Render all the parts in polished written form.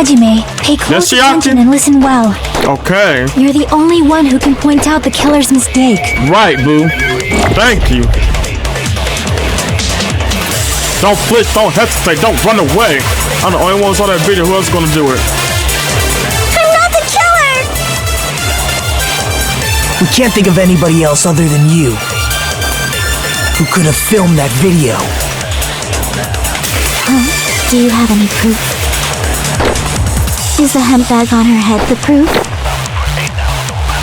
Hajime, pay close attention and listen well. Okay. You're the only one who can point out the killer's mistake. Right, boo. Thank you. Don't flinch, don't hesitate, don't run away. I'm the only one who saw that video. Who else is gonna do it? I'm not the killer! We can't think of anybody else other than you who could have filmed that video. Do you have any proof? Is the hemp bag on her head the proof?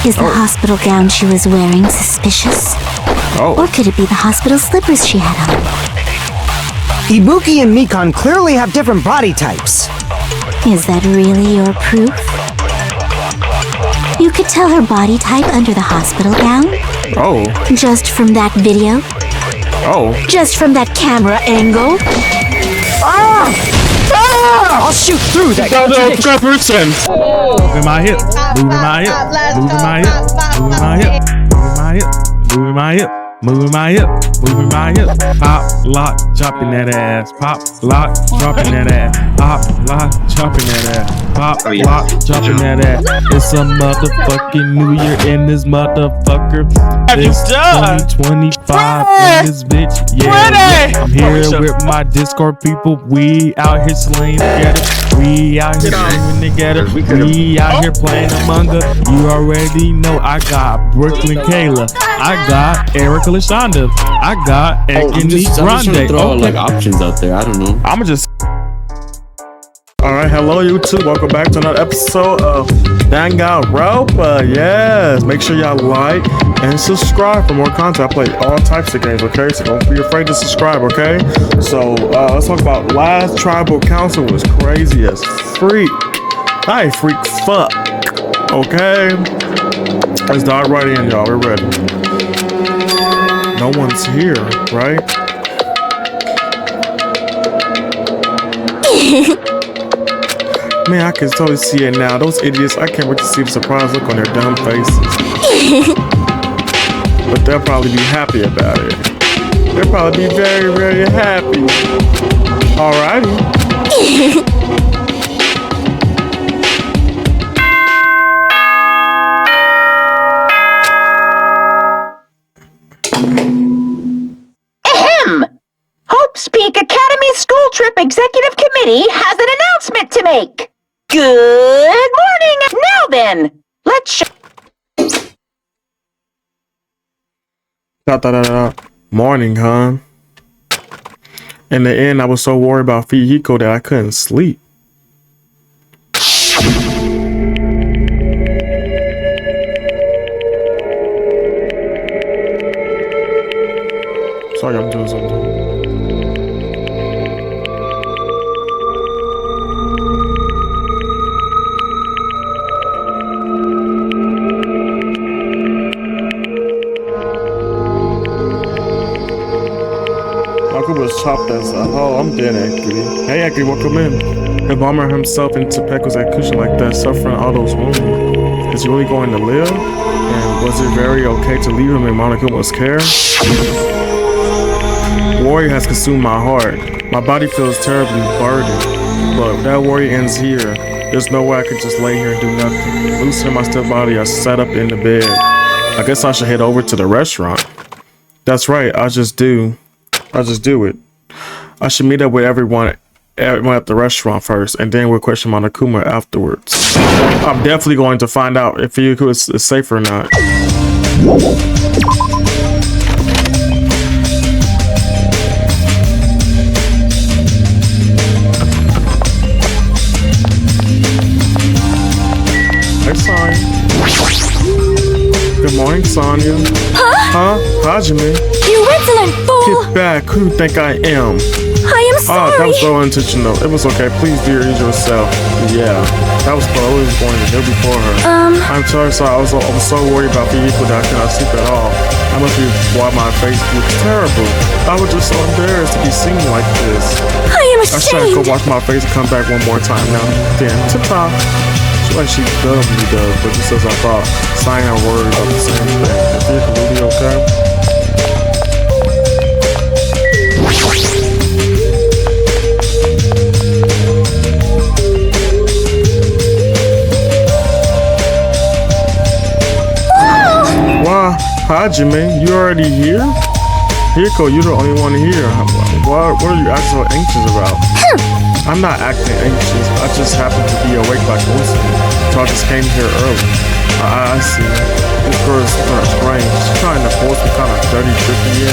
Is the hospital gown she was wearing suspicious? Or could it be the hospital slippers she had on? Ibuki and Mikan clearly have different body types. Is that really your proof? You could tell her body type under the hospital gown? Just from that video? Just from that camera angle? I'll shoot through that contradiction. Moving my hip, moving my hip, moving my hip, moving my hip, moving my hip, moving my hip, moving my hip, moving my hip. Pop, lock, chopping that ass. Pop, lock, dropping that ass. Pop, lock, chopping that ass. Pop, lock, chopping that ass. It's a motherfucking New Year in this motherfucker. It's 2025 in this bitch. Yeah, I'm here with my Discord people. We out here slaying together. We out here slaying together. We out here playing Among Us. You already know I got Brooklyn Kayla. I got Erica Lashonda. I got Ekini Grande. Throw like options out there. I don't know. I'ma just. Alright, hello YouTube. Welcome back to another episode of DanganRonpa. Yes, make sure y'all like and subscribe for more content. I play all types of games, okay? So don't be afraid to subscribe, okay? So let's talk about last tribal council was crazy as freak. I ain't freak fuck. Okay? Let's dive right in, y'all. We're ready. No one's here, right? Man, I can totally see it now. Those idiots, I can't wait to see the surprise look on their dumb faces. But they'll probably be happy about it. They'll probably be very, very happy. Alrighty. Hope's Peak Academy School Trip Executive Committee has an announcement to make. Good morning. Now then, let's show. Morning, huh? In the end, I was so worried about Fihiko that I couldn't sleep. Sorry, I'm doing something. Was chopped as a whole. I'm dead, Akiri. Hey, Akiri, welcome in. The bomber himself into Peku's execution like that, suffering all those wounds. Is he really going to live? And was it very okay to leave him in Monokuma's care? Worry has consumed my heart. My body feels terribly burdened. But that worry ends here. There's no way I could just lay here and do nothing. Loosening my stiff body, I sat up in the bed. I guess I should head over to the restaurant. That's right, I'll just do it. I should meet up with everyone at the restaurant first, and then we'll question Monokuma afterwards. I'm definitely going to find out if Fihiko is safe or not. Hey, Sonya. Good morning, Sonya. Huh? Hajime? You insolent fool! Get back. Who do you think I am? I am sorry! That was so unintentional. It was okay. Please be yourself. Yeah. That was what I was going to do before her. I'm sorry. I was so worried about Fihiko that I cannot sleep at all. I must be why my face looks terrible. I was just so embarrassed to be seen like this. I am I should go wash my face and come back one more time now. Then, ta-ta. Like she does, but just as I thought, saying our words are the same thing. Is Fihiko really okay? Hi, Jimmy. You already here? Hiko, you're the only one here. What are you acting so anxious about? I'm not acting anxious. I just happen to be awake like most of you. So I just came here early. I see. This girl is kind of strange. She's trying to force me kind of dirty, tricky in.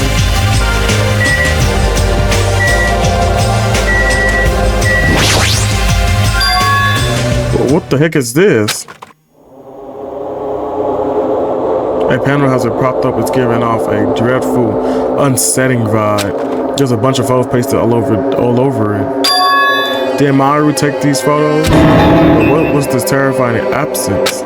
What the heck is this? A panel has it propped up. It's giving off a dreadful, unsettling vibe. There's a bunch of photos pasted all over it. Did Maru take these photos? What was this terrifying absence?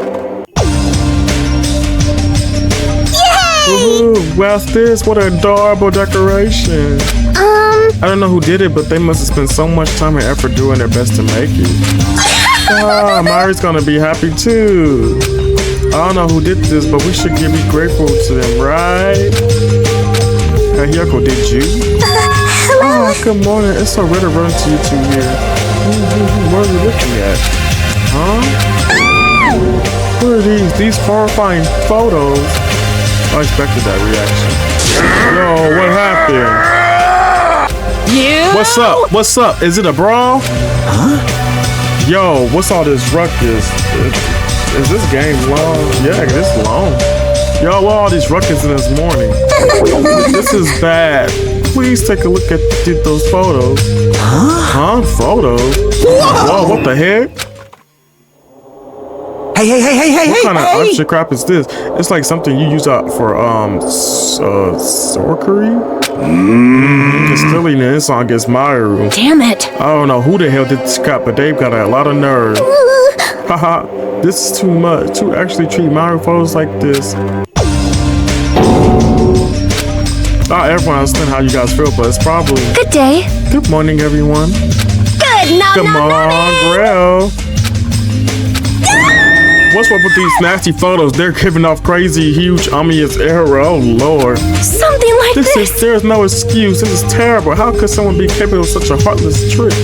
Yay! What's this? What an adorable decoration. I don't know who did it, but they must have spent so much time and effort doing their best to make it. Mari's gonna be happy too. I don't know who did this, but we should be grateful to them, right? Hey, Hyoko, did you? Hello. Oh, good morning. It's so rare to run into you two here. What are you looking at? Huh? What are these? These horrifying photos. I expected that reaction. Yo, what happened? You? What's up? What's up? Is it a brawl? Huh? Yo, what's all this ruckus? Is this game long? Yeah, it's long. Yo, what all these ruckus in this morning? This is bad. Please take a look at those photos. Huh? Photos? Whoa, what the heck? Hey, What kind of extra crap is this? It's like something you use out for sorcery? It's silly and this song gets Maru. Damn it. I don't know who the hell did this crap, but they've got a lot of nerve. Haha, this is too much to actually treat Maru photos like this. Not everyone understands how you guys feel, but it's probably. Good day. Good morning, everyone. Good. No, Come on, Grill. What's up with these nasty photos? They're giving off crazy, huge, ominous error. Oh, Lord. Something like this. There's no excuse. This is terrible. How could someone be capable of such a heartless trick?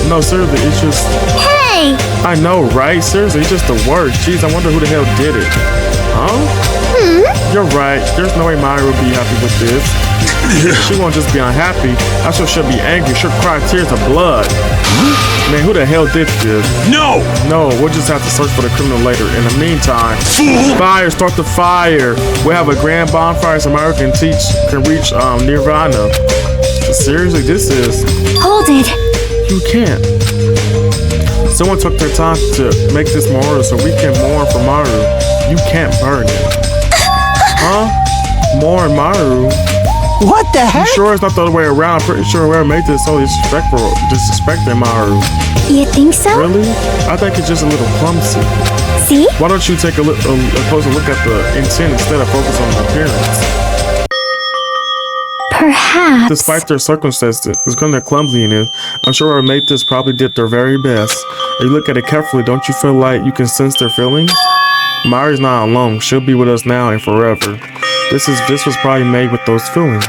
No, seriously, it's just. Hey. I know, right? Seriously, it's just the worst. Jeez, I wonder who the hell did it. Huh? You're right. There's no way Maya would be happy with this. She won't just be unhappy. I sure she'll be angry. She'll cry tears of blood. Man, who the hell did this? No, we'll just have to search for the criminal later. In the meantime, fire, start the fire. We'll have a grand bonfire so Maya can reach Nirvana. Seriously, this is. Hold it. You can't. Someone took their time to make this memorial so we can mourn for Maru. You can't burn it. Huh? Mourn Maru? What the heck? You sure it's not the other way around? I'm pretty sure whoever made this so disrespecting Maru. You think so? Really? I think it's just a little clumsy. See? Why don't you take a closer look at the intent instead of focus on the appearance? Perhaps. Despite their circumstances, it's kind of clumsiness. I'm sure whoever made this probably did their very best. If you look at it carefully, don't you feel like you can sense their feelings? Mari's not alone. She'll be with us now and forever. This was probably made with those feelings.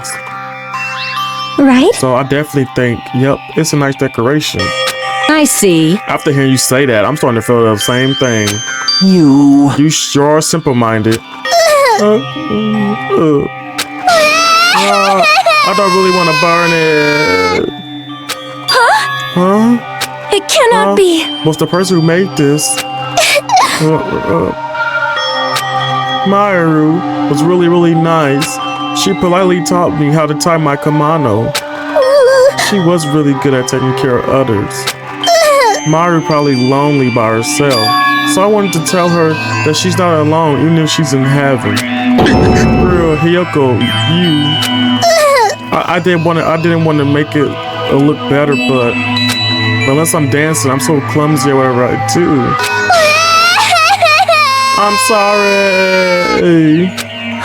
Right? So I definitely think, yep, it's a nice decoration. I see. After hearing you say that, I'm starting to feel the same thing. You sure are simple-minded. I don't really want to burn it. Huh? It cannot be. Was the person who made this Maru was really, really nice. She politely taught me how to tie my kimono. She was really good at taking care of others. Maru probably lonely by herself. So I wanted to tell her that she's not alone, even if she's in heaven. Real Hyoko, I didn't want to make it look better, but unless I'm dancing, I'm so clumsy at whatever I do. I'm sorry.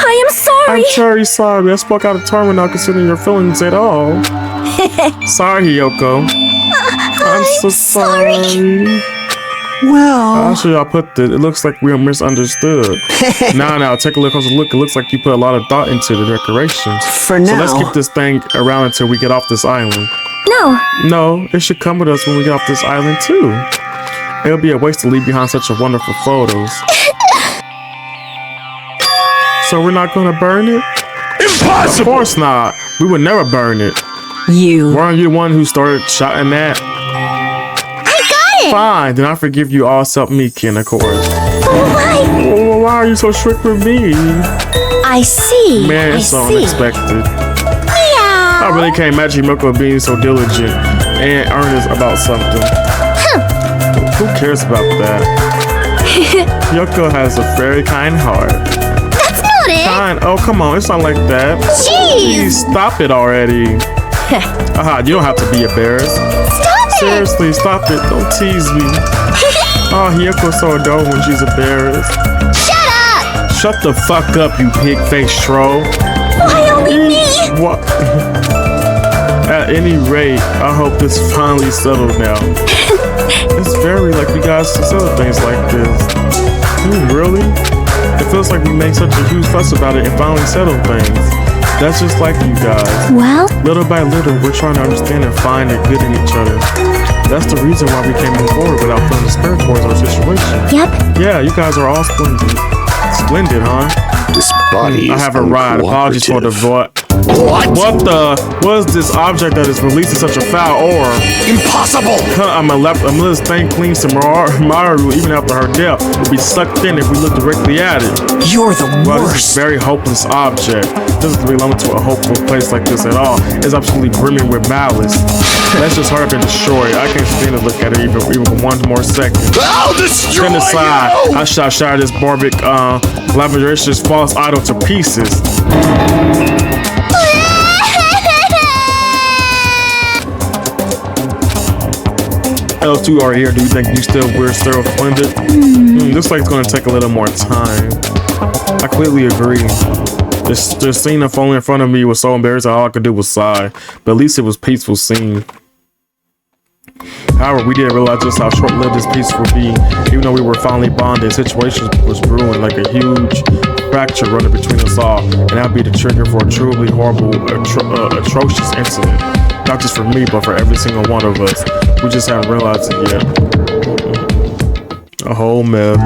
I am sorry. I'm very sorry. I spoke out of turn without considering your feelings at all. Sorry, Hyoko. I'm so sorry. Well, Actually, I put this. It looks like we are misunderstood. Now, take a closer look. It looks like you put a lot of thought into the decorations. For now. So let's keep this thing around until we get off this island. No, it should come with us when we get off this island too. It'll be a waste to leave behind such a wonderful photos. So we're not gonna burn it? Impossible! Of course not. We would never burn it. You. Weren't you the one who started shouting that? I got it! Fine, then I forgive you all except me, Ken, of course. Why? Oh, why are you so strict with me? I see. Man, it's so unexpected. Meow. I really can't imagine Yoko being so diligent and earnest about something. Who cares about that? Yoko has a very kind heart. That's not it. Kind? Oh, come on, it's not like that. Jeez. Please stop it already. Aha, you don't have to be embarrassed. Stop it. Seriously, stop it. Don't tease me. Oh, Yoko's so adorable when she's embarrassed. Shut up. Shut the fuck up, you pig-faced troll. Why only me? What? At any rate, I hope this finally settled now. It's very like we guys settle things like this. Really? It feels like we made such a huge fuss about it and finally settled things. That's just like you guys. Well, Little by little, we're trying to understand and find the good in each other. That's the reason why we can't move forward without feeling despair towards our situation. yep. Yeah, you guys are all splendid. Splendid, huh? This body I is have a ride. Apologies for the uncooperative. voice. What is this object that is releasing such a foul aura? Impossible! I'm gonna let this thing clean some Maru even after her death. Will be sucked in if we look directly at it. You're the Well, this is worst. a very hopeless object. Doesn't belong to a hopeful place like this at all. It's absolutely brimming with malice. Let's just hurry up and destroy it. I can't stand to look at it even for one more second. I'll destroy Stand aside. you! I shall shatter this barbaric, lavish false idol to pieces. Those two are here. Do you think we're still splendid? Looks like it's gonna take a little more time. I completely agree. This scene unfolding in front of me was so embarrassing. All I could do was sigh. But at least it was a peaceful scene. However, we didn't realize just how short-lived this peace would be. Even though we were finally bonded, the situation was brewing like a huge fracture running between us all, and that'd be the trigger for a truly horrible, atrocious incident. Not just for me, but for every single one of us. We just haven't realized it yet. A whole myth.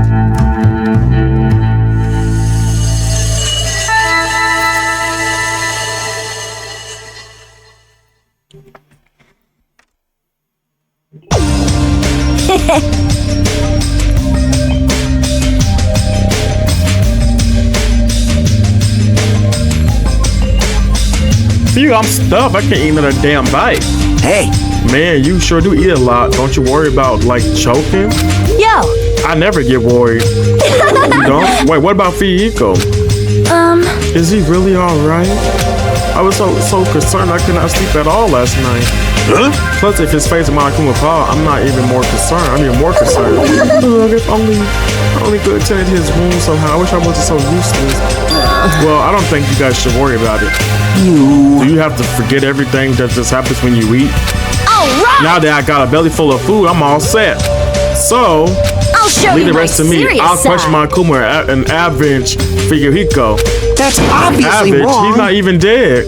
Phew, I'm stuffed. I can't eat another damn bite. Hey, Man, you sure do eat a lot. Don't you worry about, like, choking? Yo. I never get worried. You don't? Wait, what about Fihiko? Is he really alright? I was so concerned I could not sleep at all last night. Huh? Plus, if his face is MONOKUMA Paul, I'm not even more concerned. I'm even more concerned. Ugh, if only could attend to his wounds somehow. I wish I wasn't so useless. Well, I don't think you guys should worry about it. Do you have to forget everything that just happens when you eat? Alright. Now that I got a belly full of food, I'm all set. So, I'll show leave you the my rest to me. serious I'll side. question MONOKUMA and avenge Fihiko. that's obviously Avenge? wrong. He's not even dead.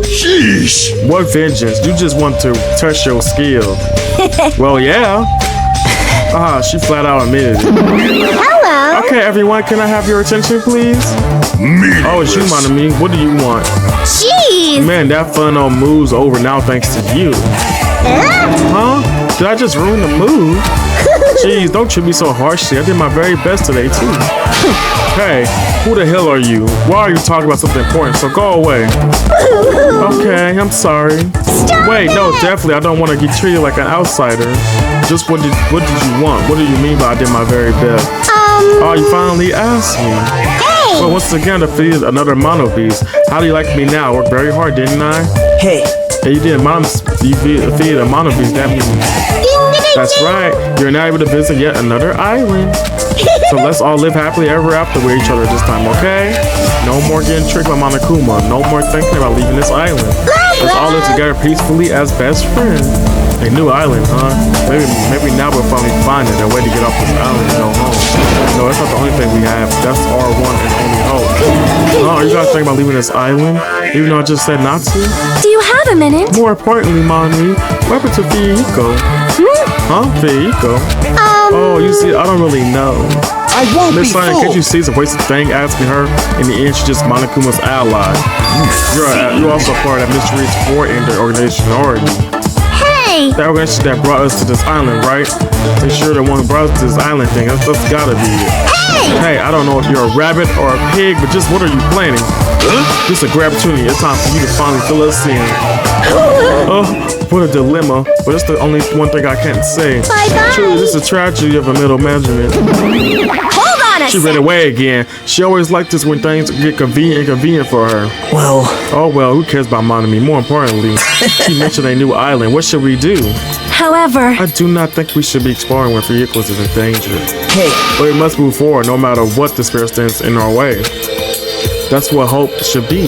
Sheesh! What vengeance? You just want to test your skill. Well, yeah. She flat out admitted it. Hello. Okay, everyone, can I have your attention, please? Oh, it's you, Monami. What do you want? Jeez. Man, that fun on move's over now thanks to you. Huh? Did I just ruin the move? Jeez, don't treat me so harshly. I did my very best today, too. Hey, who the hell are you? Why are you talking about something important? So go away. Okay, I'm sorry. Wait, no, definitely. I don't want to get treated like an outsider. Just what did you want? What do you mean by I did my very best? Oh, you finally asked me. Hey. Well, once again, defeated another mono beast. How do you like me now? Worked very hard, didn't I? Hey, Yeah, you did. You defeated a mono beast. That means that's right. You're now able to visit yet another island. So let's all live happily ever after with each other this time, okay? No more getting tricked by MONOKUMA. No more thinking about leaving this island. Let's all live together peacefully as best friends. A new island, huh? Maybe now we'll finally find it, a way to get off this island and go home. No, that's not the only thing we have. That's our one and only hope. Oh, are you guys thinking about leaving this island? Even though I just said not to? Do you have a minute? More importantly, Moni, what happened to Fihiko? Huh? Fihiko? Oh, you see, I don't really know. I won't Miss be Sonya, fooled. can't you see it's a wasted thing asking her? In the end, she's just Monokuma's ally. You're also part of that mysterious four-ender organization, aren't you? Hey! The organization that brought us to this island, right? They sure the one who brought us to this island thing. That's gotta be it. Hey, I don't know if you're a rabbit or a pig, but just what are you planning? Just a great opportunity. It's time for you to finally fill us in. Oh, what a dilemma. But it's the only one thing I can't say. Bye-bye. Truly, this is a tragedy of a middle management. Hold on a She ran away again. She always liked this when things get inconvenient for her. Well, Oh well, who cares about Monami? More importantly, she mentioned a new island. What should we do? However, I do not think we should be exploring when vehicles is in danger. hey, But we must move forward no matter what the spirit stands in our way. That's what hope should be.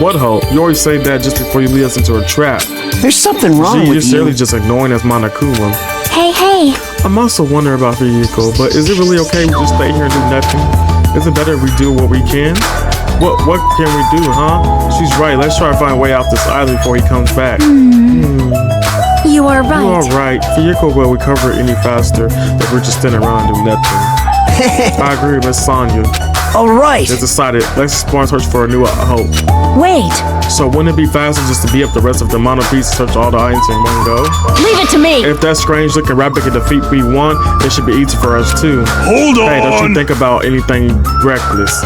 What hope? You always say that just before you lead us into a trap. there's something wrong You're with you. surely just ignoring us Monokuma. Hey. I'm also wondering about vehicle, but is it really okay we just stay here and do nothing? Is it better if we do what we can? What can we do, huh? She's right. Let's try to find a way off this island before he comes back. you are right. You are right. Vehicle will recover any faster if we're just standing around and do nothing. I agree, Miss Sonya. All right. It's decided. Let's explore and search for a new hope. Wait, So wouldn't it be faster just to beat up the rest of the mono piece and search all the items in one go? leave it to me. If that strange looking rabbit can defeat B1, it should be easy for us too. Hold Hey, don't you on. think about anything reckless.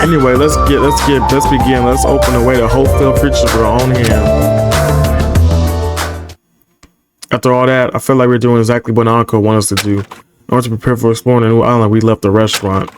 Anyway, let's begin. Let's open the way to hope-filled future with our own hand. After all that, I feel like we're doing exactly what Uncle wanted us to do. In order to prepare for exploring a new island, we left the restaurant.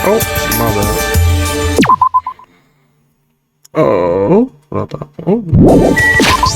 Oh, my bad. Oh, what the? Oh.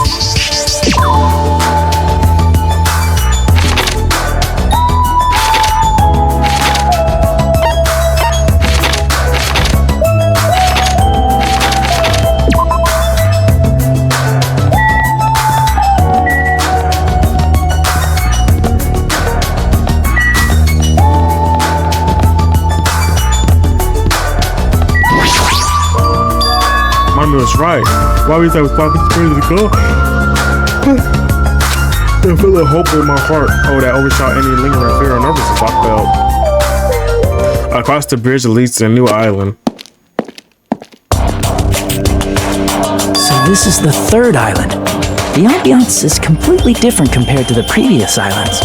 Mommy was right. Why we thought we was ready to go? I feel a hope in my heart. Oh, that overshot any lingering fear or nervousness I felt. Across the bridge that leads to a new island. So this is the third island. The ambiance is completely different compared to the previous islands.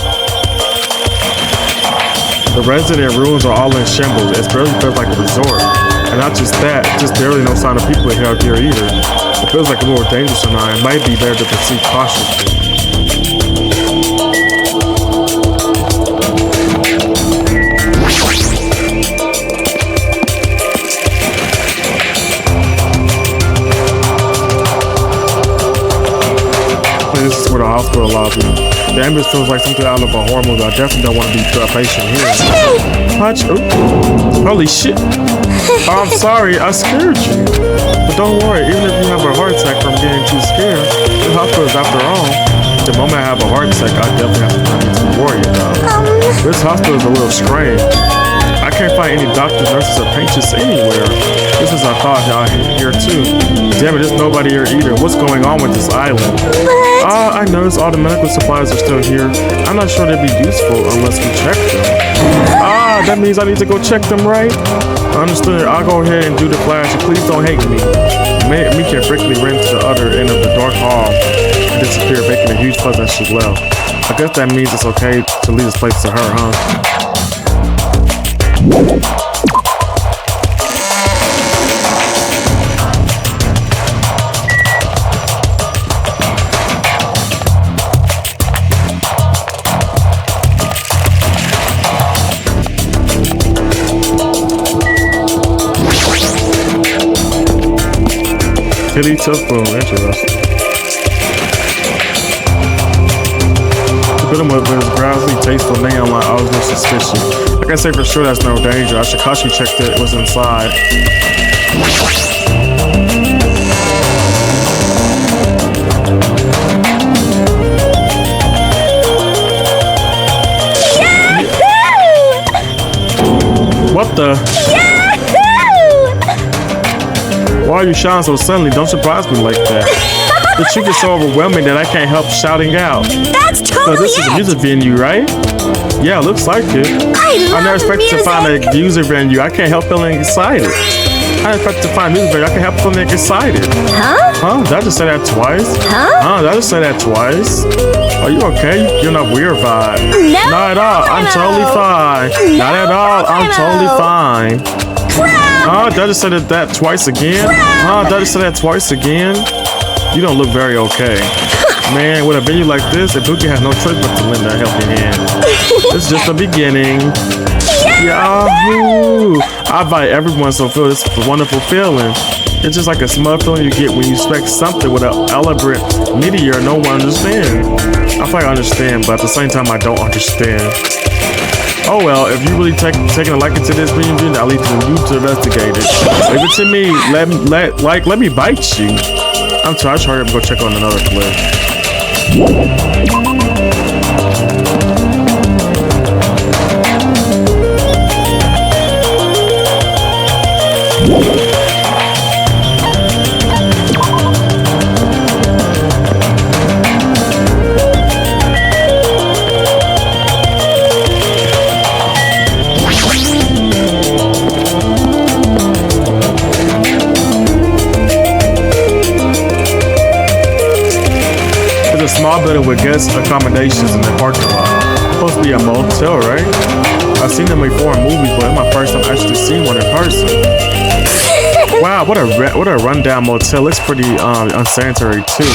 The resident ruins are all in shambles. It barely feels like a resort. And not just that, just barely no sign of people out here either. It feels like a little dangerous tonight. It might be better to proceed cautiously. This is where the hospital lobby. The ambulance feels like something out of a horror movie. I definitely don't want to be a patient here. Watch. Holy shit. I'm sorry, I scared you. But don't worry, even if you have a heart attack from getting too scared, the hospital is after all. The moment I have a heart attack, I definitely have to worry about. This hospital is a little strange. I can't find any doctors, nurses, or patients anywhere. This is I thought y'all here too. Damn it, there's nobody here either. What's going on with this island? I noticed all the medical supplies are still here. I'm not sure they'd be useful unless we check them. That means I need to go check them, right? I understood. I'll go ahead and do the flash. Please don't hate me. Mika quickly ran to the other end of the dark hall and disappeared, making a huge fuss as she left. I guess that means it's okay to leave this place to her, huh? Kitty teaspoon, interesting. To put him with his drowsy, tasteful name like I was no suspicion. I can say for sure that's no danger. I should cautiously check that it was inside. What the? Why are you shouting so suddenly? Don't surprise me like that. The truth is so overwhelming that I can't help shouting out. That's So totally this is a it. music venue, right? Yeah, looks like it. I never expected to find a music venue. I can't help feeling excited. I expected to find a music venue. I can't help feeling excited. Huh? Did I just say that twice? Huh? Did I just say that twice? Are you okay? You're not weird vibe. No. Not at all. I'm totally fine. Not at all. I'm totally fine. Did I just say that twice again? Did I just say that twice again? You don't look very okay. Man, with a venue like this, if Bookie has no choice but to lend a helping hand. It's just the beginning. Yahoo! I invite everyone to feel this wonderful feeling. It's just like a smug feeling you get when you expect something with an elaborate meteor no one understands. I feel like I understand, but at the same time, I don't understand. Oh well, if you really taking a liking to this venue, I'll leave it to you to investigate it. Leave it to me. Let me bite you. I'm sorry, I should hurry up and go check on another clip. It's a small building with guest accommodations in the parking lot. It's supposed to be a motel, right? I've seen them before in movies, but it's my first time actually seeing one in person. Wow, what a rundown motel. Looks pretty unsanitary too.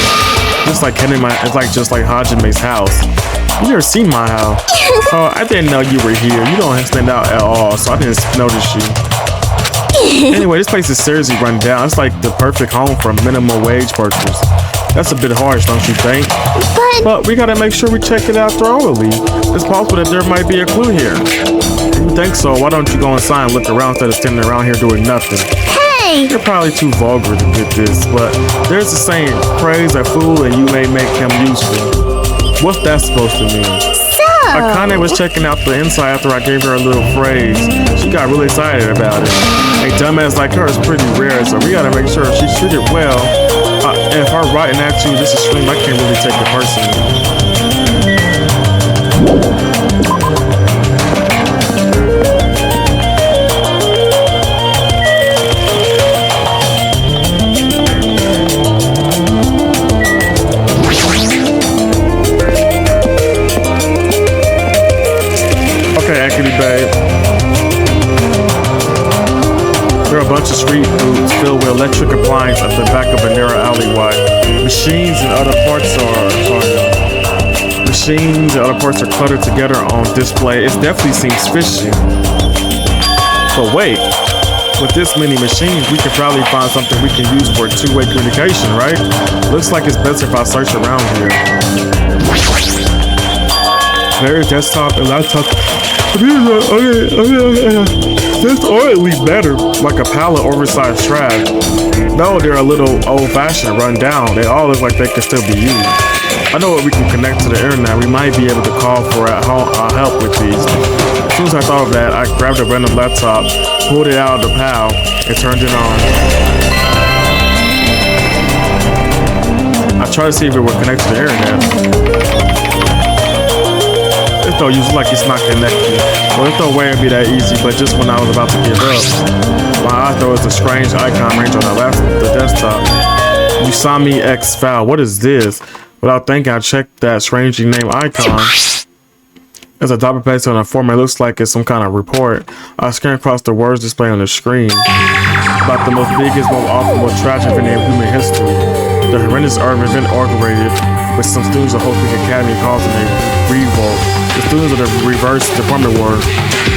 Just like just like Hajime's house. You never seen my house. Oh, I didn't know you were here. You don't stand out at all, so I didn't notice you. Anyway, this place is seriously run down. It's like the perfect home for minimum wage workers. That's a bit harsh, don't you think? But we gotta make sure we check it out thoroughly. It's possible that there might be a clue here. If you think so, why don't you go inside and look around instead of standing around here doing nothing? Hey! You're probably too vulgar to get this, but there's a saying, praise a fool and you may make him useful. What's that supposed to mean? Akane was checking out the inside after I gave her a little phrase. She got really excited about it. A dumbass like her is pretty rare, so we gotta make sure she's treated well. If her writing at you just a stream, I can't really take it personally. Okay, Akane babe. There are a bunch of street foods filled with electric appliances at the back of a narrow alleyway. Machines and other parts are cluttered together on display. It definitely seems fishy. But wait, with this many machines, we can probably find something we can use for two-way communication, right? Looks like it's best if I search around here. Various desktop and laptop. This or at least better, like a pallet oversized trash. No, they're a little old-fashioned, run down. They all look like they can still be used. I know what we can connect to the internet. We might be able to call for help with these. As soon as I thought of that, I grabbed a random laptop, pulled it out of the pile, and turned it on. I tried to see if it would connect to the internet. It don't use like it's not connected. Well, there's no way it'd be that easy, but just when I was about to give up, my eye thought it was a strange icon range on the desktop. Usami X file. What is this? Without thinking, I checked that strangely named icon. As a double paste on a form, it looks like it's some kind of report. I scanned across the words displayed on the screen about the most biggest, most awful, most tragic event in human history. The horrendous event orchestrated with some students of Hope Peak Academy causing a revolt. The students of the reverse department were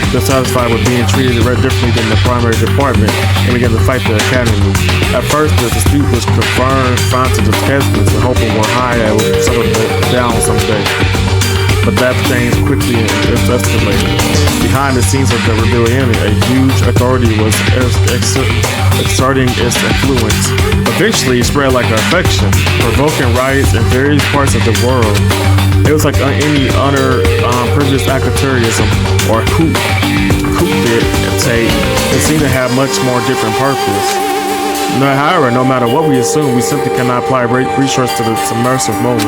dissatisfied with being treated differently than the primary department and began to fight the academy. At first, the dispute was confined to the textbooks and hoping were high that would settle down someday. but that changed quickly and escalated. Behind the scenes of the rebellion, a huge authority was exerting its influence. Eventually, it spread like an infection, provoking riots in various parts of the world. It was like any other previous authoritarianism or coup d'état. It seemed to have much more different purpose. However, no matter what we assume, we simply cannot apply research to the submersive moment.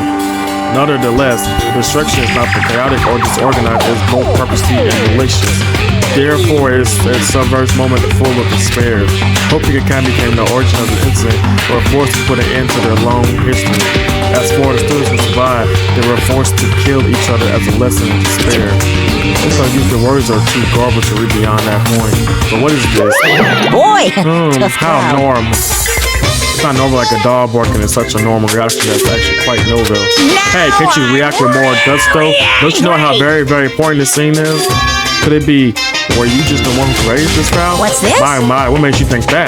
Nonetheless, destruction is not the chaotic or disorganized, it's both purposely and malicious. Therefore, it's a subversive moment full of despair. Hoping Academy became the origin of the incident, were forced to put an end to their long history. As for the students who survived, they were forced to kill each other as a lesson in despair. It's like the words are too garbage to read beyond that point. But what is this? Boy! How normal. It's not normal like a dog barking is such a normal reaction. That's actually quite novel. Hey, can't you react with more gusto? Don't you know how very, very important this scene is? Could it be, were you just the one who raised this crowd? What's this? My, what makes you think that?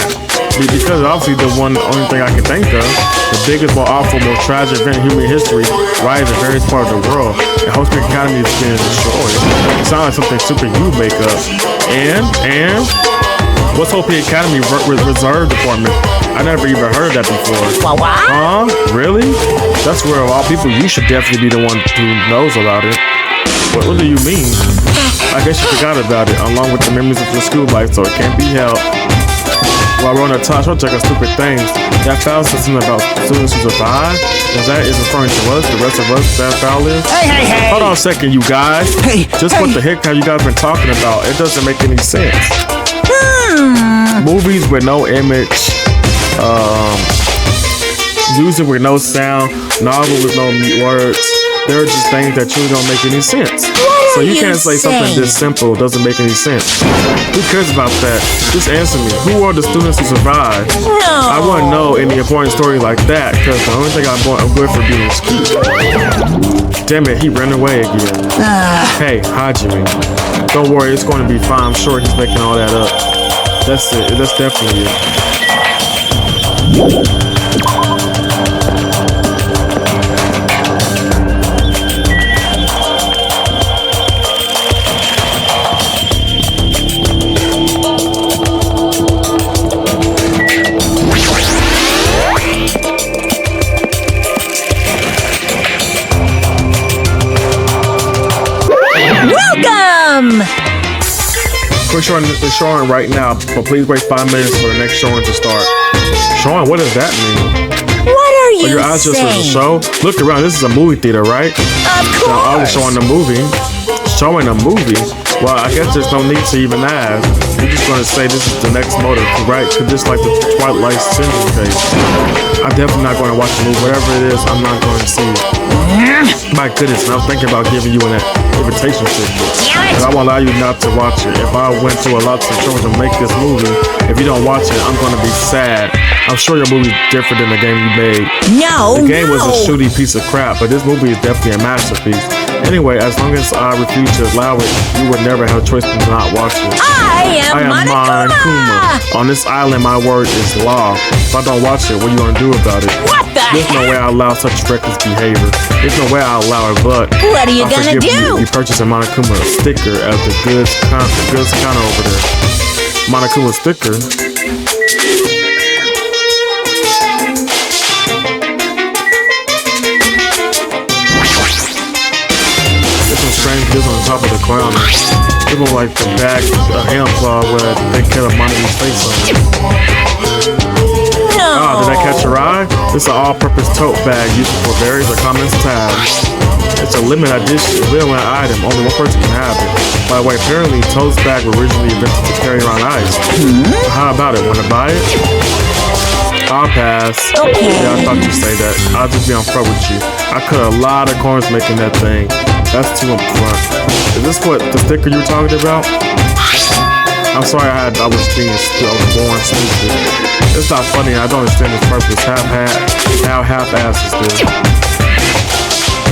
Because obviously the only thing I can think of, the biggest, more awful, most tragic event in human history, rises in various parts of the world, and Hosting Academy is being destroyed. It sounds like something stupid you make up. And what's Hosting Academy Reserve Department? I never even heard that before. What? Huh? Really? That's where of all people, you should definitely be the one who knows about it. What do you mean? I guess you forgot about it, along with the memories of your school life, so it can't be held. While we're on the top, she'll check out stupid things. That foul says something about students who survive. That is referring to us, the rest of us, that foul is. Hey! Hold on a second, you guys. What the heck have you guys been talking about? It doesn't make any sense. Movies with no image, music with no sound, novel with no words. They're just things that truly don't make any sense. So you can't say something this simple doesn't make any sense. Who cares about that? Just answer me. Who are the students who survived? No. I wouldn't know any important story like that because the only thing I'm good for being is cute. Damn it, he ran away again. Hey, Hajime. Don't worry, it's going to be fine. I'm sure he's making all that up. That's it. That's definitely it. Welcome! We're showing right now, but please wait 5 minutes for the next showing to start. Showing? What does that mean? What are you Your eyes just saying? for the show? Look around. This is a movie theater, right? Of So I was course! showing a movie. Showing a movie? Well, I guess there's no need to even ask. You're just going to say this is the next motive, right? Because just like the Twilight Syndrome case. I'm definitely not going to watch the movie. Whatever it is, I'm not going to see it. My goodness, and I was thinking about giving you an invitation ticket. But I won't allow you not to watch it. If I went to a lot of shows to make this movie, if you don't watch it, I'm going to be sad. I'm sure your movie's different than the game you made. No, The game was a shooty piece of crap, but this movie is definitely a masterpiece. Anyway, as long as I refuse to allow it, you would never have a choice to not watch it. I am Monokuma. Monokuma! On this island, my word is law. If I don't watch it, what are you gonna do about it? What the There's no way I allow such reckless behavior. There's no way I allow it, but What are you I'll gonna forgive do? You purchasing Monokuma sticker as the goods counter over there. Monokuma sticker. Strange gifts on the top of the crown. It look like the back, a hand claw where they cut a Monokuma's face on it. No! Did I catch your eye? This is an all-purpose tote bag used for berries or common tabs. It's a limited edition, limited item. Only one person can have it. By the way, apparently, tote bags were originally invented to carry around ice. How about it? Want to buy it? I'll pass. Okay. Yeah, I thought you'd say that. I'll just be on front with you. I cut a lot of corners making that thing. That's too upfront. Is this what the sticker you were talking about? I'm sorry I was born stupid. It's not funny. I don't understand its purpose. How half-assed is this?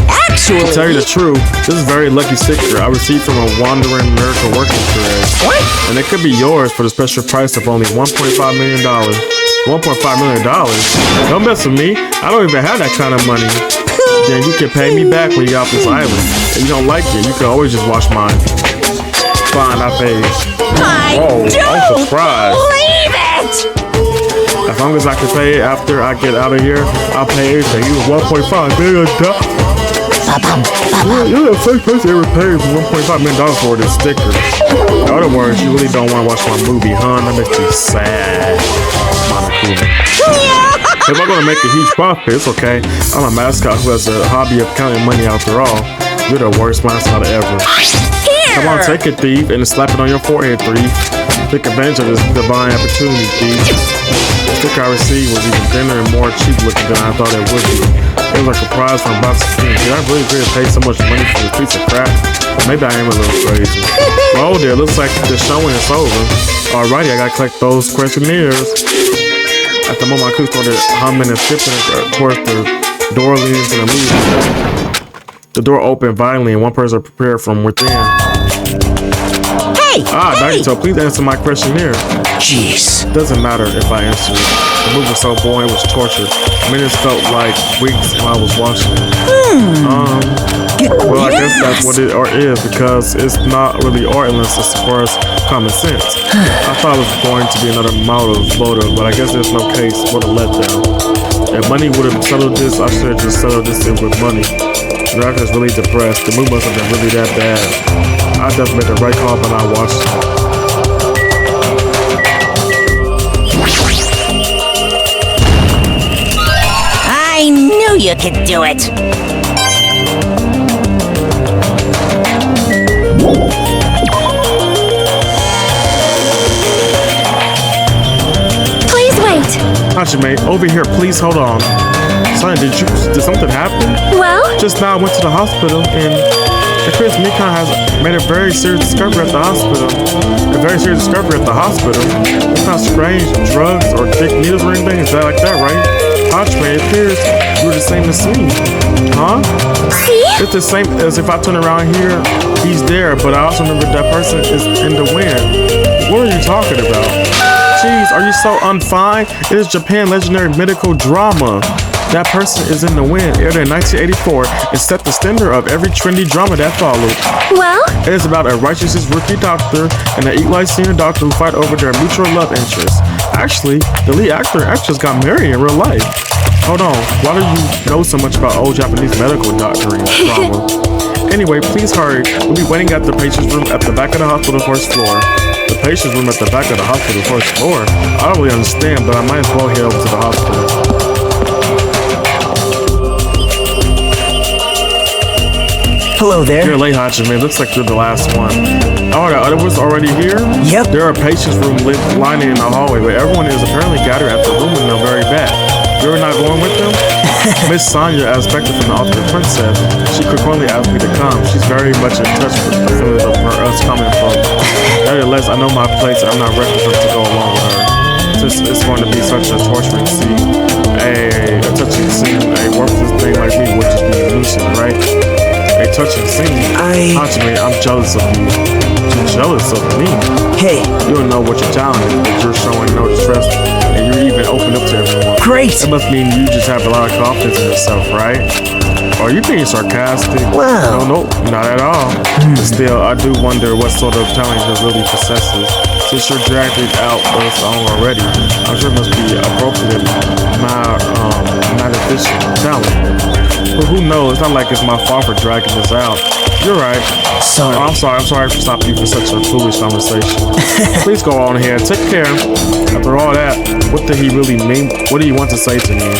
Actually... To tell you the truth, this is a very lucky sticker I received from a wandering miracle working thread. What? And it could be yours for the special price of only $1.5 million. $1.5 million? Don't mess with me. I don't even have that kind of money. Then you can pay me back when you get off this island. If you don't like it, you can always just watch mine. Fine, I paid. I Whoa, I'm don't surprised. believe it! As long as I can pay it after I get out of here, I'll pay everything. You was $1.5 million. You're the first person ever paid $1.5 million for this sticker. In other words, you really don't want to watch my movie, huh? That makes you sad. MONOKUMA. If I'm gonna make a huge profit, it's okay. I'm a mascot who has a hobby of counting money after all. You're the worst mascot ever. Come on, take it, thief, and slap it on your forehead, thief. Take advantage of this divine opportunity, thief. The sticker I received was even thinner and more cheap looking than I thought it would be. It was like a prize from a box of things. Did I really agree to pay so much money for this piece of crap? Maybe I am a little crazy. Oh dear, looks like the showing is over. Alrighty, I gotta collect those questionnaires. At the moment, my crew started humming and skipping. Of course, the door leads to the movie. The door opened violently and one person prepared from within. Hey! Hey! So please answer my questionnaire. Jeez. Doesn't matter if I answer it. The movie was so boring, it was torture. Minutes felt like weeks while I was watching it. Well, I guess that's what it is, because it's not really art unless it's for us common sense. I thought it was going to be another motive, but I guess there's no case. What a letdown. If money would have settled this, I should have just settled this in with money. The director is really depressed. The movie must have been really that bad. I just made the right call when I watched it. I knew you could do it! Please wait. Hajime, over here, please hold on. Son, did something happen? Well, Just now I went to the hospital and it appears Mikan has made a very serious discovery at the hospital. A very serious discovery at the hospital. It's not strange, drugs or thick needles or anything. Is that like that, right? Hajime, it appears you're the same as me. Huh? see? It's the same as if I turn around here, he's there, but I also remember that person is in the wind. What are you talking about? Jeez, are you so unfine? It is Japan legendary medical drama. That person is in the wind, aired in 1984, and set the standard of every trendy drama that followed. Well, It is about a righteous rookie doctor and an equally senior doctor who fight over their mutual love interests. Actually, the lead actor and actress got married in real life. Hold on, why do you know so much about old Japanese medical doctoring drama? Anyway, please hurry. We'll be waiting at the patient's room at the back of the hospital first floor. The patient's room at the back of the hospital first floor? I don't really understand, but I might as well head over to the hospital. Hello there. You're late, Hajime. Looks like you're the last one. Oh, the other one's already here? Yep. There are patients' room lining in the hallway, but everyone is apparently gathered at the room window very bad. You're not going with them? Miss Sonia, as expected from the Ultimate Princess, she frequently asked me to come. She's very much in touch with the feelings of us coming from. Nevertheless, I know my place and I'm not ready for to go along with her. Since it's going to be such a torturing scene, a touching scene, a worthless thing like me would just be nuisance, right? A touching scene. Hajime, I'm jealous of you. You're jealous of me? Hey. You don't know what your talent is, but you're showing no distress, and you're even open up to everyone. Great. That must mean you just have a lot of confidence in yourself, right? Are you being sarcastic? Well. No, not at all. But still, I do wonder what sort of talent he really possesses. Since you're dragged it out of the song already, I'm sure it must be appropriate, not efficient talent. But who knows? It's not like it's my fault for dragging this out. You're right. Sorry. I'm sorry for stopping you for such a foolish conversation. Please go on ahead. Take care. After all that, what did he really mean? What do you want to say to me?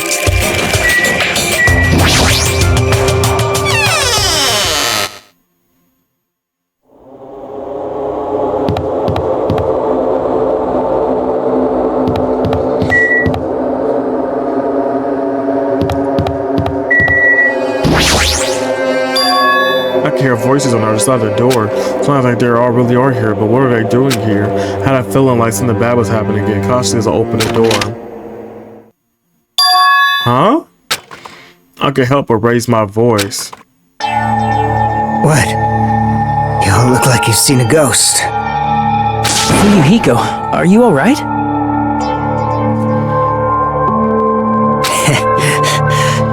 Hear voices on the other side of the door. Sounds like they all really are here, but what are they doing here? Had a feeling like something bad was happening again. Cautiously as I open the door. Huh? I can't help but raise my voice. What? You don't look like you've seen a ghost. Fuyuhiko, are you alright?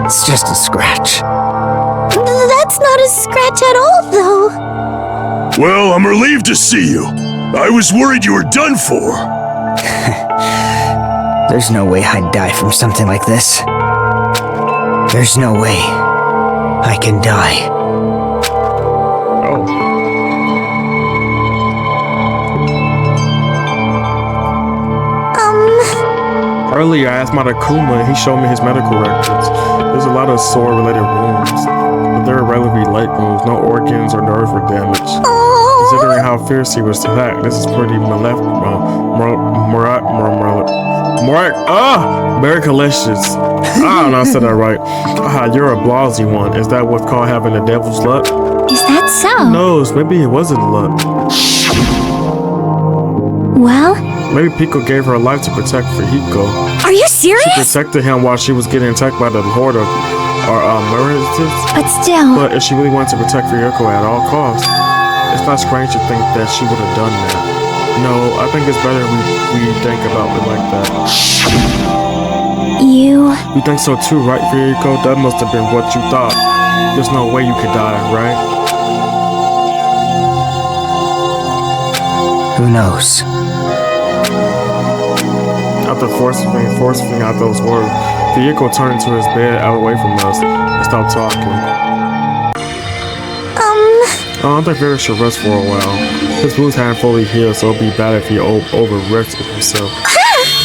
It's just a scratch. That's not a scratch at all, though. Well, I'm relieved to see you. I was worried you were done for. There's no way I'd die from something like this. There's no way I can die. Oh. Earlier, I asked Monokuma and he showed me his medical records. There's a lot of sword-related wounds, but they're relatively light wounds. No organs or nerves were damaged. Considering how fierce he was attacked, this is pretty miraculous. I don't know if I said that right. You're a ballsy one. Is that what's called having the devil's luck? Is that so? Who knows? Maybe it wasn't luck. Well? Maybe Pico gave her life to protect Fujiko. Are you serious? She protected him while she was getting attacked by the horde of murderers. But still... But if she really wanted to protect Fujiko at all costs, it's not strange to think that she would have done that. No, I think it's better we think about it like that. You think so too, right, Fujiko? That must have been what you thought. There's no way you could die, right? Who knows? After forcing out those words, Fujiko turned into his bed out away from us and stopped talking. I think Vera should rest for a while. His wounds hadn't fully healed, so it'd be bad if he over-rested himself.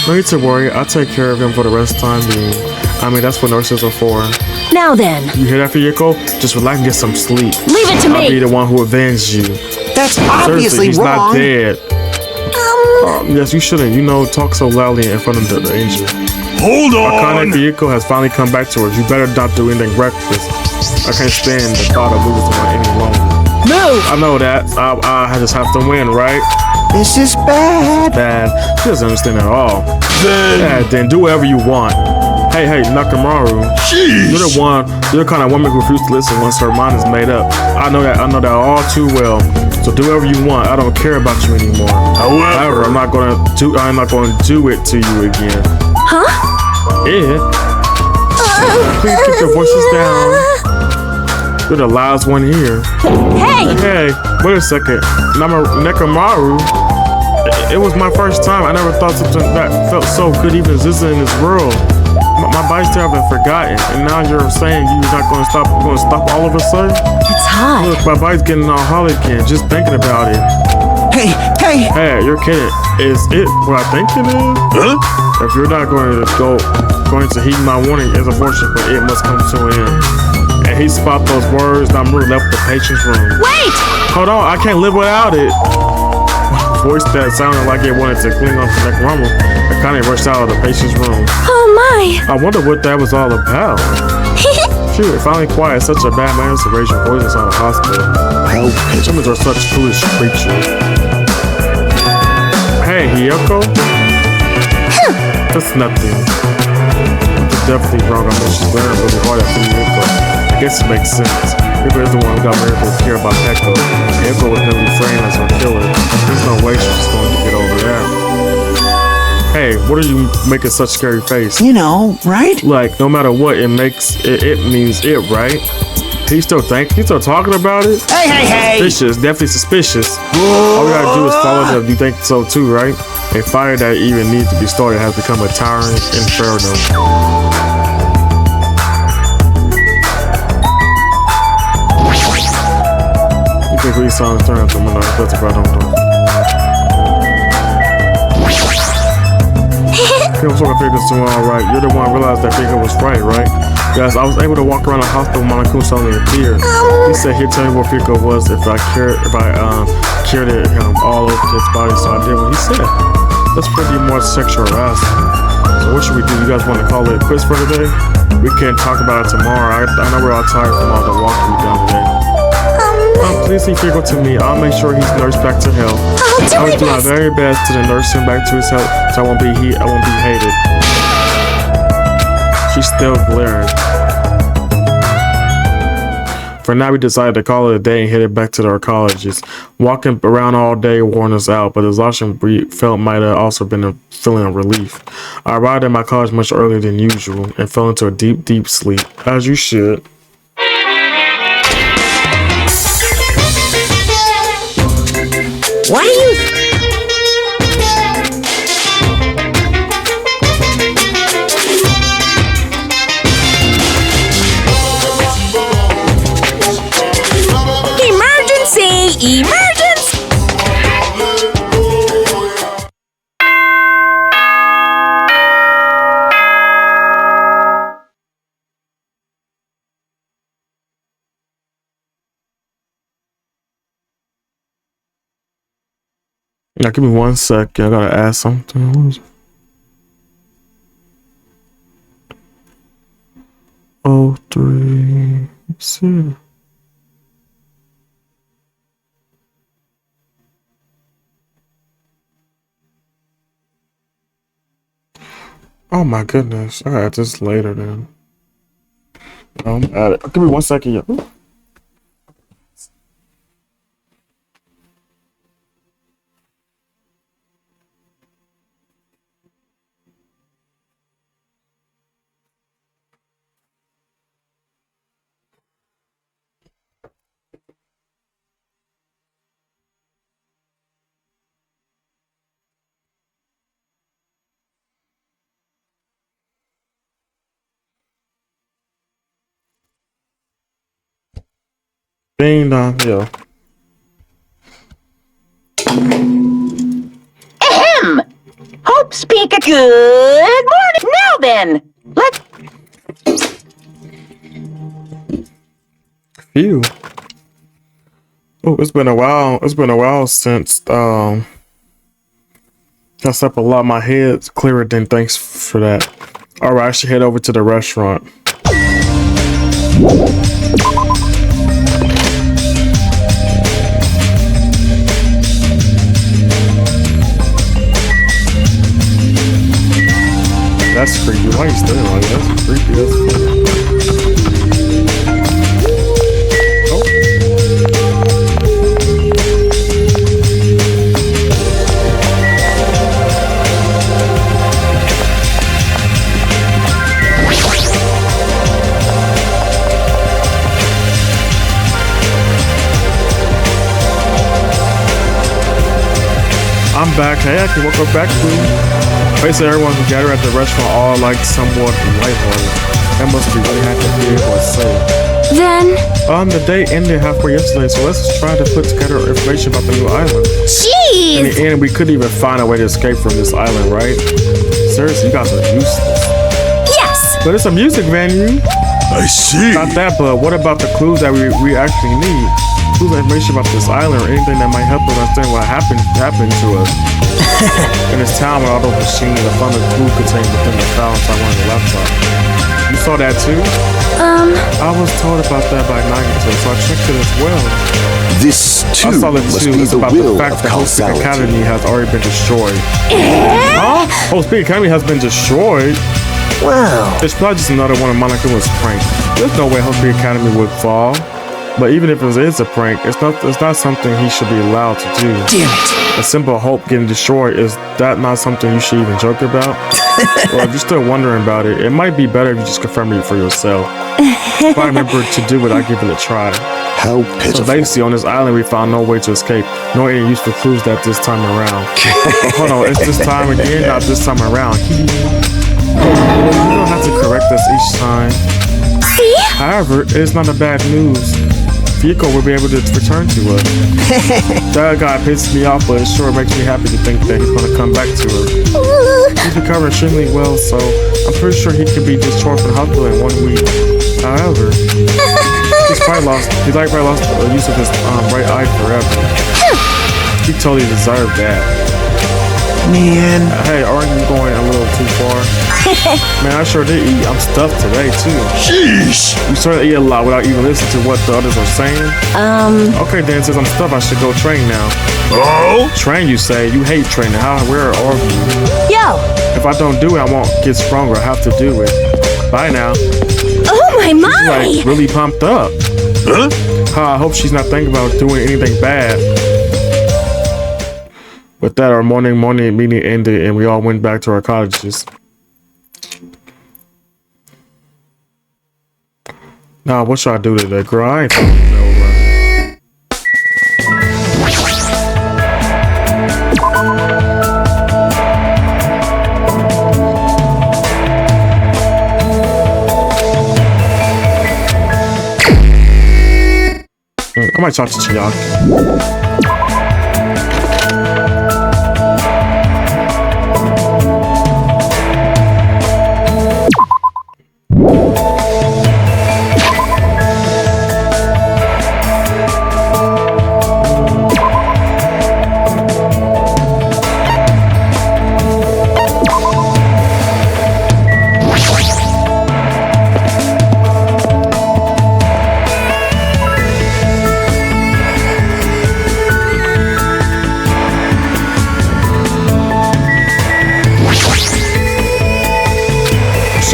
No need to worry, I'll take care of him for the rest of the time being. I mean, that's what nurses are for. Now then. You hear that, Fujiko? Just relax and get some sleep. Leave it to me. I'll be the one who avenged you. That's Seriously, obviously he's wrong. not dead. Yes, you shouldn't. You know, talk so loudly in front of the angel. Hold Akane on! Fujiko has finally come back to her. You better not do anything reckless. I can't stand the thought of losing her any longer. Move! I know that. I just have to win, right? This is bad. Bad. She doesn't understand at all. Then do whatever you want. Hey, Nakamaru. Sheesh! You're the kind of woman who refuses to listen once her mind is made up. I know that all too well. So do whatever you want. I don't care about you anymore. However, I'm not gonna do it to you again. Huh? Yeah. Please keep your voices down. You're the loudest one here. Hey, wait a second. Nakamaru. It was my first time. I never thought something that felt so good even existed in this world. My body's still haven't forgotten, and now you're saying you're not going to stop. You're going to stop all of a sudden? It's hot. Look, my body's getting all hot again just thinking about it. Hey! Hey, you're kidding. Is it what I think it is? Huh? If you're not going to heed my warning, it's unfortunate, but it must come to an end. And he spot those words, and I'm really left the patient's room. Wait! Hold on, I can't live without it. Voice that sounded like it wanted to cling on to Nakamaru. I kind of rushed out of the patient's room. Oh my! I wonder what that was all about. Shoot, it finally quiet. Such a bad man to raise your voice inside a hospital. Humans are such foolish creatures. Hey, Hiyoko? That's nothing. It's definitely wrong. I mean, she's learning really hard at Hiyoko. I guess it makes sense. Hiyoko is the one who got married to care about Heko. Heko was nearly framed as her killer. There's no way she's going to get over that. Hey, what are you making such scary face? You know, right? Like, no matter what, it means it, right? He's still talking about it? Hey! Suspicious, definitely suspicious. All we gotta do is follow them. You think so too, right? A fire that even needs to be started has become a towering inferno. You think these songs turn into Monarch? That's about it. I'm sort of figured this tomorrow, right? You're the one who realized that Figure was right? Yes, I was able to walk around the hospital when Monokuma suddenly appeared. He said he'd tell me where Figure was if I cured him all over his body, so I did what he said. That's pretty much sexual harassment. So what should we do? You guys want to call it quits for today? We can talk about it tomorrow. I know we're all tired from all the walking we've done today. Please leave Figure to me. I'll make sure he's nursed back to health. I will do my very best to nurse him back to his health, so I won't be hated. She's still glaring. For now, we decided to call it a day and headed back to our colleges. Walking around all day worn us out, but the exhaustion we felt might have also been a feeling of relief. I arrived at my college much earlier than usual and fell into a deep sleep, as you should. What do you... Emergency! Emergency! Now, give me 1 second. I gotta add something. What is it? Oh, 3. Let's see. Oh my goodness. I'll add this later then. Add it. Give me 1 second. Yeah. Ding dong, yeah. Ahem! Hope speak a good morning. Now then, let's... Phew. Oh, it's been a while. It's been a while since I slept a lot. My head's clearer than thanks for that. Alright, I should head over to the restaurant. That's creepy. Why are you standing like that? That's creepy. That's funny. Oh. I'm back. Hey, I can welcome back to. Basically, everyone who gathered at the restaurant all like somewhat lighthearted. That must be really happy to be able to say. Then... The day ended halfway yesterday, so let's try to put together information about the new island. Jeez! In the end, we couldn't even find a way to escape from this island, right? Seriously, you guys are useless. Yes! But it's a music venue. I see. Not that, but what about the clues that we actually need? Clues and information about this island or anything that might help us understand what happened to us. In this town with all those machines, I found a clue contained within the file inside one of the laptop. You saw that too? I was told about that by Nagito, so I checked it as well. This too I saw that must too. be It's the about will the fact of that Hope Speak causality. Academy has already been destroyed. Huh? Hope Speak Academy has been destroyed? Wow. It's probably just another one of Monokuma's pranks. There's no way Hope Speak Academy would fall. But even if it is a prank, it's not something he should be allowed to do. Damn it. A simple hope getting destroyed, is that not something you should even joke about? Well, if you're still wondering about it, it might be better if you just confirm it for yourself. If I remember to do it, I'll give it a try. How So pitiful. basically, on this island, we found no way to escape. No any useful clues that this time around. Hold on, it's this time again, not this time around. You don't have to correct us each time. See? However, it's not a bad news. Fiko will be able to return to us. That guy pisses me off, but it sure makes me happy to think that he's going to come back to us. He's recovering extremely well, so I'm pretty sure he could be discharged from the hospital in 1 week. However, he's probably lost the use of his right eye forever. He totally deserved that. Man. Hey, aren't you going a little too far? Man, I sure did eat. I'm stuffed today, too. Sheesh. You sort of eat a lot without even listening to what the others are saying? Okay, then, since I'm stuffed, I should go train now. Oh? Train, you say? You hate training. Where are you? Yo! If I don't do it, I won't get stronger. I have to do it. Bye now. Oh my Like, really pumped up. Huh? I hope she's not thinking about doing anything bad. With that, our morning meeting ended, and we all went back to our cottages. Nah, what should I do today, girl? I ain't fucking over. I might talk to Chiaki.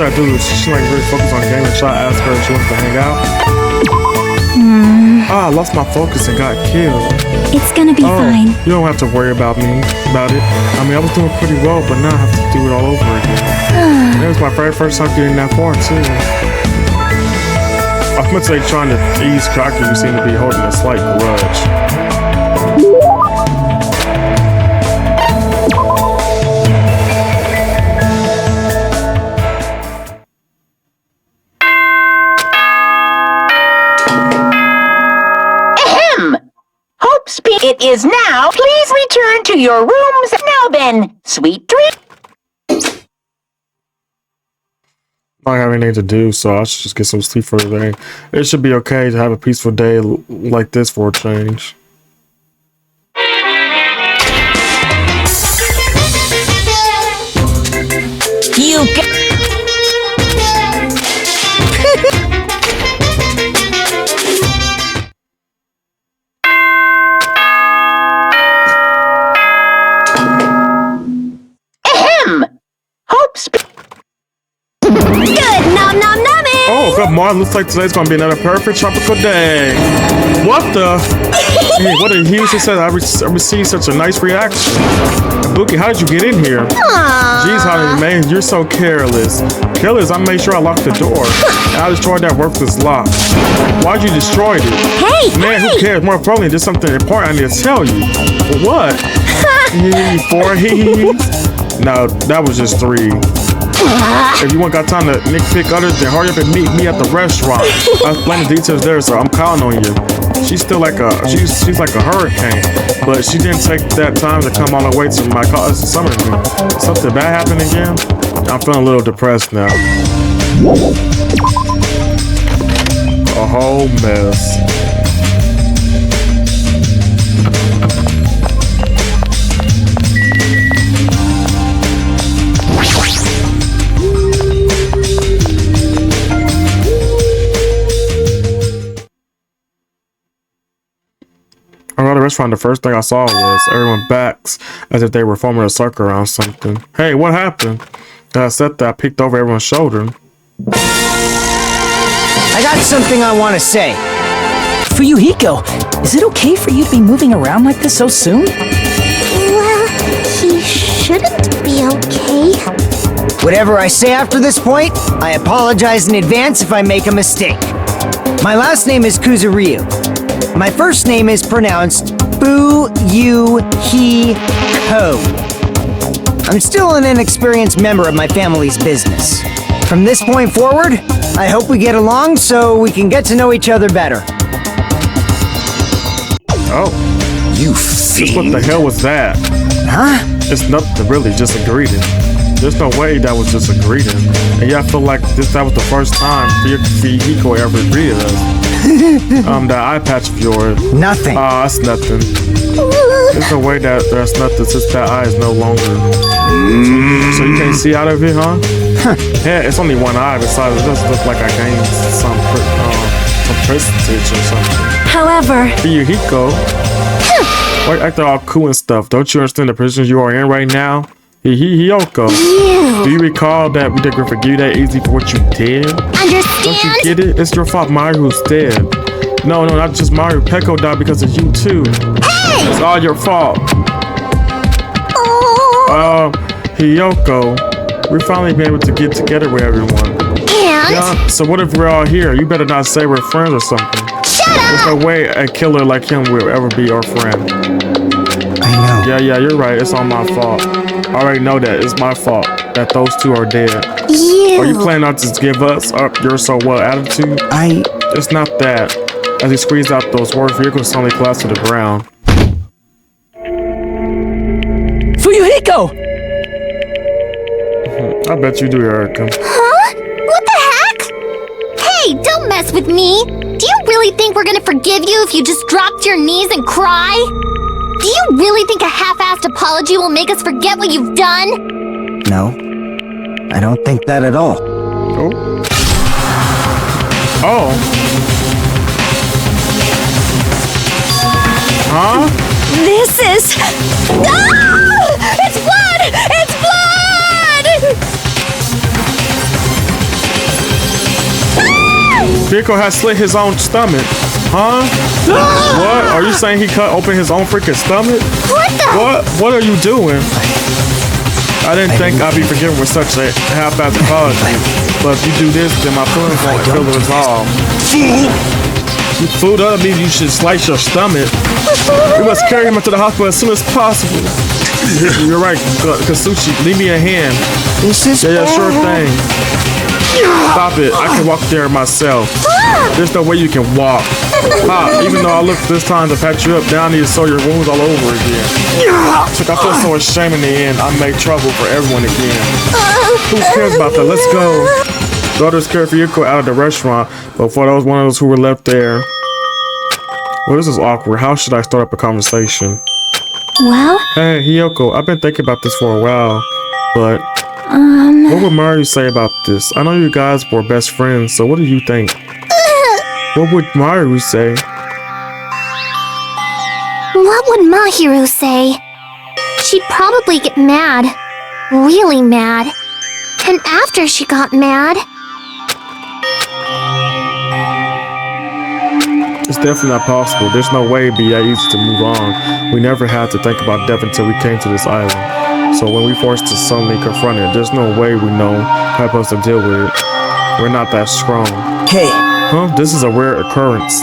I do is she like really focus on game and try to ask her if she wants to hang out. I lost my focus and got killed. It's gonna be fine. You don't have to worry about it. I mean, I was doing pretty well, but now I have to do it all over again. It was my very first time getting that far too. I must say, trying to ease Crocker, you seem to be holding a slight grudge. It is now. Please return to your rooms. Now then, sweet dreams. I don't have anything to do, so I should just get some sleep for the day. It should be okay to have a peaceful day like this for a change. You Oh, good morning. Looks like today's gonna be another perfect tropical day. What the? Hey, what a huge success. I received such a nice reaction. Buki, how did you get in here? Jeez, honey, man, you're so careless. Careless, I made sure I locked the door. And I destroyed that worthless lock. Why'd you destroy it? Hey, man, who cares? More importantly, there's something important I need to tell you. What? 4 he's? No, that was just 3. If you want got time to nitpick others, then hurry up and meet me at the restaurant. I'll explain the details there, so I'm counting on you. She's still like she's like a hurricane, but she didn't take that time to come all the way to my college summer room. Something bad happened again? I'm feeling a little depressed now. A whole mess. Around the restaurant, the first thing I saw was everyone backs as if they were forming a circle around something. Hey, what happened? I said that I peeked over everyone's shoulder. I got something I want to say. For you, Hiko, is it okay for you to be moving around like this so soon? Well, he shouldn't be okay. Whatever I say after this point, I apologize in advance if I make a mistake. My last name is Kuzuryu. My first name is pronounced Fu-Yu-Hi-Ko. I'm still an inexperienced member of my family's business. From this point forward, I hope we get along so we can get to know each other better. Oh. You fiend. What the hell was that? Huh? It's nothing really, just a greeting. There's no way that was just a greeting. And yeah, I feel like that was the first time Hiko ever greeted us. That eye patch of yours. Nothing. That's nothing. There's no way that there's nothing since that eye is no longer. So you can't see out of it, huh? Yeah, it's only one eye. Besides, it doesn't look like I gained some percentage or something. However, Hiko, why acting all cool and stuff? Don't you understand the position you are in right now? Hiyoko, do you recall that we didn't forgive you that easy for what you did? understand? Don't you get it? It's your fault Maru's dead. No, not just Maru. Peko died because of you too. Hey! It's all your fault. Oh. Hiyoko, we're finally been able to get together with everyone. And? Yeah, so what if we're all here? You better not say we're friends or something. Shut up! There's no way a killer like him will ever be our friend. I know. Yeah, you're right. It's all my fault. I already know that. It's my fault that those two are dead. You. Are you planning on to give us up your so what attitude? It's not that. As he squeezed out those words, vehicles suddenly collapsed to the ground. Fuyuhiko! I bet you do, Erica. Huh? What the heck? Hey, don't mess with me! Do you really think we're gonna forgive you if you just drop to your knees and cry? Do you really think a half-assed apology will make us forget what you've done? No, I don't think that at all. Oh. Oh. Huh? This is... Ah! It's blood! It's blood! Ah! Rico has slit his own stomach. Huh? What? Are you saying he cut open his own freaking stomach? What the? What are you doing? I didn't think I'd be forgiven with such a half-assed apology. But if you do this, then my feelings won't feel resolved. You fooled up me, you should slice your stomach. We must carry him into the hospital as soon as possible. You're right, Kasuchi. Leave me a hand. This is Yeah, sure thing. Stop it. I can walk there myself. There's no way you can walk. Even though I look this time to patch you up, now I need to sew your wounds all over again. Chick, I feel so ashamed in the end. I made trouble for everyone again. Who cares about that? Let's go. Daughters carried Fuyuhiko out of the restaurant, but for those one of those who were left there. Well, this is awkward. How should I start up a conversation? Well? Hey, Hiyoko, I've been thinking about this for a while, but what would Maru say about this? I know you guys were best friends, so what do you think? What would Maru say? What would Mahiru say? She'd probably get mad. Really mad. And after she got mad... It's definitely not possible. There's no way it'd be that easy to move on. We never had to think about death until we came to this island. So when we forced to suddenly confront it, there's no way we know how supposed to deal with it. We're not that strong. Hey. Huh? This is a rare occurrence.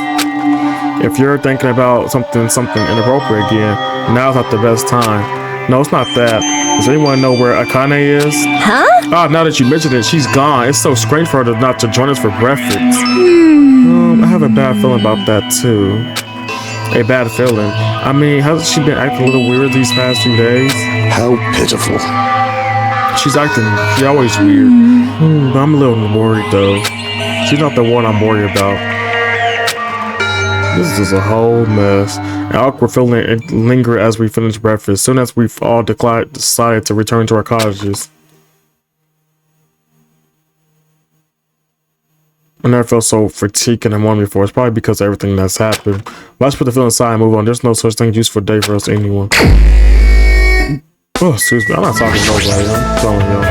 If you're thinking about something inappropriate again, now's not the best time. No, it's not that. Does anyone know where Akane is? Huh? Ah, now that you mentioned it, she's gone. It's so strange for her not to join us for breakfast. I have a bad feeling about that too. A bad feeling. I mean, hasn't she been acting a little weird these past few days? How pitiful. She's always weird. But I'm a little worried though. She's not the one I'm worried about. This is a whole mess. An awkward feeling lingered as we finished breakfast, soon as we've all decided to return to our cottages. I never felt so fatigued and unwanted before. It's probably because of everything that's happened. But let's put the feeling aside and move on. There's no such thing useful day for us anyone. Oh, excuse me. I'm not talking to nobody. I'm telling y'all.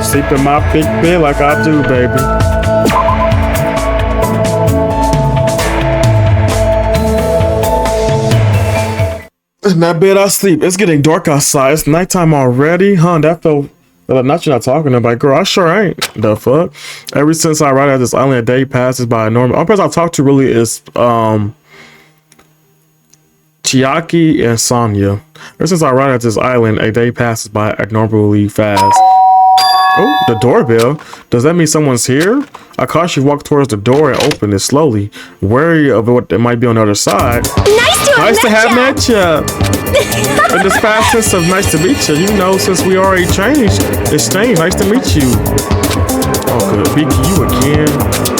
Sleep in my big bed like I do, baby. In that bed I sleep. It's getting dark outside. It's nighttime already. That felt... Not you're not talking about, girl. I sure ain't. The fuck? Ever since I arrived at this island, a day passes by normal. Only person I talk to really is Chiaki and Sonya. Ever since I arrived at this island, a day passes by abnormally fast. Oh, the doorbell. Does that mean someone's here? I cautiously walk towards the door and open it slowly, wary of what might be on the other side. Nice to have met you. In this past tense of nice to meet you, you know, since we already changed, it's staying. Nice to meet you. Oh, good. Vicky, you again.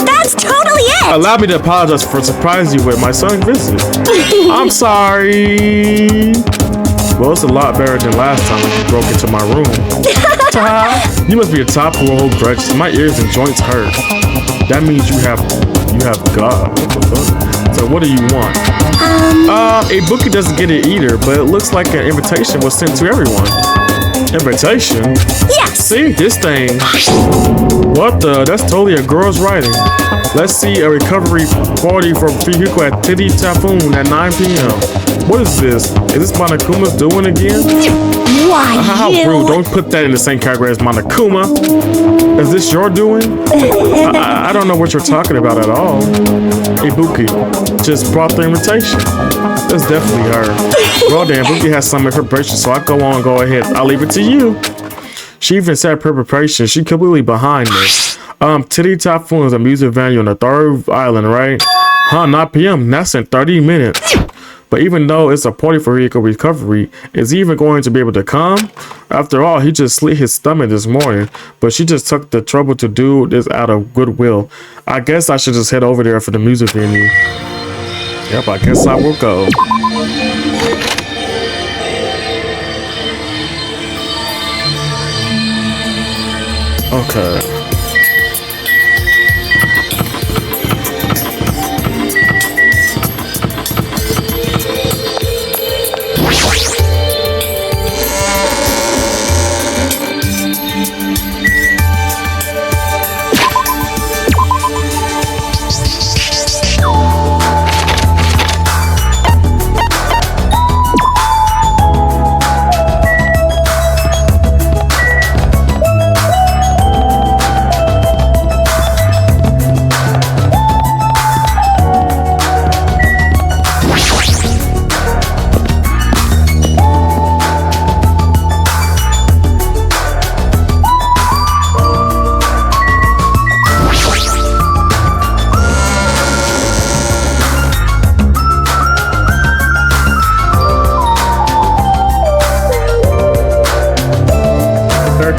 That's totally it. Allow me to apologize for surprising you with my son's visit. I'm sorry. Well, it's a lot better than last time when you broke into my room. You must be a top who will hold grudges. My ears and joints hurt. That means you have God. What the fuck? So what do you want? A bookie doesn't get it either, but it looks like an invitation was sent to everyone. Invitation? Yes. See, this thing. What the? That's totally a girl's writing. Let's see a recovery party for Fuyuhiko at Titty Typhoon at 9 p.m. What is this? Is this Monokuma's doing again? Why, How you? rude. Don't put that in the same category as Monokuma. Is this your doing? I don't know what you're talking about at all. Ibuki just brought the invitation. That's definitely her. Well then, Ibuki has some preparation, so go ahead. I'll leave it to you. She even said preparation. She completely behind this. Titty Typhoon is a music venue on the 3rd island, right? Huh, 9 p.m. That's in 30 minutes. But even though it's a party for vehicle recovery, is he even going to be able to come? After all, he just slit his stomach this morning, but she just took the trouble to do this out of goodwill. I guess I should just head over there for the music venue. Yep, I guess I will go. Okay.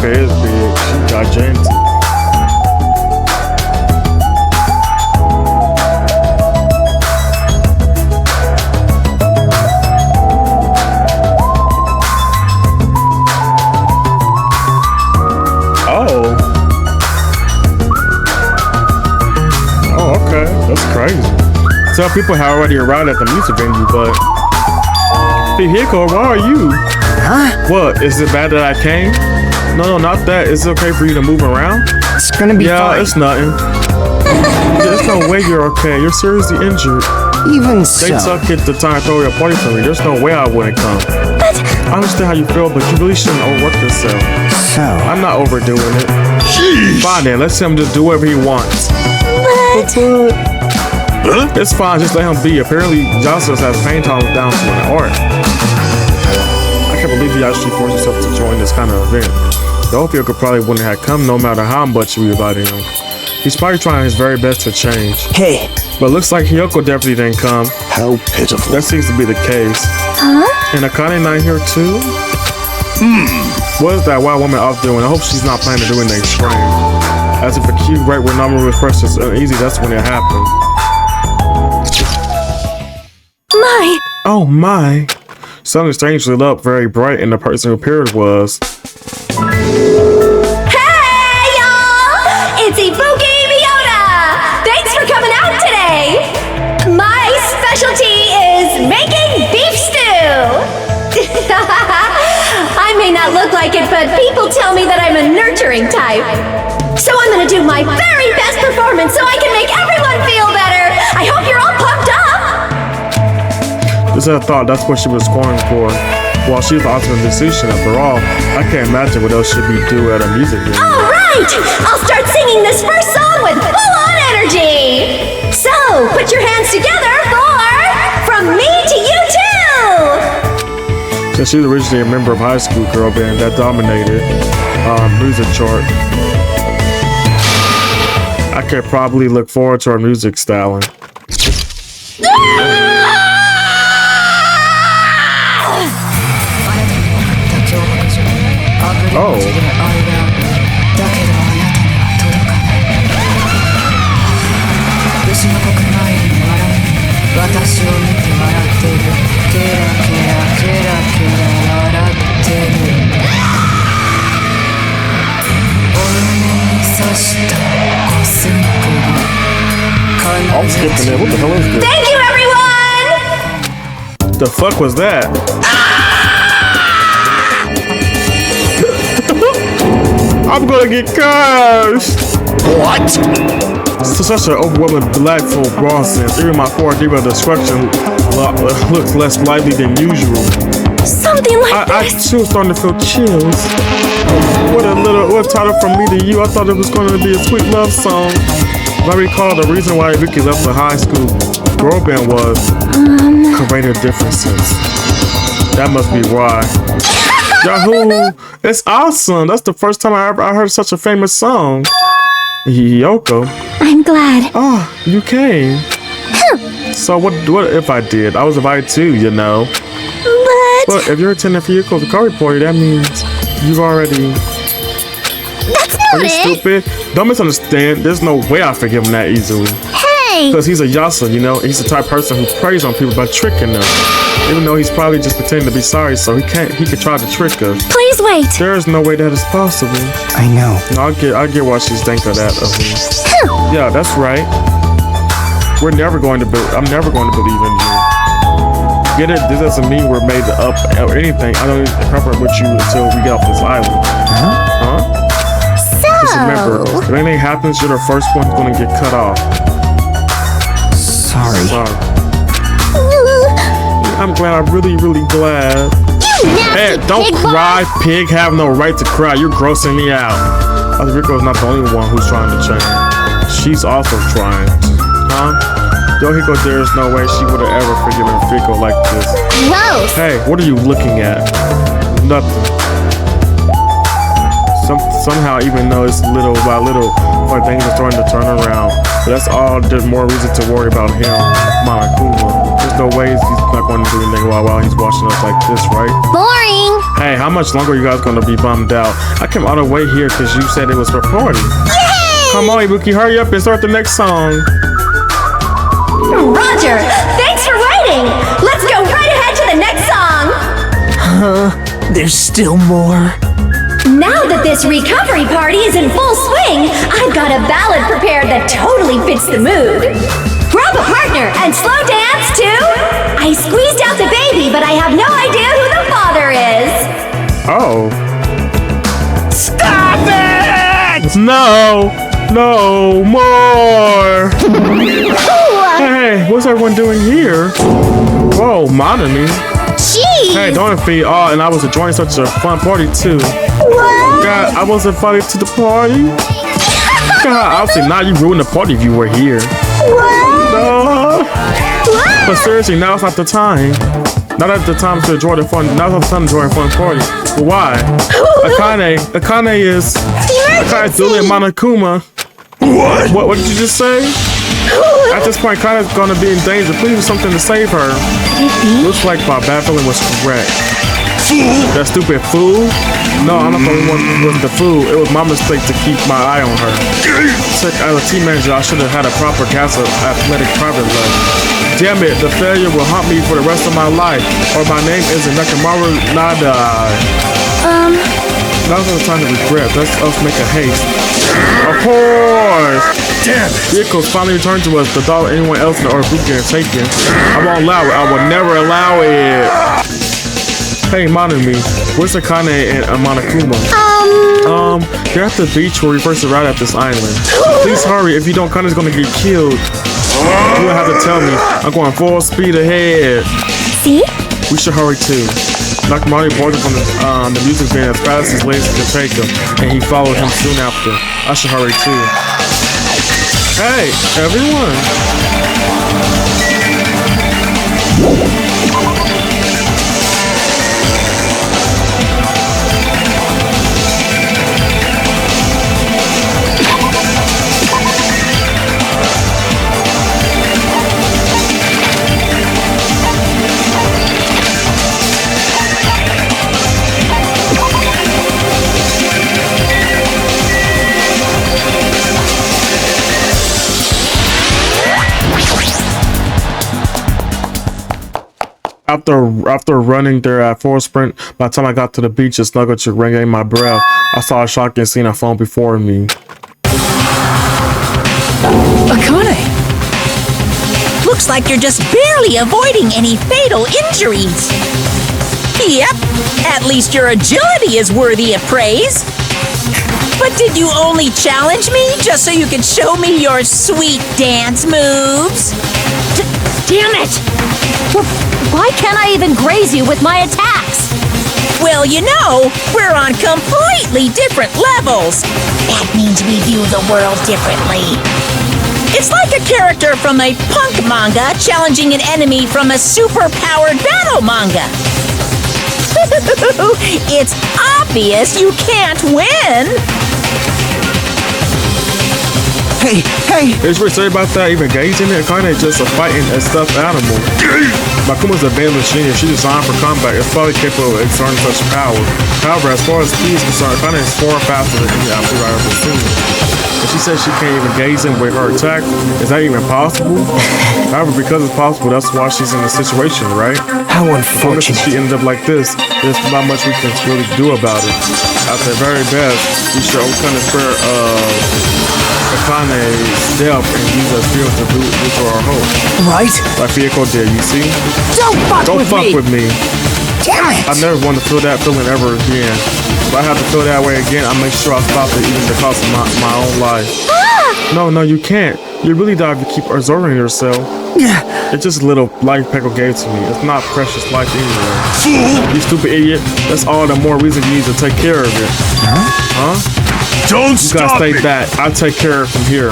Is big. She gigantic. Oh, okay. That's crazy. Some people have already arrived at the music venue, but Vehicle, where are you? Huh? What? Is it bad that I came? No, not that. Is it okay for you to move around? It's gonna be fine. Yeah, it's nothing. There's no way you're okay. You're seriously injured. Even They so. took it the time to throw your party for me. There's no way I wouldn't come. I understand how you feel, but you really shouldn't overwork yourself. So. I'm not overdoing it. Jeez. Fine then, let him just do whatever he wants. Huh? It's fine, just let him be. Apparently, Jocelyn has pain tolerance down to an art. I can't believe you actually forced yourself to join this kind of event. The Opio could probably wouldn't have come no matter how much you invited him. He's probably trying his very best to change. Hey. But looks like Hiyoko definitely didn't come. How pitiful. That seems to be the case. Huh? And Akane not here too? What is that wild woman off doing? I hope she's not planning to do anything strange. As if a cute right when normal refresh is uneasy, that's when it happened. My! Oh my. Something strangely lit up, very bright, and the person who appeared was... Hey, y'all! It's Ibuki Miota! Thanks for coming out today! My specialty is making beef stew! I may not look like it, but people tell me that I'm a nurturing type. So I'm gonna do my very best performance so I can make everyone feel better! I hope you're all pumped up! Just had a thought that's what she was scoring for. While she's the ultimate musician, after all, I can't imagine what else she'd be doing at a music venue. All right! I'll start singing this first song with full-on energy! So, put your hands together for From Me to You Too! Since she's originally a member of high school girl band that dominated music chart, I could probably look forward to her music styling. Oh. I'm skipping it. What the hell is this? Thank you, everyone! The fuck was that? I'm gonna get cursed. What? So is such an overwhelming delightful process. Even my poor diva destruction looks less lively than usual. Something like I this. too starting to feel chills. What title from me to you? I thought it was going to be a sweet love song. If I recall, the reason why Vicky left the high school girl band was creative differences. That must be why. Yahoo! It's awesome. That's the first time I heard such a famous song. Yoko. I'm glad. Oh, you came. So what if I did? I was invited too, you know. But if you're attending for Yoko's recovery party, that means you've already. That's Are not you it. stupid? Don't misunderstand. There's no way I forgive him that easily. Hey. Because he's a yasa, you know. He's the type of person who preys on people by tricking them. Even though he's probably just pretending to be sorry, so he could try to trick us. Please wait. There is no way that is possible. I know. No, I get why she's thinking of that of me. Yeah, that's right. I'm never going to believe in you. Get it? This doesn't mean we're made up or anything. I don't even cover with you until we get off this island. Huh? Just remember, if anything happens, you're the first one gonna get cut off. Sorry. I'm glad. I'm really, really glad. Hey, don't cry, pig. Have no right to cry. You're grossing me out. Rico's not the only one who's trying to change. She's also trying. Huh? Yohiko, there's no way she would have ever forgiven Rico like this. Gross. Hey, what are you looking at? Nothing. Somehow, even though it's little by little, like things are starting to turn around. But that's all. There's more reason to worry about him, Monokuma. There's no way he's not going to do anything while he's watching us like this, right? Boring. Hey, how much longer are you guys going to be bummed out? I came all the way here because you said it was for a party. Yay! Come on, Ibuki, hurry up and start the next song. Roger, thanks for waiting. Let's go right ahead to the next song. There's still more. Now that this recovery party is in full swing, I've got a ballad prepared that totally fits the mood. Grab a partner and slow dance to I Squeezed Out the Baby, but I have no idea who the father is. Oh. Stop it! No! No more! Hey, what's everyone doing here? Whoa, Monami. Jeez. Hey, don't be and I was enjoying such a fun party too. What? God, I was invited to the party. God, obviously not you ruined the party if you were here. What? No. But seriously, now's not the time. Not at the time to enjoy the fun. Now's not the time to enjoy a fun party. But why? Akane is Duli and Monokuma. What did you just say? At this point, Kana's gonna be in danger. Please do something to save her. Looks like my bad feeling was correct. That stupid fool? No, I'm not the only one with the fool. It was my mistake to keep my eye on her. As a team manager, I should have had a proper cast of athletic private love. Damn it, the failure will haunt me for the rest of my life. Or my name isn't Nakamaru Nadai. Now's not the time to regret. Let's make a haste. Of course! Damn it! Vehicles finally returned to us. The thought of anyone else in the group getting taken. I won't allow it. I will never allow it. Hey, Monami, where's Akane and Monokuma? They're at the beach where we first arrived at this island. Please hurry. If you don't, Kane's gonna get killed. You don't have to tell me. I'm going full speed ahead. See? We should hurry too. Nakamari boarded from the music van as fast as his legs could take him, and he followed him soon after. I should hurry too. Hey, everyone! After running there at full sprint, by the time I got to the beach and snuggled to regain my breath, I saw a shocking scene unfold before me. Akane! Looks like you're just barely avoiding any fatal injuries. Yep, at least your agility is worthy of praise. But did you only challenge me just so you could show me your sweet dance moves? Damn it! Why can't I even graze you with my attacks? Well, you know, we're on completely different levels. That means we view the world differently. It's like a character from a punk manga challenging an enemy from a super-powered battle manga. It's obvious you can't win. Hey! It's what say about that even gazing it? Akane just a fighting a stuffed animal. Makuma's a band machine and she's designed for combat. It's probably capable of exerting such power. However, as far as speed is concerned, Akane is far faster than any athlete I've ever seen. And she says she can't even gaze in with her attack. Is that even possible? However, because it's possible, that's why she's in the situation, right? How As long as unfortunate. she ended up like this, there's not much we can really do about it. At the very best, we should kind of spare Akane's death and use her skill to do to our hope. Right? Like Fieko did, you see? Don't fuck Don't with fuck me! with me. Damn it! I never want to feel that feeling ever again. If I have to feel that way again, I make sure I stop it even the cost of my own life. No, you can't. You really dive to keep absorbing yourself. It's just a little life Peko gave to me. It's not precious life anyway. Fool! You stupid idiot. That's all the more reason you need to take care of it. Huh? Don't You gotta stop stay it! back. I'll take care of it from here.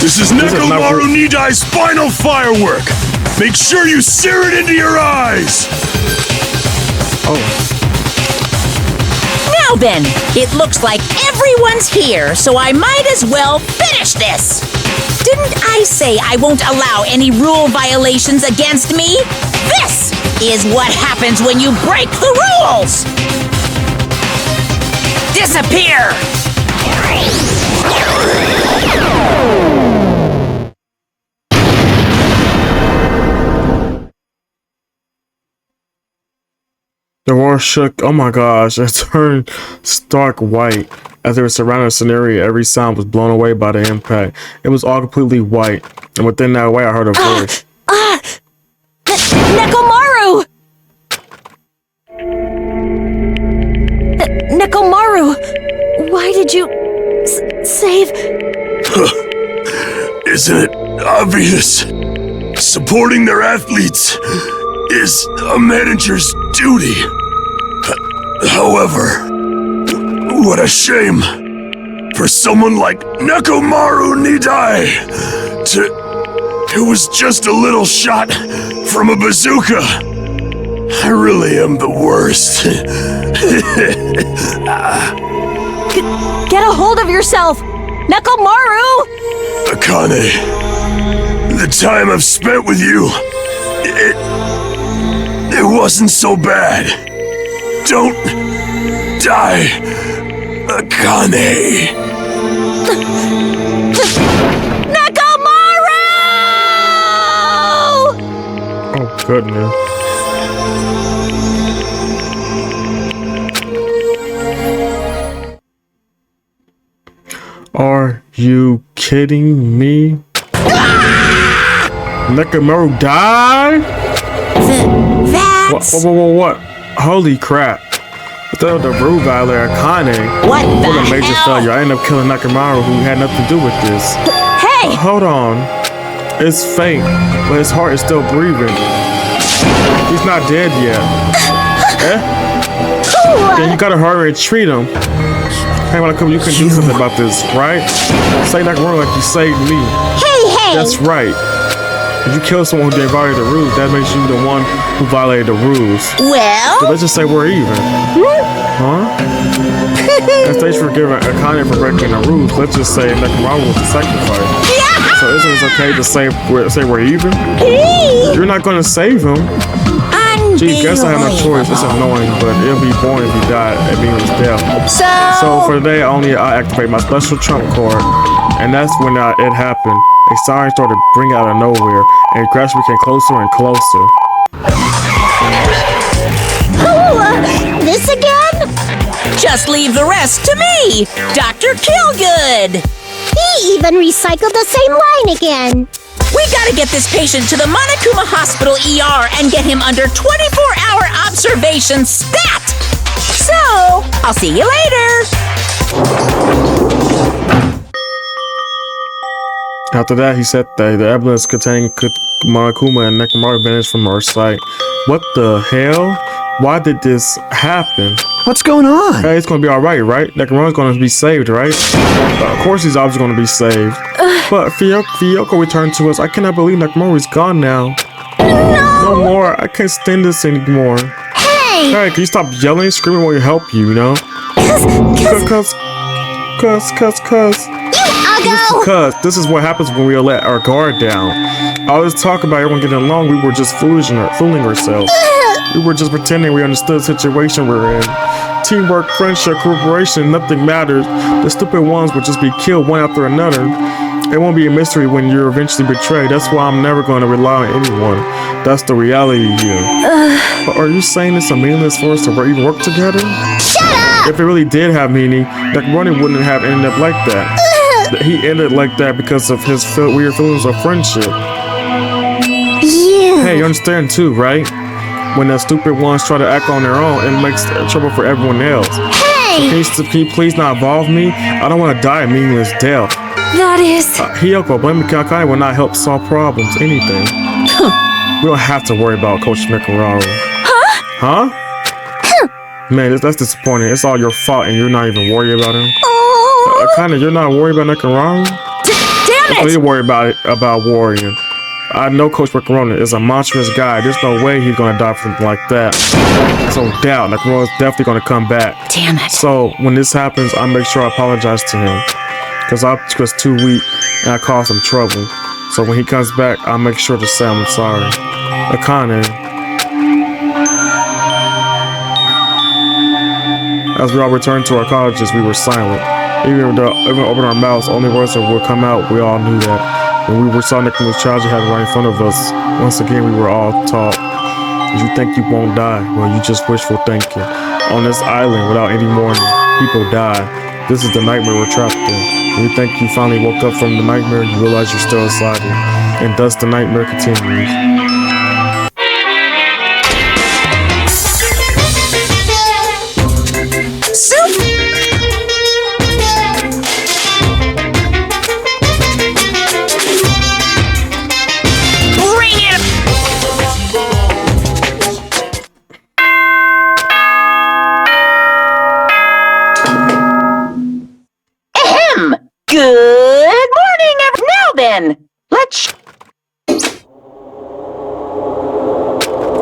This is This is not Nekomaru for- Nidai's final firework! Make sure you sear it into your eyes! Oh. Now then, it looks like everyone's here, so I might as well finish this. Didn't I say I won't allow any rule violations against me? This is what happens when you break the rules! Disappear! The world shook. Oh my gosh, it turned stark white. As they were surrounding the scenario, every sound was blown away by the impact. It was all completely white. And within that way, I heard a voice. Nekomaru! Nekomaru! Why did you save... Isn't it obvious? Supporting their athletes is a manager's duty. However, what a shame for someone like Nekomaru Nidai who was just a little shot from a bazooka. I really am the worst. Get a hold of yourself! Nekomaru! Akane, the time I've spent with you, it wasn't so bad. Don't die, Akane. Nekomaru! Oh, goodness. Are you kidding me? Nekomaru died? That's... What? Holy crap. Without the rule violator, Akane What was a the major hell? failure. I ended up killing Nekomaru, who had nothing to do with this. Hey! Hold on. It's fake, but his heart is still breathing. He's not dead yet. Then you gotta hurry and treat him. Hey, Monokuma, you can do something about this, right? Say Nekomaru like you saved me. Hey! That's right. If you kill someone who didn't violate the rules, that makes you the one who violated the rules. Well... So let's just say we're even. Huh? And thanks for giving Akane for breaking the rules. Let's just say Nekomaru was the sacrifice. So isn't it okay to say we're even? You're not gonna save him. Gee, guess I have no choice. It's annoying, but it'll be boring if he died at being his death. So for today, I activate my special trump card, and that's when it happened. A siren started bringing out of nowhere, and it gradually became closer and closer. This again? Just leave the rest to me, Dr. Killgood. He even recycled the same line again. We gotta get this patient to the Monokuma Hospital ER and get him under 24-hour observation stat. So, I'll see you later. After that, he said that the ambulance containing Monokuma and Nekomaru vanished from our sight. What the hell? Why did this happen? What's going on? Hey, it's gonna be alright, right? Nekomaru's gonna be saved, right? Of course he's obviously gonna be saved. But Fyoko returned to us. I cannot believe Nekomaru's gone now. No more. I can't stand this anymore. Hey, can you stop yelling, screaming while you help you know? Cuz. Because this is what happens when we let our guard down. I always talk about everyone getting along. We were just fooling ourselves. We were just pretending we understood the situation we're in. Teamwork, friendship, cooperation, nothing matters. The stupid ones would just be killed one after another. It won't be a mystery when you're eventually betrayed. That's why I'm never going to rely on anyone. That's the reality here. But are you saying it's a meaningless for us to even work together? Shut up! If it really did have meaning, that running wouldn't have ended up like that. He ended like that because of his weird feelings of friendship. Yeah. Hey, you understand too, right? When the stupid ones try to act on their own, it makes trouble for everyone else. Hey! Can you please not involve me? I don't want to die a meaningless death. That is... Hiyoko, blaming Kakai will not help solve problems, anything. We don't have to worry about Coach Nekomaru. Huh? Man, that's disappointing. It's all your fault and you're not even worried about him. Kinda, you're not worried about Nekomaru? Damn it! Don't you worry about worrying. I know Coach Nekomaru is a monstrous guy. There's no way he's gonna die from something like that. So doubt Nekomaru is definitely gonna come back. Damn it. So when this happens, I make sure I apologize to him. Because I was too weak and I caused him trouble. So when he comes back, I'll make sure to say I'm sorry. Akane. As we all returned to our cottages, we were silent. Even open our mouths, only words that would come out, we all knew that. When we saw Nekomaru's tragedy happen right in front of us, once again we were all taught. You think you won't die? Well, you just wishful thinking. On this island, without any warning, people die. This is the nightmare we're trapped in. When you think you finally woke up from the nightmare, you realize you're still inside it. And thus the nightmare continues. Good morning, now then, let's...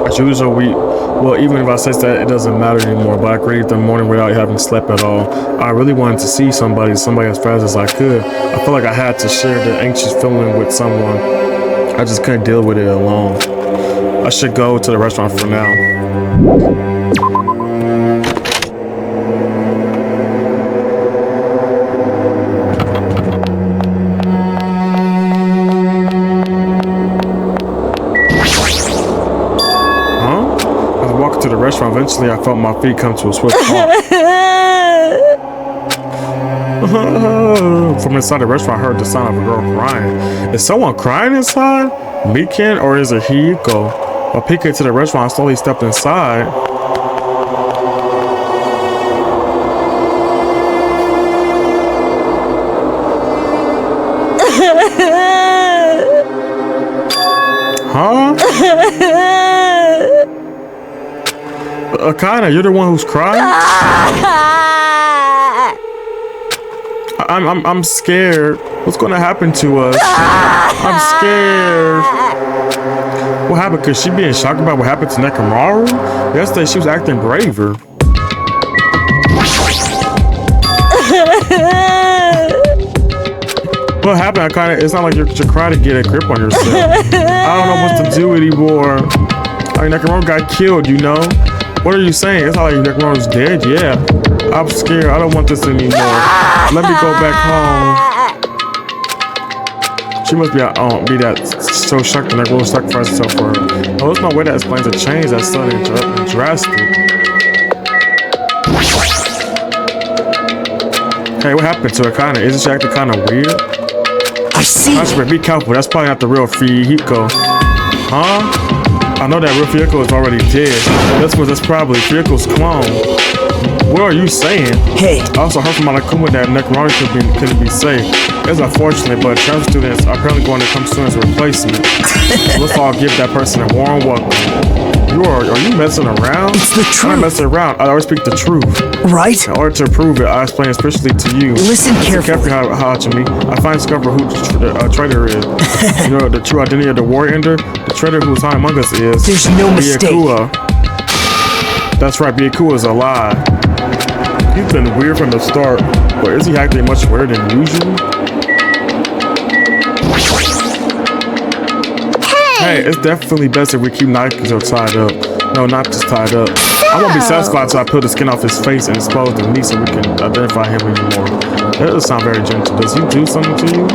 As usual, well, even if I say that, it doesn't matter anymore, but I created the morning without having slept at all. I really wanted to see somebody as fast as I could. I felt like I had to share the anxious feeling with someone. I just couldn't deal with it alone. I should go to the restaurant for now. To the restaurant, eventually I felt my feet come to a swift halt. From inside the restaurant, I heard the sound of a girl crying. Is someone crying inside? Mikan, or is it Hiko? While peeking to the restaurant, I slowly stepped inside. Huh? Akane, you're the one who's crying? I'm scared. What's gonna happen to us? I'm scared. What happened? Could she be in shock about what happened to Nekomaru? Yesterday she was acting braver. What happened, Akane? It's not like you're crying to get a grip on yourself. I don't know what to do anymore. I mean, Nekomaru got killed, you know? What are you saying? It's not like Nekomaru's dead. Yeah. I'm scared. I don't want this anymore. Let me go back home. She must be that so shocked that Nekomaru sacrificed herself for her. Oh, there's no way that explains a change that's sudden and drastic. Hey, what happened to Akane? Isn't she acting kind of weird? I see. Be careful. That's probably not the real Hiko. Huh? I know that real Fyoko is already dead. That's probably Fyoko's clone. What are you saying? Hey, I also heard from Monokuma that Nekarani couldn't be saved. It's unfortunate, but transfer students are apparently going to come soon as a replacement. Let's all give that person a warm welcome. Are you messing around? it's the I'm not truth, messing around. I always speak the truth. right? In order to prove it, I explain especially to you. Listen carefully. Hajime. I finally discover who the traitor is. You know, the true identity of the warrior ender? The traitor who's hiding among us is... There's no mistake. Byakuya. That's right, Byakuya is a lie. He's been weird from the start, but is he acting much weirder than usual? Hey, it's definitely best if we keep Nagito tied up. No, not just tied up. I won't be satisfied until I peel the skin off his face and expose the knee so we can identify him anymore. That doesn't sound very gentle. Does he do something to you?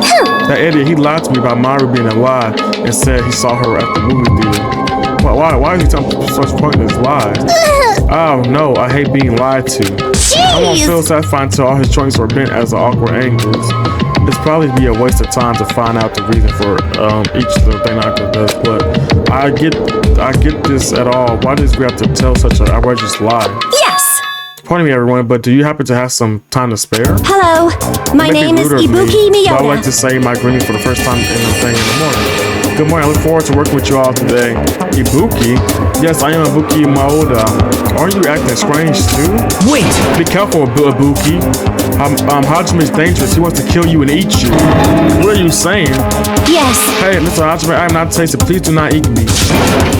That idiot, he lied to me about Maru being alive and said he saw her at the movie theater. Why is he telling such pointless lies? Oh no, I hate being lied to. I won't feel satisfied until all his joints are bent as the awkward angles. It's probably be a waste of time to find out the reason for each little thing Nagito does, but I get this at all. Why does we have to tell such an outrageous lie? Yes! Pardon me, everyone, but do you happen to have some time to spare? Hello, my name is Ibuki So I would like Miyota. to say my greeting for the first time in the morning. Good morning. I look forward to working with you all today. Ibuki? Yes, I am Ibuki Miyota. Aren't you acting strange too? Wait, Be careful, Ibuki. Hajime is dangerous. He wants to kill you and eat you. What are you saying? Yes, Hey, Mr. Hajime, I am not tasted. Please do not eat me.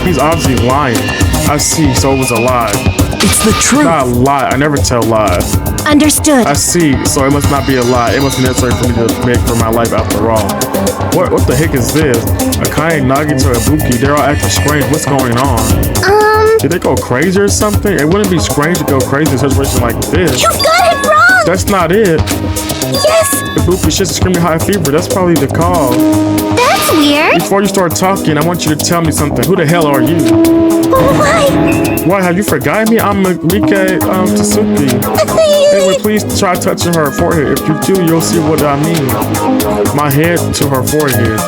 He's obviously lying. I see, so it was a lie. it's the truth. Not a lie. I never tell lies. understood. I see, so it must not be a lie. It must be necessary for me to make for my life after all. What the heck is this? Akaine, Nagito, Ibuki, they're all acting strange. What's going on? Did they go crazy or something? It wouldn't be strange to go crazy in a situation like this. You've got it wrong! That's not it. Yes, Ibuki, she's screaming high fever. That's probably the cause. That's weird. Before you start talking, I want you to tell me something. Who the hell are you? why? Why, have you forgotten me? I'm Mike Tsuki. Anyway, please try touching her forehead. If you do, you'll see what I mean. My head to her forehead.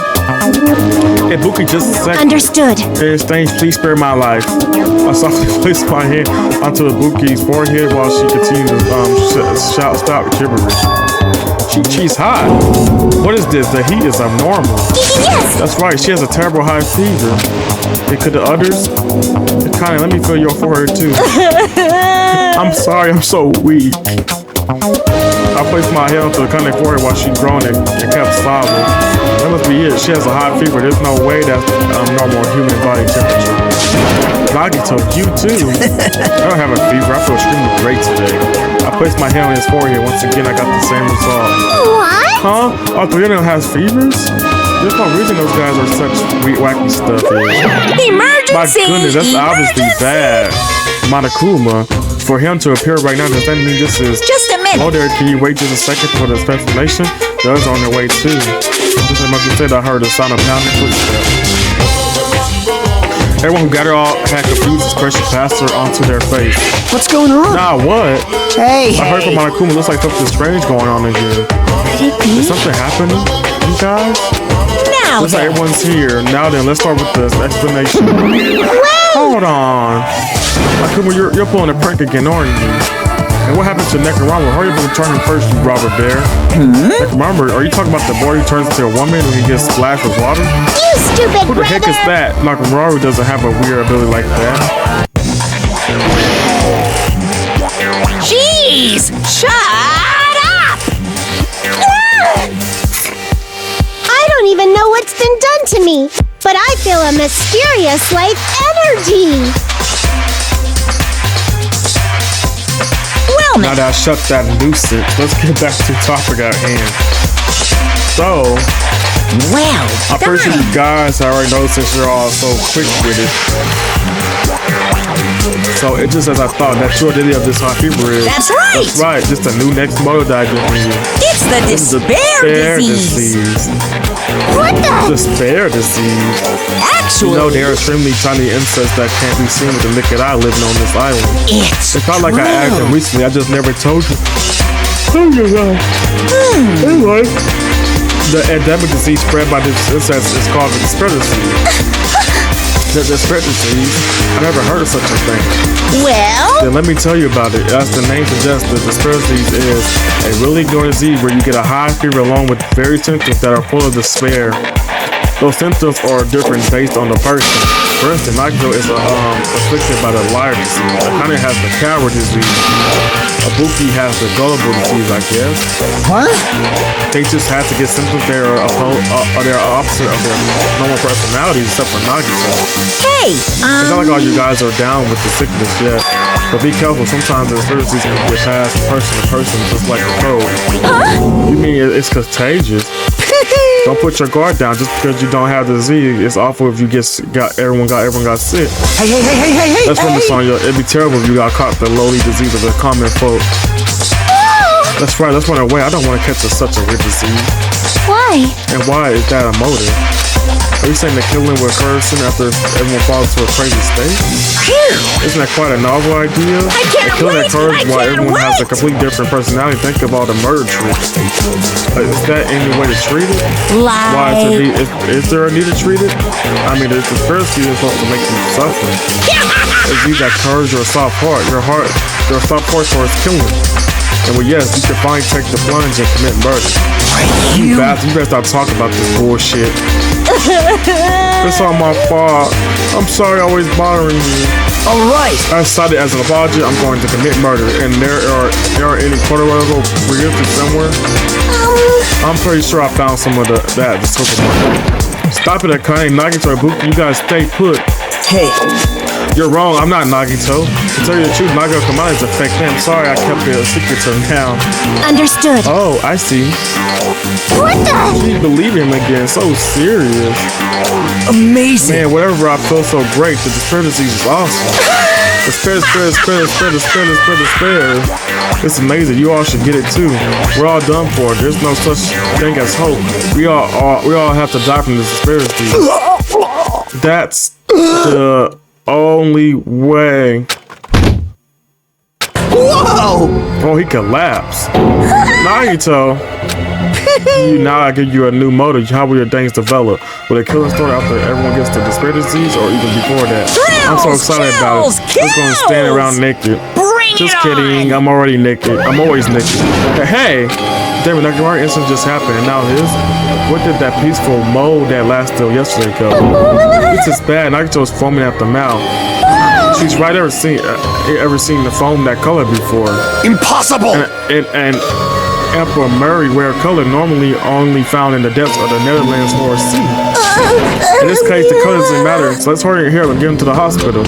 Ibuki, just a second. Understood. Thanks, please spare my life. I softly placed my hand onto Ibuki's forehead while she continued to shout gibberish. She's hot. What is this? The heat is abnormal. Yes! That's right, she has a terrible high fever. And could the others? Kinda, let me feel your forehead too. I'm sorry, I'm so weak. I placed my head onto the Kane's forehead while she groaned and kept sobbing. That must be it. She has a high fever. There's no way that's normal human body temperature. Nagito, you too. I don't have a fever. I feel extremely great today. I placed my hand on his forehead. Once again, I got the same result. What? Huh? All three of them has fevers? There's no reason those guys are such wacky stuff here. Emergency! My goodness, that's obviously bad. Monokuma, for him to appear right now, does that mean this is... Just a minute. Oh, there, can you wait just a second for the explanation? The others are on their way too. Just like you said, I heard the sound of pounding footsteps. Everyone who got her all had confused expression passed her onto their face. What's going on? Nah, what? Hey, I heard from Monokuma, looks like something strange going on in here. Is something happening, you guys? Now Looks like then. everyone's here. Now then, let's start with the explanation. Hold on. Monokuma, you're pulling a prank again, aren't you? And what happened to DanganRonpa? Hurry up and return him first, you robber bear. DanganRonpa, are you talking about the boy who turns into a woman when he gets splashed with water? You stupid Who the heck is that? DanganRonpa doesn't have a weird ability like that. Jeez! Shut up! I don't even know what's been done to me, but I feel a mysterious, like, energy. Well, Now that I shut that nuisance, let's get back to the topic at hand. So, I'm pretty sure you guys already know since you're all so quick with it. So it just as I thought, that true identity of this high fever is. That's right. That's right. Just a new next motor that I just needed. it's the despair disease. What the? Despair disease. Actually, You know, there are extremely tiny insects that can't be seen with the naked eye living on this island. it's It's not like I asked them true. recently. I just never told you. Anyway, the endemic disease spread by this insect is called the despair disease. The discrepancies. I never heard of such a thing. Well, Then let me tell you about it. As the name suggests, the discrepancies is a really ignored disease where you get a high fever along with various symptoms that are full of despair. Those symptoms are different based on the person. For instance, Nagito is afflicted by the liar disease. Akane has the coward disease. Ibuki has the gullible disease, I guess. What? They just have to get symptoms that are opposite of their normal personalities, except for Nagito. hey, It's not like all you guys are down with the sickness yet. But be careful, sometimes the discrepancies can get passed person to person, just like a cold. You mean it's contagious? Don't put your guard down just because you don't have the disease. It's awful if you everyone got sick. Hey! That's from the song. It'd be terrible if you got caught the lowly disease of the common folk. That's right. Let's run away. I don't want to catch such a weird disease. Why? And why is that a motive? Are you saying the killing will occur soon after everyone falls to a crazy state? Isn't that quite a novel idea? I can't The killing wait! occurs I while can't everyone has a wait! complete different personality. Think of all the murder tricks. Is that any way to treat it? Why like, is there a need to treat it? I mean, the conspiracy is supposed to make you suffer. A disease that curves your soft heart. Your soft heart towards killing. And well, yes, you can finally take the plunge and commit murder. You bastard, you better stop talking about this bullshit. It's all my fault. I'm sorry, always bothering you. All right. I decided as an apology, I'm going to commit murder. And there are any Colorado realistic somewhere? I'm pretty sure I found some of that supermarket. Stop it, Akane, Nagito, Ibuki, you guys stay put. Hey, You're wrong, I'm not Nagito. To tell you the truth, Nagito Kamada is a fake name. Sorry I kept it a secret till now. Understood. Oh, I see. What the? She believe him again, so serious. amazing. Man, whatever I feel so great, the discrepancy is awesome. Despair. It's amazing. You all should get it too. We're all done for. There's no such thing as hope. We all have to die from this disparity. That's the only way. Whoa! Oh, he collapsed. Nagito. Now I give you a new motive. How will your things develop? Will a killing story after everyone gets the despair disease, or even before that? I'm so excited about it. Just gonna stand around naked. Just kidding. I'm already naked. I'm always naked. Hey, damn it! Nakamura incident just happened, and now his. What did that peaceful mode that lasted till yesterday go? This is bad. Nagito's foaming at the mouth. She's right. Ever seen the foam that color before? Impossible! And Emperor Murray rare color normally only found in the depths of the Netherlands or sea. In this case, the color doesn't matter. So let's hurry here and get him to the hospital.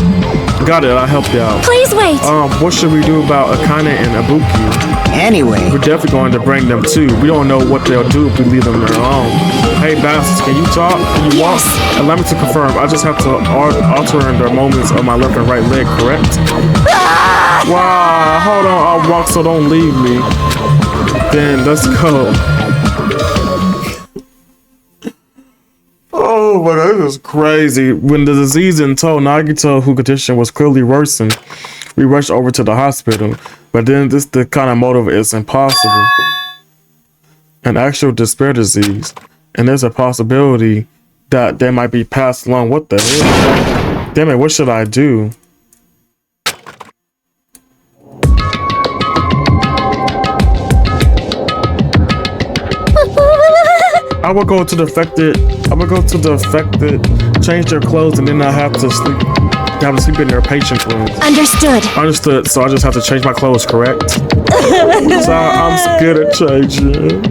Got it. I'll help you out. Please wait. What should we do about Akane and Ibuki? Anyway, We're definitely going to bring them too. We don't know what they'll do if we leave them alone. Hey, bastards, can you talk? Can you walk? Allow me to confirm. I just have to alter the movements of my left and right leg, correct? Wow, hold on. I'll walk, so don't leave me. Then let's go. Oh my god, this is crazy. When the disease in tow, Nagito, whose condition was clearly worsened, we rushed over to the hospital. But then the kind of motive is impossible. An actual despair disease. And there's a possibility that they might be passed along. What the hell? Damn it, what should I do? I will go to the affected, change their clothes, and then I have to sleep in their patient rooms. Understood. So I just have to change my clothes, correct? So I'm scared of changing.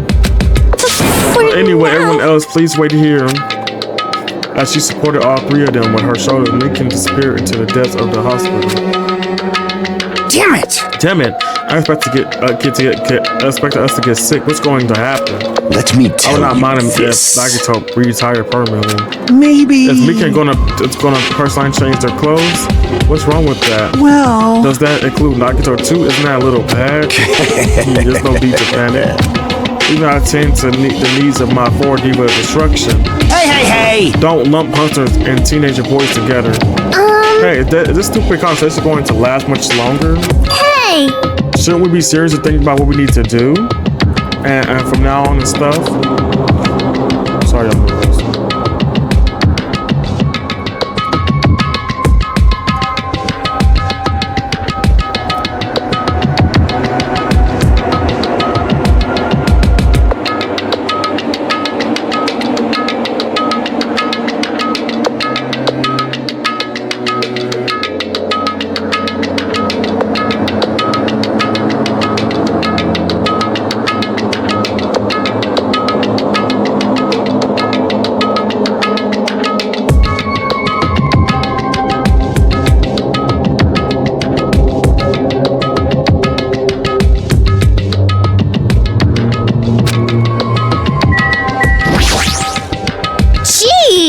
Anyway, everyone else, please wait here. As she supported all three of them with her shoulder, Lincoln disappeared into the depths of the hospital. Damn it! I expected us to get sick. What's going to happen? Let me tell I would not you mind him if this. Nagito retire permanently. maybe. Is Mika gonna personally change their clothes? What's wrong with that? Well, Does that include Nagito too? Isn't that a little bad? There's no need to panic. Even I attend to the needs of my 4 diva destruction. hey! Don't lump hunters and teenager boys together. Hey, is this stupid conversation going to last much longer? Hey! Shouldn't we be serious and think about what we need to do? And from now on and stuff? Sorry, I'm nervous.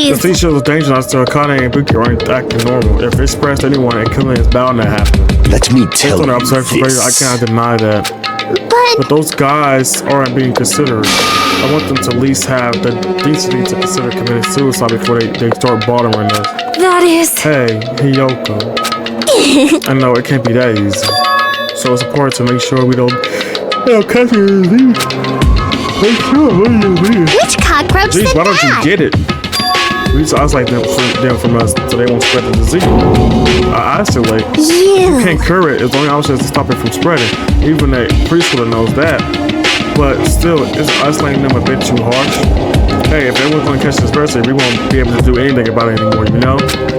The Jeez. teacher was dangerous to Akane and Buki aren't acting normal. If it's pressed anyone and killing is bound to happen. Let me Based tell on the you observation rate, I this. cannot deny that. But those guys aren't being considered. I want them to at least have the decency to consider committing suicide before they start bothering us. That is. Hey, Hiyoko. I know it can't be that easy. So it's important to make sure we don't catch your disease. Make sure what do you mean? Which cockroach Jeez, said why don't you that? get it? We used to isolate them from us so they won't spread the disease. Isolate. You You. can't cure it. It's the only option is to stop it from spreading. Even a preschool knows that. But still, it's isolating them a bit too harsh. Hey, if everyone's going to catch this person, we won't be able to do anything about it anymore, you know?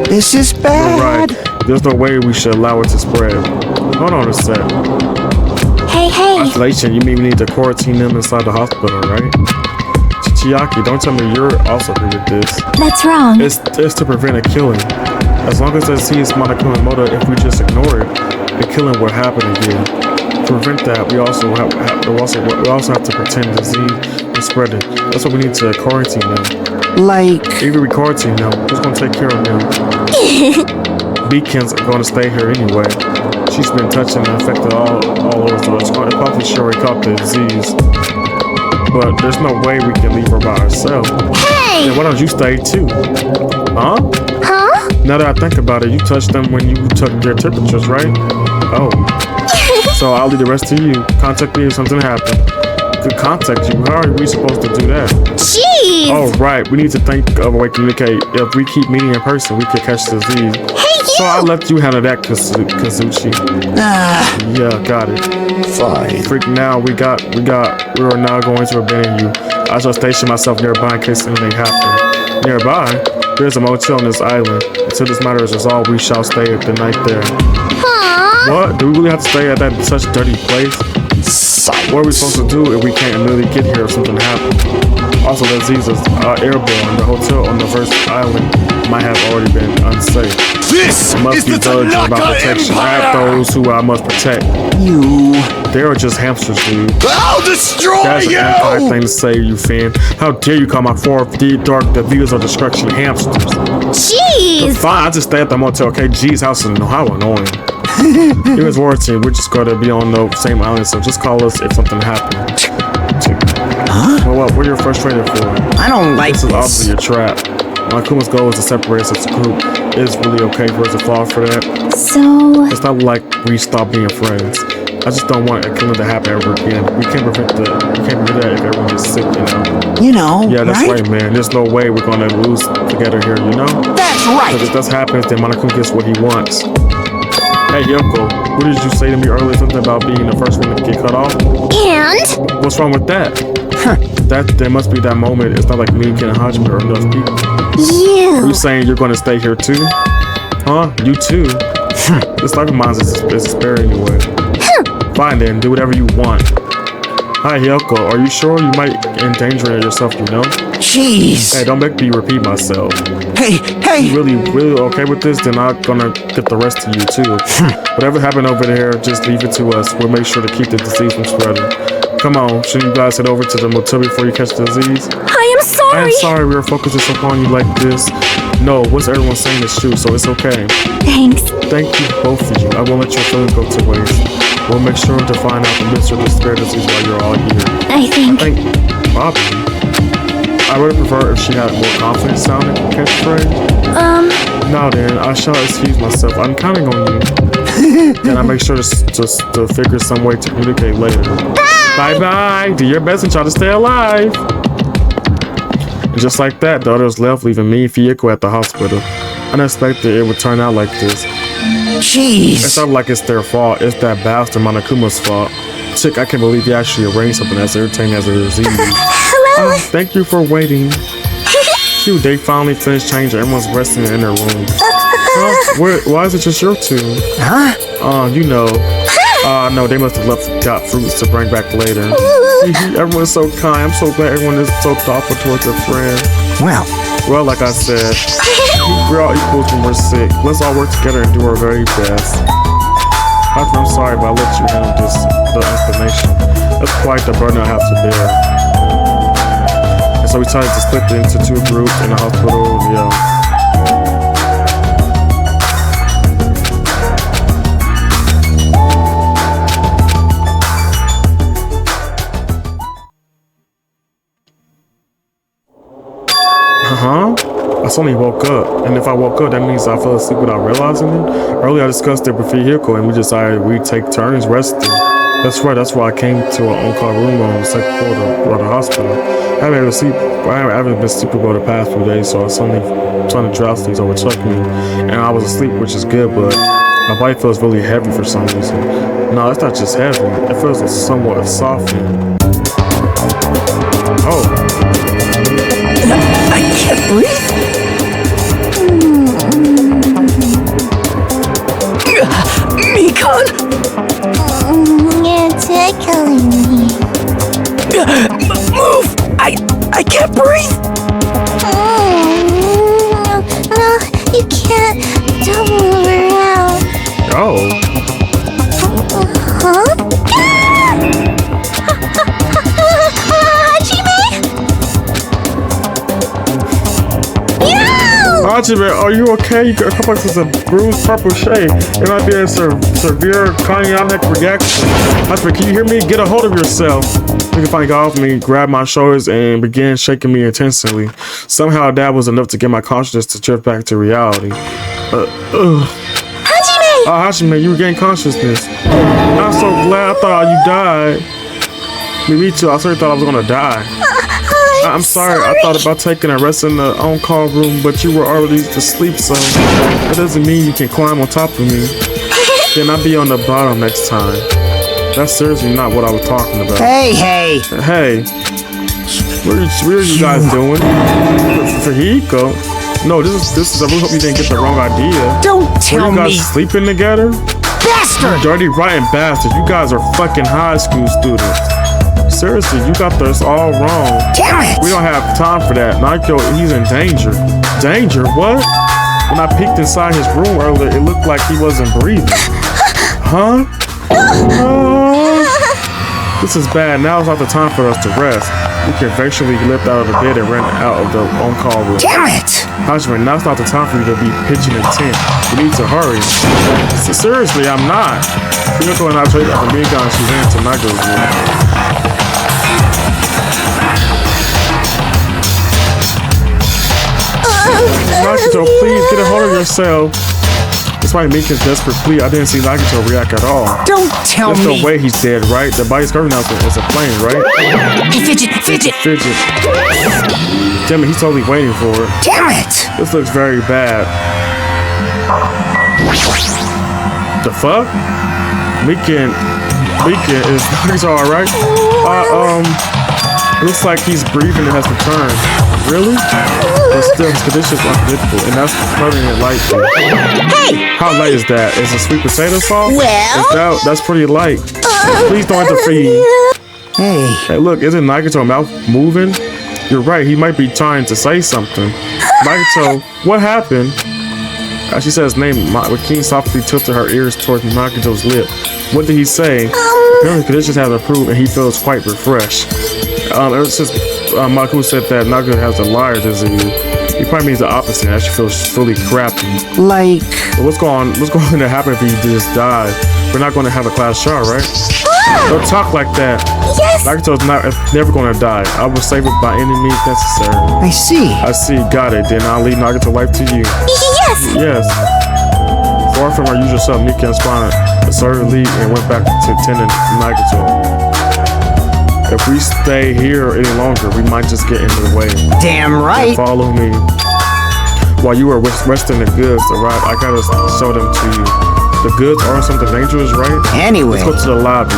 This is You're bad. right. There's no way we should allow it to spread. Hold on a sec. Hey, hey. Isolation, you mean we need to quarantine them inside the hospital, right? Chiaki, don't tell me you're also agree with this. That's wrong. It's to prevent a killing. As long as they see it's Monokuma motor, if we just ignore it, the killing will happen again. To prevent that, we also have to pretend disease is spreading. That's why we need to quarantine them. Like, Even we quarantine them, who's gonna take care of them? Beacons are gonna stay here anyway. She's been touching and infected all over, so it's probably sure we caught the disease. But there's no way we can leave her by herself. Hey. Then why don't you stay too? Huh? Huh? Now that I think about it, you touched them when you took their temperatures, right? Oh. So I'll leave the rest to you. Contact me if something happens. Could contact you. How are we supposed to do that? Jeez. Oh, right. We need to think of a way to communicate. If we keep meeting in person, we could catch the disease. Hey, you. So I'll let you handle that, Kazuchi. Yeah, got it. Fine. Freak now, we are now going to abandon you. I shall station myself nearby in case anything happens. Nearby? There's a motel on this island. Until this matter is resolved, we shall stay the night there. Huh? What? Do we really have to stay at that such dirty place? Silence. What are we supposed to do if we can't immediately get here if something happens? Also, the disease is airborne. The hotel on the first island might have already been unsafe. This Must is be the diligent about Tanaka protection. I have Empire! those who I must protect. you. They are just hamsters, dude. I'll destroy That's an you! empire thing to say, you fan. How dare you call my fourth dark the views of destruction hamsters? Jeez. Fine, I just stay at the motel, okay? G's house is how annoying. It was warranted. We're just gonna be on the same island, so just call us if something happens. Huh? Well, what are you frustrated for? I don't like This is obviously this. a trap. Monokuma's goal is to separate us as a group. It's really okay for us to fall for that. So. It's not like we stop being friends. I just don't want a killing to happen ever again. We can't prevent that if everyone gets sick, you know? You know, Yeah, that's right? right, man. There's no way we're gonna lose together here, you know? That's Because if right. that happens, then Monokuma gets what he wants. Hey, Yoko, what did you say to me earlier? Something about being the first one to get cut off? And? What's wrong with that? There must be that moment. It's not like me, Ken, and Hajime or enough people. Are you You. saying you're gonna stay here too? Huh? You too? This life of mine is spare anyway. Fine then, do whatever you want. Hi, Hyoko, are you sure you might endanger yourself, you know? Jeez. Hey, don't make me repeat myself. Hey, hey. Really okay with this, then I'm gonna get the rest of you too. Whatever happened over there, just leave it to us. We'll make sure to keep the disease from spreading. Come on, shouldn't you guys head over to the motel before you catch the disease? I am sorry. I am sorry we were focusing upon you like this. No, what's everyone saying is true, so it's okay. Thanks. Thank you, both of you. I won't let your feelings go to waste. We'll make sure to find out the mystery of the spare disease while you're all here. I think. Probably. I would prefer if she had a more confident sounding catchphrase. Now then, I shall excuse myself. I'm counting on you. And I make sure to figure some way to communicate later. Bye-bye. Do your best and try to stay alive. And just like that, the others left, leaving me and Fuyiko at the hospital. Unexpected it would turn out like this. Jeez. It's not like it's their fault. It's that bastard Monokuma's fault. Chick, I can't believe you actually arranged something as irritating as a disease. Hello. Thank you for waiting. Shoot, they finally finished changing. Everyone's resting in their room. Why is it just your two? Huh? You know. No, they must have got fruits to bring back later. Everyone's so kind. I'm so glad everyone is so thoughtful towards their friend. Well, like I said, we're all equals when we're sick. Let's all work together and do our very best. I'm sorry, but I'll let you handle the explanation. That's quite the burden I have to bear. And so we decided to split into two groups in the hospital. yo. I suddenly woke up, and if I woke up, that means I fell asleep without realizing it. Earlier, I discussed the vehicle, and we decided we'd take turns resting. That's right, that's why I came to an on-call room on the second floor of the hospital. I haven't been sleeping for the past few days, so I suddenly drowsiness overtook me, and I was asleep, which is good, but my body feels really heavy for some reason. No, it's not just heavy, it feels somewhat softening. Oh. I can't breathe. Mikan! You're tickling me. Move! I can't breathe! No, you can't. Don't move around. Oh. Huh? Hajime, are you okay? Your complex is a bruised purple shade. It might be a severe cognitive reaction. Hajime, can you hear me? Get a hold of yourself. He finally got off me, grabbed my shoulders, and began shaking me intensely. Somehow that was enough to get my consciousness to drift back to reality. Hajime! Hajime, you regained consciousness. I'm so glad. I thought you died. Me too. I certainly thought I was gonna die. I'm sorry. I thought about taking a rest in the on-call room, but you were already asleep, so that doesn't mean you can climb on top of me. Then I'll be on the bottom next time. That's seriously not what I was talking about. Hey! Hey. What are you guys doing? Fujiko? No, this is. I really hope you didn't get the wrong idea. Don't tell me. Were you guys sleeping together? Bastard! Dirty, rotten bastards. You guys are fucking high school students. Seriously, you got this all wrong. Damn it! We don't have time for that. Naito, he's in danger. Danger? What? When I peeked inside his room earlier, it looked like he wasn't breathing. Huh? This is bad. Now is not the time for us to rest. We can eventually lift out of the bed and run out of the on-call room. Damn it! Hajime, now's not the time for you to be pitching a tent. We need to hurry. Seriously, I'm not. Fumiko and I traded from being gone. She's in to Naito's room. Nagito, please get a hold of yourself. Despite Mika's desperate plea, I didn't see Nagito react at all. Don't tell There's me. no way he's dead, right? The body's curving out is a plane, right? Hey, fidget! Damn it, he's totally waiting for it. Damn it! This looks very bad. The fuck? Mika is Nagito alright? It looks like he's breathing and has returned. Really? But still, his condition is unpredictable, and that's permanent light. Hey! How light is that? Is it sweet potato sauce? Well? That's pretty light. Please don't interfere. Hey, look, isn't Nagito mouth moving? You're right, he might be trying to say something. Nagito, what happened? As she said his name, Makeen softly tilted her ears towards Nagito's lip. What did he say? Apparently, conditions have improved, and he feels quite refreshed. Ever since Makeen said that Nagito has a liar disease, he probably means the opposite. That she feels fully crappy. Like, But what's going to happen if he just dies? We're not going to have a class shower, right? Don't talk like that. Yes! Nagito's never going to die. I will save it by any means necessary. I see. I see. Got it. Then I'll leave Nagito life to you. Yes! Yes. Far from our usual self, Mika responded assertively and went back to tending Nagito. If we stay here any longer, we might just get into the way. Damn right. Follow me. While you were resting the goods, alright? I gotta show them to you. The goods aren't something dangerous, right? Anyway. Let's go to the lobby.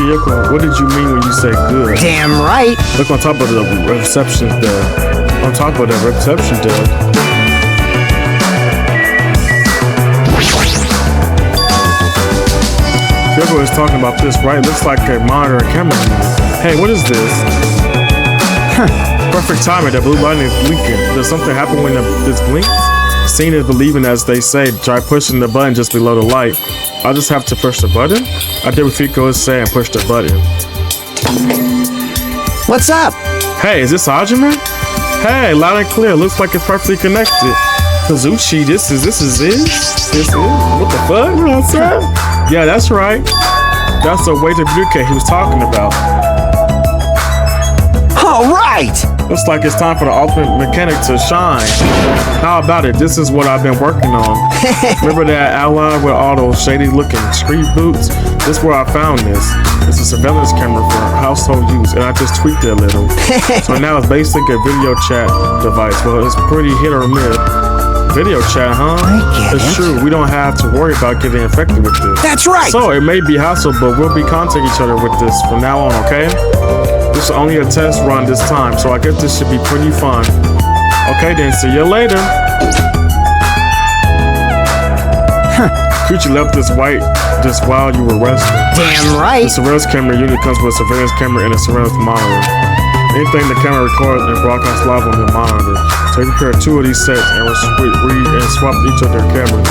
vehicle. What did you mean when you say good? Damn right. Look on top of the reception desk. On top of the reception desk. Everyone is talking about this, right? Looks like a monitor and camera unit. Hey, what is this? Perfect timing. The blue light is blinking. Does something happen when this blinks? Seeing is believing, as they say. Try pushing the button just below the light. I'll just have to push the button? I did what Fico is saying, push the button. What's up? Hey, is this Hajime? Hey, loud and clear. Looks like it's perfectly connected. Kazuchi, this is it? What the fuck? You know what I'm saying? Yeah, that's right. That's the way to communicate he was talking about. All right. Looks like it's time for the ultimate mechanic to shine. How about it? This is what I've been working on. Remember that ally with all those shady looking street boots? This is where I found this. It's a surveillance camera for household use, and I just tweaked it a little. So now it's basically a video chat device. Well, it's pretty hit or miss. Video chat, huh? It's true. We don't have to worry about getting infected with this. That's right. So it may be hassle, but we'll be contacting each other with this from now on, okay? This is only a test run this time, so I guess this should be pretty fun. Okay then, see you later. Gucci left this white just while you were resting. Damn right. The surveillance camera unit comes with a surveillance camera and a surveillance monitor. Anything the camera records and broadcasts live on the monitor. So you prepare 2 of these sets and read and swap each of their cameras.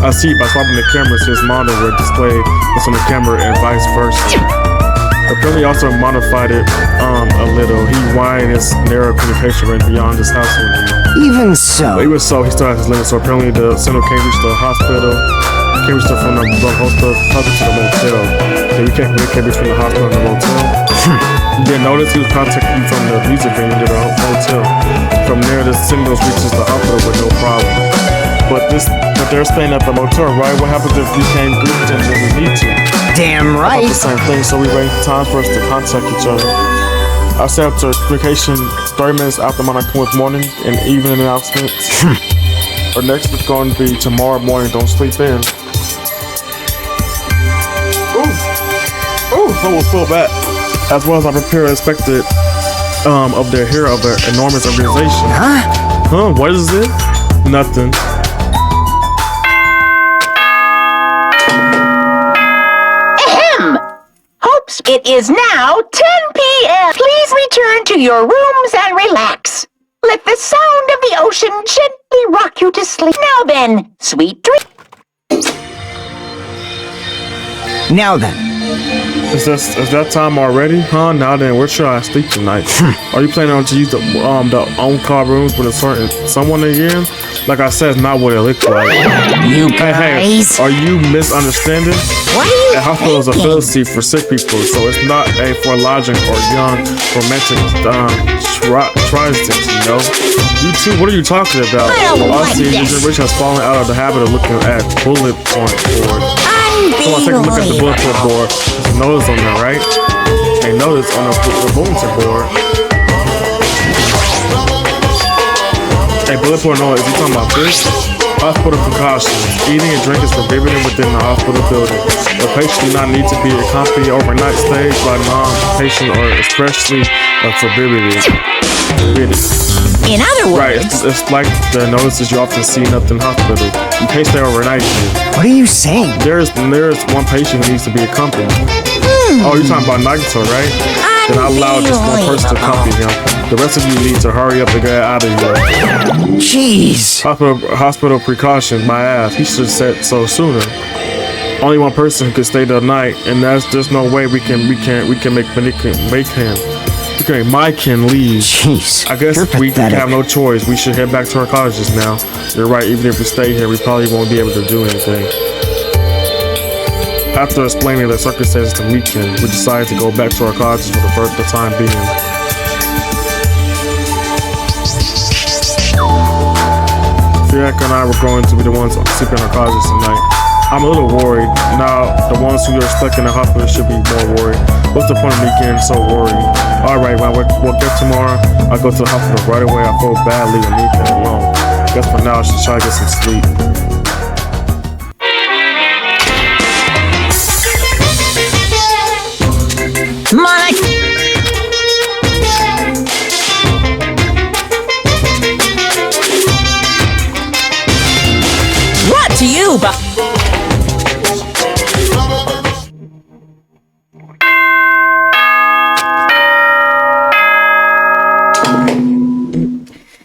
I see by swapping the cameras, his monitor will display what's on the camera and vice versa. Apparently also modified it a little. He widened his narrow communication range beyond his household. Even so. But even so, he still has his limits. So apparently the signal can't reach the hospital. Can't reach from the hospital to the motel. So we can't communicate between the hospital and the motel. You didn't notice he was contacting you from the music venue to the motel. From there, the signals reaches the hospital with no problem. But they're staying at the motel, right? What happens if we can't group them when we need to? Damn right. The same thing, so we wait time for us to contact each other. I set up to communication 30 minutes after Monokuma's morning and evening announcements. Our next is going to be tomorrow morning. Don't sleep in. Ooh, someone feel back. As well as I prepare expected of their hero of an enormous organization. Huh? What is it? Nothing. It is now 10 p.m. Please return to your rooms and relax. Let the sound of the ocean gently rock you to sleep. Now then, sweet dreams. Now then. Is that time already? Huh? Now then, where should I sleep tonight? Are you planning on to use the on-call rooms with a certain someone again? Like I said, it's not what it looks like. You guys. Hey, are you misunderstanding? What are you A hospital is a facility for sick people, so it's not a for lodging or young romantic tristic, you know? You two, what are you talking about? I don't like Austin, this. Rich has fallen out of the habit of looking at bullet point board. Come on, take a look at the bullet point board. There's a notice on there, right? A notice on the bulletin board. A bullet point notice, you talking about this? Hospital precautions. Eating and drinking is forbidden within the hospital building. The patient do not need to be accompanied overnight stays by non-patient or especially forbidden. In other words, right, it's like the notices you often see up in hospital. You can't stay overnight here. What are you saying? There's one patient who needs to be accompanied. Oh, you're talking about Nagito, right? Then I allowed just one person to accompany him. The rest of you need to hurry up and get out of here. Jeez. Hospital precautions, my ass. He should have said so sooner. Only one person could stay the night, and there's no way we can make him. We can make Mike-kin leave. Jeez. I guess we have no choice. We should head back to our colleges now. You're right. Even if we stay here, we probably won't be able to do anything. After explaining the circumstances to Weekend, we decided to go back to our colleges for the time being. Fiak and I were going to be the ones sleeping in our colleges tonight. I'm a little worried. Now, the ones who are stuck in the hospital should be more worried. What's the point of me getting so worried? Alright, when we'll get tomorrow, I'll go to the hospital right away. I feel badly with Weekend alone. Guess for now, I should try to get some sleep. tube.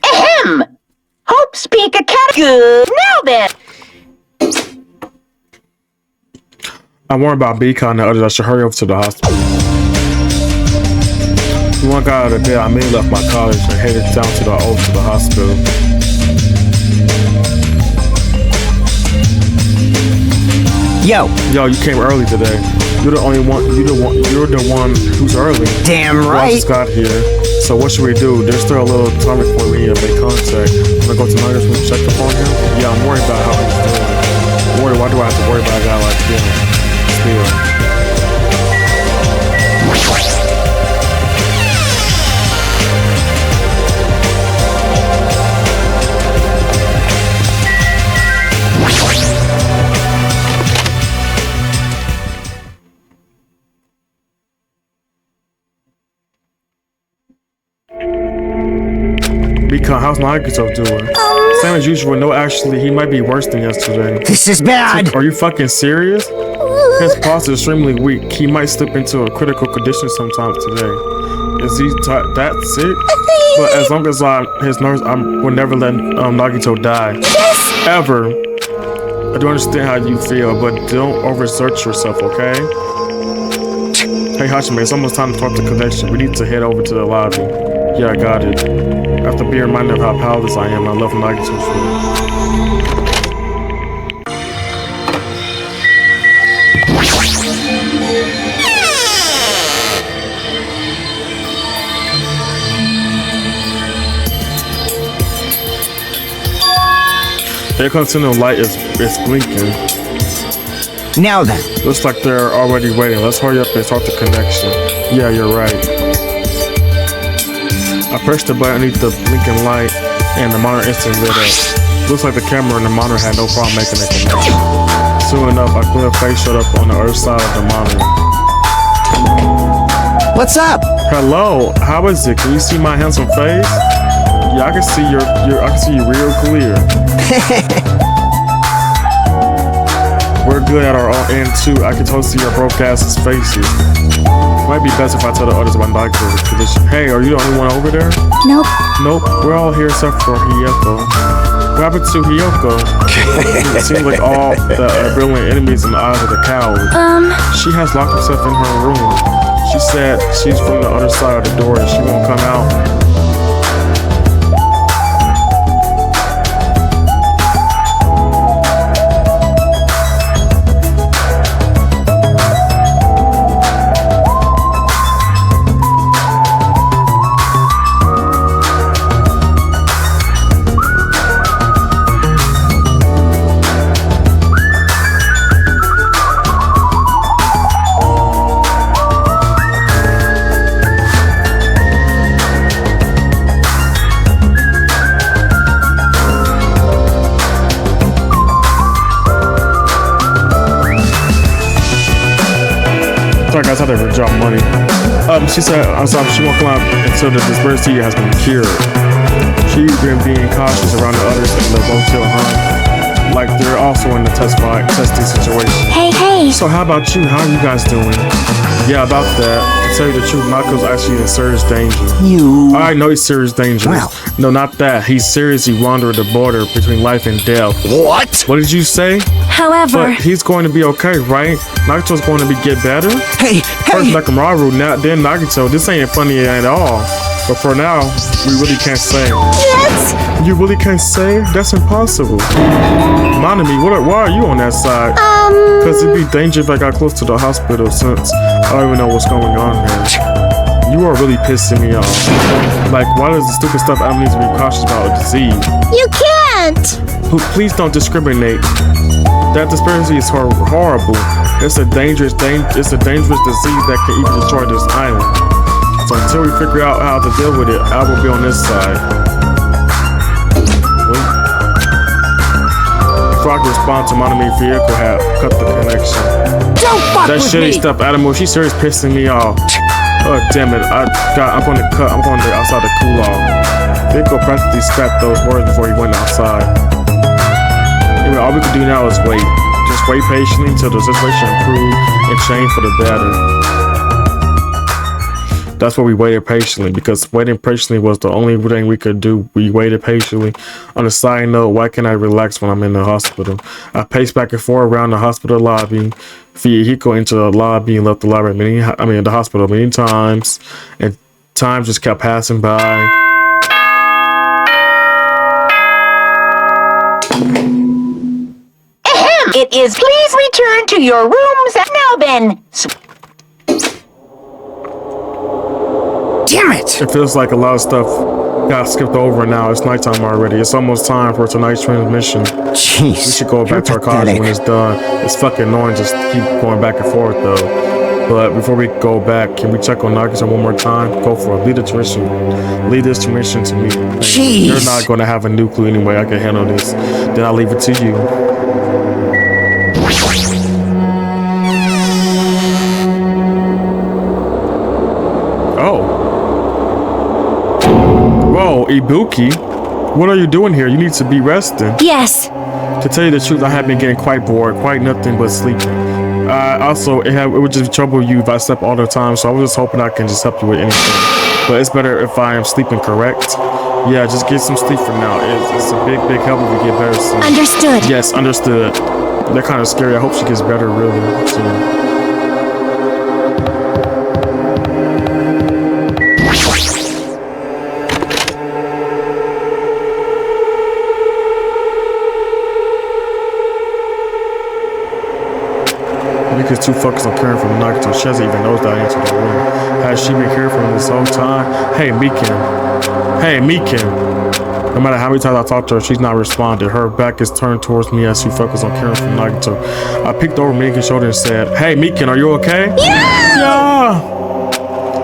Ahem! Hope Speak Academy. Good. Now then. I'm worried about Beacon and the others. I should hurry over to the hospital. One got out of bed, I may left my college and headed down to the hospital. Yo, you came early today. You're the one who's early. damn I right. just got here. So what should we do? There's still a little time before we make contact. Wanna go to Nuggets and check up on him? Yeah, I'm worried about how he's doing. I'm worried, why do I have to worry about a guy like him? Still. Because how's Nagito doing? Same as usual. No, actually, he might be worse than yesterday. This is bad. Are you fucking serious? His pulse is extremely weak. He might slip into a critical condition sometime today. Is he that sick? But as long as his nurse, I will never let Nagito die. Yes! Ever. I do understand how you feel, but don't overexert yourself, okay? Hey Hashime, it's almost time to start the connection. We need to head over to the lobby. Yeah, I got it. After being reminded of how powerless I am, I love Nagito's food. Here comes the light is blinking. Now then. Looks like they're already waiting. Let's hurry up and start the connection. Yeah, you're right. I pressed the button underneath the blinking light and the monitor instantly lit up. Looks like the camera and the monitor had no problem making a connection. Soon enough, a clear face showed up on the other side of the monitor. What's up? Hello, how is it? Can you see my handsome face? Yeah, I can see I can see you real clear. We're good at our own end too. I can totally see your broke asses' faces. Might be best if I tell the others about Nagito's condition. Hey, are you the only one over there? Nope. Nope, we're all here except for Hiyoko. What happened to Hiyoko? It seems like all the brilliant enemies in the eyes of the coward. She has locked herself in her room. She said she's from the other side of the door and she won't come out. Sorry guys, I had to drop money. She said, I'm sorry, she won't come out until the dispersity has been cured. She's been being cautious around the others in the motel, huh? Like they're also in the testing situation. Hey. So how about you? How are you guys doing? Yeah, about that. To tell you the truth, Nako's actually in serious danger. I know he's serious danger. Wow. No, not that. He's seriously wandering the border between life and death. What? What did you say? However, But he's going to be okay, right? Nagito's going to get better? Hey, First Nakamaru, now then Nagito. This ain't funny at all. But for now, we really can't say. What? You really can't say? That's impossible. Monami, why are you on that side? Because it'd be dangerous if I got close to the hospital since I don't even know what's going on here. You are really pissing me off. Like, why does the stupid stuff I need to be cautious about a disease? You can't! Please don't discriminate. That disparity is horrible. It's a dangerous disease that can even destroy this island. So until we figure out how to deal with it, I will be on this side. Before I can respond to Monami vehicle had cut the connection. don't fuck That with shitty me. stuff, Adam, she's serious pissing me off. Oh damn it! I'm going to outside to cool off. Vehicle practically scrapped those words before he went outside. Anyway, all we can do now is wait. Just wait patiently until the situation improves and change for the better. That's why we waited patiently, because waiting patiently was the only thing we could do. We waited patiently. On a side note, why can't I relax when I'm in the hospital? I paced back and forth around the hospital lobby. Vehicle into the lobby and left the library the hospital many times, and time just kept passing by. Ahem! It is please return to your rooms now then. Damn it! It feels like a lot of stuff got skipped over now. It's nighttime already. It's almost time for tonight's transmission. Jeez. We should go back to our college when it's done. It's fucking annoying just to keep going back and forth though. But before we go back, can we check on Nagito one more time? Go for it. Lead this transmission to me. Jeez. You're not going to have a new clue anyway. I can handle this. Then I'll leave it to you. Oh. Whoa, Ibuki. What are you doing here? You need to be resting. Yes. To tell you the truth, I have been getting quite bored, quite nothing but sleeping. Also, it would just trouble you if I slept all the time, so I was just hoping I can just help you with anything. But it's better if I am sleeping, correct? Yeah, just get some sleep for now. It's a big help if we get better soon. Understood. Yes, understood. They're kind of scary. I hope she gets better really soon. Because too focused on caring for Nagito, she doesn't even know that I entered the room. Has she been caring for him this whole time? Hey, Mikan. Hey, Mikan. No matter how many times I talked to her, she's not responded. Her back is turned towards me as she focuses on caring for Nagito. I peeked over Mikan's shoulder and said, Hey, Mikan, are you okay? Yeah!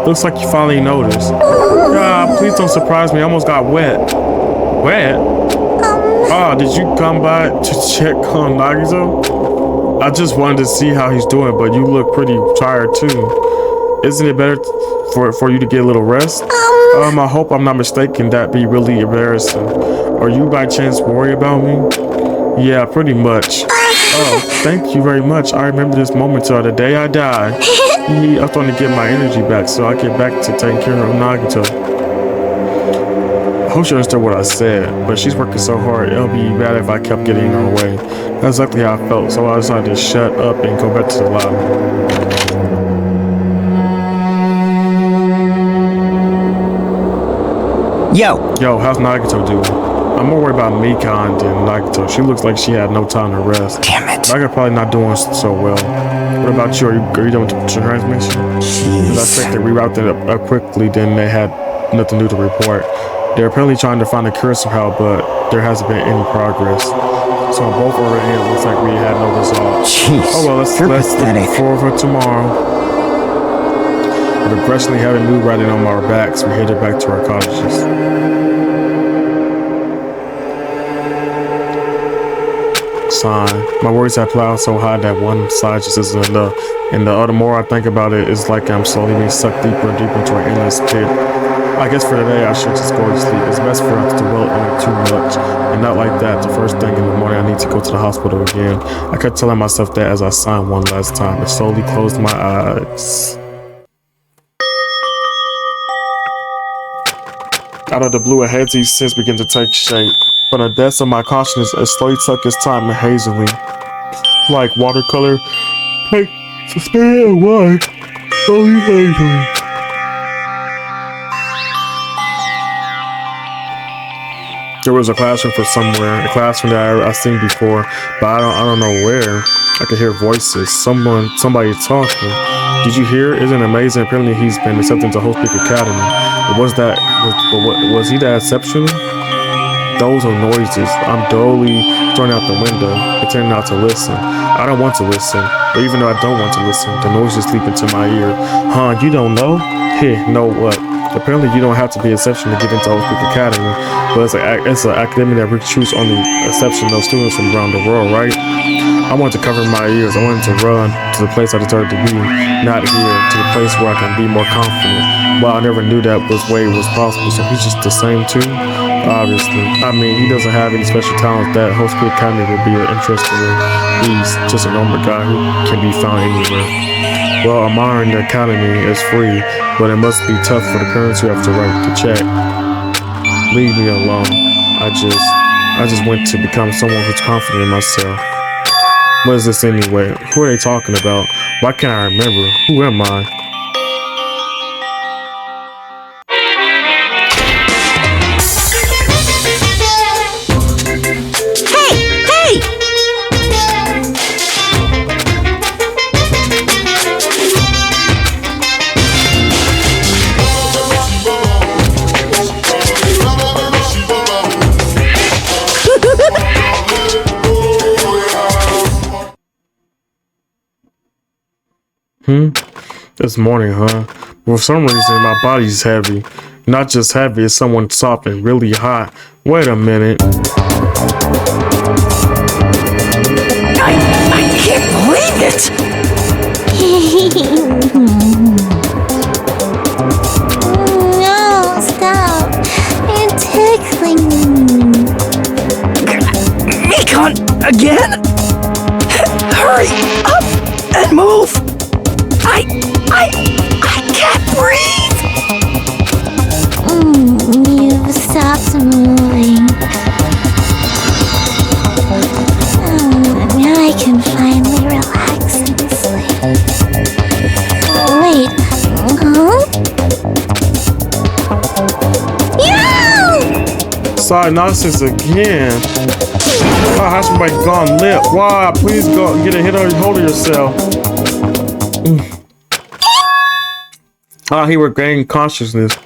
Looks like you finally noticed. Yeah, please don't surprise me. I almost got wet. Wet? Oh, did you come by to check on Nagito? I just wanted to see how he's doing, but you look pretty tired too. Isn't it better for you to get a little rest? I hope I'm not mistaken. That'd be really embarrassing. Are you by chance worried about me? Yeah, pretty much. Oh, thank you very much. I remember this moment till the day I die. I'm starting to get my energy back so I get back to taking care of Nagito. I hope she understood what I said, but she's working so hard, it'll be bad if I kept getting in her way. That's exactly how I felt, so I decided to shut up and go back to the lobby. Yo, how's Nagito doing? I'm more worried about Mikan than Nagito. She looks like she had no time to rest. Damn it. Nagito probably not doing so well. What about you? Are you doing the transmission? Because I checked they rerouted it up quickly, then they had nothing new to report. They're apparently trying to find a cure somehow, but there hasn't been any progress. So on both over here, it looks like we had no result. Jeez. Oh well, let's look forward for tomorrow. With a progressively heavy mood riding on our backs, we headed back to our cottages. Sign. My worries have piled so high that one side just isn't enough. And the more I think about it, it's like I'm slowly being sucked deeper and deeper into an endless pit. I guess for today I should just go to sleep. It's best for us to dwell on it too much. And not like that, the first thing in the morning I need to go to the hospital again. I kept telling myself that as I signed one last time. I slowly closed my eyes. Out of the blue, a hazy sense began to take shape. From the depths of my consciousness, it slowly took its time and hazily. Like watercolor, paint, suspended and white, slowly hazily. There was a classroom for somewhere, a classroom that I've seen before, but I don't know where. I could hear voices, somebody talking. Did you hear? Isn't it amazing? Apparently he's been accepted to Host Peak Academy. Was he that exceptional? Those are noises. I'm dully throwing out the window, pretending not to listen. I don't want to listen, but even though I don't want to listen, the noises leap into my ear. Huh, you don't know? Hey, know what? Apparently you don't have to be exceptional to get into Host Peak Academy, but it's an academy that recruits only exceptional students from around the world, right? I wanted to cover my ears. I wanted to run to the place I deserved to be, not here, to the place where I can be more confident. Well, I never knew that way was possible, so he's just the same too. Obviously. I mean, he doesn't have any special talents that Whole School Academy would be interested in. He's just a normal guy who can be found anywhere. Well, Amara in the academy is free, but it must be tough for the parents who have to write the check. Leave me alone. I just went to become someone who's confident in myself. What is this anyway? Who are they talking about? Why can't I remember? Who am I? This morning, huh? For some reason, my body's heavy. Not just heavy, it's someone soft and really hot. Wait a minute. I can't believe it! No, stop. You're tickling me. Nikon, again? Hurry up and move! I can't breathe! You've stopped moving. Now I can finally relax and sleep. Wait, huh? Yo! Sorry, nonsense again. Why has my gone lip? Why? Please go get a hold of yourself. He regained consciousness.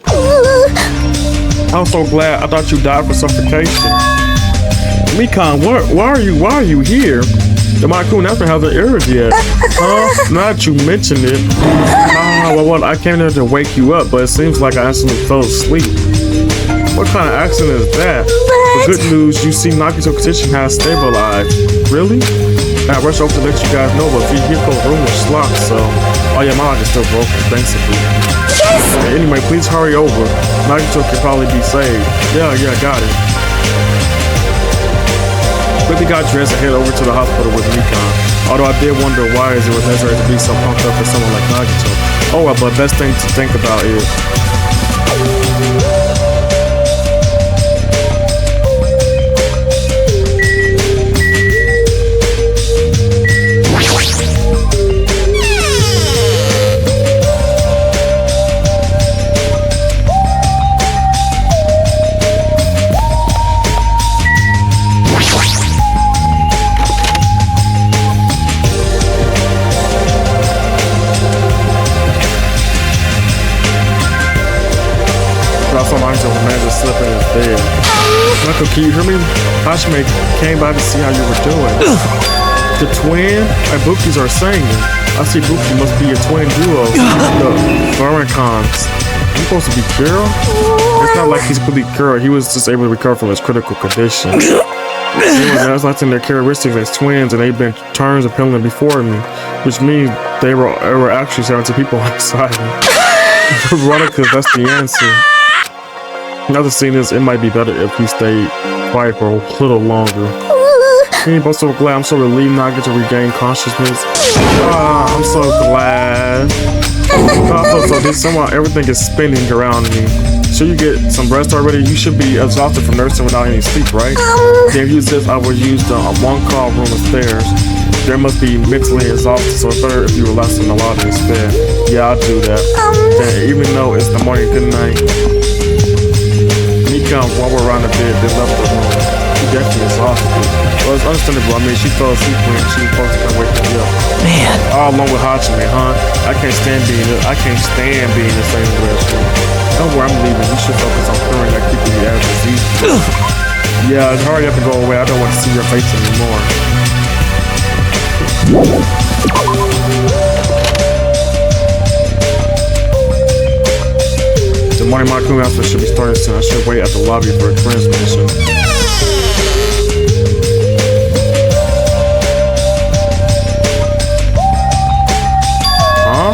I'm so glad. I thought you died for suffocation. Mikan, why are you here? The Monokuma hasn't aired yet. Huh? Now that you mentioned it. Well, I came there to wake you up, but it seems like I instantly fell asleep. What kind of accident is that? The good news, you see Nagito's condition has stabilized. Really? I rushed over to let you guys know, but if you get the room was locked, so... Oh yeah, my lock is still broken, basically. Yes! Anyway, please hurry over. Nagito can probably be saved. Yeah, got it. Quickly got dressed and head over to the hospital with Mikan. Although I did wonder why it was necessary to be so pumped up for someone like Nagito. Oh well, but best thing to think about is... Slipping in his bed. Uncle, can you hear me? Hashime came by to see how you were doing. The twin and Bukis are singing. I see Buki must be a twin duo. The Baroncons. You supposed to be Kira? It's not like he's completely Kira. He was just able to recover from his critical condition. There's nothing their characteristics as twins, and they've been turns appealing before me, which means they were actually 17 people inside me. Veronica, that's the answer. Another scene is it might be better if you stayed quiet for a little longer. I'm so glad. I'm so relieved now I get to regain consciousness. I'm so glad. Somehow everything is spinning around me. Should you get some rest already? You should be exhausted from nursing without any sleep, right? Then use this. I will use the one call room upstairs. There must be mentally exhausted, so it's better if you relax in the lobby instead. Yeah, I'll do that. And even though it's the morning, good night. Mikan, while we're around the bed, they left the room. She definitely exhausted. Well, it's understandable. I mean, she fell asleep when she was supposed to come wake me up. Man. All along with Hachime, huh? I can't stand being in the same restroom. Don't worry, I'm leaving. You should focus on curing that creepy ass disease. Yeah, hurry up and go away. I don't want to see your face anymore. The morning Monokuma outfit should be starting soon. I should wait at the lobby for a transmission. Huh?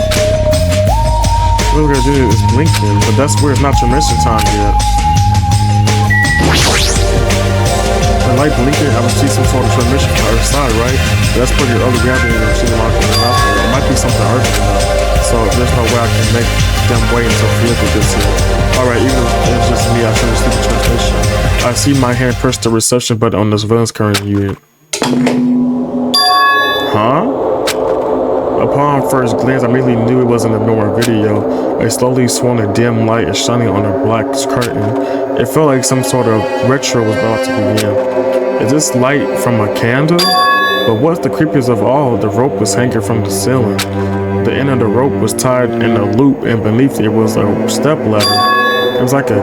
What we're gonna do is blinking, but that's weird. It's not transmission time yet. light blinking, I would see some sort of transmission from the other side, right? That's pretty early grounding in the machine market. It might be something urgent enough. So there's no way I can make them wait until vehicle gets here. Alright, even if it's just me, I should receive the transmission. I see my hand press the reception button on the surveillance current unit. Huh? Upon first glance, I immediately knew it wasn't a normal video. A slowly swollen dim light is shining on a black curtain. It felt like some sort of ritual was about to begin. Is this light from a candle? But what's the creepiest of all? The rope was hanging from the ceiling. The end of the rope was tied in a loop, and beneath it was a step ladder. It was like a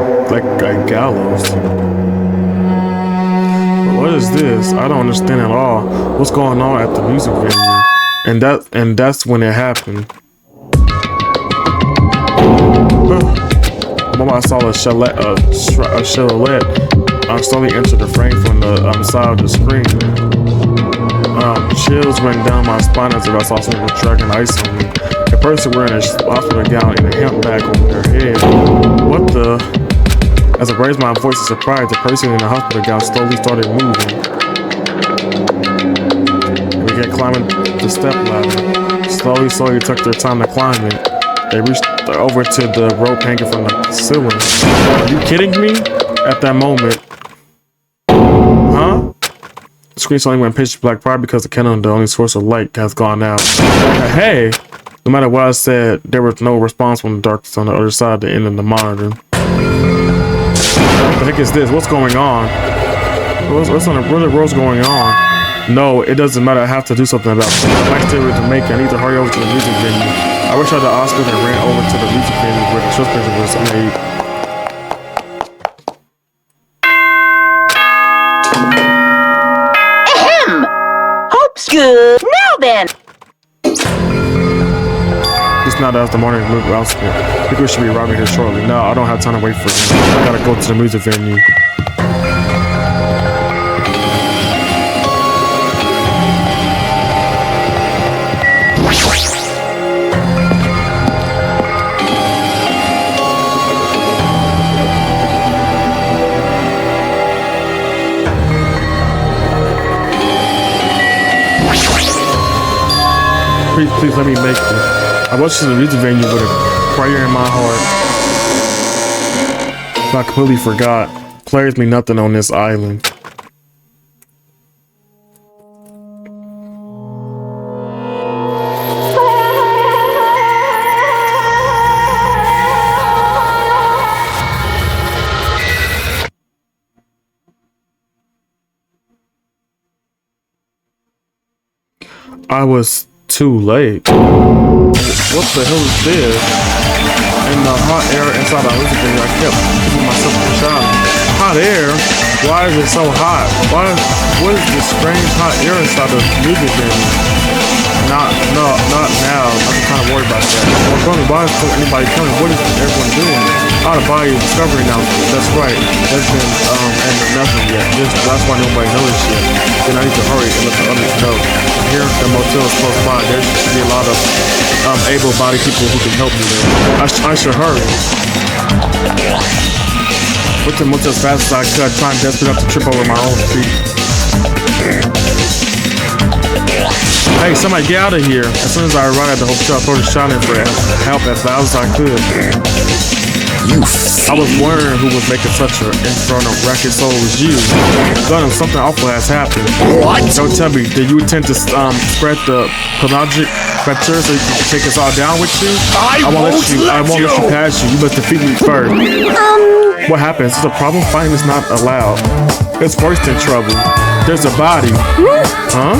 gallows. But what is this? I don't understand at all. What's going on at the music venue? And that's when it happened. When I saw a silhouette slowly enter the frame from the side of the screen. Chills went down my spine as if I saw someone dragging ice on me. A person wearing a hospital gown and a hemp bag over their head. What the? As I raised my voice in surprise, the person in the hospital gown slowly started moving. We began climbing the step ladder. Slowly took their time to climb it. They reached over to the rope hanging from the ceiling. Are you kidding me? At that moment. Huh? The screen suddenly went pitch black probably because the candle, the only source of light, has gone out. Hey! No matter what I said, there was no response from the darkness on the other side of the end of the monitor. What the heck is this? What's going on? What in the world's going on? No, it doesn't matter. I have to do something about it. I might stay with to make it. I need to hurry over to the music venue. I wish I had the Oscar and ran over to the music venue where the suspension was made. Ahem! Hope's good. Now then! Just now that was the morning move outfit. I think we should be arriving here shortly. No, I don't have time to wait for him. I gotta go to the music venue. Please let me make it. I watched the music venue with a prayer in my heart. I completely forgot. Players mean nothing on this island. I was too late. What the hell is this? In the hot air inside the music venue, I kept keeping myself in shock. Hot air? Why is it so hot? What is this strange hot air inside the music venue? Not now. I'm kind of worried about that. Why is anybody coming? What is everyone doing? Out of body discovery now. That's right. There's been and nothing yet. That's why nobody knows yet. Then I need to hurry and let the others know. Here, the motel is close by. There should be a lot of able-bodied people who can help me there. I should hurry. Went to the motel as fast as I could, trying desperate enough to trip over my own feet. Hey, somebody get out of here. As soon as I arrived at the hotel, I started shouting for help as loud as I could. I was wondering who was making such an infernal racket, so it was you. Gunham, something awful has happened. What? Don't tell me, did you intend to spread the pelagic bacteria so you can take us all down with you? I won't let you pass you. You must defeat me first. What happened? Is this a problem? Fighting is not allowed. It's worse than trouble. There's a body. Huh?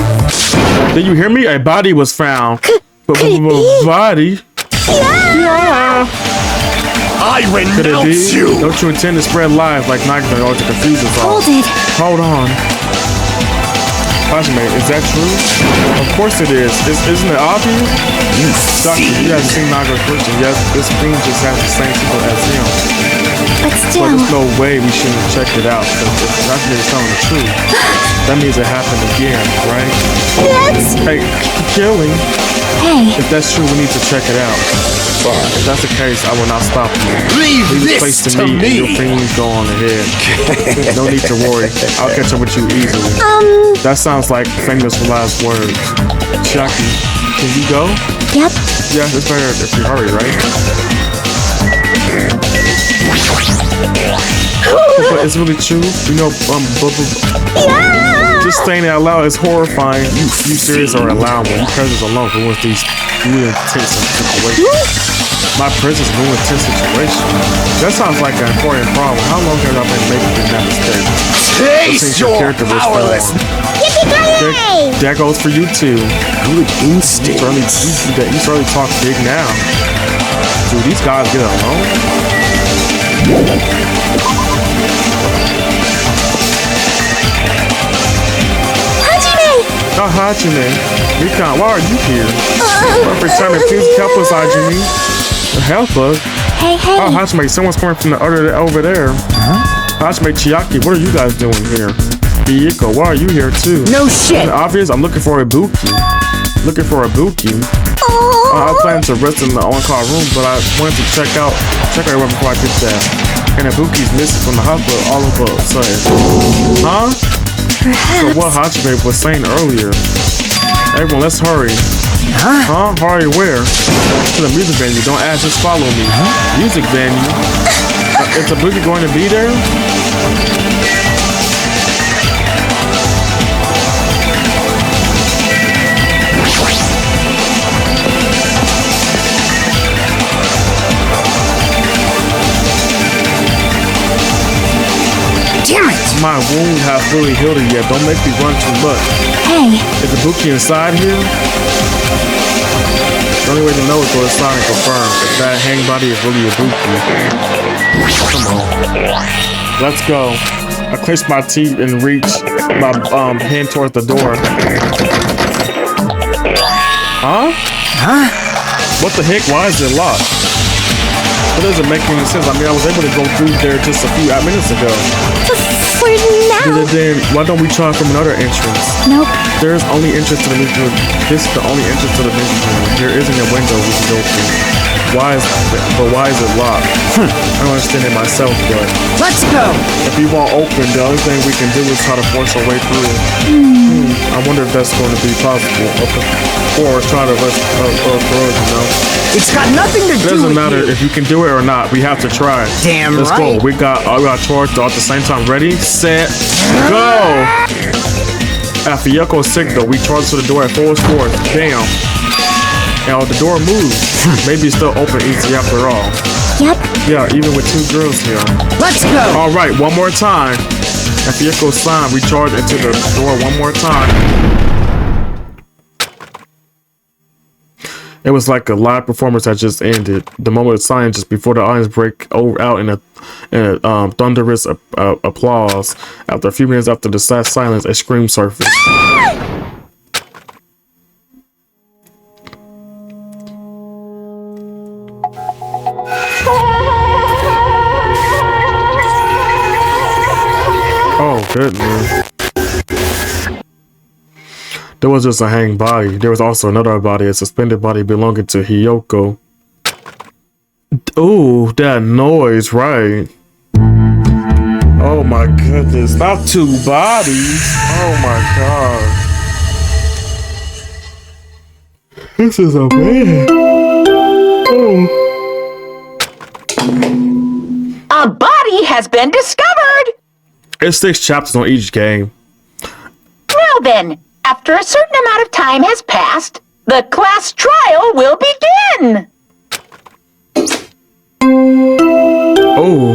Did you hear me? A body was found. Body? Yeah. I renounce you! Don't you intend to spread lies like Nightmare or to confuse us all? Hold on. Flashmate, is that true? Of course it is. Isn't it obvious? Doctor, you haven't seen Nightmare's person. Yes, this queen just has the same people as him. But still... But there's no way we shouldn't check it out. If Nightmare is telling the truth, that means it happened again, right? Yes! Hey, killing. Hey. If that's true, we need to check it out. If that's the case, I will not stop you. Leave this place to and me. your things go on ahead. No need to worry. I'll catch up with you easily. That sounds like famous last words. Chucky, can you go? Yep. Yeah, it's better if you hurry, right? But it's really true. You know, just saying it out loud is horrifying. You serious or allowed when your presence alone ruins these really intense situations. My presence ruins intense situations. That sounds like an important problem. How long have I been making that mistake? Taste your powerless. That goes for you too. Good instinct. You certainly talk big now. Do these guys get along? Oh, Hajime. Rikan, why are you here? Perfect time to please help us, Hajime. Help us? Hey. Oh, Hajime, someone's coming from the other over there. Hajime, Chiaki, what are you guys doing here? Hiyoko, why are you here too? No shit. It's obvious, I'm looking for a Buki. I plan to rest in the on-call room, but I wanted to check everyone before I get there. And the Buki's missing from the hospital all of a sudden. Huh? So what Hajime was saying earlier. Everyone, let's hurry. Huh? Hurry where? To the music venue. Don't ask, just follow me. Music venue? Is the Buki going to be there? Damn it! My wound has fully healed yet. Don't make me run too much. Hey. Is the Buki inside here? The only way to know is go inside and confirm if that hang body is really a Buki. Come on. Let's go. I clenched my teeth and reached my hand towards the door. Huh? What the heck? Why is it locked? That doesn't make any sense. I mean, I was able to go through there just a few minutes ago. For now. Then why don't we try from another entrance? Nope. There's only entrance to the music room. This is the only entrance to the music room. There isn't a window we can go through. Why is it locked? I don't understand it myself, but Let's go. if we won't open, the only thing we can do is try to force our way through. I wonder if that's going to be possible. Or try to rush through, you know? It's got nothing to It do doesn't with matter you. if you can do it or not. We have to try. Damn Let's right. go. We got charged all at the same time. Ready, set, go. After Yuko's signal, we charge to the door at full force. Bam. Now the door moves. Maybe it's still open easy after all. Yep. Yeah, even with two girls here. Let's go. All right, one more time. After Yuko's sign, we charge into the door one more time. It was like a live performance that just ended. The moment of silence just before the audience break out in a thunderous applause. After a few minutes after the silence, a scream surfaced. Oh goodness. There was just a hanging body. There was also another body, a suspended body belonging to Hiyoko. Ooh, that noise, right. Oh my goodness, not two bodies. Oh my god. This is a man. Oh. A body has been discovered! It's 6 chapters on each game. Well then, after a certain amount of time has passed, the class trial will begin! Oh.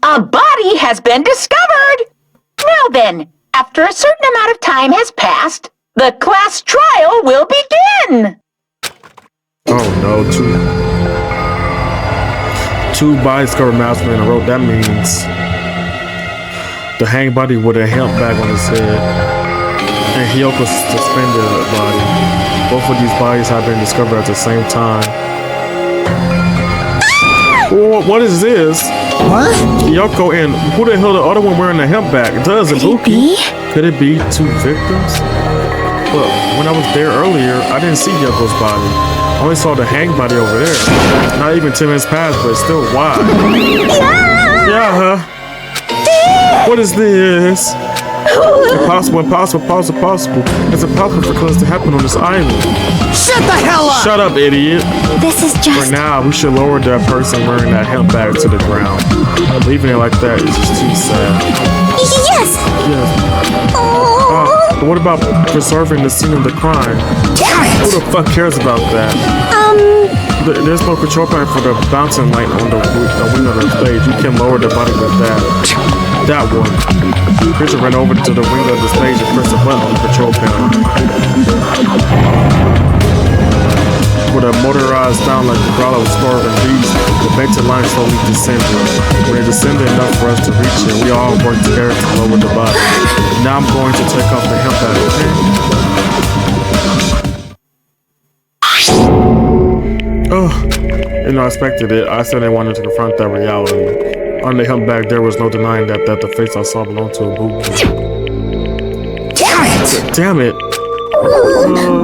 A body has been discovered! Now then, after a certain amount of time has passed, the class trial will begin! Oh no, two bodies covered master in a row. That means the hanged body with a hemp bag on his head and Hiyoko's suspended body. Both of these bodies have been discovered at the same time. What is this? What? Hiyoko and who the hell the other one wearing the hemp bag? Does it Buki? Could it be 2 victims? But when I was there earlier, I didn't see Yoko's body. I only saw the hang body over there. Not even 10 minutes passed, but it's still why? Yeah, huh? What is this? Impossible. It's impossible for close to happen on this island. Shut the hell up! Shut up, idiot. This is For just... now, we should lower that person wearing that hemp bag to the ground. Leaving it like that is just too sad. Yes! Yes. But what about preserving the scene of the crime? Damn it! Who the fuck cares about that? There's no control panel for the bouncing light on the wing of the stage. You can lower the body with that. That one. Christian ran over to the wing of the stage and pressed a button on the control panel. With a motorized sound like the growl of a swerving beast, the vented line slowly descended. When it descended enough for us to reach it, we all worked together to lower the body. Now I'm going to take off the hemp bag, okay? I expected it. I said I wanted to confront that reality. On the hemp bag, there was no denying that the face I saw belonged to a Buki. Damn it!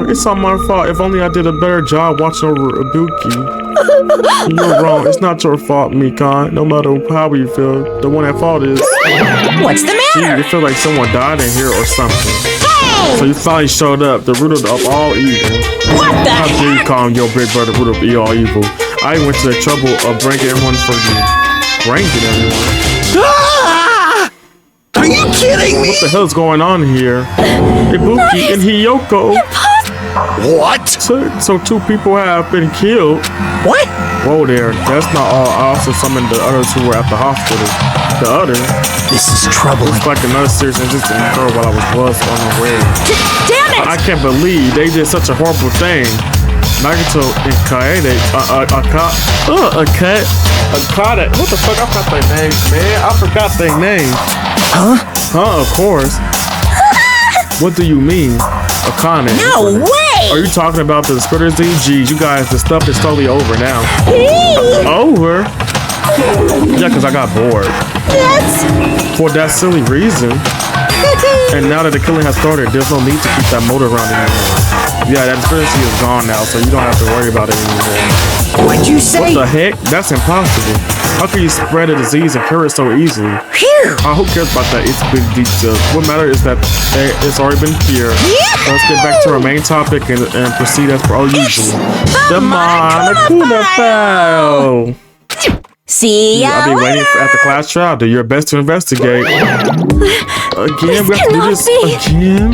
It's not my fault. If only I did a better job watching over Ibuki. You're wrong. It's not your fault, Mikan. No matter how you feel, the one at fault is... What's the matter? You feel like someone died in here or something. Hey! So you finally showed up, the root of all evil. What the How dare you heck? call your big brother root of all evil? I went to the trouble of bringing everyone for you. Bringing everyone? Ah! Are you kidding me? What the hell's going on here? Ibuki and Hiyoko. What? So two people have been killed. What? Whoa there, that's not all. I also summoned the others who were at the hospital. The other? This is troubling. It's like another serious incident occurred while I was unaware. Damn it! I can't believe they did such a horrible thing. Nagato and Kaede, Akata. What the fuck? I forgot their names, man. I forgot their names. Huh? Huh, of course. What do you mean? Akane. No way! Are you talking about the Spitters DGs? You guys, the stuff is totally over now. Over? Yeah, because I got bored. For that silly reason. And now that the killing has started, there's no need to keep that motor around anymore. Yeah, that conspiracy is gone now, so you don't have to worry about it anymore. What'd you say? What the heck? That's impossible. How can you spread a disease and cure it so easily? Phew! Who cares about that? It's big details. What matters is that it's already been cured. So let's get back to our main topic and proceed as per all usual. The MONOKUMA file. See ya I'll be waiting at the class trial. Do your best to investigate. Again, we have to do this again.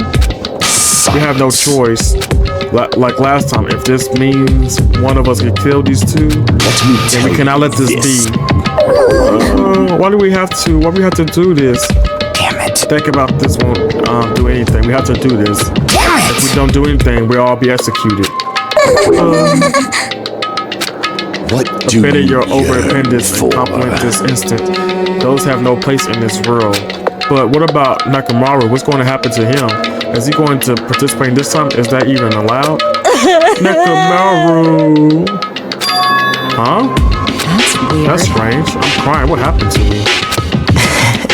We have no choice. Like last time, if this means one of us get killed, these two, then we cannot let this be. Why do we have to? Why do we have to do this? Damn it! Think about this won't do anything. We have to do this. Damn it! If we don't do anything, we'll all be executed. What do Abandon your you over-dependence and compliment this instant. Those have no place in this world. But what about Nakamura? What's going to happen to him? Is he going to participate this time? Is that even allowed? Nakamura! Huh? That's weird. That's strange. I'm crying. What happened to me?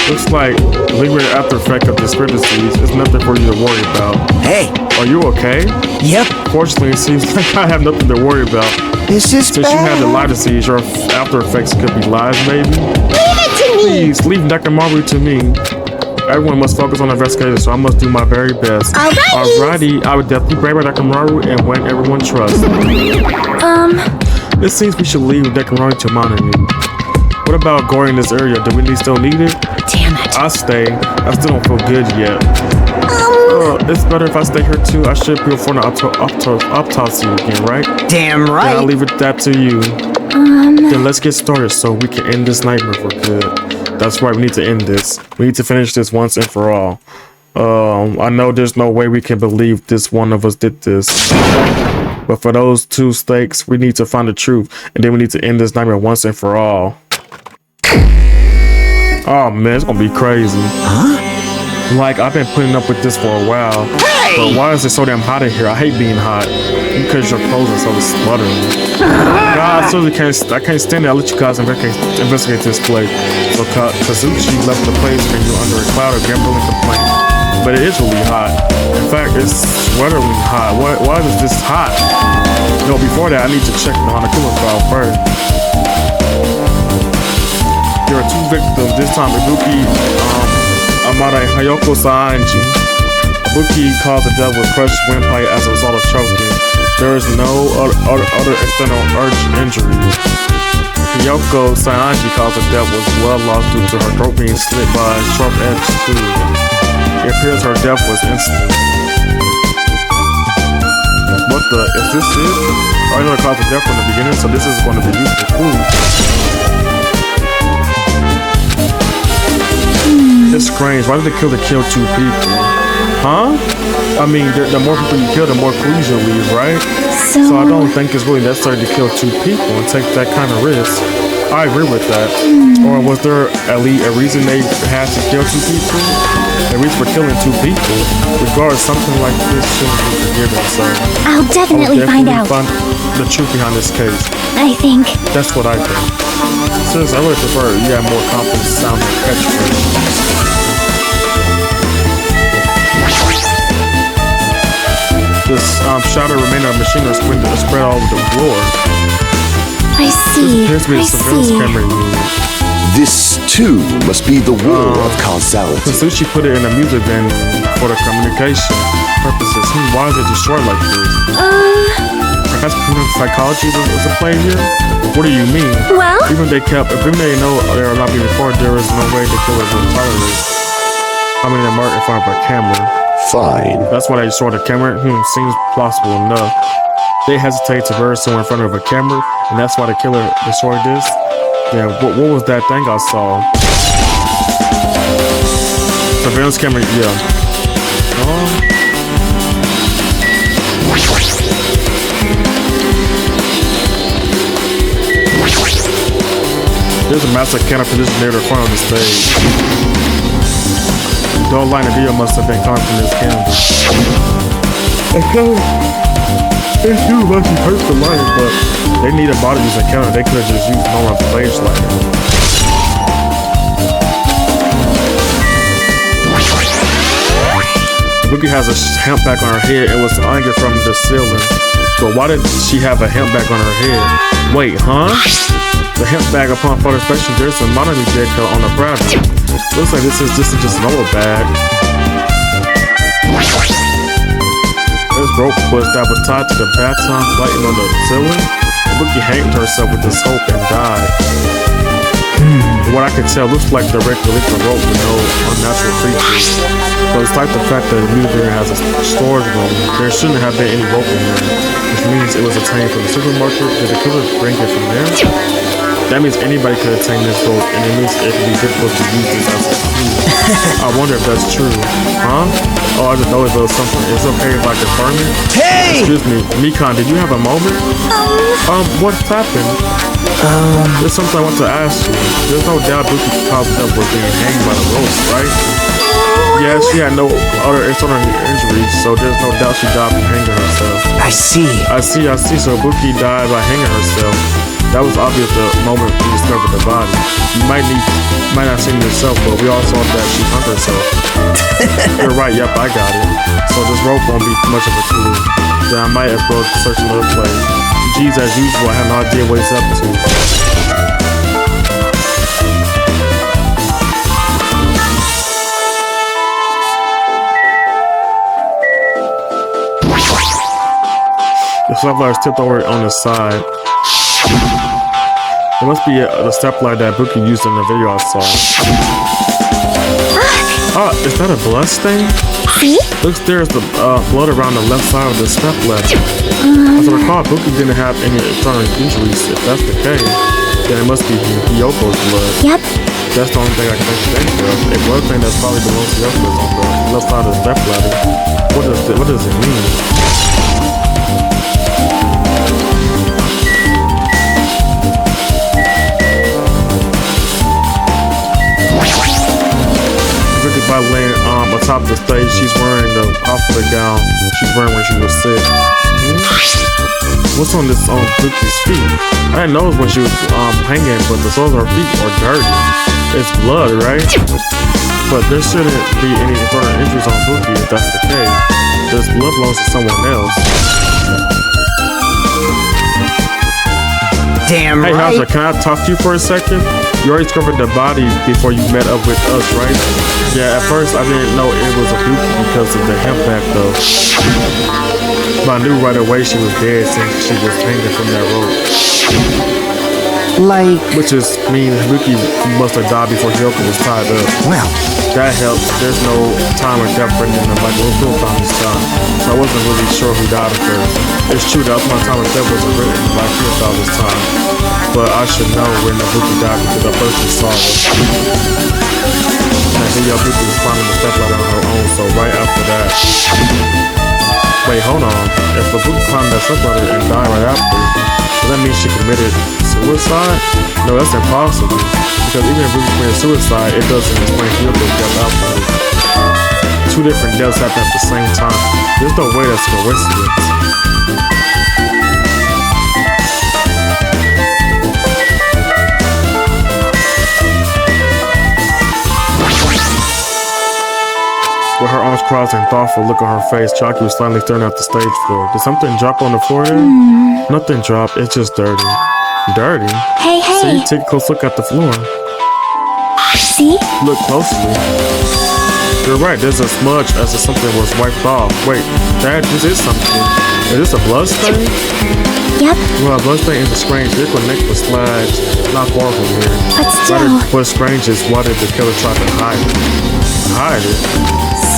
Looks like lingering after effect of discrepancies is nothing for you to worry about. Hey! Are you okay? Yep. Fortunately, it seems like I have nothing to worry about. This is Since you had the lie disease, your after effects could be lies, maybe? Please, leave Nakamura to me. Everyone must focus on the investigation, so I must do my very best. Alrighty, I would definitely brave Nakamura and win everyone's trust. It seems we should leave Nakamura to monitor me. What about going in this area? Do we still need it? Damn it. I stay. I still don't feel good yet. It's better if I stay here too. I should be for an autopsy again, right? damn Then right. I'll leave it that to you. Then let's get started so we can end this nightmare for good. That's right, we need to end this. We need to finish this once and for all. I know there's no way we can believe this one of us did this. But for those two stakes, we need to find the truth. And then we need to end this nightmare once and for all. Oh man, it's gonna be crazy. Huh? Like, I've been putting up with this for a while. Hey! But why is it so damn hot in here? I hate being hot. Because your clothes are so spluttering. God, I seriously can't stand it. I'll let you guys investigate this place. So Kazuchi left the place for you under a cloud of gambling complaints. but it is really hot. In fact, it's sweatingly hot. Why is this hot? No, before that, I need to check the MONOKUMA file first. There are two victims, this time Ibuki Amada and Hayoko Saanji. Ibuki caused the death with crushed windpipe as a result of choking. There is no other external injuries. Hayoko Saanji caused the death with blood loss due to her throat being slit by a sharp-edged tube. It appears her death was instant. What the? Is this it? I know it caused the death from the beginning, so this is going to be useful food. It's strange. Why did the killer kill two people? Huh? I mean, the more people you kill, the more clues you'll leave, right? So I don't think it's really necessary to kill two people and take that kind of risk. I agree with that. Or was there at least a reason they had to kill two people? At least for killing two people. Regardless, something like this shouldn't be forgiven, so I'll definitely find out. Find the truth behind this case. I think. That's what I think. Since I would prefer you have more confident sounding catchphrase. This shattered remainder of machinery spread all over the floor. I see. This appears to be a surveillance camera unit. This too must be the will of causality. Sushi put it in a music bin for the communication purposes. Why is it destroyed like this? Perhaps psychology is a play here? What do you mean? Well? Even if they know they are not being recorded, there is no way the killer will tolerate having them marked in front of a camera. Fine. That's why they destroyed the camera. Seems plausible enough. They hesitate to bury someone in front of a camera, and that's why the killer destroyed this. Yeah, what was that thing I saw? Surveillance camera, yeah. There's a massive cannon position near the front of the stage. The line of video must have been coming from this cannon. It do must be hurt the line, but they need a body to use a cannon. They could have just used normal stage lighting. Lucky has a hemp back on her head. It was hanging from the ceiling. But why did she have a hemp back on her head? Wait, huh? The hemp bag upon further inspection, there's a monogamy decal on the fabric. Looks like this is just an old bag. This rope that was tied to the baton lighting on the ceiling. Lucky hanged herself with this hope and died. What I can tell looks like the regular rope with no unnatural features. So it's like the fact that the music room has a storage room. There shouldn't have been any rope in there, which means it was obtained from the supermarket. Did the killer bring it from there? That means anybody could attain this rope, and it means it can be difficult to use this as a clue. I wonder if that's true. Huh? Oh, I just noticed there was something. It's okay if I confirm it? Hey! Excuse me, Mikan, did you have a moment? What's happened? There's something I want to ask you. There's no doubt Buki caused death was being hanged by the rope, right? Yeah, she had no other external injuries, so there's no doubt she died from hanging herself. I see. So Buki died by hanging herself. That was obvious the moment we discovered the body. You might not have seen it yourself, but we all saw that she hung herself. You're right, yep, I got it. So this rope won't be much of a clue. Then I might as well search another place. Geez, as usual, I have no idea what he's up to. The stepladder is tipped over on the side. It must be the stepladder that Buki used in the video I saw. Is that a blood stain? See? Looks there's the blood around the left side of the stepladder. As I recall, Buki didn't have any external injuries. If that's the case, then it must be Yoko's blood. Yep. That's the only thing I can think of. A blood stain that's probably belongs to Yoko's on the left side of the stepladder. What does it mean? By laying atop the stage, she's wearing the hospital gown she's wearing when she was sick. What's on this Buki's feet? I didn't notice when she was hanging, but the soles of her feet are dirty. It's blood, right? But there shouldn't be any further injuries on Buki if that's the case. This blood belongs to someone else. Damn Hey, right. Hauser, can I talk to you for a second? You already discovered the body before you met up with us, right? Yeah, at first I didn't know it was a Buki because of the hemp back though. But I knew right away she was dead since she was hanging from that rope. Like, Which is mean Buki must have died before Hyoko was tied up. well, That helps. There's no time or depth written in the Michael found this time. So I wasn't really sure who died first. It's true that my time or depth wasn't written in the Michael found this time. But I should know when the Buki died because I first saw it. And then your Buki was climbing the step ladder on her own, so right after that. Wait, hold on. If the Buki climbed that step ladder and died right after, does that mean she committed suicide? No, that's impossible. Because even if Buki committed suicide, it doesn't explain Hyoko's death afterwards. Two different deaths happened at the same time. There's no way that's a coincidence. With her arms crossed and thoughtful look on her face, Chalky was slightly staring at the stage floor. Did something drop on the floor there? Nothing dropped, it's just dirty. Dirty? Hey, See, take a close look at the floor. See? Look closely. You're right, there's a smudge as if something was wiped off. Wait, this is something. Is this a blood stain? Yep. Well, a blood stain is strange. Vehicle necklace slides not far from here. But still. What's strange is why did the killer try to hide it? Hide it?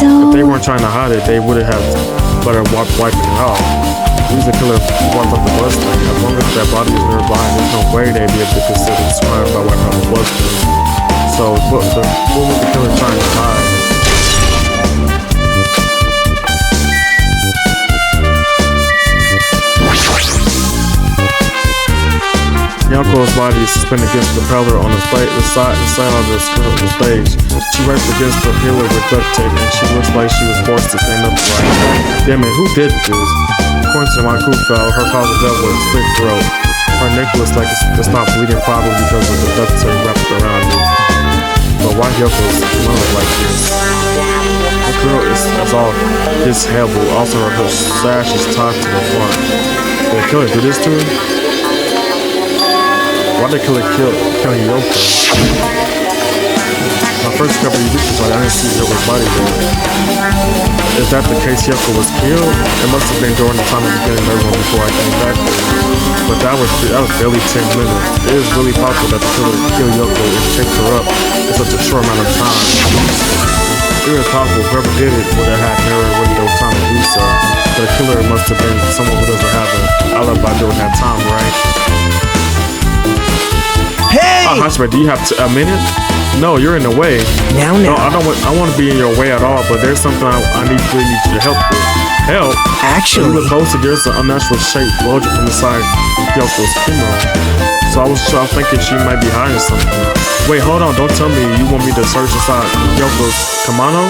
So. If they weren't trying to hide it, they would have better wiping it off. Use the killer wiped off the blood stain. As long as that body is nearby, there's no way they'd be able to consider this crime by wiping off the blood stain. So, what was the killer trying to hide? Yoko's body is suspended against the propeller on the side of the stage. She rests against the pillar with duct tape, and she looks like she was forced to stand upright. Damn it, who did this? According to my crew fellow, her cause of death was slit throat. Her neck looks like it's not bleeding, probably because of the duct tape wrapped around it. But why Yoko's look like this? The girl is all disheveled. Also, her sash is tied to the front. Did the killer do this to her? Why did the killer kill Yoko? My first couple of weeks ago, I didn't see Yoko's body there. Is that the case Yoko was killed? It must have been during the time of getting everyone before I came back there. But that was barely 10 minutes. It is really possible that the killer killed Yoko and picked her up in such a short amount of time. It is possible whoever did it would have had narrow window time to do so. The killer must have been someone who doesn't have an alibi during that time, right? hey! Hashima, do you have a minute? No, you're in the way. Now. No, I want to be in your way at all, but there's something I really need you to help with. Help? You Actually, look closer, there's an unnatural shape bulging from the side of Yoko's kimono. So I was thinking she might be hiding something. Wait, hold on, don't tell me you want me to search inside Yoko's kimono?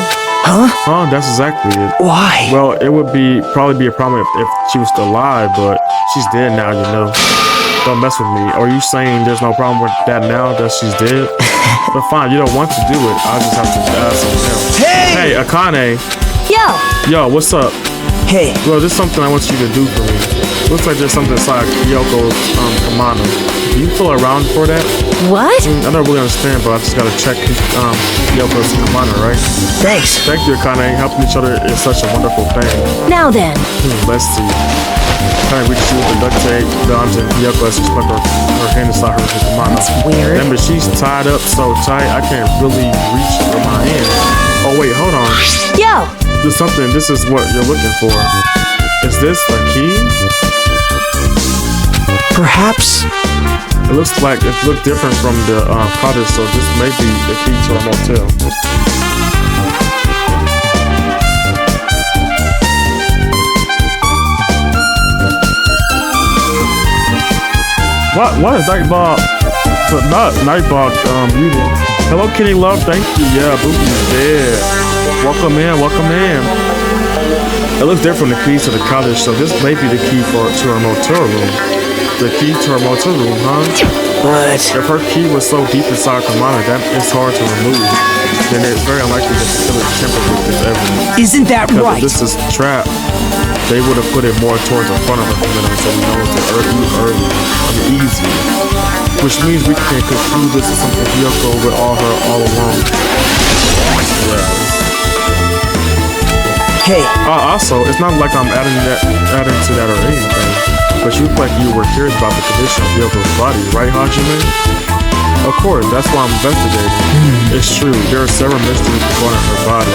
Huh? That's exactly it. why? Well, it would probably be a problem if she was still alive, but she's dead now, you know. Don't mess with me. Are you saying there's no problem with that now that she's dead? But fine, you don't want to do it. I just have to ask something else. Hey, Akane. Yo, what's up? Hey, Well, there's something I want you to do for me. Looks like there's something inside Yoko's kimono. Can you pull around for that? What? I don't really understand, but I just gotta check Yoko's kimono, right? thanks. Thank you, Akane. Helping each other is such a wonderful thing. Now then. Let's see. Kind of reaches with the duct tape, guns, and Yoko as she stuck her hand inside her kimono. That's weird. Remember, she's tied up so tight, I can't really reach with my hand. Oh, wait, hold on. Yo. This is what you're looking for. Is this the key? Perhaps. It looks different from the cottage, so this may be the key to a motel. What is Nightbot? But not Nightbot beauty. Hello Kitty Love, thank you. Yeah, Boopie's dead. Welcome in. It looks different from the keys to the cottage, so this may be the key to our motel room. The key to her motel room, huh? What? If her key was so deep inside Kamana that it's hard to remove, then it's very unlikely that the killer tampered with this evidence. Isn't that Because right? if this is a trap, they would have put it more towards the front of the criminal, so we know it's easy. Which means we can conclude this is something Yoko with all along. Yeah. Hey, Also, it's not like I'm adding to that or anything, but you look like you were curious about the condition of Yoko's body, right, Hajime? Of course, that's why I'm investigating. It's true, there are several mysteries regarding her body.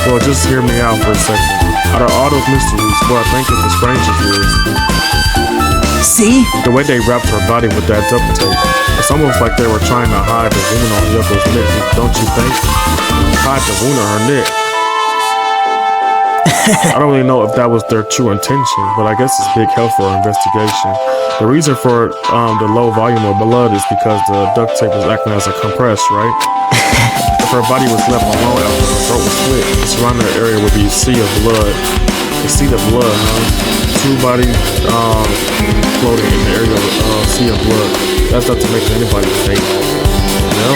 Well, just hear me out for a second. Out of all those mysteries, what I think is the strangest is see? the way they wrapped her body with that duct tape. It's almost like they were trying to hide the wound on Yoko's neck, don't you think? Hide the wound on her neck. I don't really know if that was their true intention, but I guess it's big help for our investigation. The reason for the low volume of blood is because the duct tape was acting as a compress, right? If her body was left alone after her throat was slit, the surrounding area would be a sea of blood. A sea of blood, huh? Two bodies floating in the area of a sea of blood. That's not to make anybody think. Well,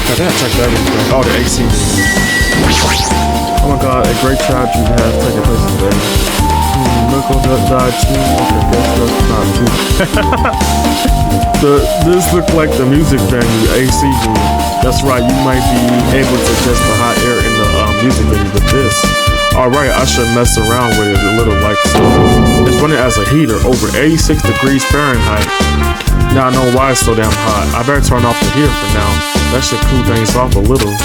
okay, that checked everything. Oh, the AC. Oh my god, a great tragedy has taken place today. Knuckle died too. Okay, that's not true. This looked like the music venue, AC room. That's right, you might be able to adjust the hot air in the music venue with this. Alright, I should mess around with it a little like so. It's running as a heater over 86 degrees Fahrenheit. Now I know why it's so damn hot. I better turn off the heater for now. That should cool things off a little.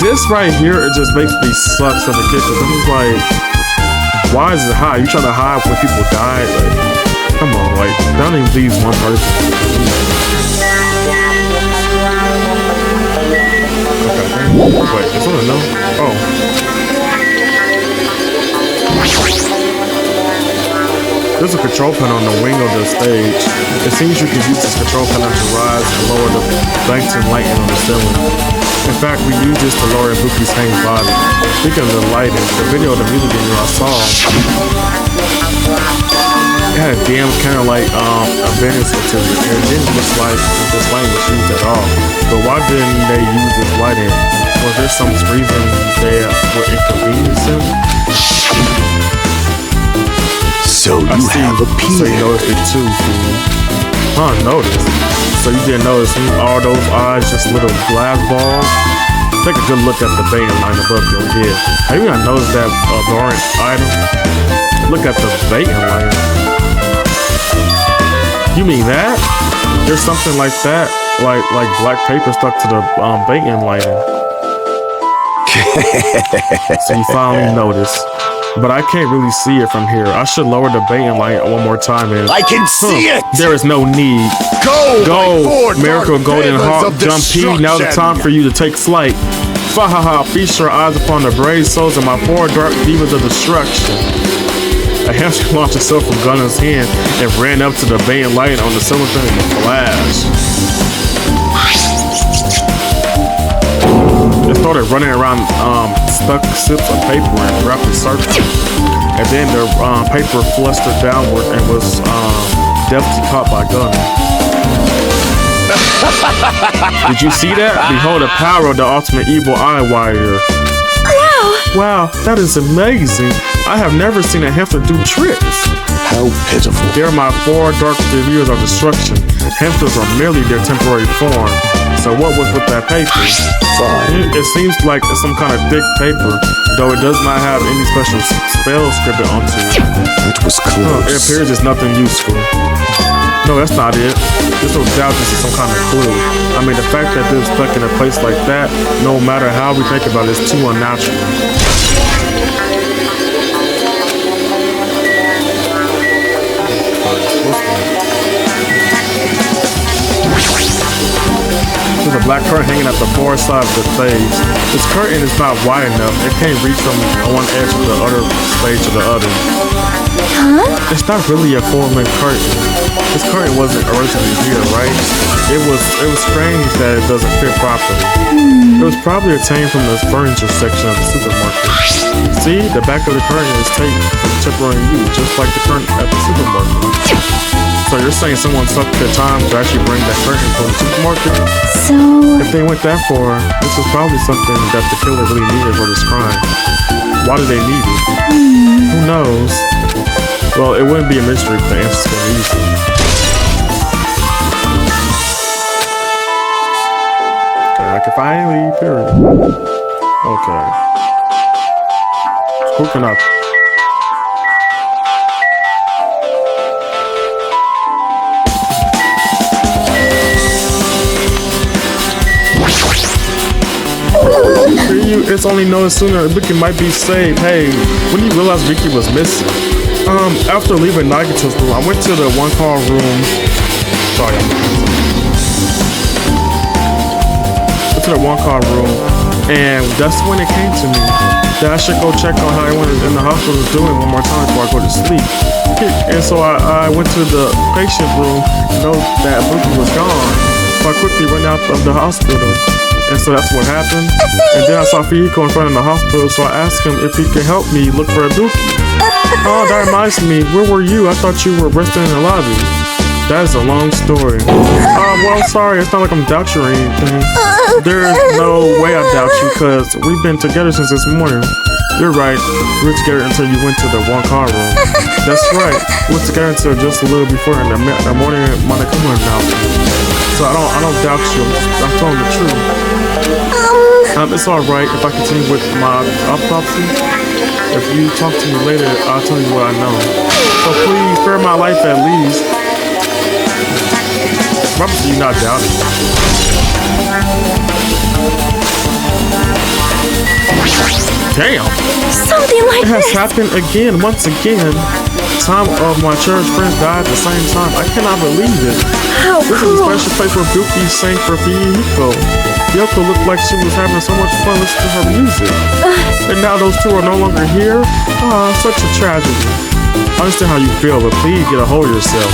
This right here, it just makes me sucks in the kitchen. I'm just like, why is it hot? You trying to hide when people die? Like, come on, like, don't even please one person. Okay, wait, is someone know? Oh. There's a control panel on the wing of the stage. It seems you can use this control panel to rise and lower the Blanton lighting on the ceiling. In fact, we use this to lower Ibuki's hanging body. Speaking of the lighting, the video of the music video I saw, it had a damn kind of like Venice material. And it didn't look like this lighting was used at all. But why didn't they use this lighting? Was there some reason they were inconveniencing? So you have a So you noticed it too, fool. Huh, notice. So you didn't notice all those eyes, just little glass balls? Take a good look at the baiting line above your head. Have you not noticed that abhorrent item? Look at the baiting line. You mean that? There's something like that, like black paper stuck to the baiting lighting. So you finally noticed. But I can't really see it from here. I should lower the baiting light one more time. And I can see it! There is no need. Go! Miracle Golden Hawk Jump P. Now's the time for you to take flight. Fahaha, feast your eyes upon the brave souls of my four dark demons of destruction. A hamster launched itself from Gunner's hand and ran up to the baiting light on the silver thing in a flash. It started running around stuck slips of paper and wrapped in circles. And then the paper flustered downward and was deftly caught by Gunner. Did you see that? Behold the power of the ultimate evil eye wire. Wow, that is amazing. I have never seen a hamster do tricks. How pitiful. They're my four dark years of destruction. Hamsters are merely their temporary form. So what was with that paper? Fine. It seems like some kind of thick paper, though it does not have any special spell scripted onto it. It was close. It appears it's nothing useful. No, that's not it. There's no doubt this is some kind of clue. I mean, the fact that this is stuck in a place like that, no matter how we think about it, is too unnatural. There's a black curtain hanging at the far side of the stage. This curtain is not wide enough. It can't reach from one edge of the other stage to the other. Huh? It's not really a four-man curtain. This curtain wasn't originally here, right? It was strange that it doesn't fit properly. It was probably obtained from the furniture section of the supermarket. See, the back of the curtain is taped from temporary use, just like the curtain at the supermarket. So you're saying someone took the time to actually bring that curtain from the supermarket? So... If they went that far, this was probably something that the killer really needed for this crime. Why do they need it? Who knows? Well, it wouldn't be a mystery if the answer's been easy. Okay, I can finally period. Okay. Who can I? It's only known sooner Vicky might be saved. Hey, when you realized Vicky was missing? After leaving Nagito's room, I went to the one-car room. Sorry. Went to the one-car room, and that's when it came to me that I should go check on how everyone in the hospital is doing one more time before I go to sleep. And so I went to the patient room, know that Vicky was gone. So I quickly ran out of the hospital. And so that's what happened. And then I saw Fihiko in front of the hospital, so I asked him if he could help me look for a dookie. Oh, that reminds me. Where were you? I thought you were resting in the lobby. That is a long story. Well, sorry. It's not like I'm doubting you or anything. There's no way I doubt you, because we've been together since this morning. You're right. We were together until you went to the one-car room. That's right. We were together until just a little before in the morning MONOKUMA announcement. So I don't doubt you. I'm telling the truth. It's alright if I continue with my autopsy. If you talk to me later, I'll tell you what I know. So please, spare my life at least. Promise you not doubting. Damn! Something like this! It has this! happened again, once again. Time of my cherished friends died at the same time. I cannot believe it. How this cool! This is a special place where Buki sang for Fihiko. Yoko looked like she was having so much fun listening to her music. And now those two are no longer here? Such a tragedy. I understand how you feel, but please get a hold of yourself.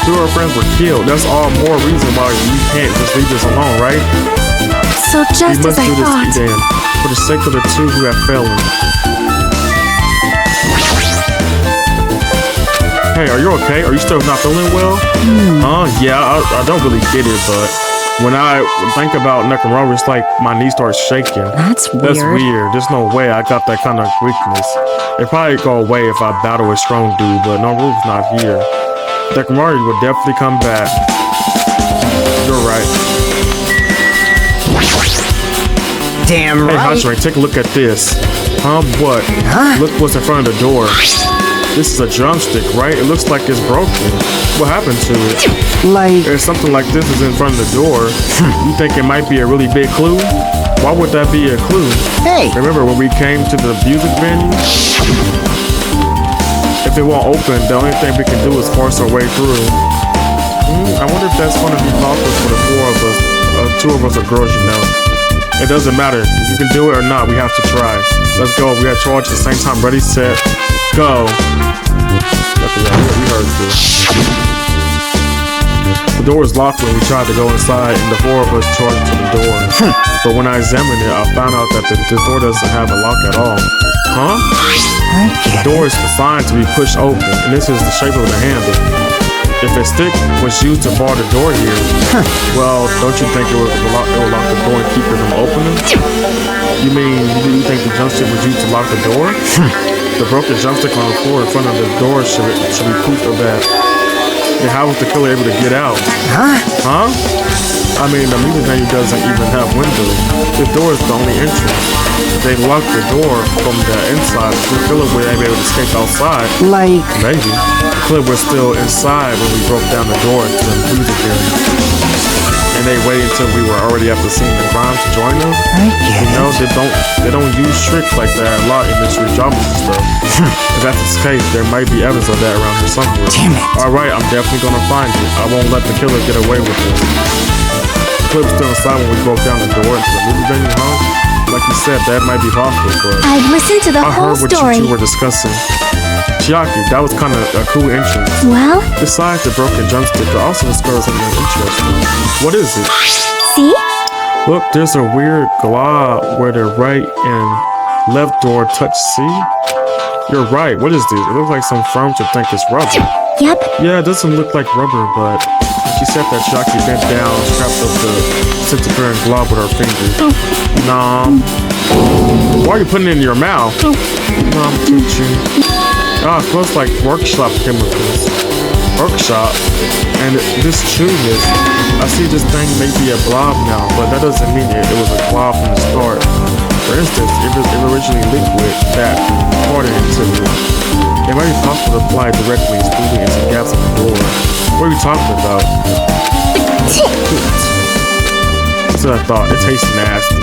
Two of our friends were killed. That's all more reason why you can't just leave this alone, right? So just you as I thought. This, Dan, for the sake of the two who have fallen. Hey, are you okay? Are you still not feeling well? Yeah, I don't really get it, but when I think about NAKAMORA, it's like my knee starts shaking. That's weird. That's weird. There's no way I got that kind of weakness. It probably go away if I battle a strong dude, but Noru's not here. NAKAMORA will definitely come back. You're right. Damn right. Hey, Hachime, take a look at this. What? Huh? Look what's in front of the door. This is a drumstick, right? It looks like it's broken. What happened to it? Like... If something like this is in front of the door, you think it might be a really big clue? Why would that be a clue? Hey! Remember when we came to the music venue? If it won't open, the only thing we can do is force our way through. I wonder if that's going to be possible for the four of us. Two of us are girls, you know. It doesn't matter. If you can do it or not, we have to try. Let's go. We got charged at the same time. Ready, set, go. We heard this. The door was locked when we tried to go inside, and the four of us charged to the door. But when I examined it, I found out that this door doesn't have a lock at all. Huh? The door is designed to be pushed open, and this is the shape of the handle. If a stick was used to bar the door here, well, don't you think it would lock the door and keep it from opening? You mean you think the drumstick was used to lock the door? The broken drumstick on the floor in front of the door should be proof of that. Then how was the killer able to get out? Huh? I mean, the music venue doesn't even have windows. The door is the only entrance. They locked the door from the inside. The killer would be able to escape outside. Like... Maybe. The killer was still inside when we broke down the door to the music venue. And they waited until we were already at the scene of the crime to join them. I get it. You know, they don't use tricks like that a lot in mystery dramas and stuff. If that's the case, there might be evidence of that around here somewhere. Damn it. Alright, I'm definitely gonna find it. I won't let the killer get away with it. The killer was still inside when we broke down the door into the movie venue, huh? Like you said, that might be possible, but I've listened to the I whole heard what story. you two were discussing. Chiaki, that was kind of a cool entrance. Well, Besides the broken drumstick, it also discovers something interesting. What is it? see? Look, there's a weird glob where the right and left door touch. See? You're right. What is this? It looks like some furniture think it's rubber. Yep. Yeah, it doesn't look like rubber, but she said that Chiaki bent down, scrapped up the centigrade glob with her fingers. Nom. Why are you putting it in your mouth? Nom, teaching. Ah, it smells like workshop chemicals. Workshop. And this chewiness, I see this thing may be a blob now, but that doesn't mean it was a glob from the start. For instance, if it was originally liquid that poured into it, it might be possible to apply it directly, spooling into gaps in the floor. What are you talking about? That's what I thought. It tastes nasty.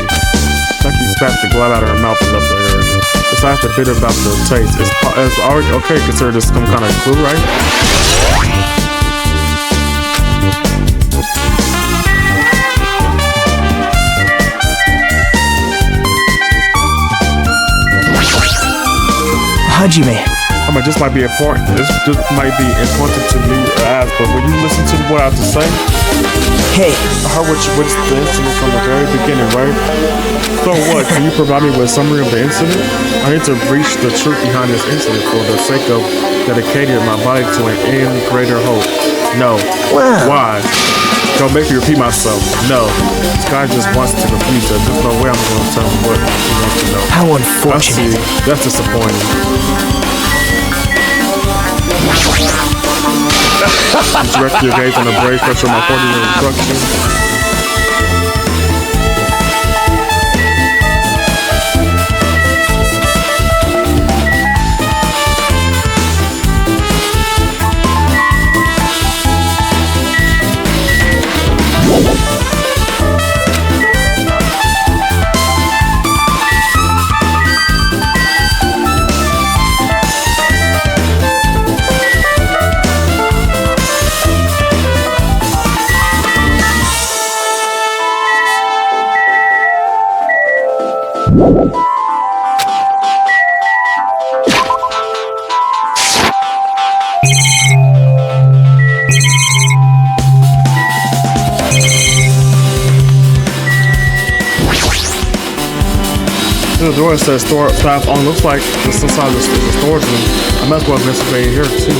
Chucky spat the glob out of her mouth and left the area. Besides the bit about the taste, it's already okay considered this some kind of clue, right? Hajime, I mean, this might be important. This might be important to me or ask, but will you listen to what I have to say? hey, I heard what you witnessed the incident from the very beginning, right? So what? Can you provide me with a summary of the incident? I need to reach the truth behind this incident for the sake of dedicating my body to an end greater hope. No. Wow. Why? Don't make me repeat myself. No. This guy just wants to confuse us. There's no way I'm going to tell him what he wants to know. how I unfortunate. see. That's disappointing. Direct your gaze on the brave pressure of my 40-year instruction. The door says store staff on. Looks like this inside the storage room. I might as well investigate here too.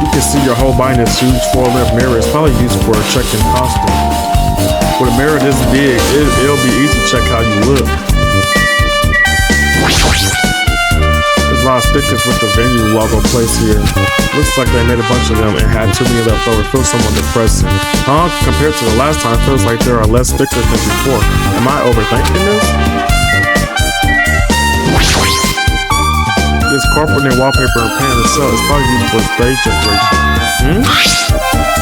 You can see your whole body in this huge 4-lamp mirror. It's probably used for checking costume. With a mirror this big, it'll be easy to check how you look. There's a lot of stickers with the venue logo placed here. Looks like they made a bunch of them and had too many left over. Feels somewhat depressing. Huh? Compared to the last time, it feels like there are less stickers than before. Am I overthinking this? This carpet and wallpaper and pan itself is probably used for stage decoration.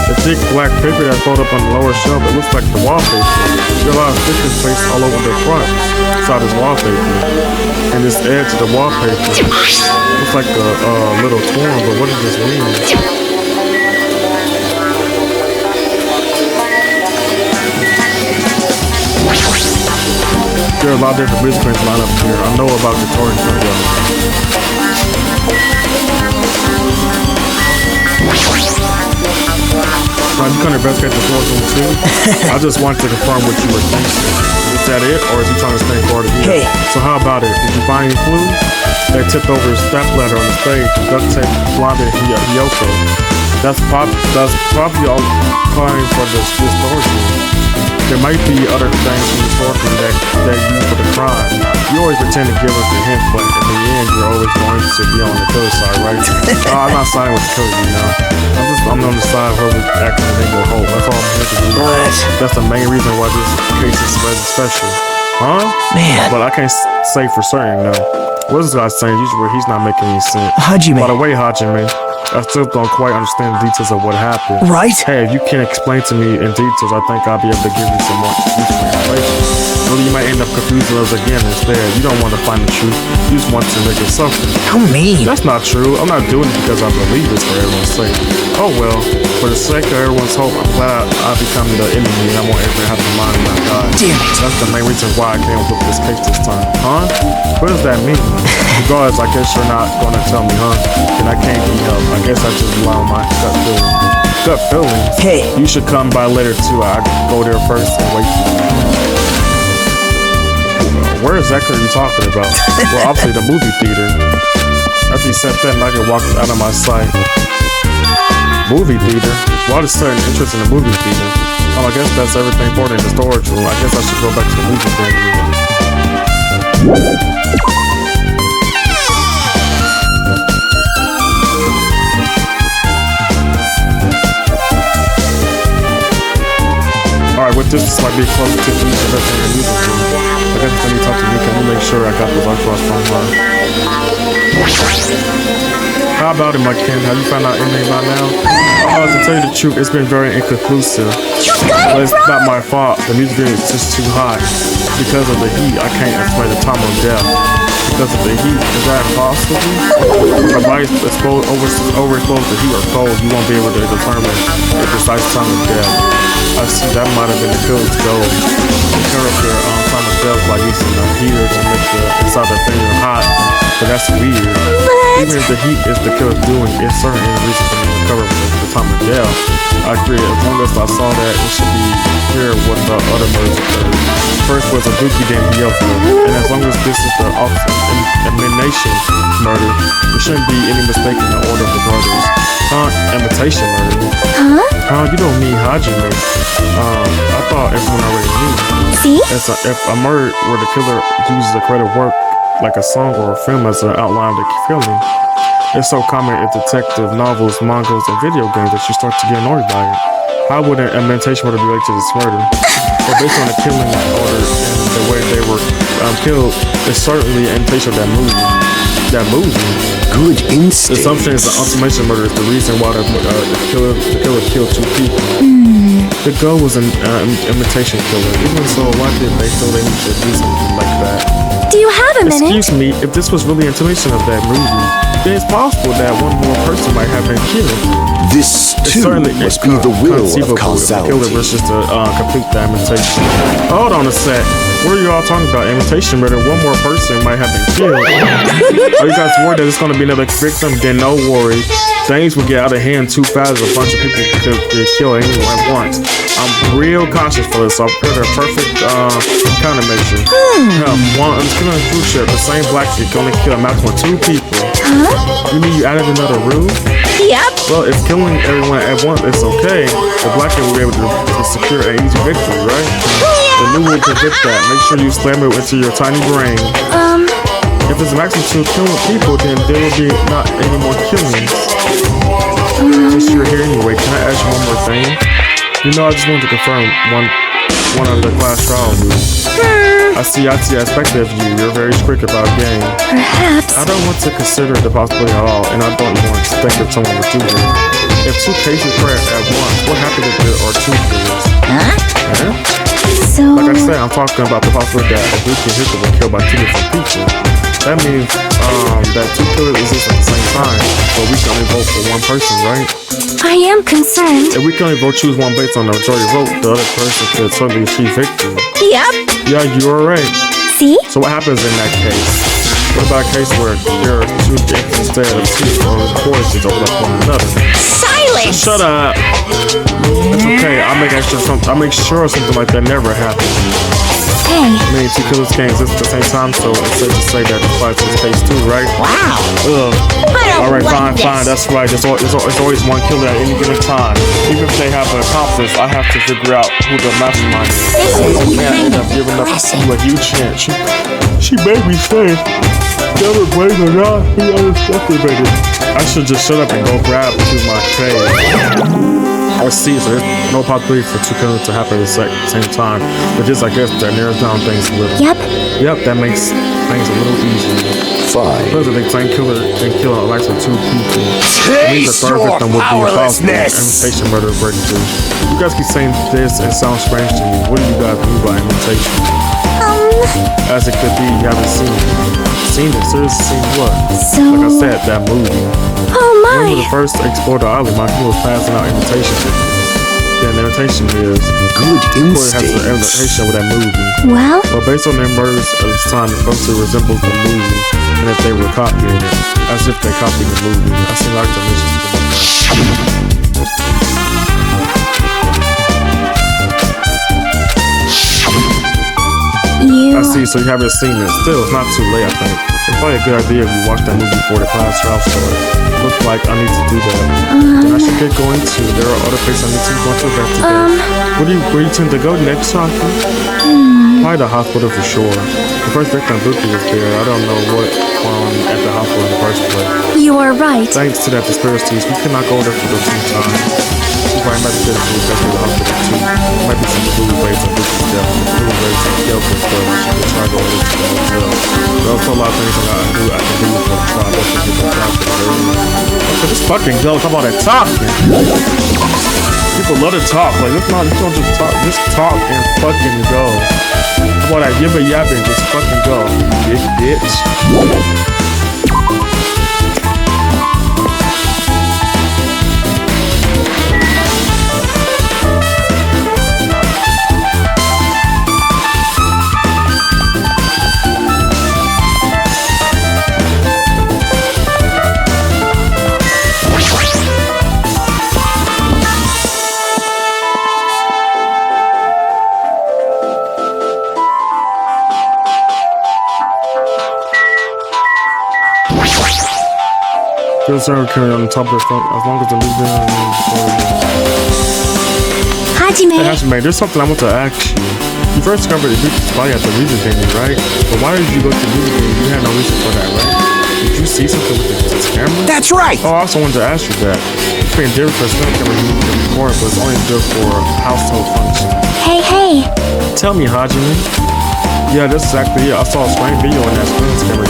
The thick black paper that folded up on the lower shelf, it looks like the wallpaper. There are a lot of stickers placed all over the front side of this wallpaper. And this edge of the wallpaper looks like a little torn, but what does this mean? There are a lot of different misprints lined up here. I know about the torn front well. Now, you can investigate the floor room too. I just wanted to confirm what you were thinking. Is that it, or is he trying to stay guarded here? Hey. So how about it? Did you find any clues? They tipped over his step ladder on the stage. Duct tape blonde Hyoko. That's probably all calling for this storage room. There might be other things in the storage room that use for the crime. You always pretend to give us the hint, but in the end, you're always going to be on the killer side, right? I'm not siding with the killer, you know. I'm on the side where we act in the name of hope. That's all I'm here to do. What? That's the main reason why this case is very special. Huh? Man. But I can't say for certain, no. What is this guy saying? Usually he's not making any sense. Hajime. By the way, Hajime, I still don't quite understand the details of what happened. Right? Hey, if you can explain to me in details, I think I'll be able to give you some more useful information. Well, you might end up confusing us again instead. You don't want to find the truth. You just want to make it something. How mean. That's not true. I'm not doing it because I believe it's for everyone's sake. Oh well, for the sake of everyone's hope, I'm glad I become the enemy and I won't ever have to mind my God. Damn it. That's the main reason why I came up with this case this time. Huh? What does that mean? Regardless, I guess you're not going to tell me, huh? And I can't be helped. I guess I just rely on my gut feeling. Gut feelings? Hey. You should come by later too. I go there first and wait for you. Where exactly are you talking about? Well, obviously the movie theater. After you said that, and I get walked out of my sight. Movie theater? Well, I just started interest in the movie theater. I guess that's everything for in the storage room. I guess I should go back to the movie theater. Alright, with this might be close to the music room. I guess when you talk to me, can you make sure I got those across from her? How about it, my kin? Have you found out anything by now? To tell you the truth, it's been very inconclusive. But it's not my fault. The music is just too hot. Because of the heat, I can't explain the time of death. Because of the heat, is that possible? If a body is overexposed to heat or cold, you won't be able to determine the precise time of death. I see that might have been the killer's goal. The character time of death by using a heater to make the inside the finger hot. But that's weird. Even if the heat is the killer's doing, it's certainly a reason for me to recover from the time of death. I agree, as long as I saw that, it should be clear what the other murders occurred. First was a Buki Danganronpa, and as long as this is the elimination murder, there shouldn't be any mistake in the order of the murders. Imitation murder. Huh? You don't mean Hajime. I thought everyone already knew. See? If a murder where the killer uses a creative work, like a song or a film as an outline of the feeling, it's so common in detective novels, mangas, and video games that you start to get annoyed by it. How would an imitation murder relate to this murder? Well, based on the killing order and the way they were killed, it's certainly an imitation of that movie. Good instinct. The assumption is the automation murder is the reason why the killer killed two people. The goal was an imitation killer. Even so, why did they feel they need to do something like that? Do you have a minute? Excuse me, if this was really intimation of that movie, then it's possible that one more person might have been killed. This too must be the will of causality. The killer was just to complete the imitation. Hold on a sec. What are you all talking about? Imitation murder. One more person might have been killed. Are you guys worried that it's going to be another victim? Then no worry. Things will get out of hand too fast. A bunch of people could get killed at once. I'm real cautious for this, so I prepared a perfect countermeasure. One, I'm just killing a cruise ship. The same black chick can only kill a maximum of 2 people. You mean you added another rule? Yep. Well, if killing everyone at once, it's okay. The black chick will be able to secure an easy victory, right? The new rule prevents that. Make sure you slam it into your tiny brain. If it's a maximum 2 killing people, then there will be not any more killings. Since you're here anyway, can I ask you one more thing? You know, I just wanted to confirm one of the class trial rules. I see aspect of you. You're very strict about game. Perhaps. I don't want to consider the possibility at all, and I don't even want to think if someone would do it. If 2 cases crash at once, what happens if there are 2 killers? Huh? So... Like I said, I'm talking about the possibility that a Buki hit will kill by 2 different people. That means that 2 killers exist at the same time, but we can only vote for 1 person, right? I am concerned. If we can only choose 1 based on the majority vote, the other person could certainly achieve victory. Yep. Yeah, you are right. See? So what happens in that case? What about a case where there are 2 victims instead of 2 or forces overlap one another? Silence! Shut up! It's okay, I'll make sure something like that never happens. Hey. I mean, 2 killers can't exist at the same time, so it's safe to say that applies to this case too, right? Wow. Alright, fine, that's right. There's always 1 killer at any given time. Even if they have an accomplice, I have to figure out who the mastermind is. This is can't end up giving up to a huge chance. She made me say, whether brave or not, he underestimated. I should just shut up and go grab to my tray. I see, so there's no possibility for 2 killings to happen at the same time. But just, I guess, that narrows down things a little. Yep. Yep, that makes things a little easier. 5. Because they claim killer can kill the likes of 2 people. Taste The third your victim would be impossible. powerlessness. Imitation murder breakthrough. You guys keep saying this and sounds strange to me. What do you guys mean by imitation? As it could be, you haven't seen it. Seen it? Seriously, seen what? So- Like I said, that movie. Oh When we my! were first explored the island, my people was passing out imitation techniques. Yeah, an imitation is Good Corey has an instincts. imitation with that movie. Well, But based on their murders of this time, it closely resembles the movie, and if they were copying it, as if they copied the movie. I seem like the mission. I see, so you haven't seen it. Still, it's not too late, I think. It's probably a good idea if you watch that movie before the class trial starts. Looks like I need to do that. Then I should get going too. There are other places I need to go to back today. Where you tend to go next, Saki? Probably the hospital for sure. The first victim Buki was there. I don't know what at the hospital in the first place. you are right. Thanks to that disparities, we cannot go there for the 2 times. We probably might be definitely the hospital too. Might be some blue rates and Buki's death. Blue rates and guilt and stuff. We should try to go over to the hotel. There's also a lot of things I can do for the trial. That's to get the trial. So this fucking girl, come on and talk, man. People love to talk. Like, it's not, you don't just talk. Just talk and fucking go. Come on, that yibba yabba and just fucking go. Big bitch. Good server carry on the top of the front as long as the lead in. Hajime. Hey, Hashime, there's something I want to ask you. You first discovered the Buki's body at the music venue, right? But why did you go to the music venue? You had no reason for that, right? Did you see something with this camera? That's right! Oh, I also wanted to ask you that. It's being different for a film camera you can record, but it's only good for household function. Hey. Tell me, Hajime. Yeah, that's exactly it. I saw a strange video on that film camera.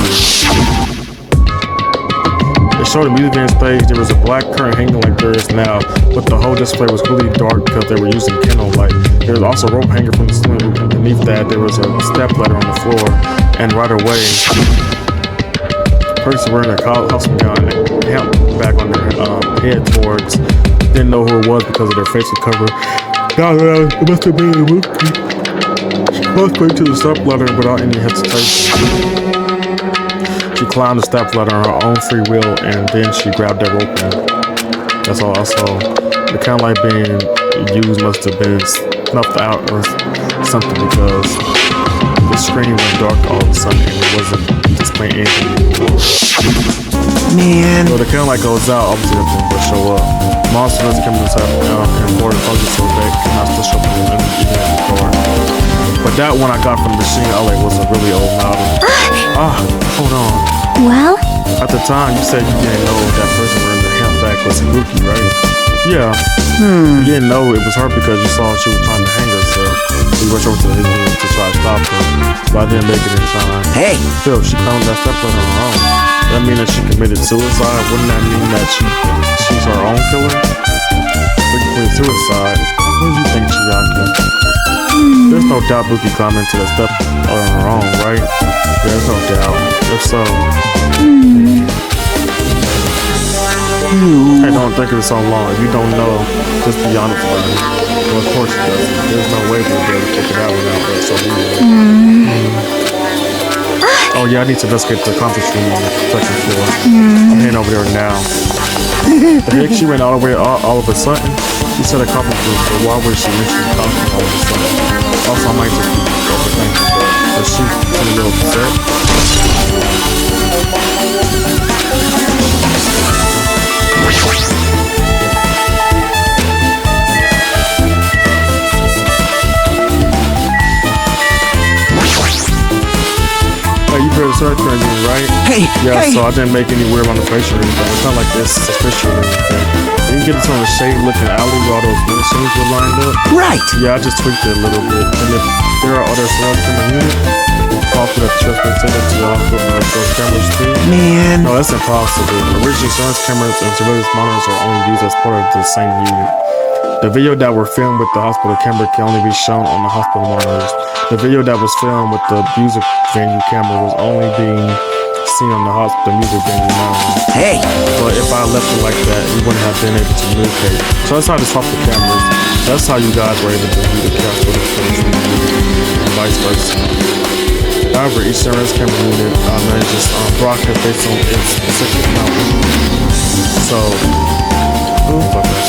It showed the music video stage. There was a black curtain hanging like there is now, but the whole display was really dark because they were using candle light. There was also a rope hanger from the ceiling. Underneath that, there was a step ladder on the floor, and right away, person wearing a costume gown and hat back on their head towards. Didn't know who it was because of their face was covered. It must have been a movie. She walked straight to the step ladder without any hesitation. She climbed the step ladder on her own free will, and then she grabbed that rope. And that's all I saw. The kind of light being used must have been snuffed out or something because the screen went dark all of a sudden and it wasn't displaying anything anymore. Man. So the kind of light goes out, obviously everything will show up. Monsters come inside and board focus so they cannot still show up even in the door. But that one I got from the machine LA was a really old model. Hold on. Well? At the time, you said you didn't know that person wearing the hemp back was Ibuki, right? Yeah. You didn't know it was her because you saw she was trying to hang herself. So you rushed over to his room to try to stop her, but I didn't make it in time. Hey! Phil, she climbed that step on her own. That mean that she committed suicide? Wouldn't that mean that she's her own killer? She committed suicide. What do you think, Chiaki? There's no doubt Buki climbed into the step on her own, right? There's no doubt. If so, hey, don't think of it so long. If you don't know, just be honest about it. Well, of course it doesn't. There's no way we'll be able to figure it out without that. So oh yeah, I need to investigate the conference room on the second floor. I'm heading over there now. The heck, she went all the way all of a sudden. She said a conference room, but why would she mention the conference all of a sudden? Also, I might just be overthinking, but she's a little upset. Hey, you heard the search engine, right? Hey! Yeah, Hey! so I didn't make any weird on the facial or anything. It's not like this suspicious or anything. You can get into a shade looking alley where all those machines were lined up. Right! Yeah, I just tweaked it a little bit. And if there are other cells in the unit, call for the trust and send it to cameras too? Man. No, that's impossible. Original surveillance cameras and surveillance monitors are only used as part of the same unit. The video that were filmed with the hospital camera can only be shown on the hospital monitors. The video that was filmed with the music venue camera was only being seen on the hospital music venue monitor. Hey! But if I left it like that, we wouldn't have been able to communicate. So that's how they swapped the cameras. That's how you guys were able to view the hospital footage and vice versa. However, each surveillance camera unit manages broadcast based on its specific network. So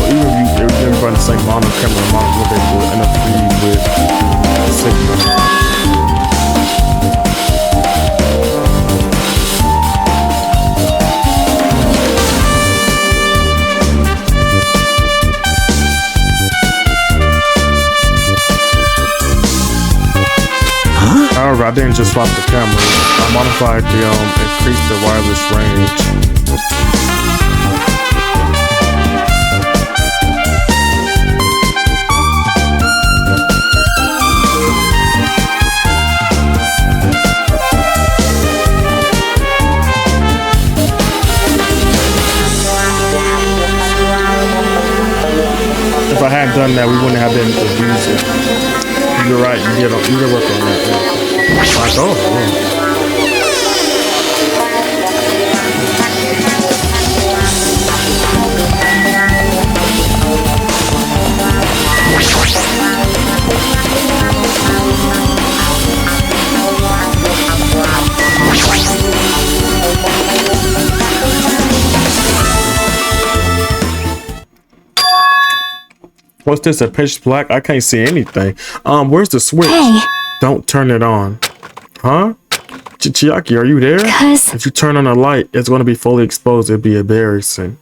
even if you run the same monitor camera monitor, they will interfere with the signal. However, I didn't just swap the cameras. I modified the increase the wireless range. If I hadn't done that, we wouldn't have been able to use it. You're right, you did work on that. Like, oh, yeah. What's this? A pitch black? I can't see anything. Where's the switch? Hey. Don't turn it on. Huh? Chiaki, are you there? If you turn on a light, it's going to be fully exposed. It'd be embarrassing.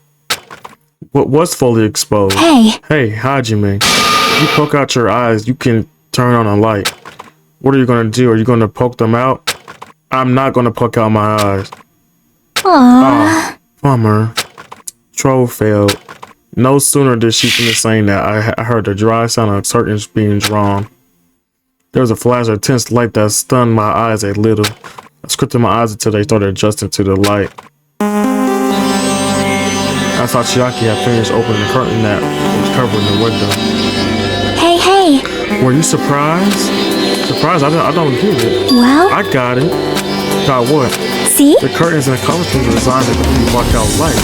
What was fully exposed? Hey. Hey, Hajime. If you poke out your eyes, you can turn on a light. What are you going to do? Are you going to poke them out? I'm not going to poke out my eyes. Aww. Oh, bummer. Troll failed. No sooner did she finish saying that, I heard the dry sound of curtains being drawn. There was a flash of intense light that stunned my eyes a little. I squinted my eyes until they started adjusting to the light. I thought Chiaki had finished opening the curtain that was covering the window. Hey. Were you surprised? Surprised? I don't get it. Well? I got it. Got what? See? The curtains and the color schemes were designed to completely block out light.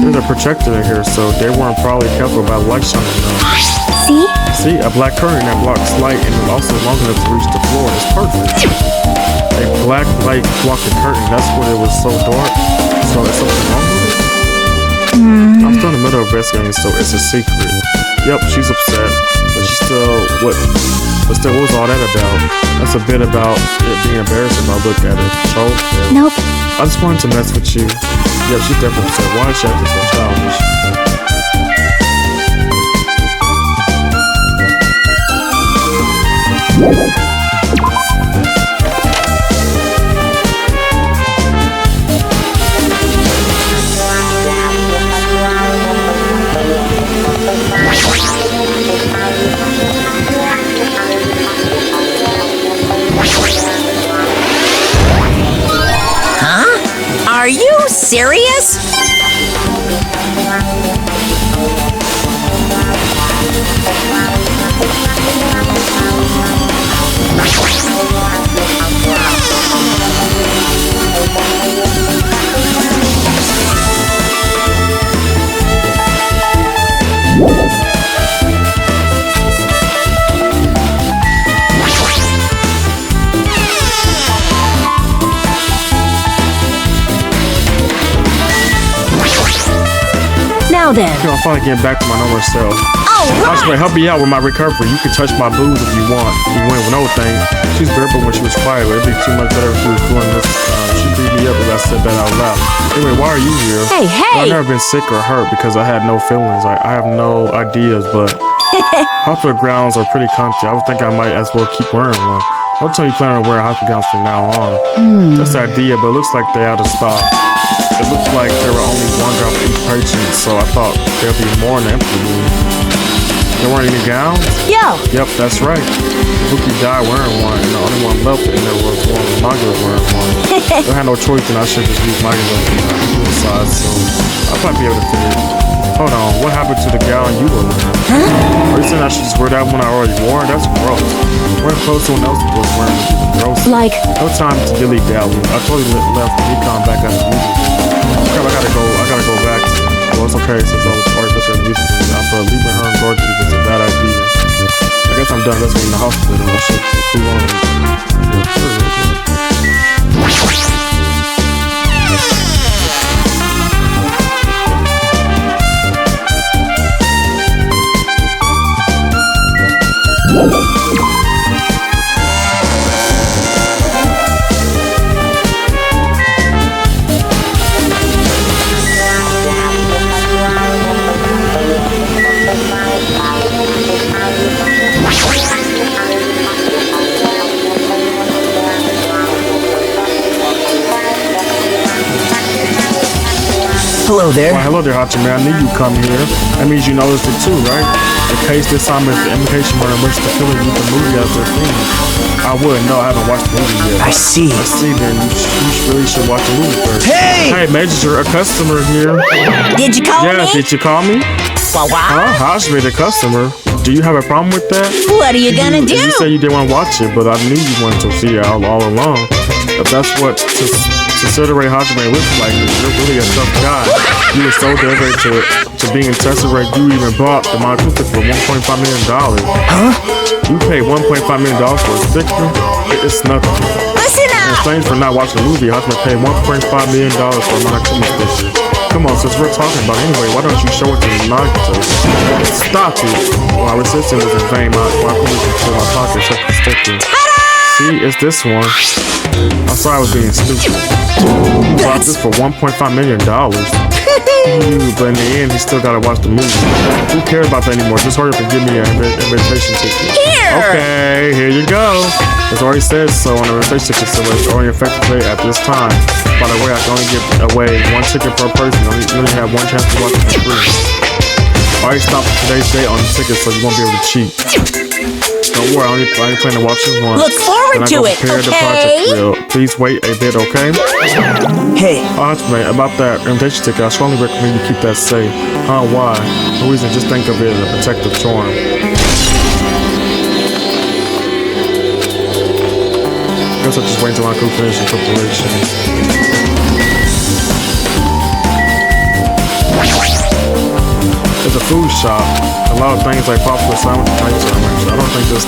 There's a projector in here, so they weren't probably careful about light shining on. See? See, a black curtain that blocks light and is also long enough to reach the floor is perfect. A black light blocked the curtain. That's what it was so dark. So is something wrong with it? I'm still in the middle of investigating, so it's a secret. Yep, she's upset, but what was all that about? That's a bit about it being embarrassing if I look at it. So, nope. I just wanted to mess with you. Yep, she's definitely upset. Why is she acting so childish? Huh? Are you serious? Now then. I'm finally getting back to my normal self. All right. Help me out with my recovery. You can touch my boobs if you want. You win with no thing. She's barefoot when she was quiet, but it'd be too much better if she was doing this. She beat me up as I said that out loud. Anyway, why are you here? Hey. I've never been sick or hurt because I had no feelings. I have no ideas, but hospital gowns are pretty comfy. I would think I might as well keep wearing one. Don't tell me you plan on wearing hospital gowns from now on. That's the idea, but it looks like they're out of stock. It looked like there were only one drop for each patient, so I thought there'd be more in the empty room. There weren't any gowns? Yep, that's right. Buki died wearing one, and the only one left, and there was one manga wearing one. I had no choice, and I should just use my side, so I'll probably be able to fit it. Hold on, what happened to the gown you were wearing? Are you saying I should just wear that one I already wore? That's gross. Wearing clothes someone else was wearing is even gross. Like, No time to delete that one. I totally left Nikon back at the music. I gotta go back. Well, it's okay since I was already listening to music. But leaving her in Georgia was a bad idea. I guess I'm done listening in the hospital. I should move on. Hello there. Well, hello there, Hachiman. I knew you'd come here. That means you noticed it too, right? The case this time is the imitation murder in which the killer used the movie as their theme. I wouldn't know. I haven't watched the movie yet. I see. Then you really should watch the movie first. Hey! Hey, Major, a customer here. did you call Yeah, me? did you call me? Well, Huh? Hashmi, the customer. Do you have a problem with that? what are you gonna do? You said you didn't want to watch it, but I knew you wanted to see it all along. If that's what Tesserae Hajime looks like, you're really a tough guy. You were so dedicated to being in Tesserae, you even bought the Monokuma for $1.5 million. Huh? You paid $1.5 million for a sticker? It's nothing. Listen In up. exchange for not watching the movie, Hajime paid $1.5 million for a Monokuma sticker. Come on, since we're talking about it anyway, why don't you show it to Nagito? Stop it! My resistance was in vain. My Monokuma can fill my pocket except the sticker. See, it's this one. I'm sorry I was being stupid. You bought this for $1.5 million. But in the end, he still gotta watch the movie. Who cares about that anymore? Just hurry up and give me an invitation ticket. Here. Okay, here you go. It's already says so on the invitation ticket, so it's only effective today at this time. By the way, I can only give away one ticket per person. You only have one chance to watch it for free. Already stopped today's date on the ticket, so you won't be able to cheat. Don't worry, I only plan to watch it once. Look forward Then I to go it, prepare the okay? project real. Please wait a bit, okay? Hey, Mate, about that invitation ticket, I strongly recommend you keep that safe. Why? No reason, just think of it as a protective charm. Guess I'll just wait until I can finish the preparation. It's a food shop. A lot of things like popular sandwich types are mentioned. I don't think this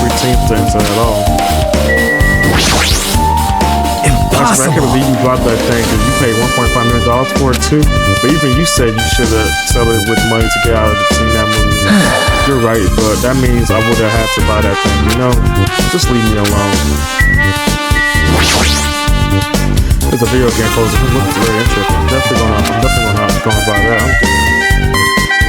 routine things at all. I can't believe you bought that thing because you paid $1.5 million for it too. But even you said you should have settled it with money to get out of that movie. You're right, but that means I would have had to buy that thing, you know? Just leave me alone. There's a video game poster. It looks very interesting. I'm definitely gonna buy that. I'm good.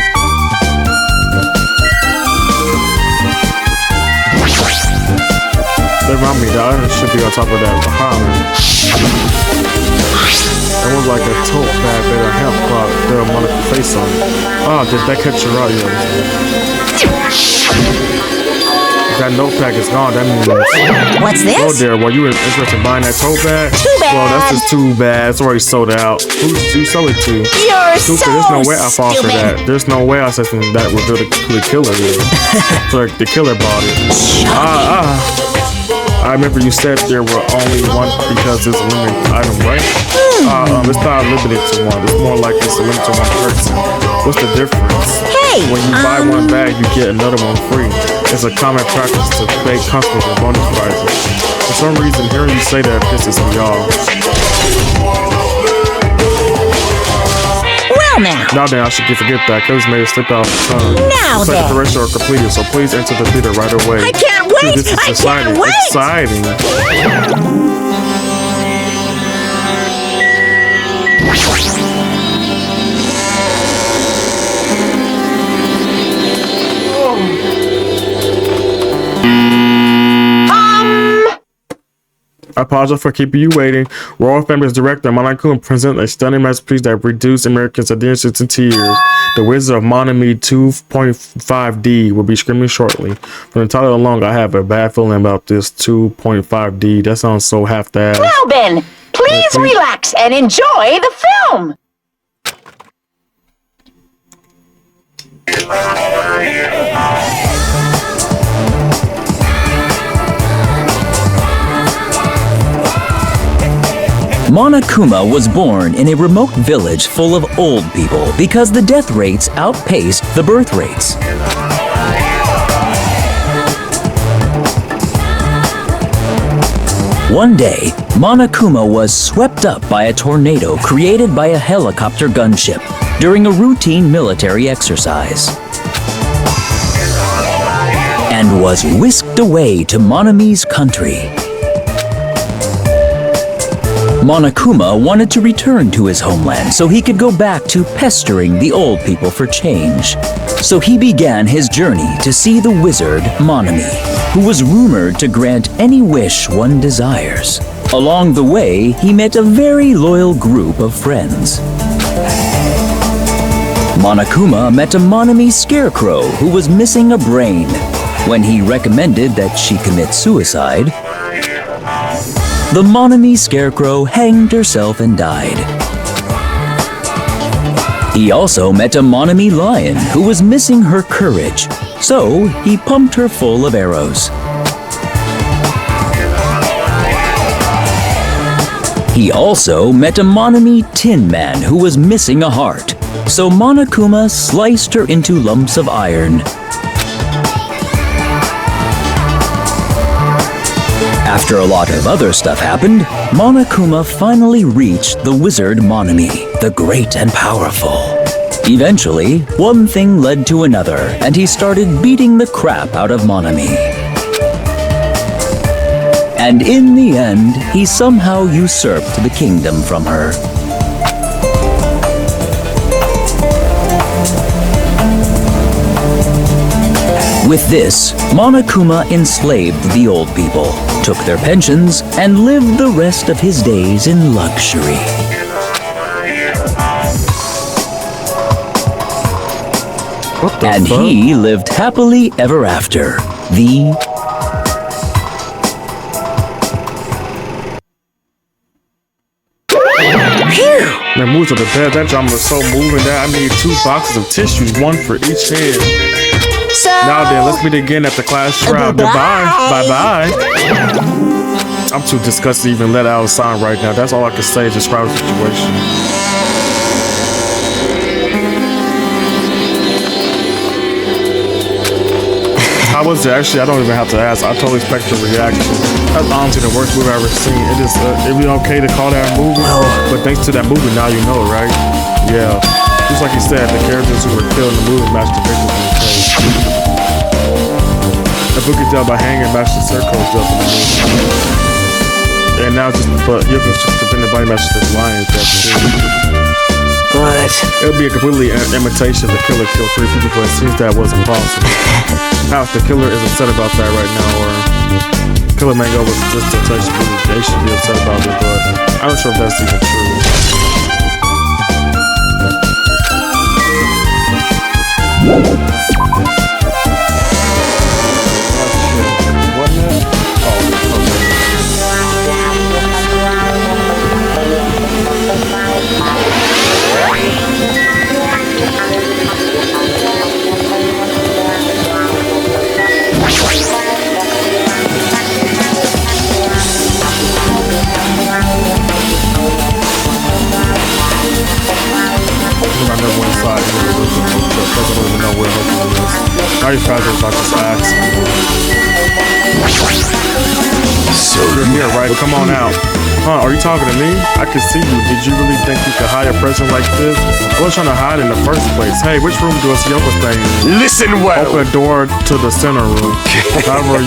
They remind me that it should be on top of that behind me. That was like a tote bag that a hemp clock with a Monica face on it. Oh, did that catch your eye? If that notepad is gone, that means What's this? go there. Well, you were interested in buying that tote bag? Too bad. Well, that's just too bad. It's already sold out. Who sell it to? You're Stupid. so There's no way I fall for stupid. that. There's no way I said something that would reveal who the killer is. For the killer body. I remember you said there were only one because it's a limited item, right? It's not limited to one. It's more like it's a limit to one person. What's the difference? Hey, When you buy one bag, you get another one free. It's a common practice to pay customers with bonus prizes. For some reason, hearing you say that pisses me off. Well now. Now then, I should forget that. Cause made it slip out the tongue. Now Looks like then. the rest are completed, so please enter the theater right away. I can't wait. Dude, this is I exciting. can't wait. Exciting. I apologize for keeping you waiting. Royal Family's director, MONOKUMA, presents a stunning masterpiece that reduced Americans' adherence to tears. The Wizard of Monami 2.5D will be screaming shortly. From the title alone, I have a bad feeling about this 2.5D. That sounds so half-assed. Now then, Please relax and enjoy the film. Monokuma was born in a remote village full of old people because the death rates outpaced the birth rates. One day, Monokuma was swept up by a tornado created by a helicopter gunship during a routine military exercise, and was whisked away to Monami's country. Monokuma wanted to return to his homeland so he could go back to pestering the old people for change. So he began his journey to see the wizard Monami, who was rumored to grant any wish one desires. Along the way, he met a very loyal group of friends. Monokuma met a Monami scarecrow who was missing a brain. When he recommended that she commit suicide, the Monami scarecrow hanged herself and died. He also met a Monami lion who was missing her courage, so he pumped her full of arrows. He also met a Monami tin man who was missing a heart, so Monokuma sliced her into lumps of iron. After a lot of other stuff happened, Monokuma finally reached the wizard Monami, the great and powerful. Eventually, one thing led to another, and he started beating the crap out of Monami. And in the end, he somehow usurped the kingdom from her. With this, Monokuma enslaved the old people, took their pensions, and lived the rest of his days in luxury. And he lived happily ever after. The Man, move to the bed. That drama was so moving that I need 2 boxes of tissues, 1 for each head. So, Now then, let's meet again at the class trial. Goodbye. Bye-bye. I'm too disgusted to even let out a sign right now. That's all I can say to describe the situation. How was it? Actually, I don't even have to ask. I totally expect your reaction. That's honestly the worst movie I've ever seen. It'd be okay to call that a movie, but thanks to that movie, now you know, right? Yeah. Just like you said, the characters who were killed in the movie matched the victims in the case. The book could tell by hanging matched the circles up in the movie. And now just, but you can just defend the body matches the lions up too. But It would be a completely imitation of the killer killed 3 people, but it seems that wasn't possible. Now, if the killer is upset about that right now, or Killer Mango was just a touch, they should be upset about it, but I'm not sure if that's even true. Are you fabulous? I just asked. So You're here, right? Come on out. Huh, are you talking to me? I can see you. Did you really think you could hide a person like this? I was trying to hide in the first place. Hey, which room does Yoko stay in? listen well. Open the door to the center room. However,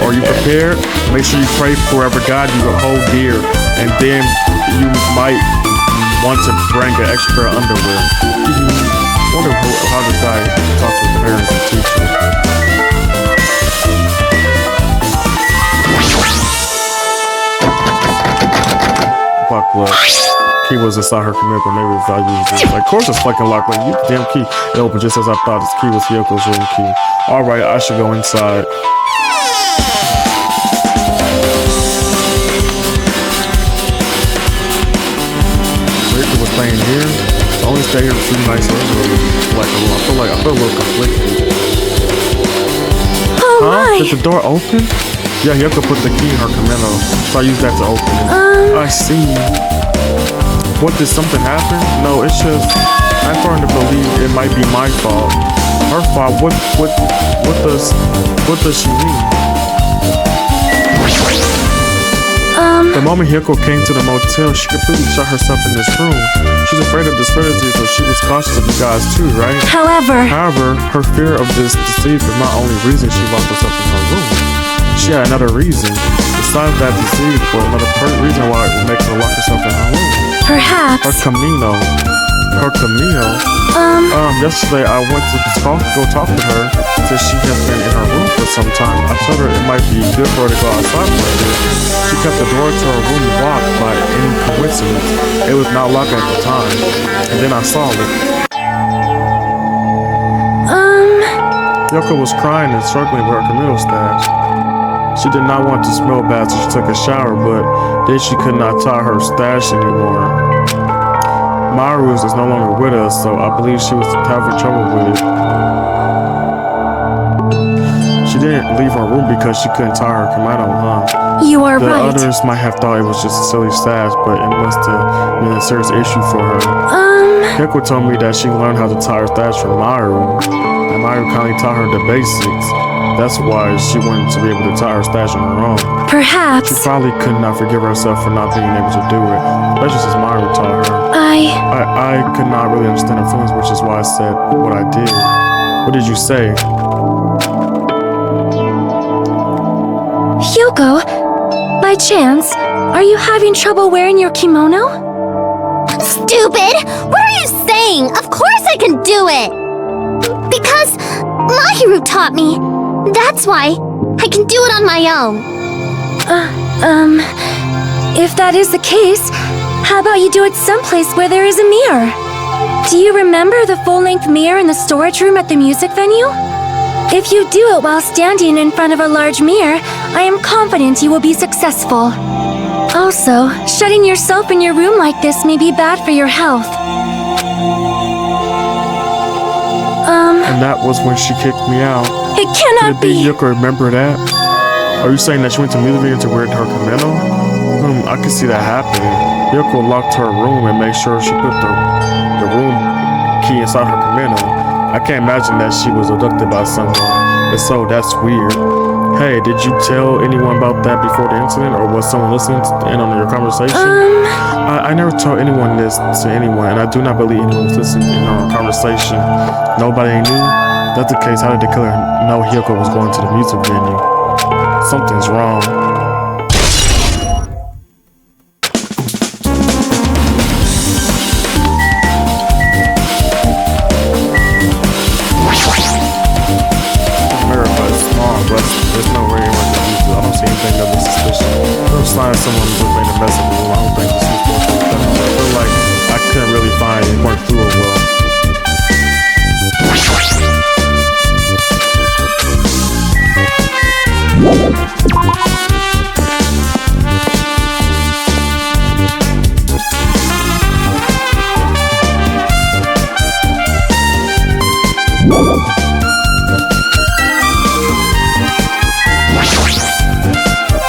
are you prepared? Make sure you pray for whoever God you hold dear. And then you might want to bring an extra pair of underwear. I wonder how this guy talks with parents and teachers. Fuck what? Key was inside her commitment, but maybe it's values. Like, of course it's fucking locked. Like, you damn key. It opened just as I thought. This key was Yoko's room key. Alright, I should go inside. staying here. I only stay here for 2 nights. Like I feel a little conflicted. Oh my! Is the door open? Yeah, you have to put the key in her kimono. So I use that to open it. I see. What, did something happen? No, it's just I'm starting to believe it might be my fault. Her fault. What does she mean? The moment Hyuko came to the motel, she completely shut herself in this room. She's afraid of this fantasy, so she was cautious of you guys too, right? However, her fear of this deceit was not only reason she locked herself in her room. She had another reason. Besides that deceit, was another reason why it would make her lock herself in her room. perhaps. Her Camino. Yesterday I went to go talk to her since she has been in her room for some time. I told her it might be good for her to go outside for a bit. She kept the door to her room locked by any coincidence. It was not locked at the time. And then I saw it. Yoko was crying and struggling with her Camino stash. She did not want to smell bad, so she took a shower, but then she could not tie her stash anymore. Maru is no longer with us, so I believe she was having trouble with it. She didn't leave her room because she couldn't tie her kimono, huh? You are the right. The others might have thought it was just a silly stash, but it must have been a serious issue for her. Hyuko told me that she learned how to tie her stash from Maru, and Maru kindly taught her the basics. That's why she wanted to be able to tie her stash on her own. Perhaps. She probably could not forgive herself for not being able to do it, especially since Maru taught her. I could not really understand her feelings, which is why I said what I did. What did you say? Hyuko, by chance, are you having trouble wearing your kimono? Stupid! What are you saying? Of course I can do it! Because Mahiru taught me. That's why I can do it on my own. If that is the case, how about you do it someplace where there is a mirror? Do you remember the full-length mirror in the storage room at the music venue? If you do it while standing in front of a large mirror, I am confident you will be successful. Also, shutting yourself in your room like this may be bad for your health. And that was when she kicked me out. It cannot be. be. Yuka, remember that? Are you saying that she went to music video to wear her kimono? I can see that happening. Yuko locked her room and made sure she put the room key inside her kimono. I can't imagine that she was abducted by someone. And so that's weird. Hey, did you tell anyone about that before the incident, or was someone listening in on your conversation? I never told anyone this to anyone, and I do not believe anyone was listening in on our conversation. Nobody knew? If that's the case, how did the killer know Hyuko was going to the music venue? Something's wrong. There's no way anyone can use it. I don't see anything that was suspicious. No sign of someone was made a mess of the room. I don't think this was supposed to be done. I feel like I couldn't really find it. Weren't through it well.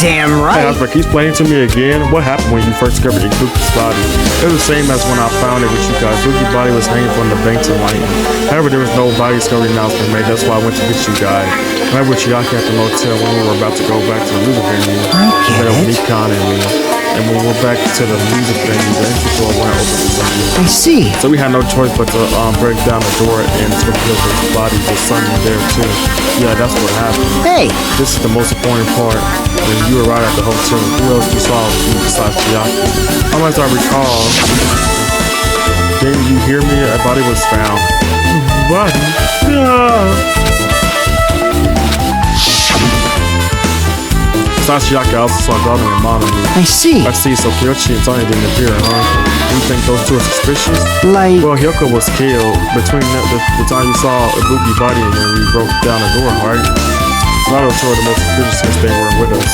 Damn right. Hey, Oscar, can you explain to me again what happened when you first discovered Ikuki's body? It was the same as when I found it with you guys. Ikuki's body was hanging from the bank tonight. However, there was no body discovery announcement made. That's why I went to get you guys. I met with Chiaki at the motel when we were about to go back to the music venue. There was Nikan and me. And when we were back to the music venue, the entry door went open for some reason. I see. So we had no choice but to break down the door and took Ikuki's body. The sun was there too. Yeah, that's what happened. Hey! This is the most important part. When you arrived at the hotel, who else you saw besides Chiaki? Unless I recall, didn't you hear me? A body was found. Body? Yeah. Besides Chiaki, I also saw Gardner and Monomi. I see. So Kyochi and Tony didn't appear, huh? Do you think those two are suspicious? Like... Well, Hyuko was killed between the time you saw Ibuki's body and when we broke down the door, right? Not sure the most suspicious since they weren't with us.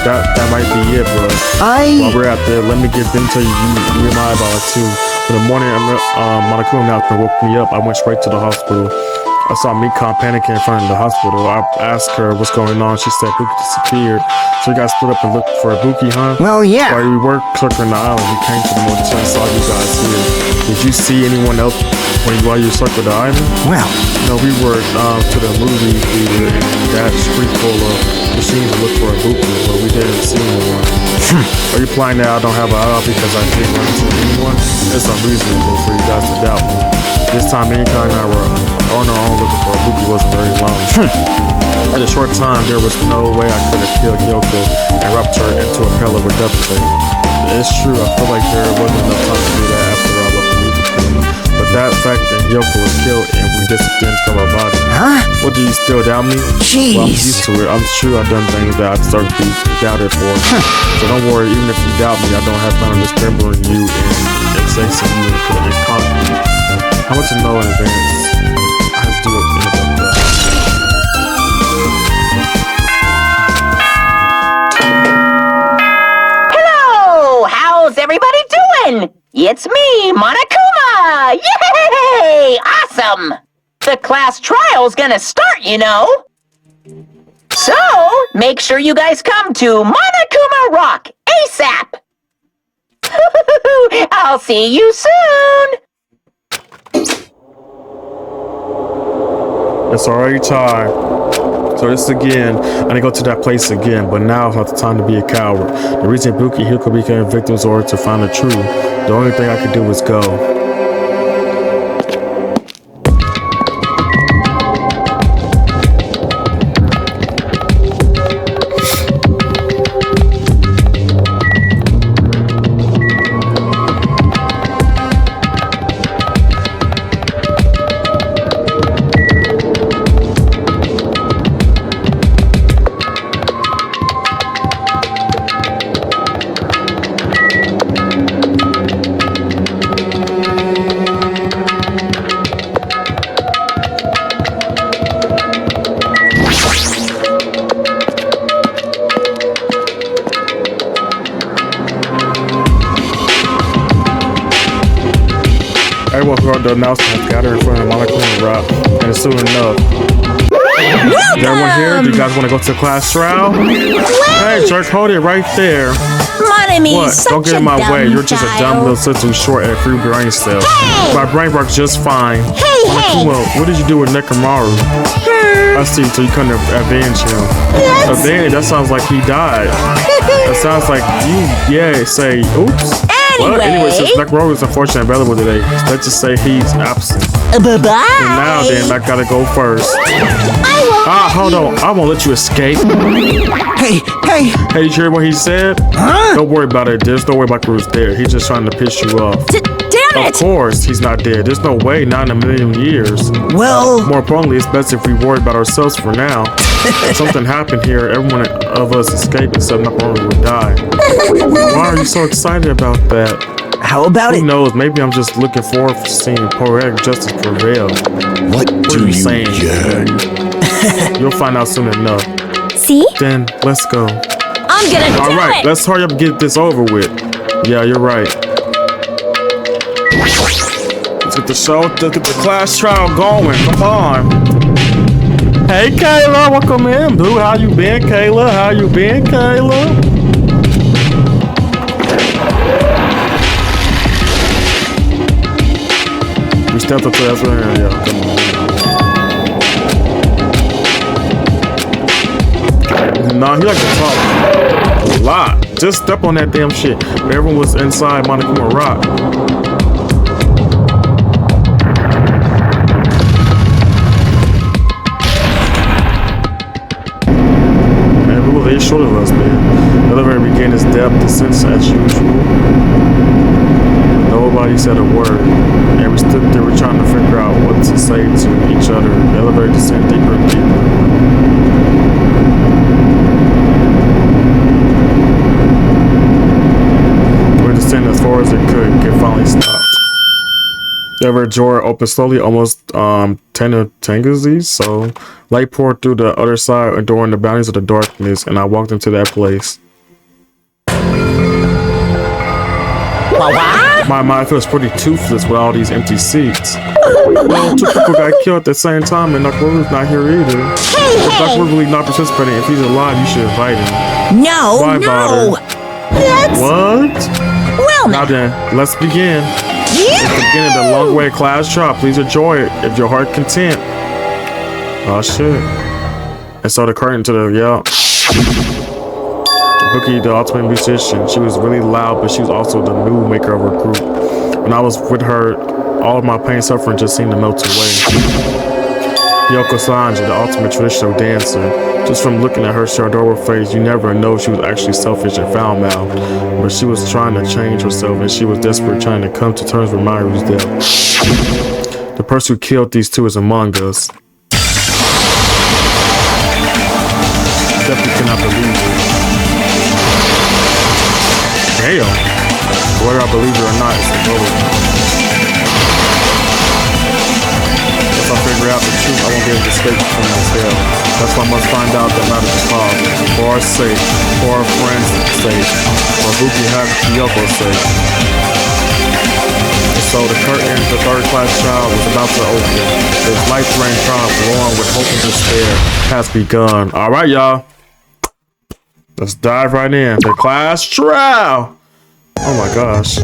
That might be it, bro. While we're out there, let me get them to you. You and my about it too. In the morning, Monokuma announced woke me up. I went straight to the hospital. I saw Mikon panicking in front of the hospital. I asked her what's going on. She said Buki disappeared. So you guys split up and looked for Buki, huh? Well, yeah. While we were clicking the island, we came to the motel and saw you guys here. Did you see anyone else while you circled the island? Well, no, we were to the movie theater and that street full of machines to look for a Buki, but we didn't see anyone. Are you implying that I don't have an eye because I didn't run into anyone? It's unreasonable for you guys to doubt me. This time, Mankind and I were on our own looking for a Buki wasn't very long. At a short time, there was no way I could have killed Yoko and wrapped her into a pellet with duct tape. It's true, I feel like there wasn't enough time to do that after I left the music room. But that fact that Yoko was killed and we just didn't cover our body. Huh? What, do you still doubt me? Jeez. Well, I'm used to it. I'm sure I've done things that I'd start to be doubted for. So don't worry, even if you doubt me, I don't have time to dismembering you and chasing you and conquering you. How much to know in advance? I just do it in advance. Hello! How's everybody doing? It's me, Monokuma! Yay! Awesome! The class trial's gonna start, you know. So, make sure you guys come to Monokuma Rock ASAP! I'll see you soon! It's already time. So this again, I didn't go to that place again, but now it's not the time to be a coward. The reason Buki and Hiko became victims or to find the truth. The only thing I could do was go. Everyone heard the announcement gathered in front of Monokuma Rock, and soon enough. Is everyone here? Do you guys want to go to the class trial? Hey, jerk, hold it right there. Monami, What? Don't get in my way. You're just a dumb little sister who's short and free brain cells. Hey! My brain works just fine. Hey, Monokuma, what did you do with Nekomaru? I see, so you couldn't avenge him. Yes. Avenge? That sounds like he died. That sounds like you, say, oops. Well, anyway, since Nekomaru is unfortunately available today, let's just say he's absent. Bye-bye. And now then, I gotta go first. Hold on. I won't let you escape. Hey! Hey, you hear what he said? Huh? Don't worry about it. There's no way Bakuru's dead. He's just trying to piss you off. Damn it! Of course, he's not dead. There's no way, not in a million years. Well... More importantly, it's best if we worry about ourselves for now. If something happened here, everyone of us escaped except Nakamura would die. Why are you so excited about that? How about Who knows? Maybe I'm just looking forward to seeing poetic justice prevail. What do are you you saying? get? You'll find out soon enough. See? Then, let's go. I'm gonna do Alright, it! let's hurry up and get this over with. Yeah, you're right. Let's get the show, let's get the class trial going. Come on. Hey, Kayla, welcome in, boo. How you been, Kayla? How you been, Kayla? We stepped up to that one. Yeah, come on. Nah, he like to talk a lot. Just step on that damn shit. Everyone was inside Monokuma Rock. Man, we were very short of us, man. The elevator began its depth descent as usual. Nobody said a word, and we stood there trying to figure out what to say to each other. The elevator descended deeper and deeper. We descended as far as it could. It finally stopped. The elevator door opened slowly, almost tangazes, so light poured through the other side, enduring the boundaries of the darkness, and I walked into that place. Wow! My mind feels pretty toothless with all these empty seats. Well, two people got killed at the same time and Nakoru's not here either. If Nakoru's really not participating, if he's alive, you should invite him. No, Why no. bother? What? Well, Now then, let's begin. It's the beginning of the long-awaited class trial. Please enjoy it if your heart content. Oh shit. And so the curtain to the Bookie, the ultimate musician. She was really loud, but she was also the new maker of her group. When I was with her, all of my pain and suffering just seemed to melt away. Yoko Sanji, the ultimate traditional dancer. Just from looking at her adorable face, you never know she was actually selfish and foul-mouthed. But she was trying to change herself, and she was desperate, trying to come to terms with Mayu's death. The person who killed these two is among us. Definitely cannot believe it. Damn. Whether I believe it or not, it's a vote. If I figure out the truth, I won't be able to escape from this hell. That's why I must find out the matter of cause. For our sake, for our friends' sake, for Buki Yoko's sake. So the curtain, the third class trial was about to open. This life-threatening trial, along with hope and despair, has begun. All right, y'all. Let's dive right in. The class trial. Oh my gosh.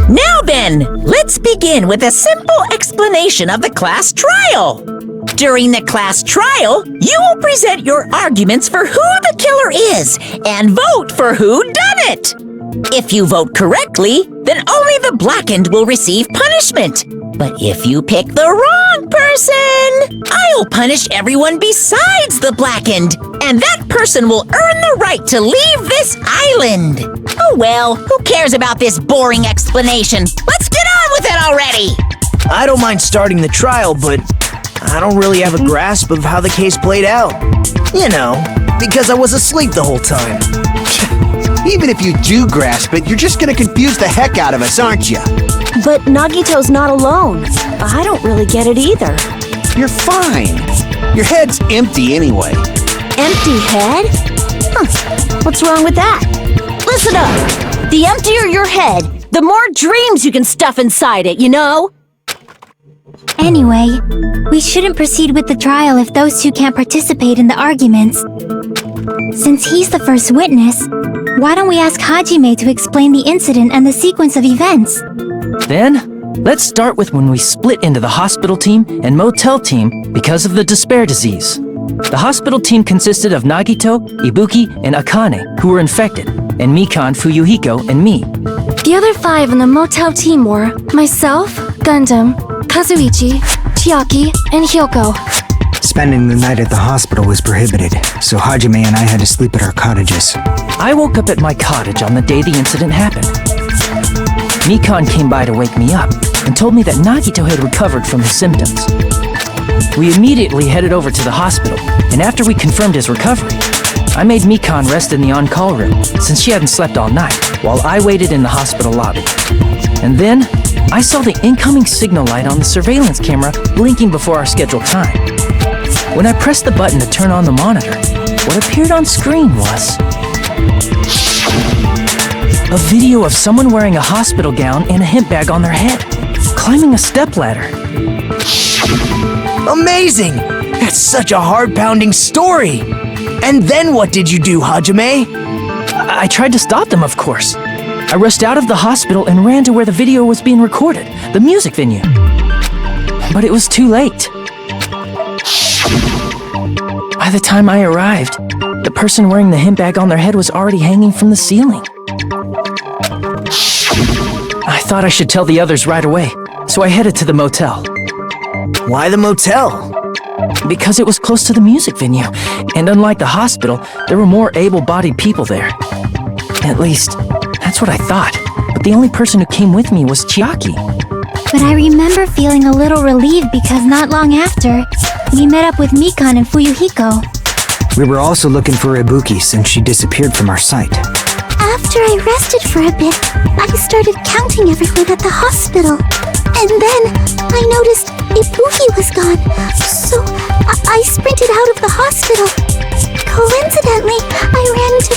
Now then, let's begin with a simple explanation of the class trial. During the class trial, you will present your arguments for who the killer is and vote for who done it. If you vote correctly, then only the blackened will receive punishment. But if you pick the wrong person, I'll punish everyone besides the blackened, and that person will earn the right to leave this island. Oh well, who cares about this boring explanation? Let's get on with it already! I don't mind starting the trial, but I don't really have a grasp of how the case played out. You know, because I was asleep the whole time. Even if you do grasp it, you're just gonna confuse the heck out of us, aren't you? But Nagito's not alone. I don't really get it either. You're fine. Your head's empty anyway. Empty head? Huh. What's wrong with that? Listen up. The emptier your head, the more dreams you can stuff inside it, you know? Anyway, we shouldn't proceed with the trial if those two can't participate in the arguments. Since he's the first witness, why don't we ask Hajime to explain the incident and the sequence of events? Then, let's start with when we split into the hospital team and motel team because of the despair disease. The hospital team consisted of Nagito, Ibuki, and Akane, who were infected, and Mikan, Fuyuhiko, and me. The other 5 on the motel team were myself, Gundam, Kazuichi, Chiaki, and Hyoko. Spending the night at the hospital was prohibited, so Hajime and I had to sleep at our cottages. I woke up at my cottage on the day the incident happened. Mikan came by to wake me up and told me that Nagito had recovered from his symptoms. We immediately headed over to the hospital, and after we confirmed his recovery, I made Mikan rest in the on-call room since she hadn't slept all night, while I waited in the hospital lobby. And then, I saw the incoming signal light on the surveillance camera blinking before our scheduled time. When I pressed the button to turn on the monitor, what appeared on screen was a video of someone wearing a hospital gown and a hemp bag on their head, climbing a stepladder. Amazing! That's such a heart-pounding story! And then what did you do, Hajime? I tried to stop them, of course. I rushed out of the hospital and ran to where the video was being recorded, the music venue. But it was too late. By the time I arrived, the person wearing the hemp bag on their head was already hanging from the ceiling. I thought I should tell the others right away, so I headed to the motel. Why the motel? Because it was close to the music venue, and unlike the hospital, there were more able-bodied people there. At least, that's what I thought. But the only person who came with me was Chiaki. But I remember feeling a little relieved because not long after, we met up with Mikan and Fuyuhiko. We were also looking for Ibuki since she disappeared from our sight. After I rested for a bit, I started counting everyone at the hospital. And then I noticed Ibuki was gone, so I sprinted out of the hospital. Coincidentally, I ran into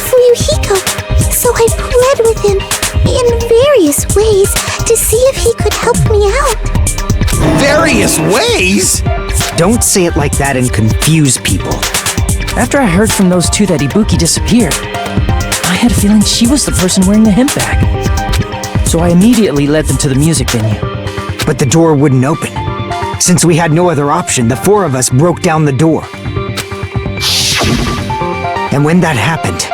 Sways? Don't say it like that and confuse people. After I heard from those two that Ibuki disappeared, I had a feeling she was the person wearing the hemp bag. So I immediately led them to the music venue. But the door wouldn't open. Since we had no other option, the four of us broke down the door. And when that happened,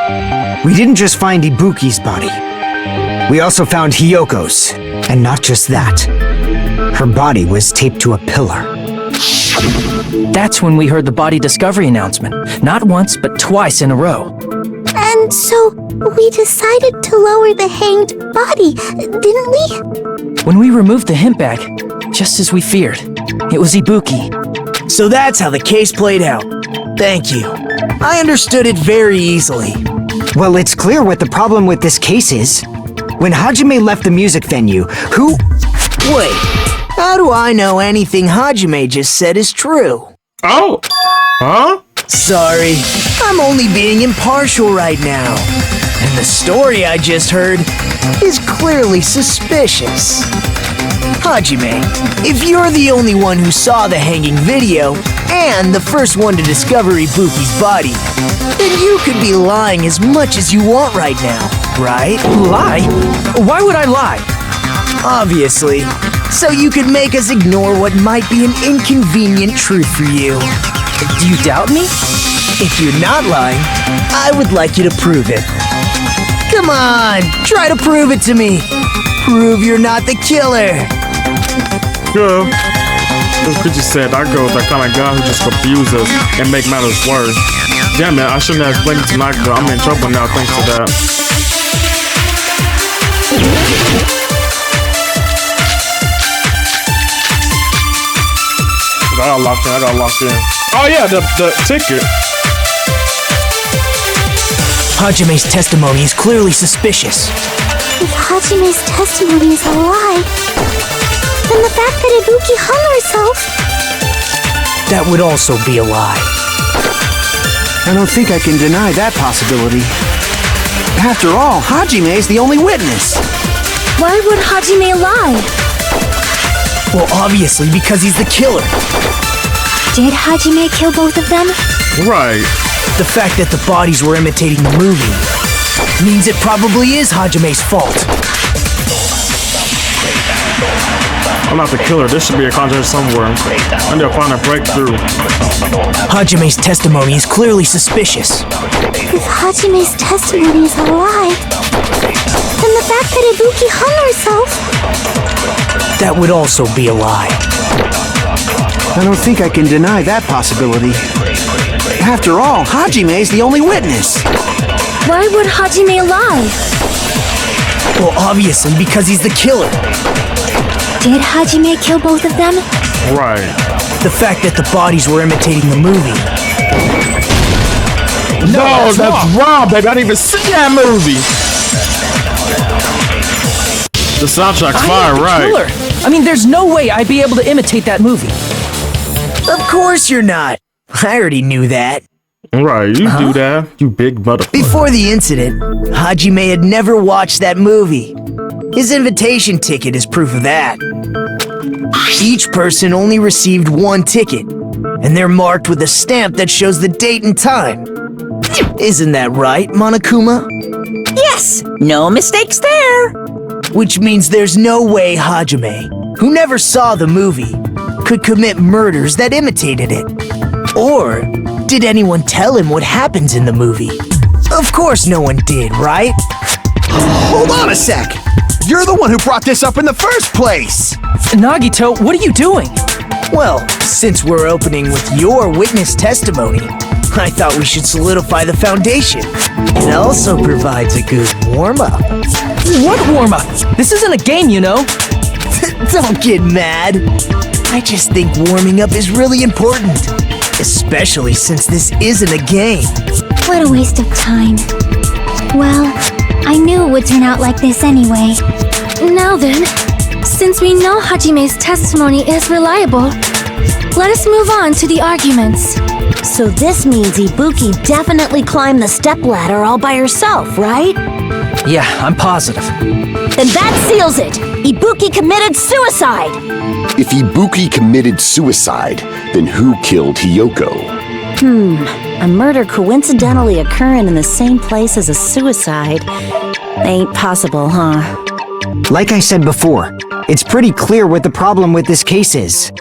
we didn't just find Ibuki's body. We also found Hiyoko's. And not just that. Her body was taped to a pillar. That's when we heard the body discovery announcement. Not once, but twice in a row. And so we decided to lower the hanged body, didn't we? When we removed the hemp bag, just as we feared, it was Ibuki. So that's how the case played out. Thank you. I understood it very easily. Well, it's clear what the problem with this case is. When Hajime left the music venue, who... Wait, how do I know anything Hajime just said is true? Oh! Huh? Sorry, I'm only being impartial right now. And the story I just heard is clearly suspicious. Hajime, if you're the only one who saw the hanging video and the first one to discover Ibuki's body, then you could be lying as much as you want right now, right? Lie? Why would I lie? Obviously, so you could make us ignore what might be an inconvenient truth for you. Do you doubt me? If you're not lying, I would like you to prove it. Come on, try to prove it to me. Prove you're not the killer. Girl, this bitch said that girl is the kind of guy who just confuses us and make matters worse. Damn it, I shouldn't have explained it tonight, girl. I'm in trouble now thanks to that. I got locked in. Oh yeah, the ticket. Hajime's testimony is clearly suspicious. If Hajime's testimony is a lie, then the fact that Ibuki hung herself... That would also be a lie. I don't think I can deny that possibility. After all, Hajime is the only witness. Why would Hajime lie? Well, obviously because he's the killer. Did Hajime kill both of them? Right. The fact that the bodies were imitating the movie means it probably is Hajime's fault. I'm not the killer. This should be a contract somewhere. I need to find a breakthrough. Hajime's testimony is clearly suspicious. If Hajime's testimony is a lie, then the fact that Ibuki hung herself... That would also be a lie. I don't think I can deny that possibility. After all, Hajime is the only witness. Why would Hajime lie? Well, obviously because he's the killer. Did Hajime kill both of them? Right. The fact that the bodies were imitating the movie. No, that's wrong, baby. I didn't even see that movie. The soundtrack's fire, right? Killer. I mean, there's no way I'd be able to imitate that movie. Of course you're not. I already knew that. Right, you do that, you big motherfucker. Before the incident, Hajime had never watched that movie. His invitation ticket is proof of that. Each person only received one ticket, and they're marked with a stamp that shows the date and time. Isn't that right, Monokuma? Yes, no mistakes there. Which means there's no way Hajime, who never saw the movie, could commit murders that imitated it. Or did anyone tell him what happens in the movie? Of course no one did, right? Hold on a sec! You're the one who brought this up in the first place! Nagito, what are you doing? Well, since we're opening with your witness testimony, I thought we should solidify the foundation. It also provides a good warm-up. What warm-up? This isn't a game, you know. Don't get mad. I just think warming up is really important. Especially since this isn't a game. What a waste of time. Well, I knew it would turn out like this anyway. Now then, since we know Hajime's testimony is reliable, let us move on to the arguments. So this means Ibuki definitely climbed the stepladder all by herself, right? Yeah, I'm positive. Then that seals it! Ibuki committed suicide! If Ibuki committed suicide, then who killed Hiyoko? A murder coincidentally occurring in the same place as a suicide. Ain't possible, huh? Like I said before, it's pretty clear what the problem with this case is.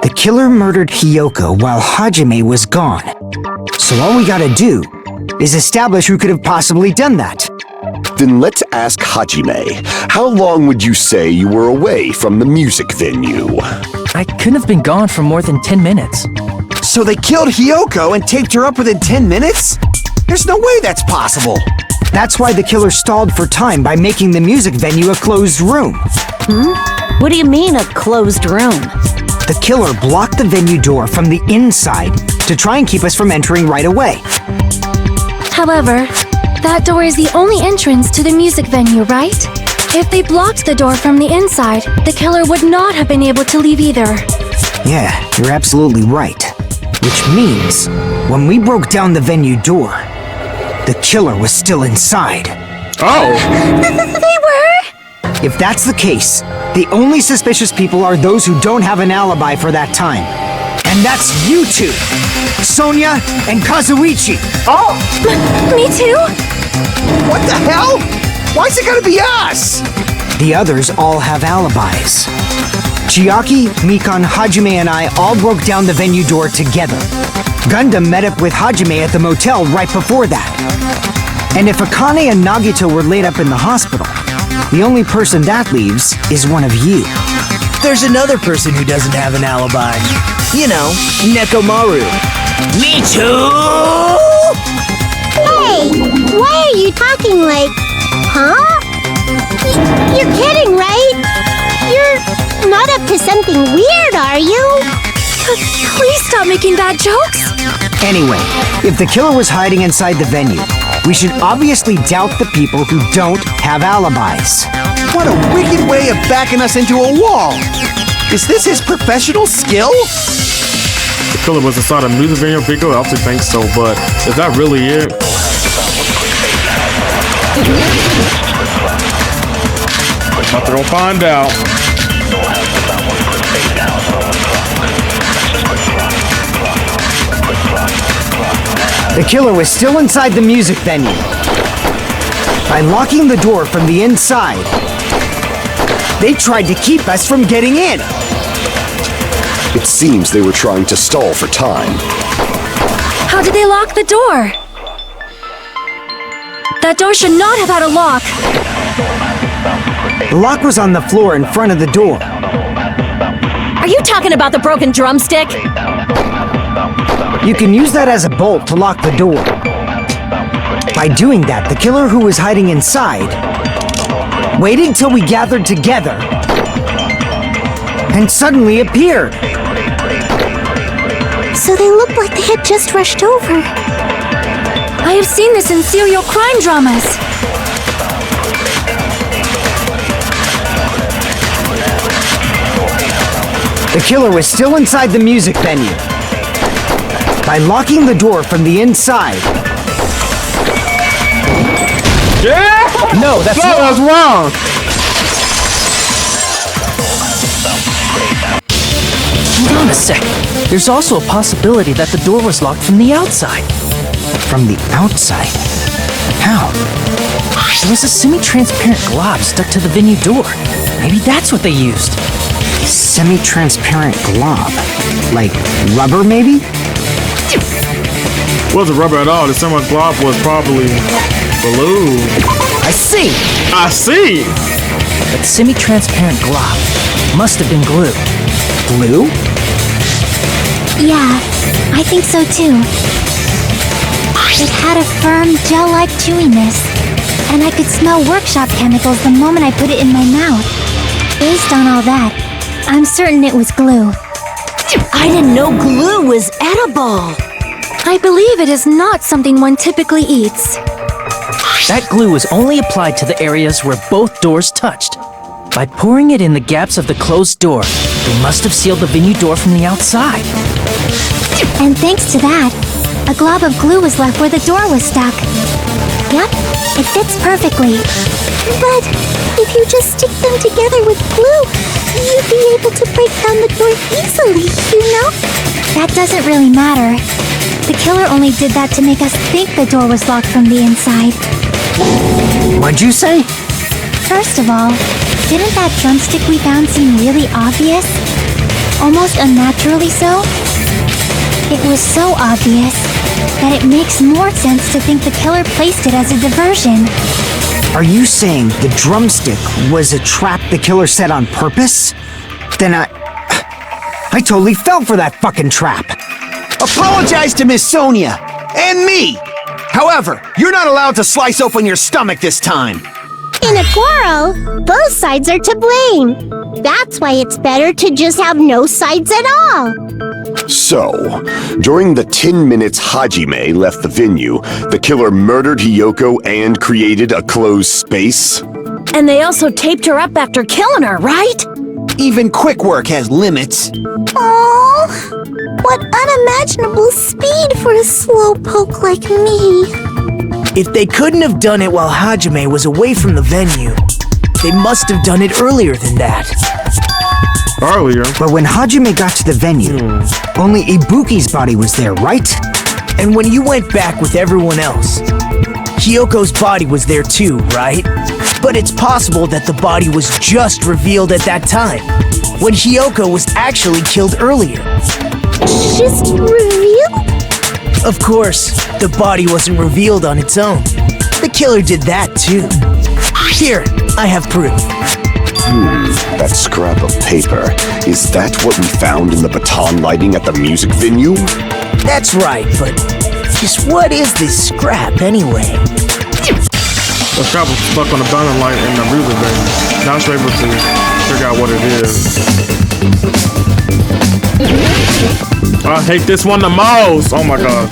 The killer murdered Hiyoko while Hajime was gone. So all we gotta do is establish who could have possibly done that. Then let's ask Hajime. How long would you say you were away from the music venue? I couldn't have been gone for more than 10 minutes. So they killed Hiyoko and taped her up within 10 minutes? There's no way that's possible. That's why the killer stalled for time by making the music venue a closed room. What do you mean, a closed room? The killer blocked the venue door from the inside to try and keep us from entering right away. However, that door is the only entrance to the music venue, right? If they blocked the door from the inside, the killer would not have been able to leave either. Yeah, you're absolutely right. Which means, when we broke down the venue door, the killer was still inside. Oh! They were? If that's the case, the only suspicious people are those who don't have an alibi for that time. And that's you two! Sonia and Kazuichi! Oh! Me too? What the hell? Why's it gotta be us? The others all have alibis. Chiaki, Mikan, Hajime, and I all broke down the venue door together. Gundam met up with Hajime at the motel right before that. And if Akane and Nagito were laid up in the hospital, the only person that leaves is one of you. There's another person who doesn't have an alibi. You know, Nekomaru. Me too! Hey, why are you talking like... Huh? You're kidding, right? You're not up to something weird, are you? Please stop making bad jokes. Anyway, if the killer was hiding inside the venue, we should obviously doubt the people who don't have alibis. What a wicked way of backing us into a wall! Is this his professional skill? The killer was inside a music venue. I also think so, but is that really it? About to go find out. The killer was still inside the music venue. By locking the door from the inside, they tried to keep us from getting in. It seems they were trying to stall for time. How did they lock the door? That door should not have had a lock. The lock was on the floor in front of the door. Are you talking about the broken drumstick? You can use that as a bolt to lock the door. By doing that, the killer who was hiding inside waited till we gathered together and suddenly appeared. So they look like they had just rushed over. I have seen this in serial crime dramas. The killer was still inside the music venue. By locking the door from the inside. Yeah! No, that's wrong. Hold on a sec. There's also a possibility that the door was locked from the outside. From the outside? How? There was a semi-transparent glob stuck to the venue door. Maybe that's what they used. Semi-transparent glob? Like rubber, maybe? It wasn't rubber at all. The semi glob was probably blue. I see! I see! That semi-transparent glob must have been glue. Glue? Yeah, I think so too. It had a firm, gel-like chewiness, and I could smell workshop chemicals the moment I put it in my mouth. Based on all that, I'm certain it was glue. I didn't know glue was edible. I believe it is not something one typically eats. That glue was only applied to the areas where both doors touched. By pouring it in the gaps of the closed door, they must have sealed the venue door from the outside. And thanks to that, A glob of glue was left where the door was stuck. Yep, it fits perfectly. But if you just stick them together with glue, you'd be able to break down the door easily, you know? That doesn't really matter. The killer only did that to make us think the door was locked from the inside. What'd you say? First of all, didn't that drumstick we found seem really obvious? Almost unnaturally so? It was so obvious that it makes more sense to think the killer placed it as a diversion. Are you saying the drumstick was a trap the killer set on purpose? Then I totally fell for that fucking trap. Apologize to Miss Sonia and me. However, you're not allowed to slice open your stomach this time. In a quarrel, both sides are to blame. That's why it's better to just have no sides at all. So, during the 10 minutes Hajime left the venue, the killer murdered Hiyoko and created a closed space? And they also taped her up after killing her, right? Even quick work has limits. Oh, what unimaginable speed for a slowpoke like me. If they couldn't have done it while Hajime was away from the venue, they must have done it earlier than that. Earlier? But when Hajime got to the venue, only Ibuki's body was there, right? And when you went back with everyone else, Hiyoko's body was there too, right? But it's possible that the body was just revealed at that time, when Hiyoko was actually killed earlier. Just revealed? Of course, the body wasn't revealed on its own. The killer did that too. Here, I have proof. That scrap of paper. Is that what we found in the baton lighting at the music venue? That's right, but just what is this scrap anyway? The scrap was stuck on the baton light in the music venue. Now I'm able to figure out what it is. I hate this one the most. Oh my god.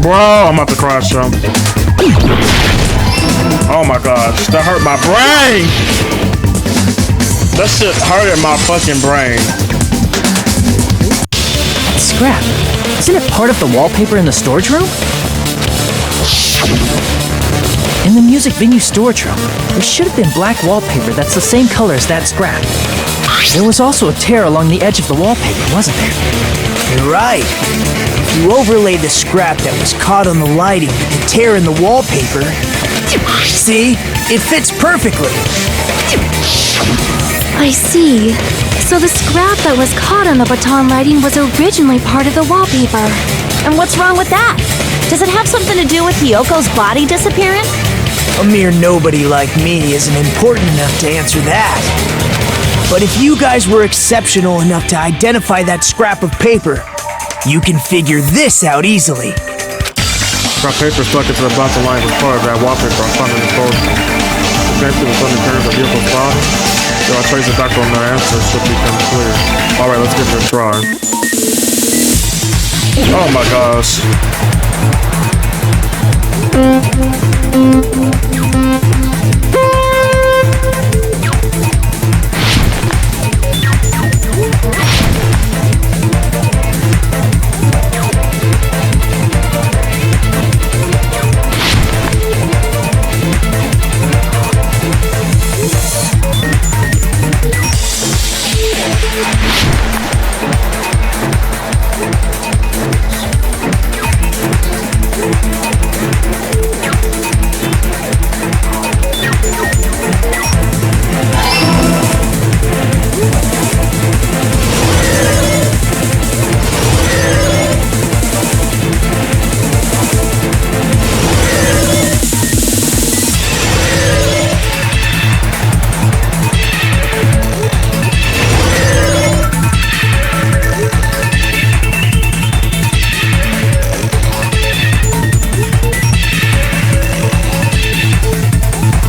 Bro, I'm about to crash, yo. Oh my gosh, that hurt my brain! That shit hurted my fucking brain. Scrap. Isn't it part of the wallpaper in the storage room? In the music venue storage room, there should have been black wallpaper that's the same color as that scrap. There was also a tear along the edge of the wallpaper, wasn't there? You're right. If you overlay the scrap that was caught on the lighting with the tear in the wallpaper, see? It fits perfectly. I see. So the scrap that was caught on the baton lighting was originally part of the wallpaper. And what's wrong with that? Does it have something to do with Hiyoko's body disappearing? A mere nobody like me isn't important enough to answer that. But if you guys were exceptional enough to identify that scrap of paper, you can figure this out easily. Scrap paper stuck into the bottom line as part of that wallpaper I found in the storage room. came through the thunder curve of Yoko's body? So I trace it back on their answer should become clear. Alright, let's give it a try. Oh my gosh.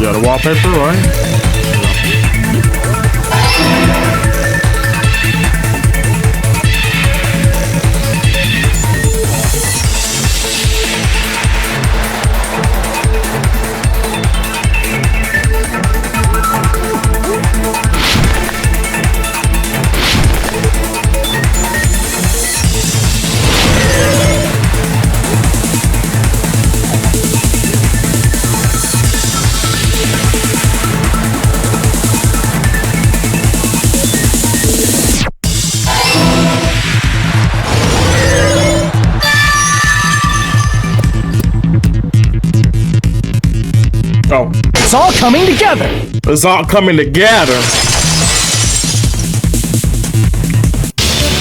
Yeah, the wallpaper, right? Oh. It's all coming together! It's all coming together!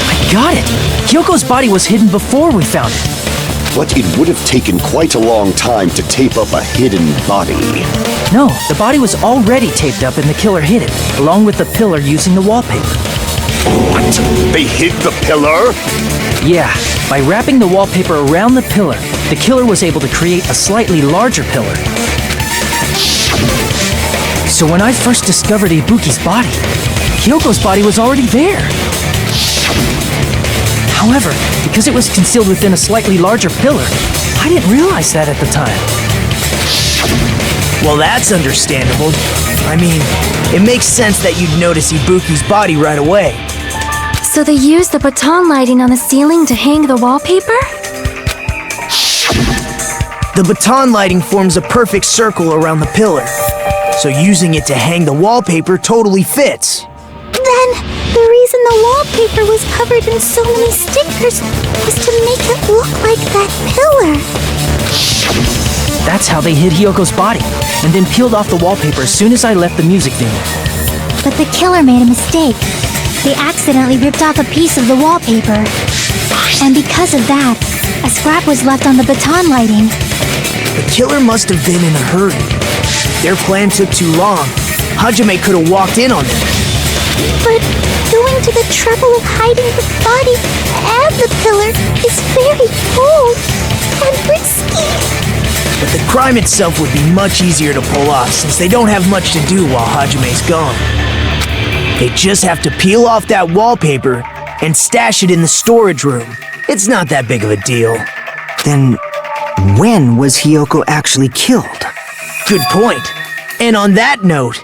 I got it! Kyoko's body was hidden before we found it. But it would have taken quite a long time to tape up a hidden body. No, the body was already taped up and the killer hid it, along with the pillar using the wallpaper. What? They hid the pillar? Yeah, by wrapping the wallpaper around the pillar, the killer was able to create a slightly larger pillar. So when I first discovered Ibuki's body, Kyoko's body was already there. However, because it was concealed within a slightly larger pillar, I didn't realize that at the time. Well, that's understandable. I mean, it makes sense that you'd notice Ibuki's body right away. So they used the baton lighting on the ceiling to hang the wallpaper? The baton lighting forms a perfect circle around the pillar, so using it to hang the wallpaper totally fits. Then, the reason the wallpaper was covered in so many stickers was to make it look like that pillar. That's how they hid Hyoko's body, and then peeled off the wallpaper as soon as I left the music venue. But the killer made a mistake. They accidentally ripped off a piece of the wallpaper. And because of that, a scrap was left on the baton lighting. The killer must have been in a hurry. Their plan took too long. Hajime could have walked in on them. But going to the trouble of hiding the body and the pillar is very bold and risky. But the crime itself would be much easier to pull off since they don't have much to do while Hajime's gone. They just have to peel off that wallpaper and stash it in the storage room. It's not that big of a deal. Then, when was Hyoko actually killed? Good point. And on that note,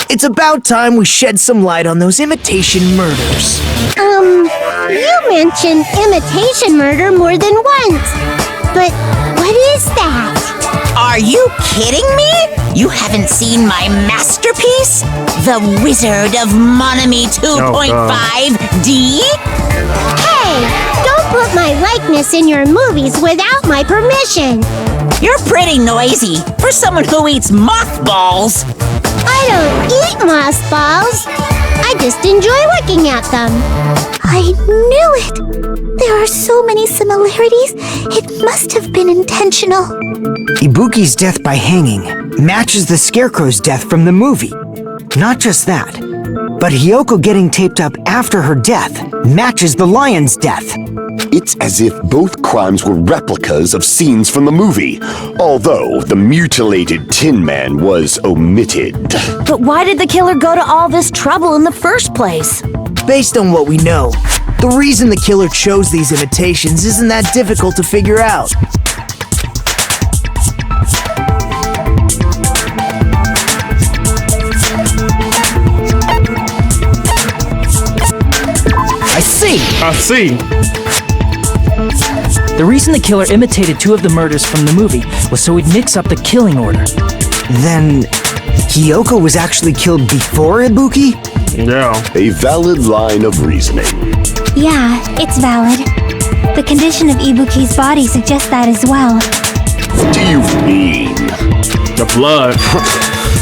it's about time we shed some light on those imitation murders. You mentioned imitation murder more than once. But what is that? Are you kidding me? You haven't seen my masterpiece? The Wizard of Monami 2.5D? Hey, don't put my likeness in your movies without my permission. You're pretty noisy for someone who eats mothballs. I don't eat mothballs. I just enjoy looking at them. I knew it! There are so many similarities. It must have been intentional. Ibuki's death by hanging matches the Scarecrow's death from the movie. Not just that, but Hyoko getting taped up after her death matches the lion's death. It's as if both crimes were replicas of scenes from the movie, although the mutilated Tin Man was omitted. But why did the killer go to all this trouble in the first place? Based on what we know, the reason the killer chose these imitations isn't that difficult to figure out. I see. The reason the killer imitated 2 of the murders from the movie was so he'd mix up the killing order. Then, Hiyoko was actually killed before Ibuki? Yeah. A valid line of reasoning. Yeah, it's valid. The condition of Ibuki's body suggests that as well. What do you mean? The blood.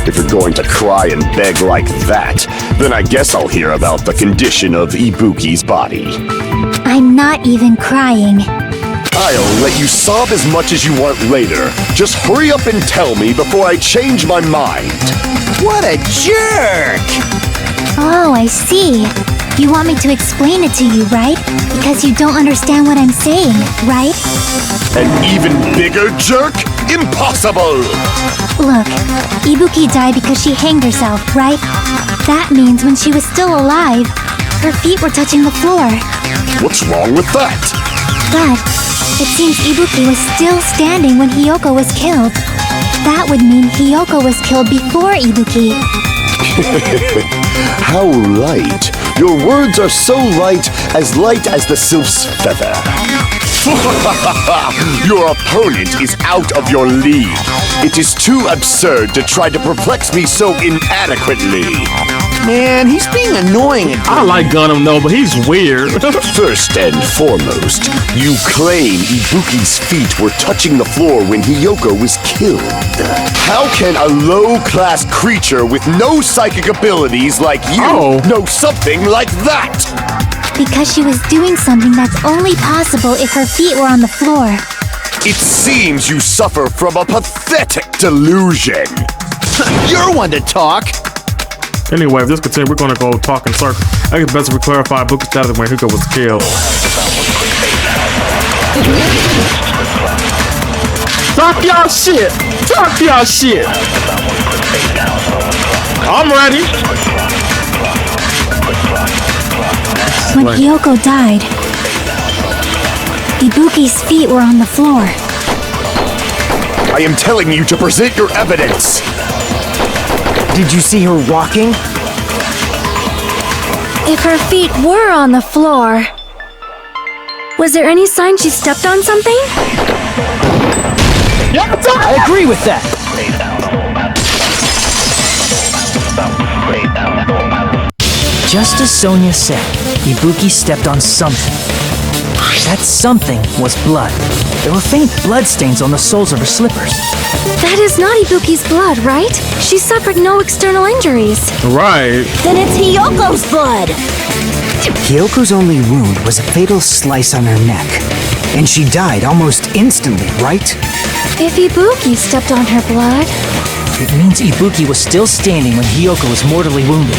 If you're going to cry and beg like that, then I guess I'll hear about the condition of Ibuki's body. I'm not even crying. I'll let you sob as much as you want later. Just hurry up and tell me before I change my mind. What a jerk! Oh, I see. You want me to explain it to you, right? Because you don't understand what I'm saying, right? An even bigger jerk? Impossible! Look, Ibuki died because she hanged herself, right? That means when she was still alive, her feet were touching the floor. What's wrong with that? But it seems Ibuki was still standing when Hiyoko was killed. That would mean Hiyoko was killed before Ibuki. How light. Your words are so light as the sylph's feather. Your opponent is out of your league. It is too absurd to try to perplex me so inadequately. Man, he's being annoying. I like Gundam though, but he's weird. First and foremost, you claim Ibuki's feet were touching the floor when Hiyoko was killed. How can a low-class creature with no psychic abilities like you know something like that? Because she was doing something that's only possible if her feet were on the floor. It seems you suffer from a pathetic delusion. You're one to talk. Anyway, if this continues, we're gonna go talk in circles. I guess best if we clarify Ibuki's status when Hiyoko was killed. Talk y'all shit! Talk y'all shit! I'm ready! When Hiyoko died, Ibuki's feet were on the floor. I am telling you to present your evidence! Did you see her walking? If her feet were on the floor, was there any sign she stepped on something? I agree with that. Just as Sonia said, Ibuki stepped on something. That something was blood. There were faint blood stains on the soles of her slippers. That is not Ibuki's blood, right? She suffered no external injuries. Right. Then it's Hiyoko's blood. Hiyoko's only wound was a fatal slice on her neck. And she died almost instantly, right? If Ibuki stepped on her blood... It means Ibuki was still standing when Hiyoko was mortally wounded.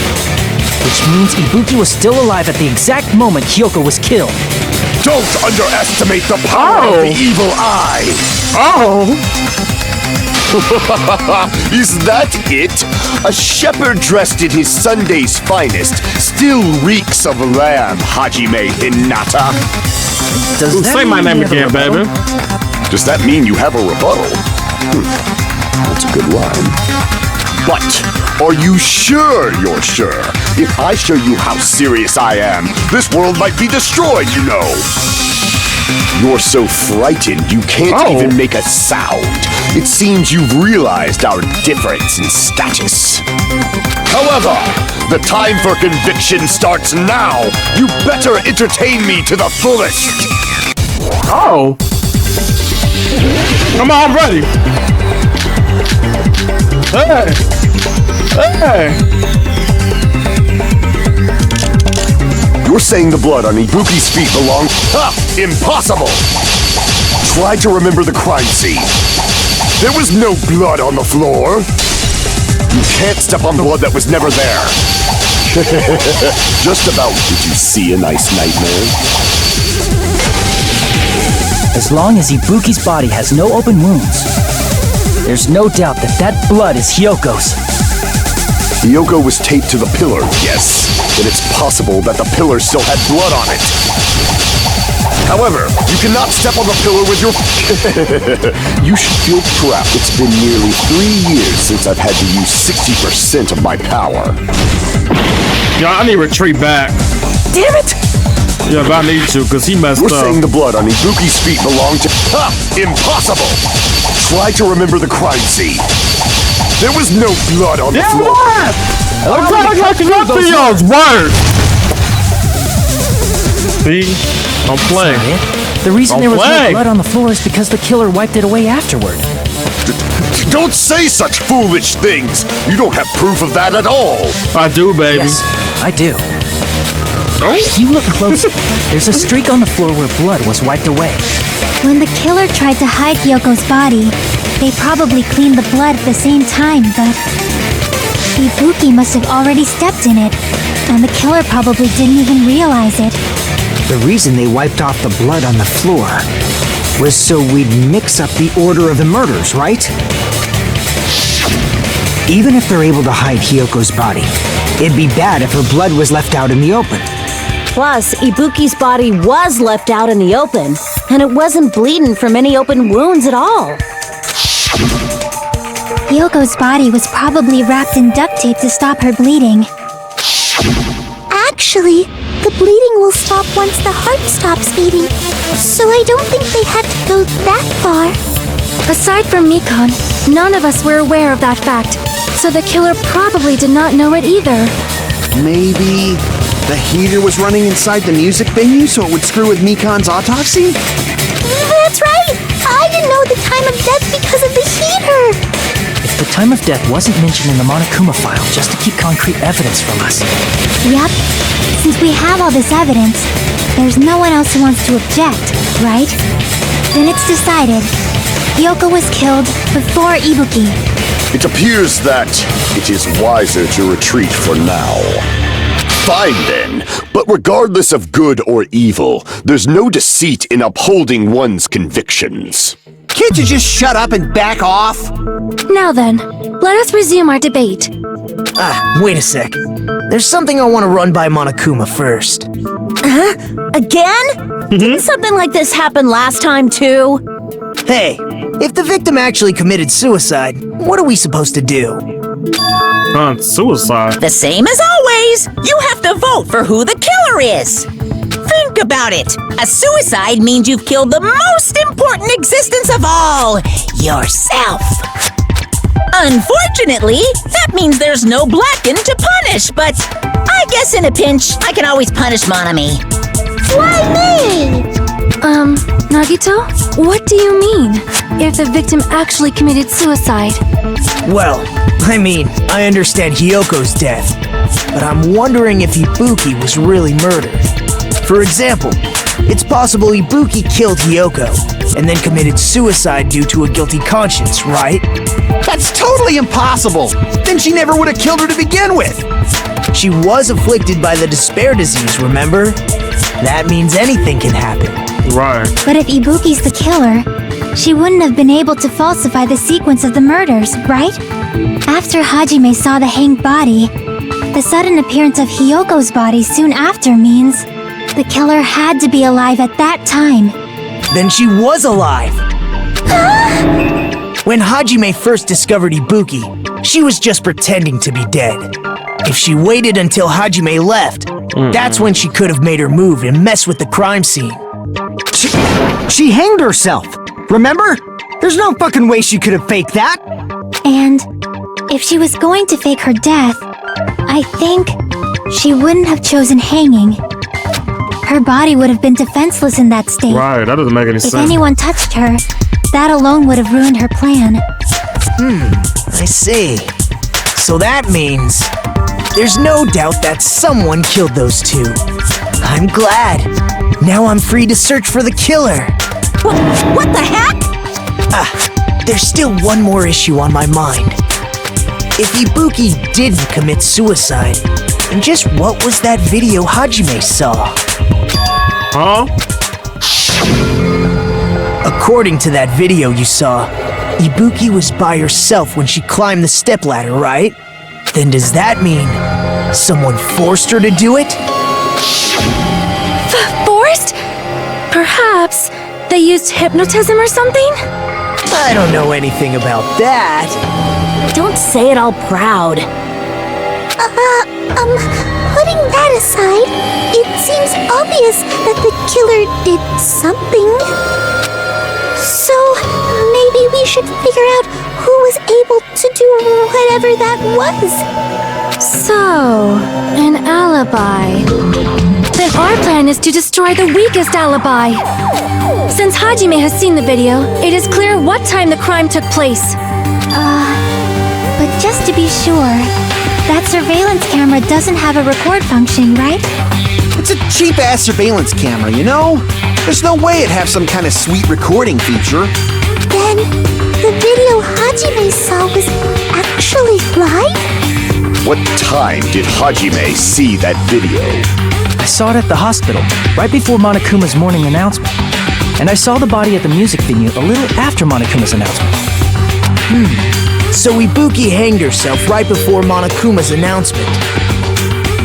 Which means Ibuki was still alive at the exact moment Hiyoko was killed. Don't underestimate the power of the evil eye! Is that it? A shepherd dressed in his Sunday's finest still reeks of lamb, Hajime Hinata. Does that say my name again, baby? Does that mean you have a rebuttal? That's a good line. But are you sure you're sure? If I show you how serious I am, this world might be destroyed, you know. You're so frightened you can't even make a sound. It seems you've realized our difference in status. However, the time for conviction starts now. You better entertain me to the fullest. Come on, I'm ready. Hey! You're saying the blood on Ibuki's feet belonged? Ha! Impossible! Try to remember the crime scene. There was no blood on the floor. You can't step on blood that was never there. Just about. Did you see a nice nightmare? As long as Ibuki's body has no open wounds, there's no doubt that that blood is Hyoko's. Hyoko was taped to the pillar, yes, but it's possible that the pillar still had blood on it. However, you cannot step on the pillar with your... You should feel proud. It's been nearly 3 years since I've had to use 60% of my power. Yeah, I need to retreat back. Damn it! Yeah, but I need to, because he messed You're up. saying the blood on Ibuki's feet belonged to... Ha! Impossible! Try to remember the crime scene. There was no blood on the floor. I'm trying to catch up to y'all's word. See? Don't play. The reason Don't there was play. no blood on the floor is because the killer wiped it away afterward. Don't say such foolish things. You don't have proof of that at all. I do, baby. Yes, I do. If you look closely, there's a streak on the floor where blood was wiped away. When the killer tried to hide Hyoko's body, they probably cleaned the blood at the same time, but Ibuki must have already stepped in it, and the killer probably didn't even realize it. The reason they wiped off the blood on the floor was so we'd mix up the order of the murders, right? Even if they're able to hide Hyoko's body, it'd be bad if her blood was left out in the open. Plus, Ibuki's body was left out in the open, and it wasn't bleeding from any open wounds at all. Hyoko's body was probably wrapped in duct tape to stop her bleeding. Actually, the bleeding will stop once the heart stops beating, so I don't think they had to go that far. Aside from Mikon, none of us were aware of that fact, so the killer probably did not know it either. Maybe the heater was running inside the music venue so it would screw with Mikon's autopsy? That's right! I didn't know the time of death because of the heater! If the time of death wasn't mentioned in the Monokuma file just to keep concrete evidence from us. Yep. Since we have all this evidence, there's no one else who wants to object, right? Then it's decided. Hyoko was killed before Ibuki. It appears that it is wiser to retreat for now. Fine then, but regardless of good or evil, there's no deceit in upholding one's convictions. Can't you just shut up and back off? Now then, let us resume our debate. Wait a sec. There's something I want to run by Monokuma first. Huh? Again? Didn't something like this happen last time too? Hey, if the victim actually committed suicide, what are we supposed to do? Suicide. The same as always. You have to vote for who the killer is. Think about it. A suicide means you've killed the most important existence of all, yourself. Unfortunately, that means there's no Blacken to punish, but I guess in a pinch, I can always punish Monami. Why me? Nagito? What do you mean? If the victim actually committed suicide? Well, I mean, I understand Hyoko's death, but I'm wondering if Ibuki was really murdered. For example, it's possible Ibuki killed Hyoko and then committed suicide due to a guilty conscience, right? That's totally impossible! Then she never would have killed her to begin with! She was afflicted by the despair disease, remember? That means anything can happen. Right. But if Ibuki's the killer, she wouldn't have been able to falsify the sequence of the murders, right? After Hajime saw the hanged body, the sudden appearance of Hyoko's body soon after means the killer had to be alive at that time. Then she was alive! When Hajime first discovered Ibuki, she was just pretending to be dead. If she waited until Hajime left, that's when she could have made her move and mess with the crime scene. She hanged herself, remember? There's no fucking way she could have faked that! And if she was going to fake her death, I think she wouldn't have chosen hanging. Her body would have been defenseless in that state. Right, that doesn't make any sense. If anyone touched her, that alone would have ruined her plan. I see. So that means there's no doubt that someone killed those two. I'm glad. Now I'm free to search for the killer. What the heck? There's still one more issue on my mind. If Ibuki didn't commit suicide, then just what was that video Hajime saw? Huh? According to that video you saw, Ibuki was by herself when she climbed the stepladder, right? Then does that mean someone forced her to do it? Forced? Perhaps they used hypnotism or something? I don't know anything about that. Don't say it all proud. Putting that aside, it seems obvious that the killer did something. So, maybe we should figure out who was able to do whatever that was. So, an alibi. Then our plan is to destroy the weakest alibi. Since Hajime has seen the video, it is clear what time the crime took place. But just to be sure, that surveillance camera doesn't have a record function, right? It's a cheap-ass surveillance camera, you know? There's no way it'd have some kind of sweet recording feature. Then, the video Hajime saw was actually live? What time did Hajime see that video? I saw it at the hospital, right before Monokuma's morning announcement. And I saw the body at the music venue a little after Monokuma's announcement. So Ibuki hanged herself right before Monokuma's announcement.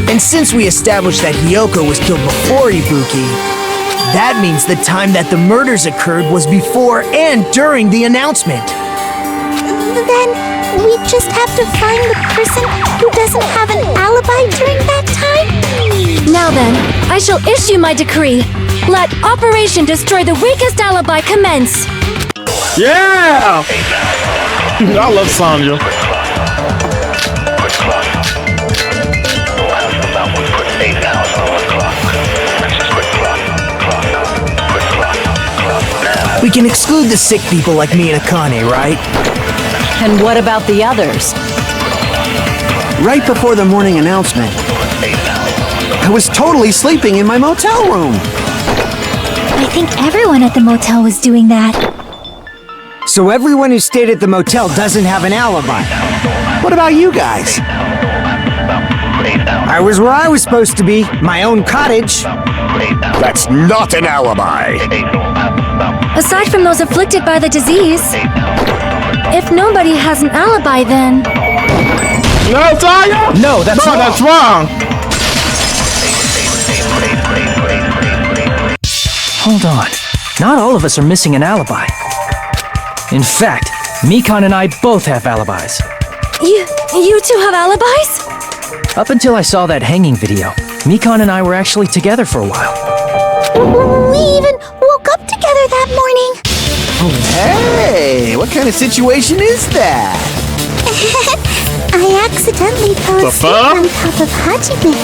And since we established that Hiyoko was killed before Ibuki, that means the time that the murders occurred was before and during the announcement. Then, we just have to find the person who doesn't have an alibi during that time? Now then, I shall issue my decree. Let Operation Destroy the Weakest Alibi commence. Yeah! I love Sanya. We can exclude the sick people like me and Akane, right? And what about the others? Right before the morning announcement, I was totally sleeping in my motel room. I think everyone at the motel was doing that. So everyone who stayed at the motel doesn't have an alibi. What about you guys? I was where I was supposed to be, my own cottage. That's not an alibi. Aside from those afflicted by the disease, if nobody has an alibi, then... No, Tanya! No, that's wrong. That's wrong. Hold on. Not all of us are missing an alibi. In fact, Mikan and I both have alibis. You two have alibis? Up until I saw that hanging video, Mikan and I were actually together for a while. We even woke up together that morning. Hey, what kind of situation is that? I accidentally fell asleep on top of Hajime.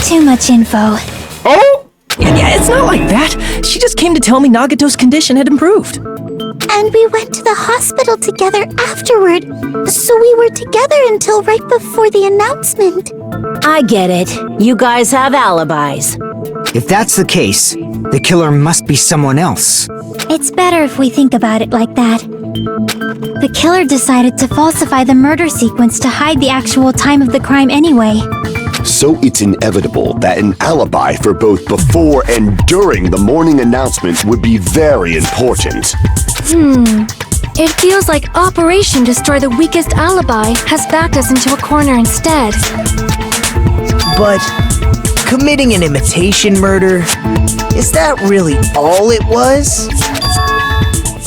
Too much info. Oh? Yeah, it's not like that. She just came to tell me Nagato's condition had improved. And we went to the hospital together afterward. So we were together until right before the announcement. I get it. You guys have alibis. If that's the case, the killer must be someone else. It's better if we think about it like that. The killer decided to falsify the murder sequence to hide the actual time of the crime anyway. So it's inevitable that an alibi for both before and during the morning announcement would be very important. It feels like Operation Destroy the Weakest Alibi has backed us into a corner instead. But committing an imitation murder, is that really all it was?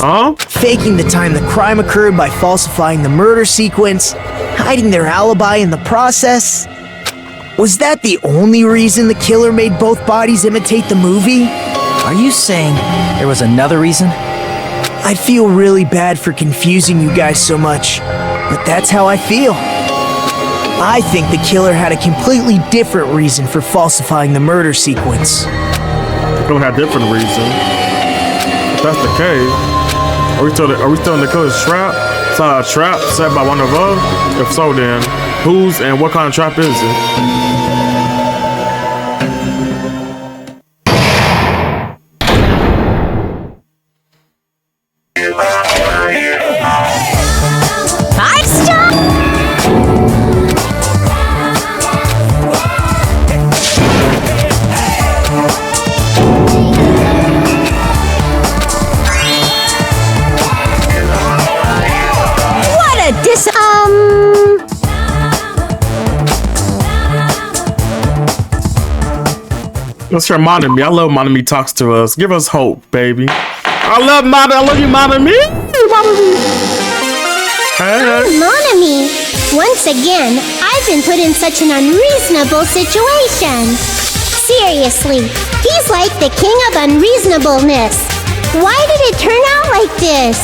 Huh? Faking the time the crime occurred by falsifying the murder sequence, hiding their alibi in the process? Was that the only reason the killer made both bodies imitate the movie? Are you saying there was another reason? I'd feel really bad for confusing you guys so much, but that's how I feel. I think the killer had a completely different reason for falsifying the murder sequence. Don't have different reason. If that's the case, are we still in the killer's trap? It's not a trap set by one of us? If so, then whose and what kind of trap is it? Let's hear Monami. I love Monami talks to us. Give us hope, baby. I love Monami. I love you, Monami. Hey. Monami, once again, I've been put in such an unreasonable situation. Seriously, he's like the king of unreasonableness. Why did it turn out like this?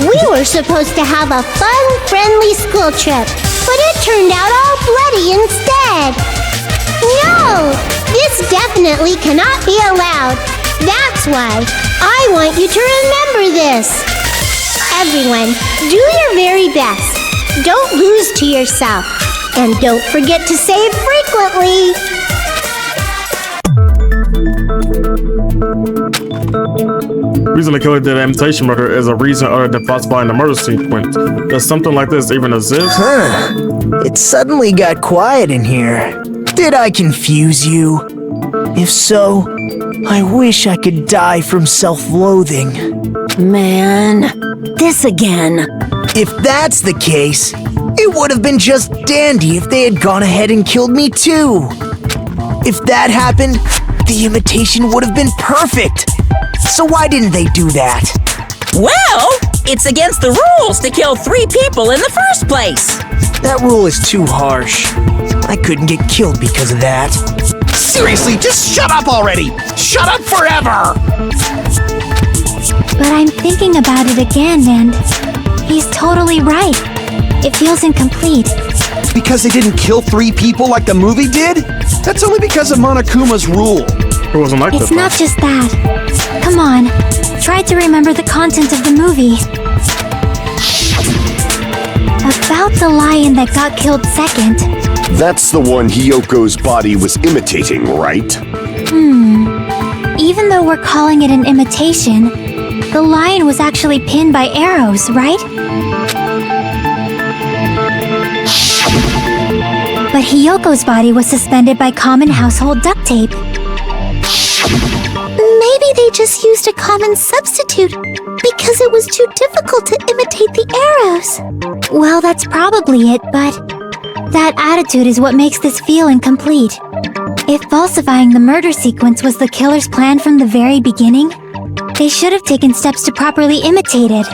We were supposed to have a fun, friendly school trip, but it turned out all bloody instead. No, this definitely cannot be allowed. That's why I want you to remember this. Everyone, do your very best. Don't lose to yourself. And don't forget to save frequently. Reason the killer did an imitation murder is a reason other than falsifying the murder sequence. Does something like this even exist? It suddenly got quiet in here. Did I confuse you? If so, I wish I could die from self-loathing. Man, this again. If that's the case, it would have been just dandy if they had gone ahead and killed me too. If that happened, the imitation would have been perfect. So why didn't they do that? Well, it's against the rules to kill 3 people in the first place. That rule is too harsh. I couldn't get killed because of that. Seriously, just shut up already! Shut up forever! But I'm thinking about it again, and he's totally right. It feels incomplete. Because they didn't kill 3 people like the movie did? That's only because of Monokuma's rule. It wasn't like It's not just that. Come on, try to remember the content of the movie. About the lion that got killed second. That's the one Hyoko's body was imitating, right? Even though we're calling it an imitation, the lion was actually pinned by arrows, right? But Hyoko's body was suspended by common household duct tape. Maybe they just used a common substitute because it was too difficult to imitate the arrows. Well, that's probably it, but that attitude is what makes this feel incomplete. If falsifying the murder sequence was the killer's plan from the very beginning, they should have taken steps to properly imitate it.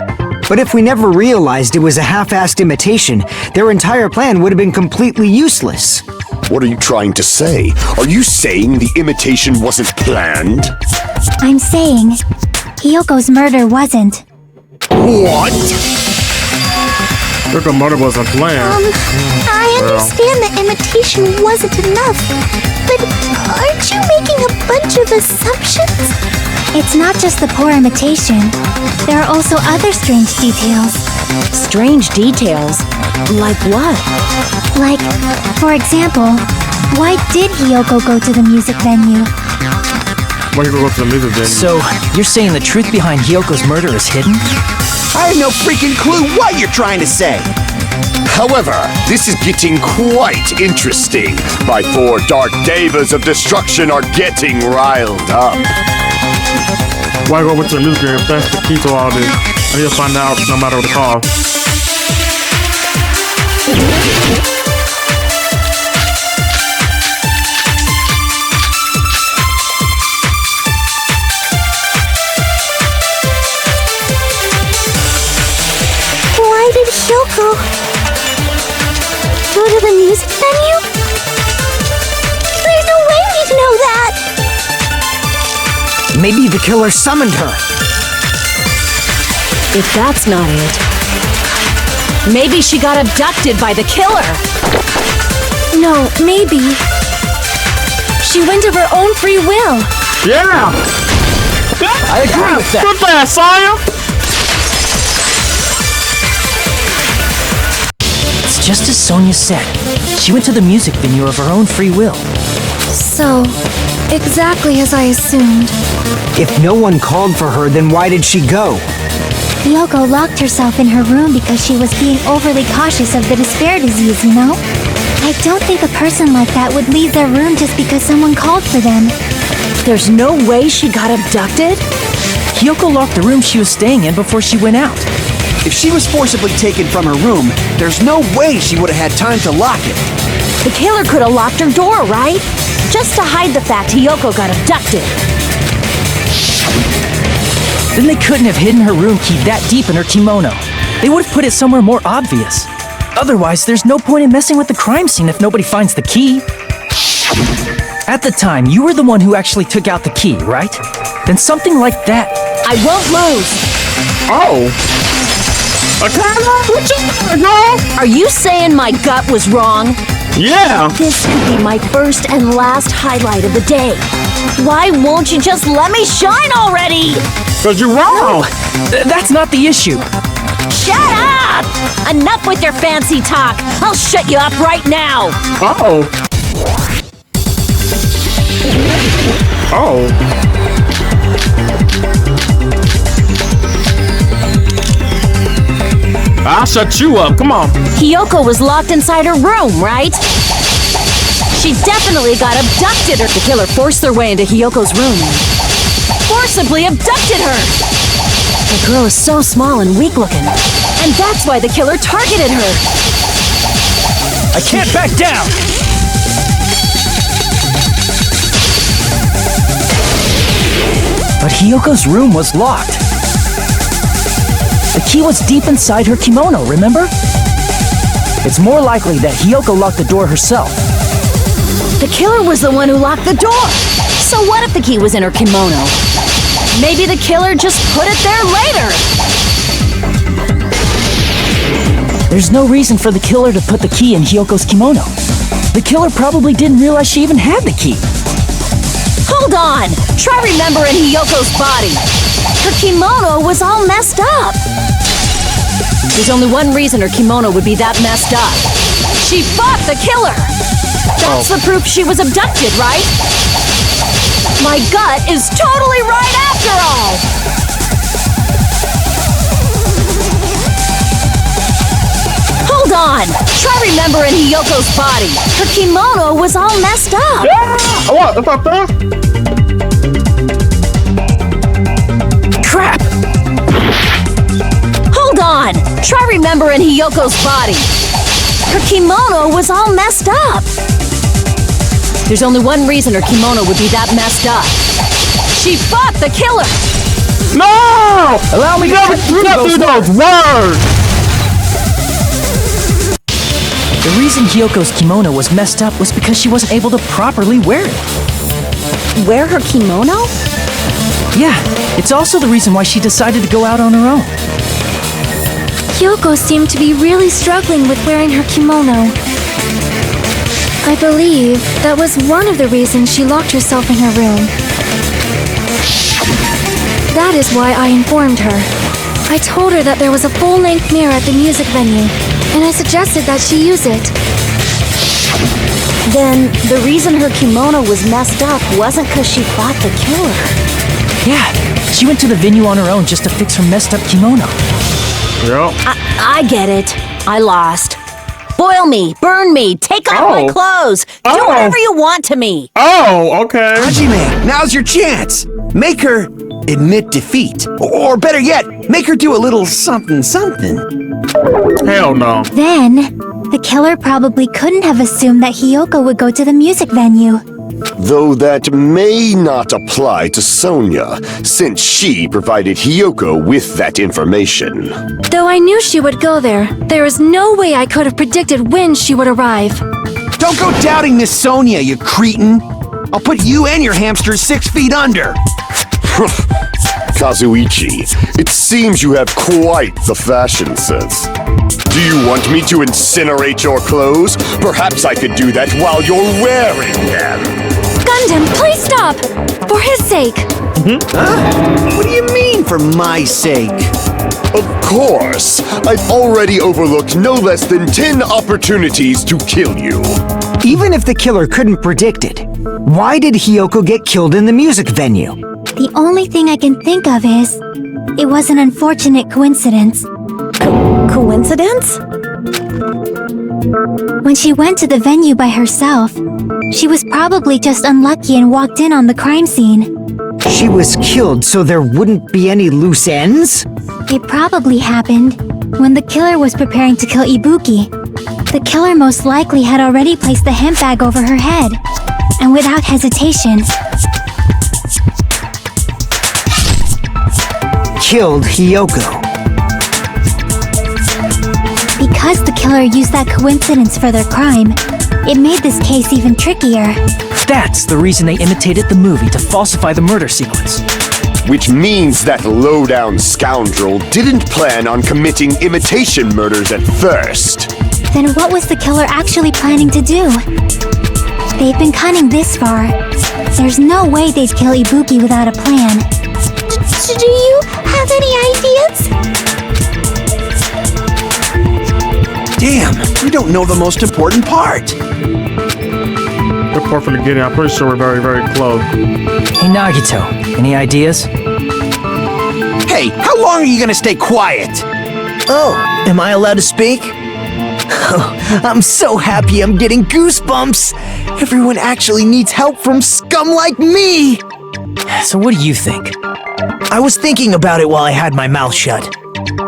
But if we never realized it was a half-assed imitation, their entire plan would have been completely useless. What are you trying to say? Are you saying the imitation wasn't planned? I'm saying Hyoko's murder wasn't. What? Hyoko's murder wasn't planned. I understand that imitation wasn't enough, but aren't you making a bunch of assumptions? It's not just the poor imitation. There are also other strange details. Strange details? Like what? Like, for example, why did Hyoko go to the music venue? Why did he go to the music venue? So, you're saying the truth behind Hyoko's murder is hidden? I have no freaking clue what you're trying to say. However, this is getting quite interesting. My 4 dark devas of destruction are getting riled up. Why go to the music venue if that's the key to all this? I need to find out no matter what the cost. Why did Hyoko go to the music venue? There's no way we'd know that! Maybe the killer summoned her. If that's not it, maybe she got abducted by the killer. No, maybe she went of her own free will. Yeah! I agree with that. Good that, Sire! It's just as Sonia said. She went to the music venue of her own free will. So, exactly as I assumed. If no one called for her, then why did she go? Hyoko locked herself in her room because she was being overly cautious of the despair disease, you know? I don't think a person like that would leave their room just because someone called for them. There's no way she got abducted? Hyoko locked the room she was staying in before she went out. If she was forcibly taken from her room, there's no way she would have had time to lock it. The killer could have locked her door, right? just to hide the fact Hiyoko got abducted. Then they couldn't have hidden her room key that deep in her kimono. They would have put it somewhere more obvious. Otherwise, there's no point in messing with the crime scene if nobody finds the key. At the time, you were the one who actually took out the key, right? Then something like that. I won't lose. Oh. Are you saying my gut was wrong? Yeah. This could be my first and last highlight of the day. Why won't you just let me shine already? Because you're wrong. That's not the issue. Shut up! Enough with your fancy talk. I'll shut you up right now. Uh-oh. Oh. I'll shut you up. Come on. Hiyoko was locked inside her room, right? She definitely got abducted, or the killer forced their way into Hiyoko's room. Forcibly abducted her! The girl is so small and weak-looking, and that's why the killer targeted her. I can't back down! But Hiyoko's room was locked. The key was deep inside her kimono, remember? It's more likely that Hiyoko locked the door herself. The killer was the one who locked the door! So what if the key was in her kimono? Maybe the killer just put it there later! There's no reason for the killer to put the key in Hiyoko's kimono. The killer probably didn't realize she even had the key. Hold on! Try remembering Hiyoko's body. Her kimono was all messed up. There's only one reason her kimono would be that messed up. She fought the killer! That's the proof she was abducted, right? My gut is totally right after all! Hold on! Try remembering Hiyoko's body. Her kimono was all messed up. What? What's up there? Crap! Hold on! Try remembering Hiyoko's body. Her kimono was all messed up. There's only one reason her kimono would be that messed up. She fought the killer! No! Allow me to get through those words! The reason Hiyoko's kimono was messed up was because she wasn't able to properly wear it. Wear her kimono? Yeah, it's also the reason why she decided to go out on her own. Hiyoko seemed to be really struggling with wearing her kimono. I believe that was one of the reasons she locked herself in her room. That is why I informed her. I told her that there was a full-length mirror at the music venue, and I suggested that she use it. Then, the reason her kimono was messed up wasn't because she fought the killer. Yeah, she went to the venue on her own just to fix her messed up kimono. Yep. I get it. I lost. Boil me, burn me, take off my clothes, do whatever you want to me. Oh, okay. Hajime, now's your chance. Make her admit defeat. Or better yet, make her do a little something something. Hell no. Then, the killer probably couldn't have assumed that Hiyoko would go to the music venue. Though that may not apply to Sonia, since she provided Hiyoko with that information. Though I knew she would go there, there is no way I could have predicted when she would arrive. Don't go doubting Miss Sonia, you cretin. I'll put you and your hamster 6 feet under. Kazuichi, it seems you have quite the fashion sense. Do you want me to incinerate your clothes? Perhaps I could do that while you're wearing them. Gundam, please stop! For his sake. Huh? What do you mean, for my sake? Of course. I've already overlooked no less than 10 opportunities to kill you. Even if the killer couldn't predict it, why did Hiyoko get killed in the music venue? The only thing I can think of is, it was an unfortunate coincidence. Coincidence? When she went to the venue by herself, she was probably just unlucky and walked in on the crime scene. She was killed so there wouldn't be any loose ends? It probably happened when the killer was preparing to kill Ibuki. The killer most likely had already placed the hemp bag over her head. and without hesitation, killed Hiyoko. Because the killer used that coincidence for their crime, it made this case even trickier. That's the reason they imitated the movie to falsify the murder sequence. Which means that low-down scoundrel didn't plan on committing imitation murders at first. Then what was the killer actually planning to do? They've been cunning this far. There's no way they'd kill Ibuki without a plan. Do you have any ideas? Damn, we don't know the most important part. Good part from the beginning. I'm pretty sure we're very, very close. Hey Nagito, any ideas? Hey, how long are you gonna stay quiet? Oh, am I allowed to speak? Oh, I'm so happy I'm getting goosebumps. Everyone actually needs help from scum like me. So what do you think? I was thinking about it while I had my mouth shut.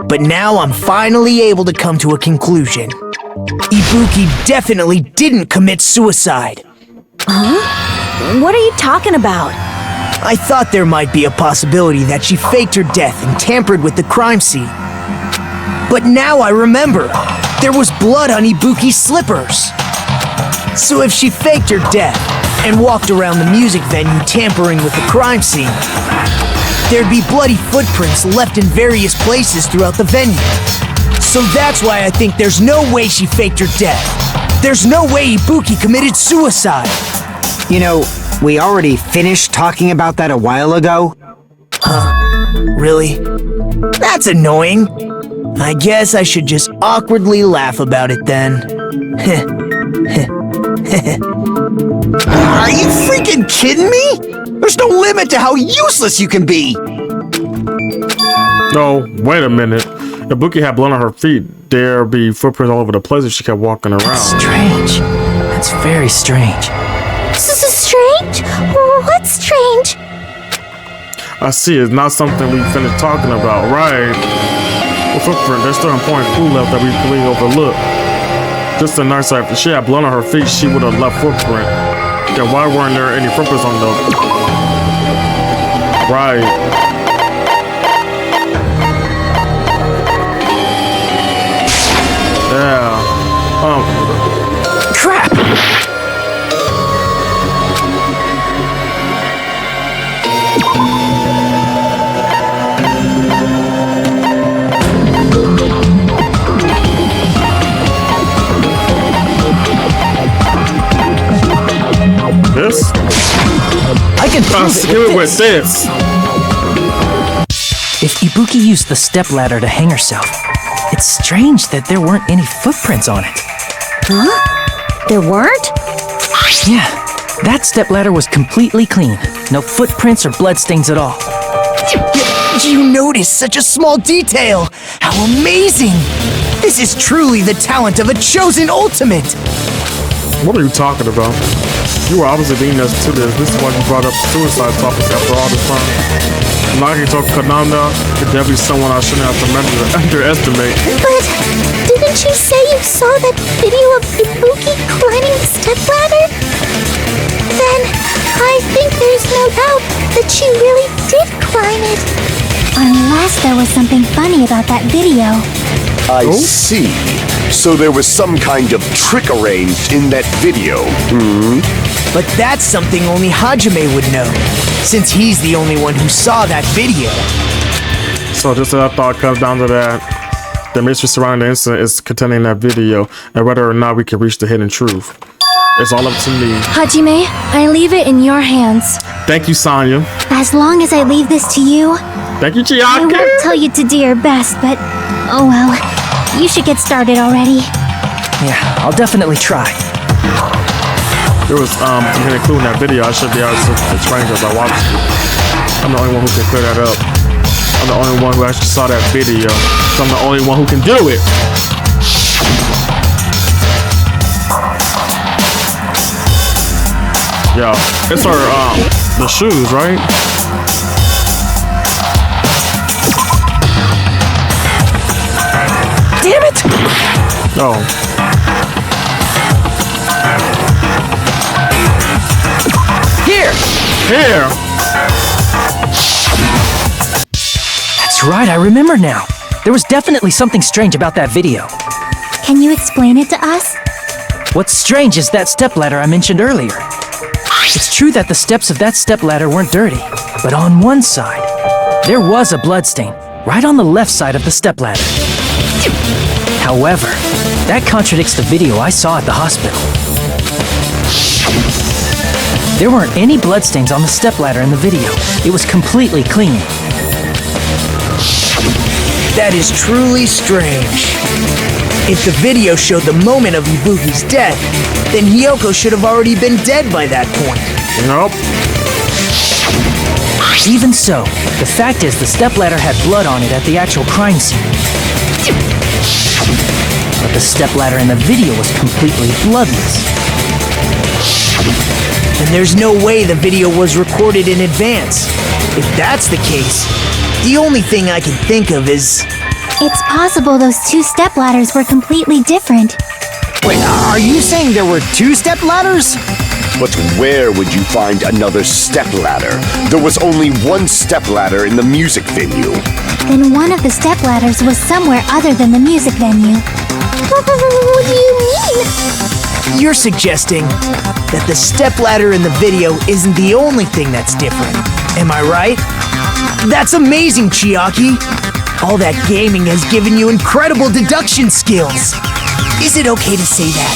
But now I'm finally able to come to a conclusion. Ibuki definitely didn't commit suicide. Huh? What are you talking about? I thought there might be a possibility that she faked her death and tampered with the crime scene. But now I remember, there was blood on Ibuki's slippers. So if she faked her death and walked around the music venue tampering with the crime scene, there'd be bloody footprints left in various places throughout the venue. So that's why I think there's no way she faked her death. There's no way Ibuki committed suicide. You know, we already finished talking about that a while ago. Huh? Really? That's annoying. I guess I should just awkwardly laugh about it then. Are you freaking kidding me? There's no limit to how useless you can be. No, wait a minute. If Ibuki had blood on her feet, there'd be footprints all over the place if she kept walking around. Strange. That's very strange. Strange? What's strange? I see. It's not something we finished talking about, right? The footprint, there's still important clue left that we completely overlooked. Just a nice side. If she had blood on her feet, she would have left footprint. Then why weren't there any footprints on the... Right. Yeah. Crap! This? I can prove it with this. If Ibuki used the stepladder to hang herself, it's strange that there weren't any footprints on it. Huh? There weren't? Yeah, that stepladder was completely clean. No footprints or bloodstains at all. You noticed such a small detail! How amazing! This is truly the talent of a chosen ultimate! What are you talking about? You were obviously leading us to this. This is why you brought up the suicide topic after all this time. Nagito Kananda could definitely be someone I shouldn't have to underestimate. But didn't you say you saw that video of Ibuki climbing the stepladder? Then I think there's no doubt that she really did climb it. Unless there was something funny about that video. I see. So there was some kind of trick arranged in that video, But that's something only Hajime would know, since he's the only one who saw that video. So just that thought comes down to that. The mystery surrounding the incident is contained in that video, and whether or not we can reach the hidden truth. It's all up to me. Hajime, I leave it in your hands. Thank you, Sonya. As long as I leave this to you, Thank you, I Chiaki. won't tell you to do your best, but oh well. You should get started already. Yeah, I'll definitely try. There was some hidden clue in that video. I should be able to explain because I watched it. I'm the only one who can clear that up. I'm the only one who actually saw that video. So I'm the only one who can do it. Yo, it's her the shoes, right? Damn it! Oh. Here. That's right, I remember now. There was definitely something strange about that video. Can you explain it to us? What's strange is that stepladder I mentioned earlier. It's true that the steps of that stepladder weren't dirty, but on one side, there was a bloodstain, right on the left side of the stepladder. However, that contradicts the video I saw at the hospital. There weren't any bloodstains on the stepladder in the video. It was completely clean. That is truly strange. If the video showed the moment of Ibuki's death, then Hiyoko should have already been dead by that point. Nope. Even so, the fact is the stepladder had blood on it at the actual crime scene. But the stepladder in the video was completely bloodless. And there's no way the video was recorded in advance. If that's the case, the only thing I can think of is... It's possible those two stepladders were completely different. Wait, are you saying there were two stepladders? But where would you find another stepladder? There was only one stepladder in the music venue. Then one of the stepladders was somewhere other than the music venue. What do you mean? You're suggesting that the stepladder in the video isn't the only thing that's different. Am I right? That's amazing, Chiaki! All that gaming has given you incredible deduction skills. Is it okay to say that?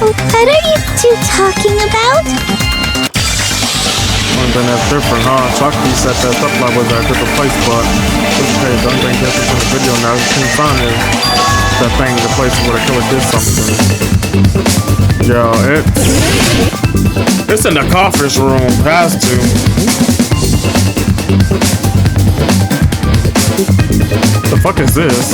What are you two talking about? One thing that's different, huh? Chucky said that stepladder was at a different place, but this page, the only thing different from the video now is King Son is that thing, the place where the killer did something. Yo, it's in the conference room. Has to. The fuck is this?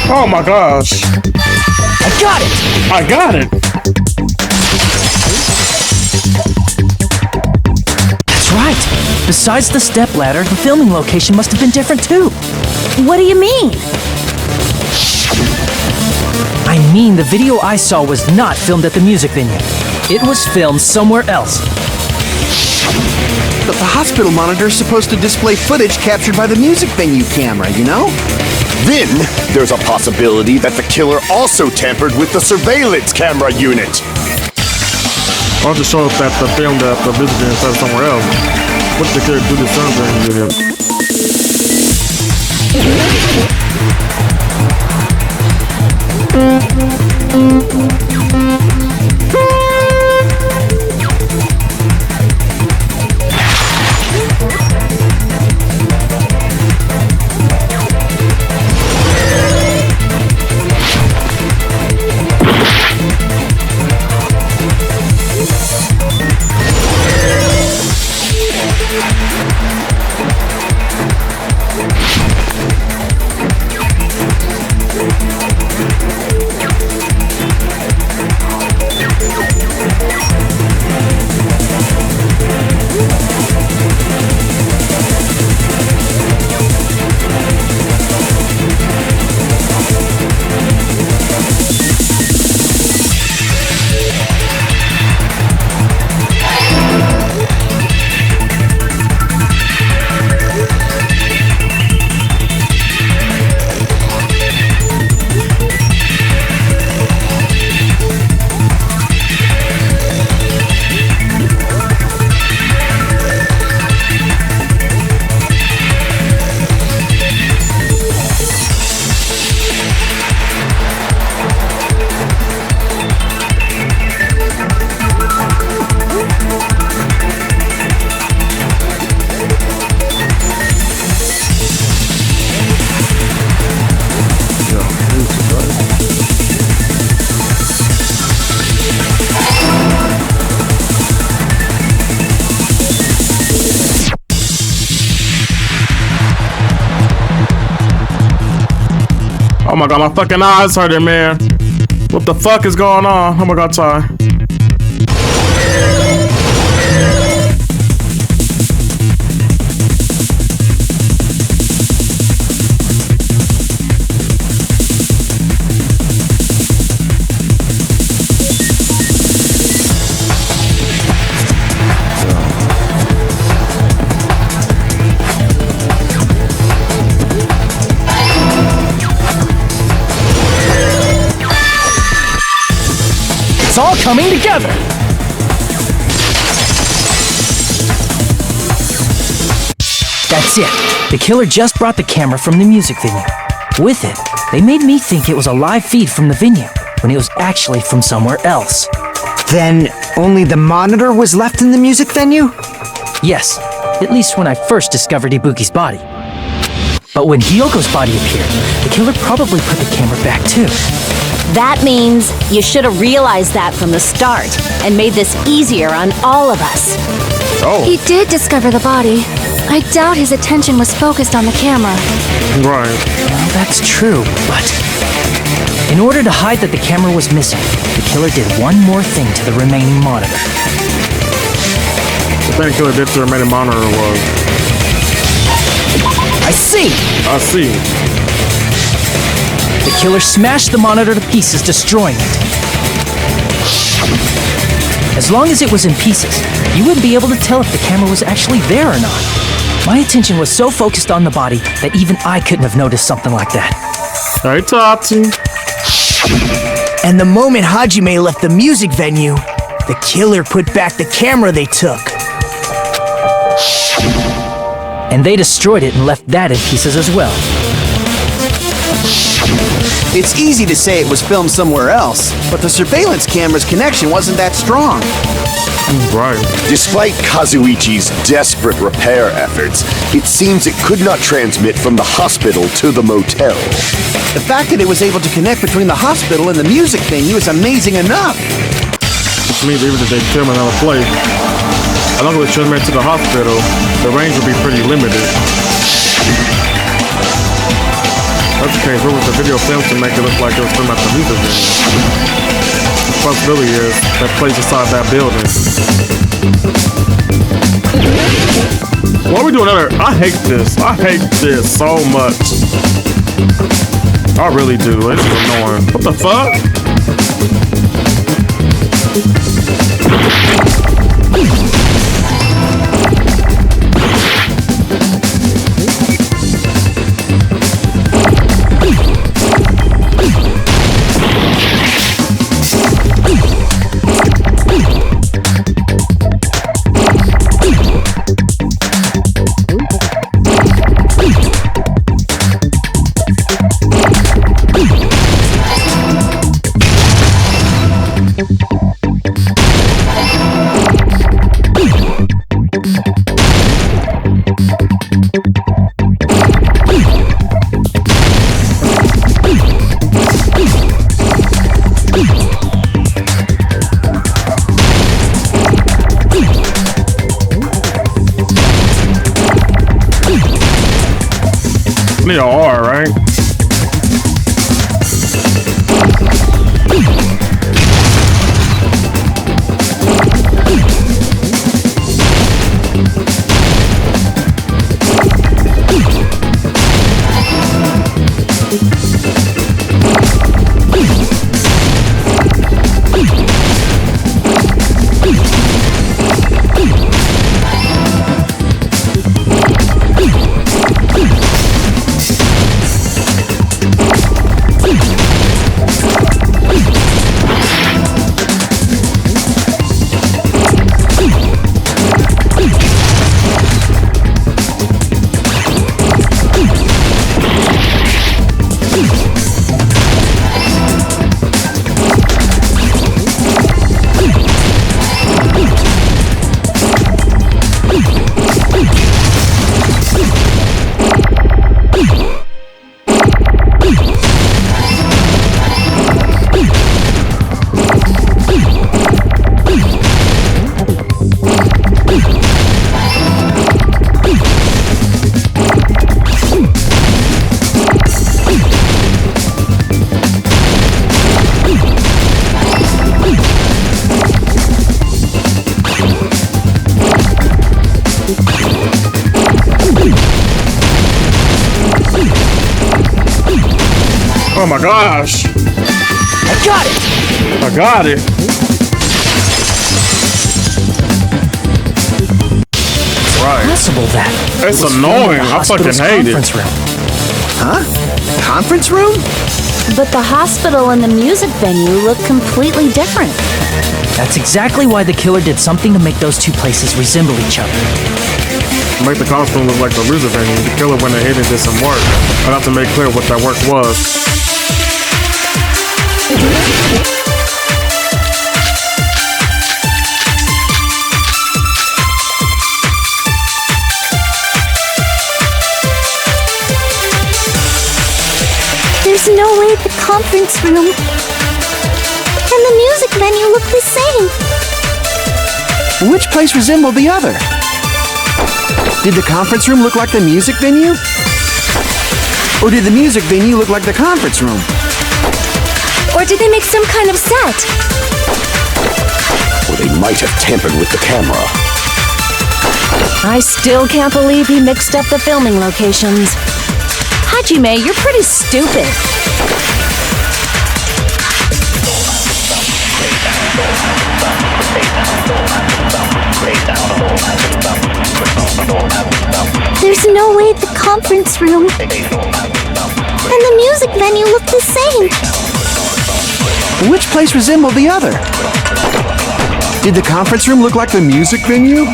Oh my gosh. I got it! I got it! That's right. Besides the stepladder, the filming location must have been different too. What do you mean? I mean, the video I saw was not filmed at the music venue. It was filmed somewhere else. But the hospital monitor is supposed to display footage captured by the music venue camera, you know? Then there's a possibility that the killer also tampered with the surveillance camera unit. I'll just show us that the film that the visitor instead of somewhere else. What the killer do this something? Oh my god, my fucking eyes hurting, man. What the fuck is going on? Oh my god, sorry. It's all coming together! That's it. The killer just brought the camera from the music venue. With it, they made me think it was a live feed from the venue, when it was actually from somewhere else. Then only the monitor was left in the music venue? Yes, at least when I first discovered Ibuki's body. But when Hyoko's body appeared, the killer probably put the camera back too. That means you should have realized that from the start and made this easier on all of us. Oh. He did discover the body. I doubt his attention was focused on the camera. Right. Well, that's true, but in order to hide that the camera was missing, the killer did one more thing to the remaining monitor. The thing the killer did to the remaining monitor was... I see! I see. The killer smashed the monitor to pieces, destroying it. As long as it was in pieces, you wouldn't be able to tell if the camera was actually there or not. My attention was so focused on the body that even I couldn't have noticed something like that. Hey, Tati. And the moment Hajime left the music venue, the killer put back the camera they took. And they destroyed it and left that in pieces as well. It's easy to say it was filmed somewhere else, but the surveillance camera's connection wasn't that strong. Right. Despite Kazuichi's desperate repair efforts, it seems it could not transmit from the hospital to the motel. The fact that it was able to connect between the hospital and the music venue is amazing enough. Which means even if they film another place, as long as they transmit to the hospital, the range will be pretty limited. That's the case. What was the video filmed to make it look like it was filmed at the music venue? The possibility is that place inside that building. Why are we doing another? I hate this. I hate this so much. I really do. This is annoying. What the fuck? They are, right? Oh my gosh! I got it! I got it! Right. Possible that. It's annoying. I fucking hate it. Conference room. Huh? Conference room? But the hospital and the music venue look completely different. That's exactly why the killer did something to make those two places resemble each other. Make the costume look like the music venue. The killer went ahead and did some work. I'd have to make clear what that work was. There's no way the conference room and the music venue look the same. Which place resembled the other? Did the conference room look like the music venue? Or did the music venue look like the conference room? Or did they make some kind of set? Or they might have tampered with the camera. I still can't believe he mixed up the filming locations. Hajime, you're pretty stupid. There's no way the conference room and the music venue look the same. Which place resembled the other? Did the conference room look like the music venue?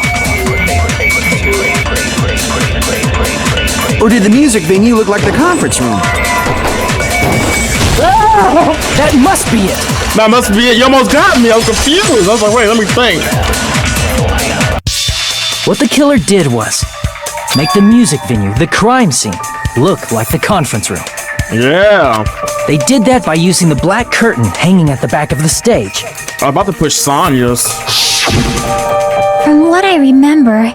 Or did the music venue look like the conference room? Ah, that must be it. That must be it. You almost got me. I was confused. I was like, wait, let me think. What the killer did was make the music venue, the crime scene, look like the conference room. Yeah. They did that by using the black curtain hanging at the back of the stage. I'm about to push Sonya's. From what I remember,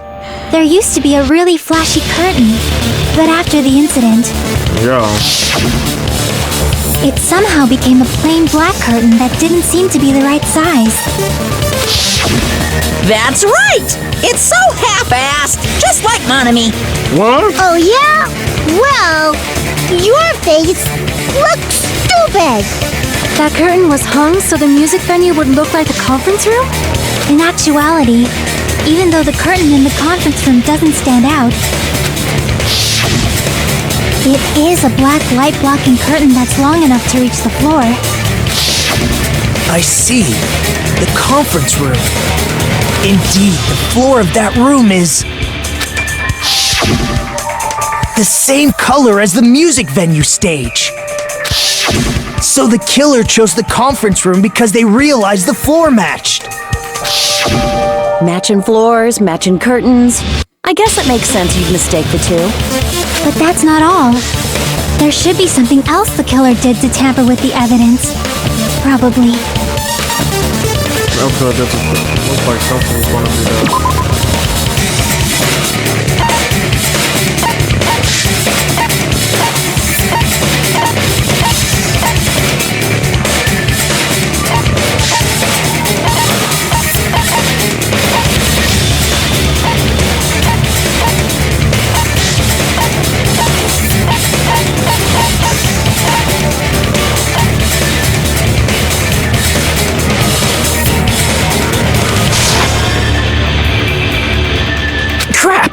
there used to be a really flashy curtain, but after the incident, Yeah. it somehow became a plain black curtain that didn't seem to be the right size. That's right! It's so half-assed, just like Monami. What? Oh, yeah? Well, your face looks stupid. That curtain was hung so the music venue would look like the conference room? In actuality, even though the curtain in the conference room doesn't stand out, it is a black light-blocking curtain that's long enough to reach the floor. I see. The conference room. Indeed, the floor of that room is the same color as the music venue stage. So the killer chose the conference room because they realized the floor matched. Matching floors, matching curtains. I guess it makes sense you'd mistake the two. But that's not all. There should be something else the killer did to tamper with the evidence. Probably. Okay, that looks like something was going to be there. Crap!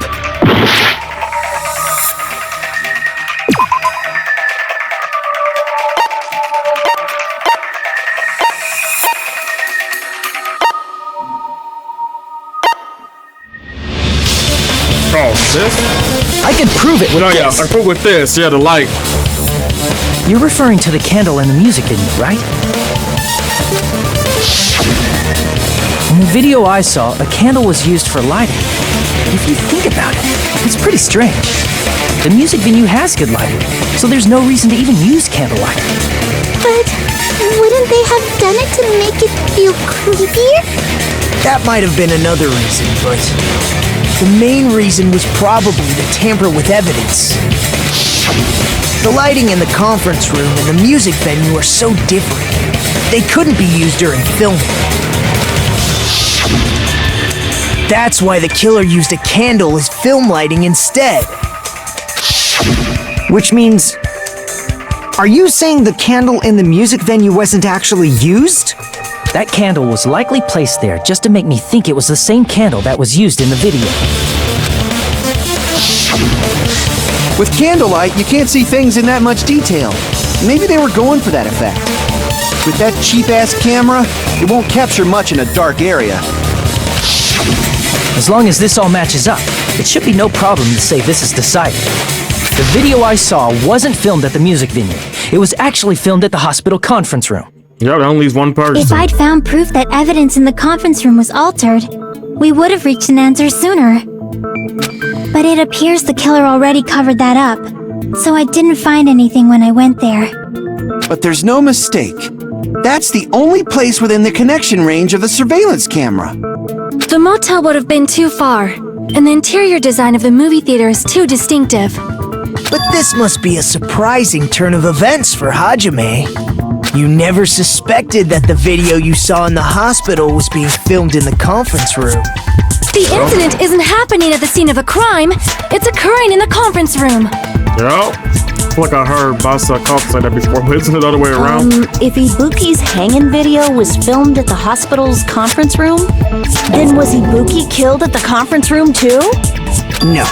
Oh, this? I can prove it with No, yeah, this. I prove with this. Yeah, the light. You're referring to the candle in the music venue, right? In the video I saw, a candle was used for lighting. If you think about it, it's pretty strange. The music venue has good lighting, so there's no reason to even use candlelight. But wouldn't they have done it to make it feel creepier? That might have been another reason, but the main reason was probably to tamper with evidence. The lighting in the conference room and the music venue are so different. They couldn't be used during filming. That's why the killer used a candle as film lighting instead. Which means... Are you saying the candle in the music venue wasn't actually used? That candle was likely placed there just to make me think it was the same candle that was used in the video. With candlelight, you can't see things in that much detail. Maybe they were going for that effect. With that cheap-ass camera, it won't capture much in a dark area. As long as this all matches up, it should be no problem to say this is decided. The video I saw wasn't filmed at the music venue. It was actually filmed at the hospital conference room. Yeah, there only leaves one person. If I'd found proof that evidence in the conference room was altered, we would have reached an answer sooner. But it appears the killer already covered that up, so I didn't find anything when I went there. But there's no mistake. That's the only place within the connection range of the surveillance camera. The motel would have been too far, and the interior design of the movie theater is too distinctive. But this must be a surprising turn of events for Hajime. You never suspected that the video you saw in the hospital was being filmed in the conference room. The incident isn't happening at the scene of a crime, it's occurring in the conference room. Yeah. I feel like I heard Basa Koff say that before, but isn't it the other way around? If Ibuki's hanging video was filmed at the hospital's conference room, then was Ibuki killed at the conference room too? No,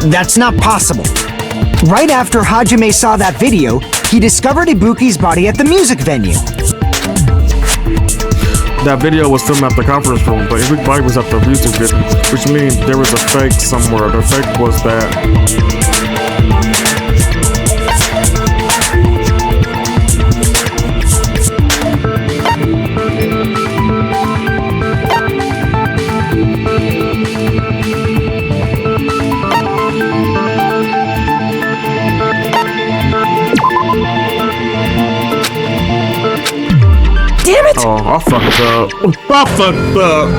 that's not possible. Right after Hajime saw that video, he discovered Ibuki's body at the music venue. That video was filmed at the conference room, but everybody was at the music video, which means there was a fake somewhere. The fake was that. Damn it! Oh, I fucked up. I fucked up.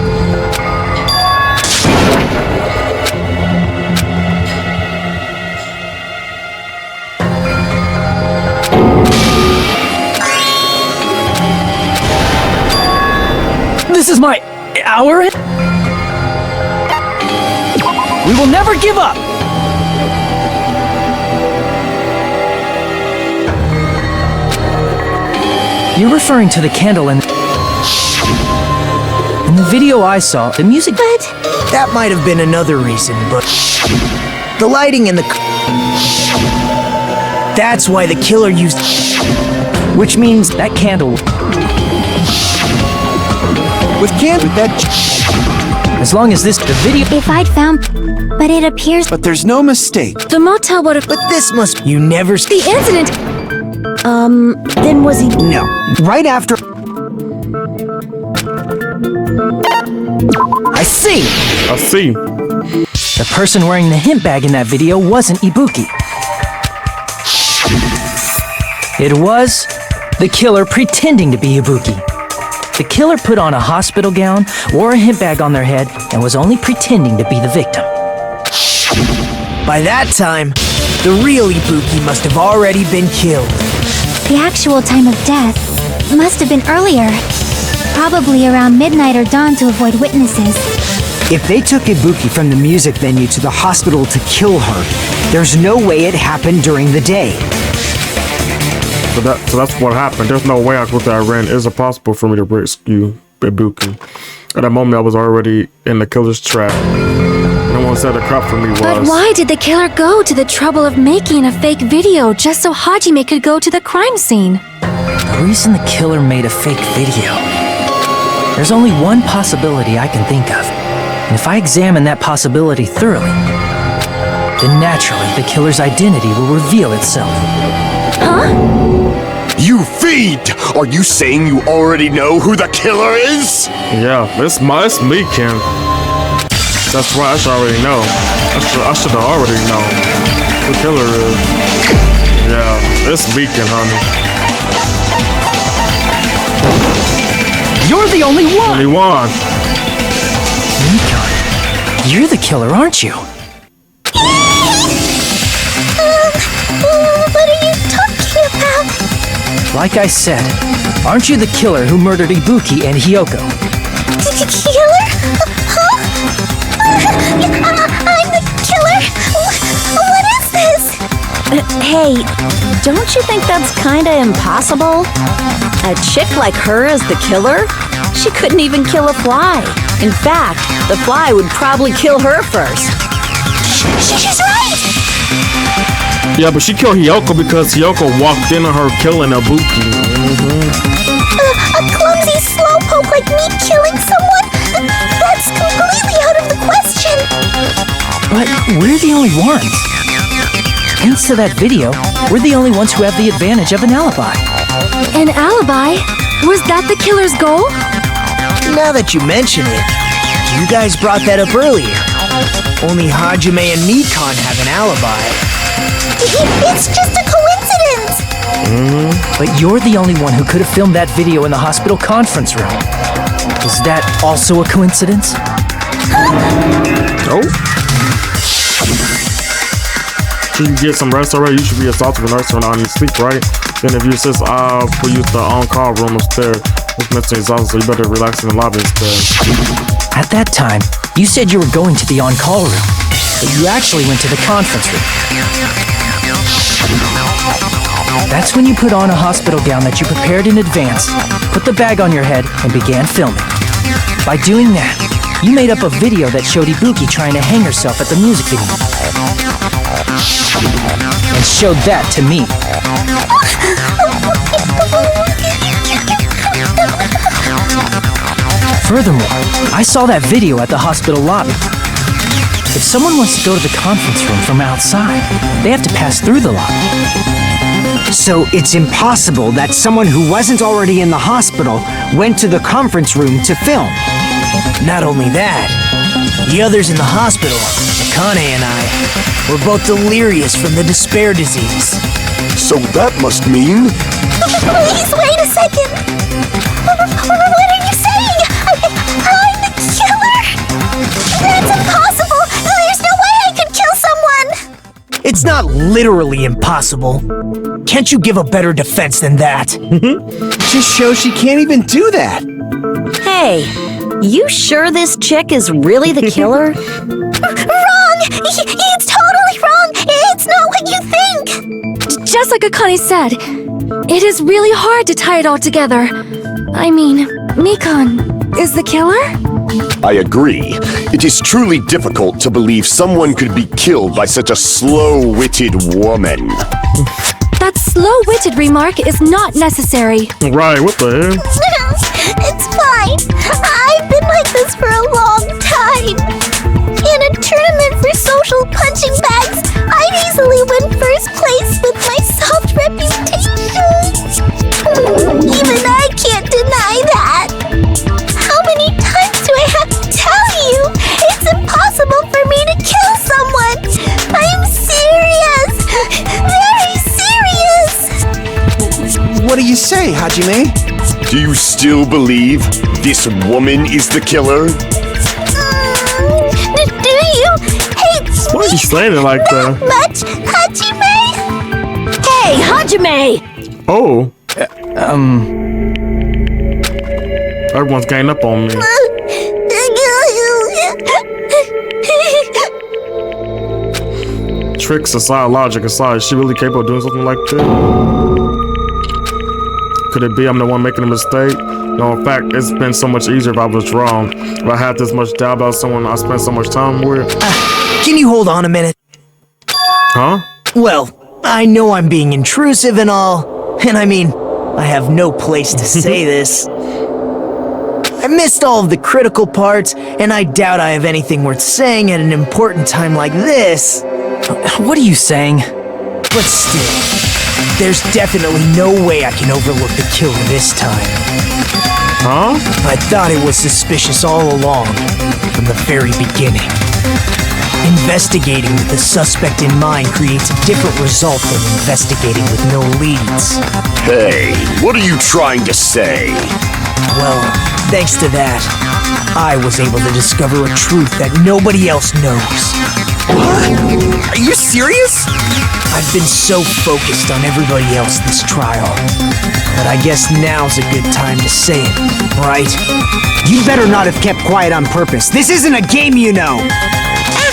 This is my hour? We will never give up! You're referring to the candle in the video I saw, the music... But... That might have been another reason, but... The lighting in the... That's why the killer used... Which means that candle... With that... As long as the video... If I'd found... But it appears... But there's no mistake. The motel would have... But this must... You never... The incident... Then was he... No. Right after... I see! I see. The person wearing the hint bag in that video wasn't Ibuki. It was the killer pretending to be Ibuki. The killer put on a hospital gown, wore a hint bag on their head, and was only pretending to be the victim. By that time, the real Ibuki must have already been killed. The actual time of death must have been earlier. Probably around midnight or dawn to avoid witnesses. If they took Ibuki from the music venue to the hospital to kill her, there's no way it happened during the day. So that's what happened. There's no way I could that ran. Is it possible for me to rescue Ibuki? At that moment, I was already in the killer's trap. No one said the crap for me was... But why did the killer go to the trouble of making a fake video just so Hajime could go to the crime scene? The reason the killer made a fake video... There's only one possibility I can think of. And if I examine that possibility thoroughly, then naturally the killer's identity will reveal itself. Huh? You fiend! Are you saying you already know who the killer is? Yeah, it's me, Ken. That's right, I should already know. I should have already known who the killer is. Yeah, it's me, Ken, honey. You're the only one! Only one! Nikon, you're the killer, aren't you? What are you talking about? Like I said, aren't you the killer who murdered Ibuki and Hyoko? Killer? Huh? I'm the killer? What is this? Hey, don't you think that's kinda impossible? A chick like her as the killer? She couldn't even kill a fly. In fact, the fly would probably kill her first. She's right! Yeah, but she killed Hyoko because Hyoko walked in on her killing Ibuki. A clumsy slowpoke like me killing someone? That's completely out of the question! But we're the only ones. Thanks to that video, we're the only ones who have the advantage of an alibi. An alibi? Was that the killer's goal? Now that you mention it, you guys brought that up earlier. Only Hajime and Nikon have an alibi. It's just a coincidence! But you're the only one who could have filmed that video in the hospital conference room. Is that also a coincidence? Oh. Should you get some rest already? You should be assaulted with a nurse when on your sleep, right? Then if you assist, we'll use the on-call room upstairs. It's mentally exhausted, so you better relax in the lobby instead. At that time, you said you were going to the on-call room, but you actually went to the conference room. That's when you put on a hospital gown that you prepared in advance, put the bag on your head, and began filming. By doing that, you made up a video that showed Ibuki trying to hang herself at the music video. And showed that to me. Furthermore, I saw that video at the hospital lobby. If someone wants to go to the conference room from outside, they have to pass through the lobby. So it's impossible that someone who wasn't already in the hospital went to the conference room to film. Not only that, the others in the hospital, Akane and I, were both delirious from the despair disease. So that must mean... Please wait a second! What are you saying? I'm the killer? That's impossible! There's no way I could kill someone! It's not literally impossible. Can't you give a better defense than that? Just shows she can't even do that. Hey, you sure this chick is really the killer? Wrong! It's totally wrong! It's not what you think! Just like Akane said, it is really hard to tie it all together. I mean, Mikan is the killer? I agree. It is truly difficult to believe someone could be killed by such a slow-witted woman. That slow-witted remark is not necessary. Right, what the hell? It's fine. I've been like this for a long time. In a tournament for social punching bags, I'd easily win first place with my soft reputation. Even I can't deny that. How many times do I have to tell you? It's impossible for me to kill someone. I'm serious. Very serious. What do you say, Hajime? Do you still believe this woman is the killer? Do you hate Why are you saying it like that? much, Hajime? Hey, Hajime! Oh. Everyone's ganging up on me. Tricks aside, logic aside, is she really capable of doing something like that? Could it be I'm the one making a mistake? No, in fact, it's been so much easier if I was wrong. If I had this much doubt about someone I spent so much time with. Can you hold on a minute? Huh? Well, I know I'm being intrusive and all, and I mean, I have no place to say this. I missed all of the critical parts, and I doubt I have anything worth saying at an important time like this. What are you saying? But still, there's definitely no way I can overlook the killer this time. Huh? I thought it was suspicious all along, from the very beginning. Investigating with the suspect in mind creates a different result than investigating with no leads. Hey, what are you trying to say? Well, thanks to that, I was able to discover a truth that nobody else knows. What? Are you serious? I've been so focused on everybody else this trial, but I guess now's a good time to say it, right? You better not have kept quiet on purpose. This isn't a game, you know.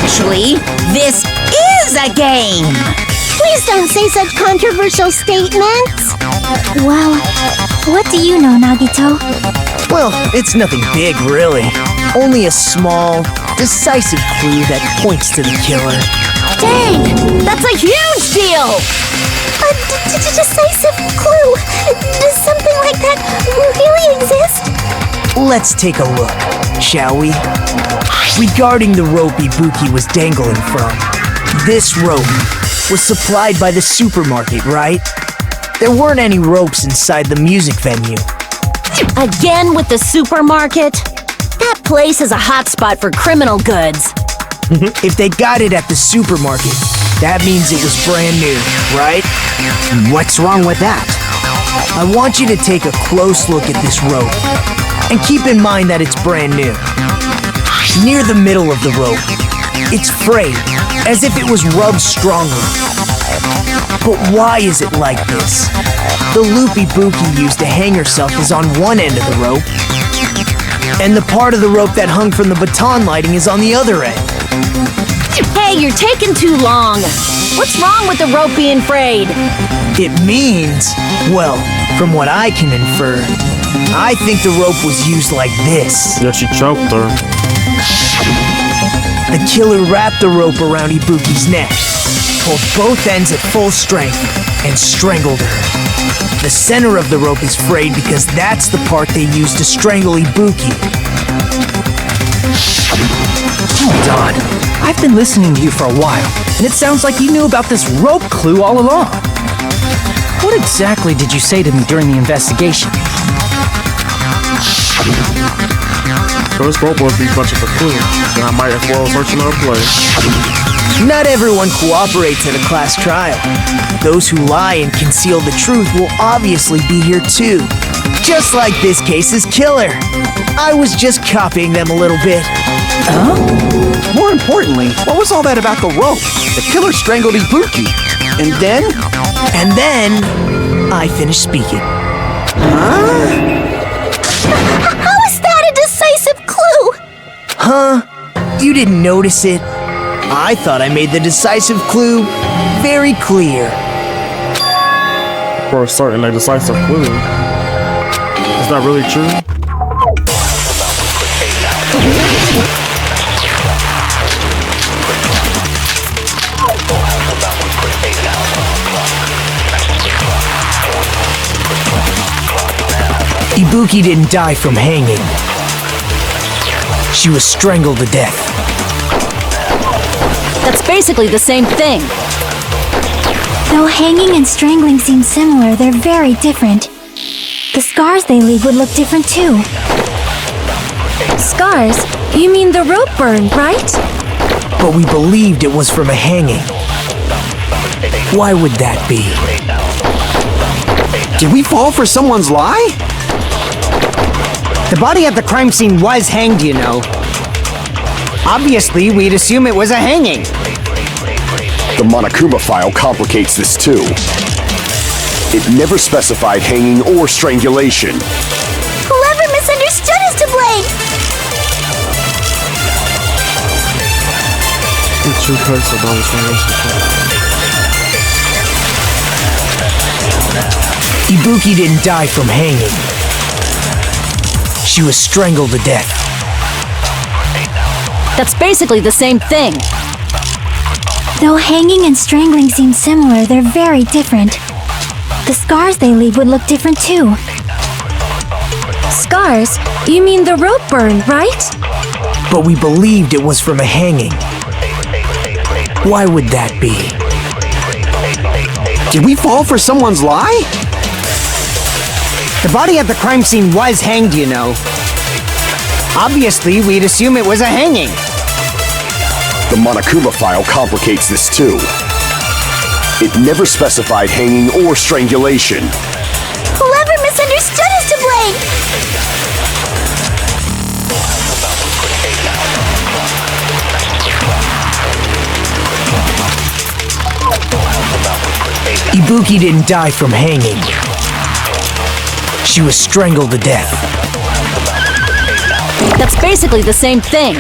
Actually, this is a game. Please don't say such controversial statements. Well, what do you know, Nagito? Well, it's nothing big, really. Only a small, decisive clue that points to the killer. Dang! That's a huge deal! A decisive clue? Does something like that really exist? Let's take a look, shall we? Regarding the rope Ibuki was dangling from, this rope was supplied by the supermarket, right? There weren't any ropes inside the music venue. Again with the supermarket? That place is a hotspot for criminal goods. If they got it at the supermarket, that means it was brand new, right? What's wrong with that? I want you to take a close look at this rope, and keep in mind that it's brand new. Near the middle of the rope, it's frayed, as if it was rubbed strongly. But why is it like this? The loop Ibuki used to hang herself is on one end of the rope, and the part of the rope that hung from the baton lighting is on the other end. Hey, you're taking too long. What's wrong with the rope being frayed? It means, well, from what I can infer, I think the rope was used like this. Yeah, she choked her. The killer wrapped the rope around Ibuki's neck, pulled both ends at full strength, and strangled her. The center of the rope is frayed because that's the part they used to strangle Ibuki. Hold on. I've been listening to you for a while, and it sounds like you knew about this rope clue all along. What exactly did you say to me during the investigation? First rope would be much of a clue. Then I might as well search another place. Not everyone cooperates at a class trial. Those who lie and conceal the truth will obviously be here too. Just like this case's killer. I was just copying them a little bit. Huh? More importantly, what was all that about the rope? The killer strangled Ibuki. And then? And then, I finished speaking. Huh? How is that a decisive clue? Huh? You didn't notice it? I thought I made the decisive clue very clear. For a certain decisive clue. Is that really true? Ibuki didn't die from hanging. She was strangled to death. That's basically the same thing. Though hanging and strangling seem similar, they're very different. The scars they leave would look different too. Scars? You mean the rope burn, right? But we believed it was from a hanging. Why would that be? Did we fall for someone's lie? The body at the crime scene was hanged, you know. Obviously, we'd assume it was a hanging. The Monokuma file complicates this too. It never specified hanging or strangulation. Whoever misunderstood is to blame! The true curse of all strangulation. Ibuki didn't die from hanging. She was strangled to death. That's basically the same thing. Though hanging and strangling seem similar, they're very different. The scars they leave would look different too. Scars? You mean the rope burn, right? But we believed it was from a hanging. Why would that be? Did we fall for someone's lie? The body at the crime scene was hanged, you know. Obviously, we'd assume it was a hanging. The Monokuma file complicates this too. It never specified hanging or strangulation. Whoever misunderstood is to blame! Ibuki didn't die from hanging. She was strangled to death. That's basically the same thing.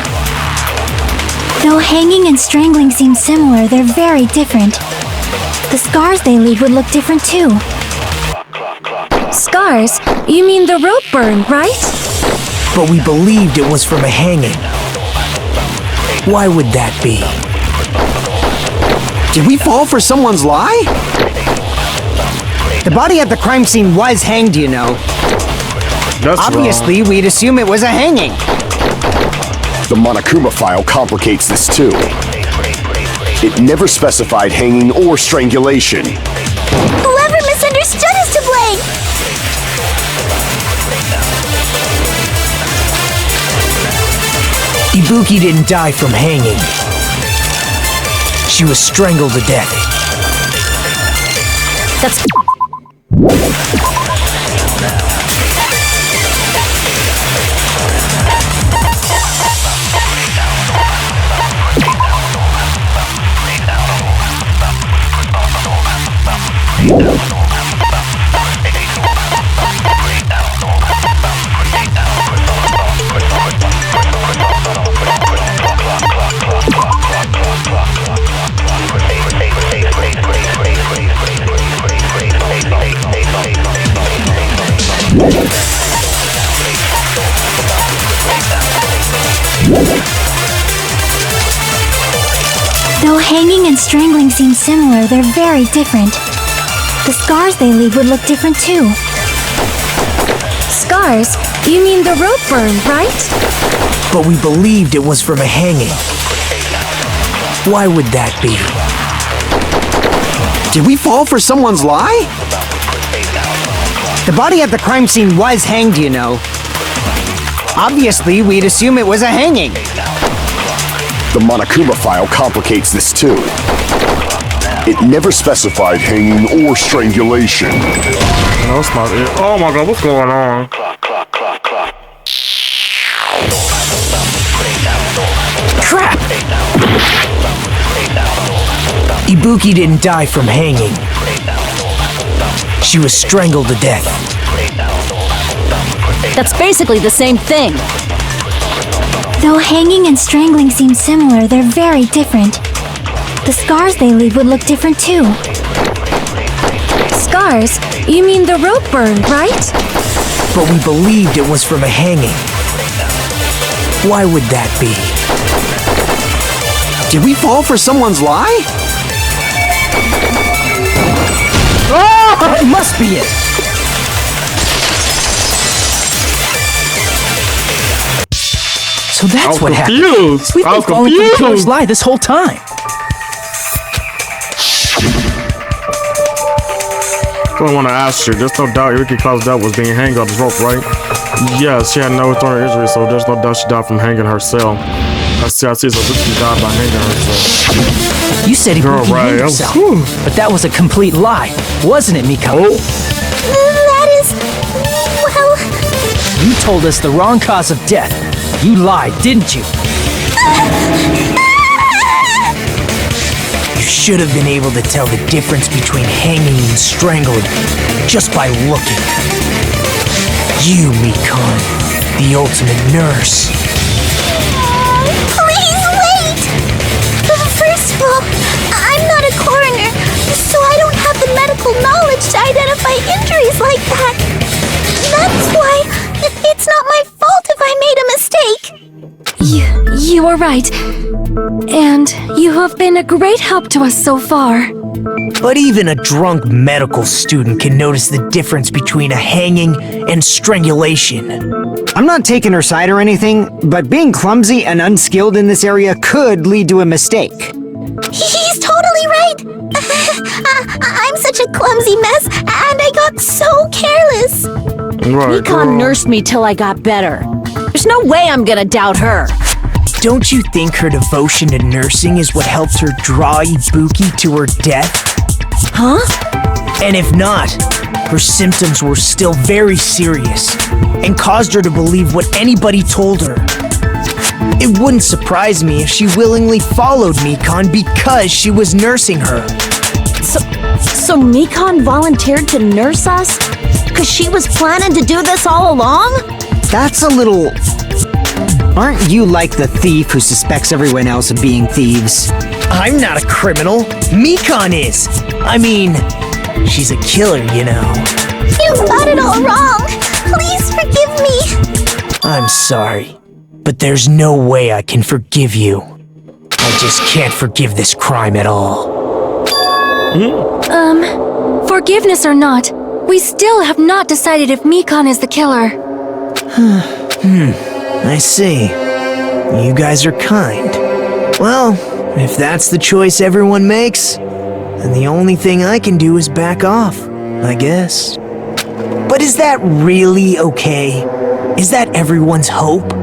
Though hanging and strangling seem similar, they're very different. The scars they leave would look different too. Scars? You mean the rope burn, right? But we believed it was from a hanging. Why would that be? Did we fall for someone's lie? The body at the crime scene was hanged, you know. That's Obviously, wrong. we'd assume it was a hanging. The Monokuma file complicates this too. It never specified hanging or strangulation. Whoever misunderstood is to blame! Ibuki didn't die from hanging. She was strangled to death. That's... Though hanging and strangling seem similar, they're very different. The scars they leave would look different too. Scars? You mean the rope burn, right? But we believed it was from a hanging. Why would that be? Did we fall for someone's lie? The body at the crime scene was hanged, you know. Obviously, we'd assume it was a hanging. The Monokuma file complicates this too. It never specified hanging or strangulation. No, that's not it. Oh my god, what's going on? Crap! Ibuki didn't die from hanging. She was strangled to death. That's basically the same thing. Though hanging and strangling seem similar, they're very different. The scars they leave would look different too. Scars? You mean the rope burn, right? But we believed it was from a hanging. Why would that be? Did we fall for someone's lie? That must be it! So that's what happened. We've been falling for the killer's lie this whole time. So I want to ask you, there's no doubt Yuki caused death was being hanged on this rope, right? Yes, she had no thorn injury, so there's no doubt she died from hanging herself. I see, so Yuki died by hanging herself. You said he hanged himself, but that was a complete lie, wasn't it, Miko? That is... well... You told us the wrong cause of death. You lied, didn't you? You should have been able to tell the difference between hanging and strangled just by looking. You, Mikon, the ultimate nurse. Please wait! First of all, I'm not a coroner, so I don't have the medical knowledge to identify injuries like that. That's why it's not my fault if I made a mistake. You are right. And you have been a great help to us so far. But even a drunk medical student can notice the difference between a hanging and strangulation. I'm not taking her side or anything, but being clumsy and unskilled in this area could lead to a mistake. He's totally right. I'm such a clumsy mess, and I got so careless. Mikon nursed me till I got better. There's no way I'm gonna doubt her. Don't you think her devotion to nursing is what helped her draw Ibuki to her death? Huh? And if not, her symptoms were still very serious and caused her to believe what anybody told her. It wouldn't surprise me if she willingly followed Mikon because she was nursing her. So Mikon volunteered to nurse us? Because she was planning to do this all along? That's a little... Aren't you like the thief who suspects everyone else of being thieves? I'm not a criminal. Mikon is. I mean, she's a killer, you know. You got it all wrong. Please forgive me. I'm sorry, but there's no way I can forgive you. I just can't forgive this crime at all. Forgiveness or not, we still have not decided if Mikon is the killer. I see. You guys are kind. Well, if that's the choice everyone makes, then the only thing I can do is back off, I guess. But is that really okay? Is that everyone's hope?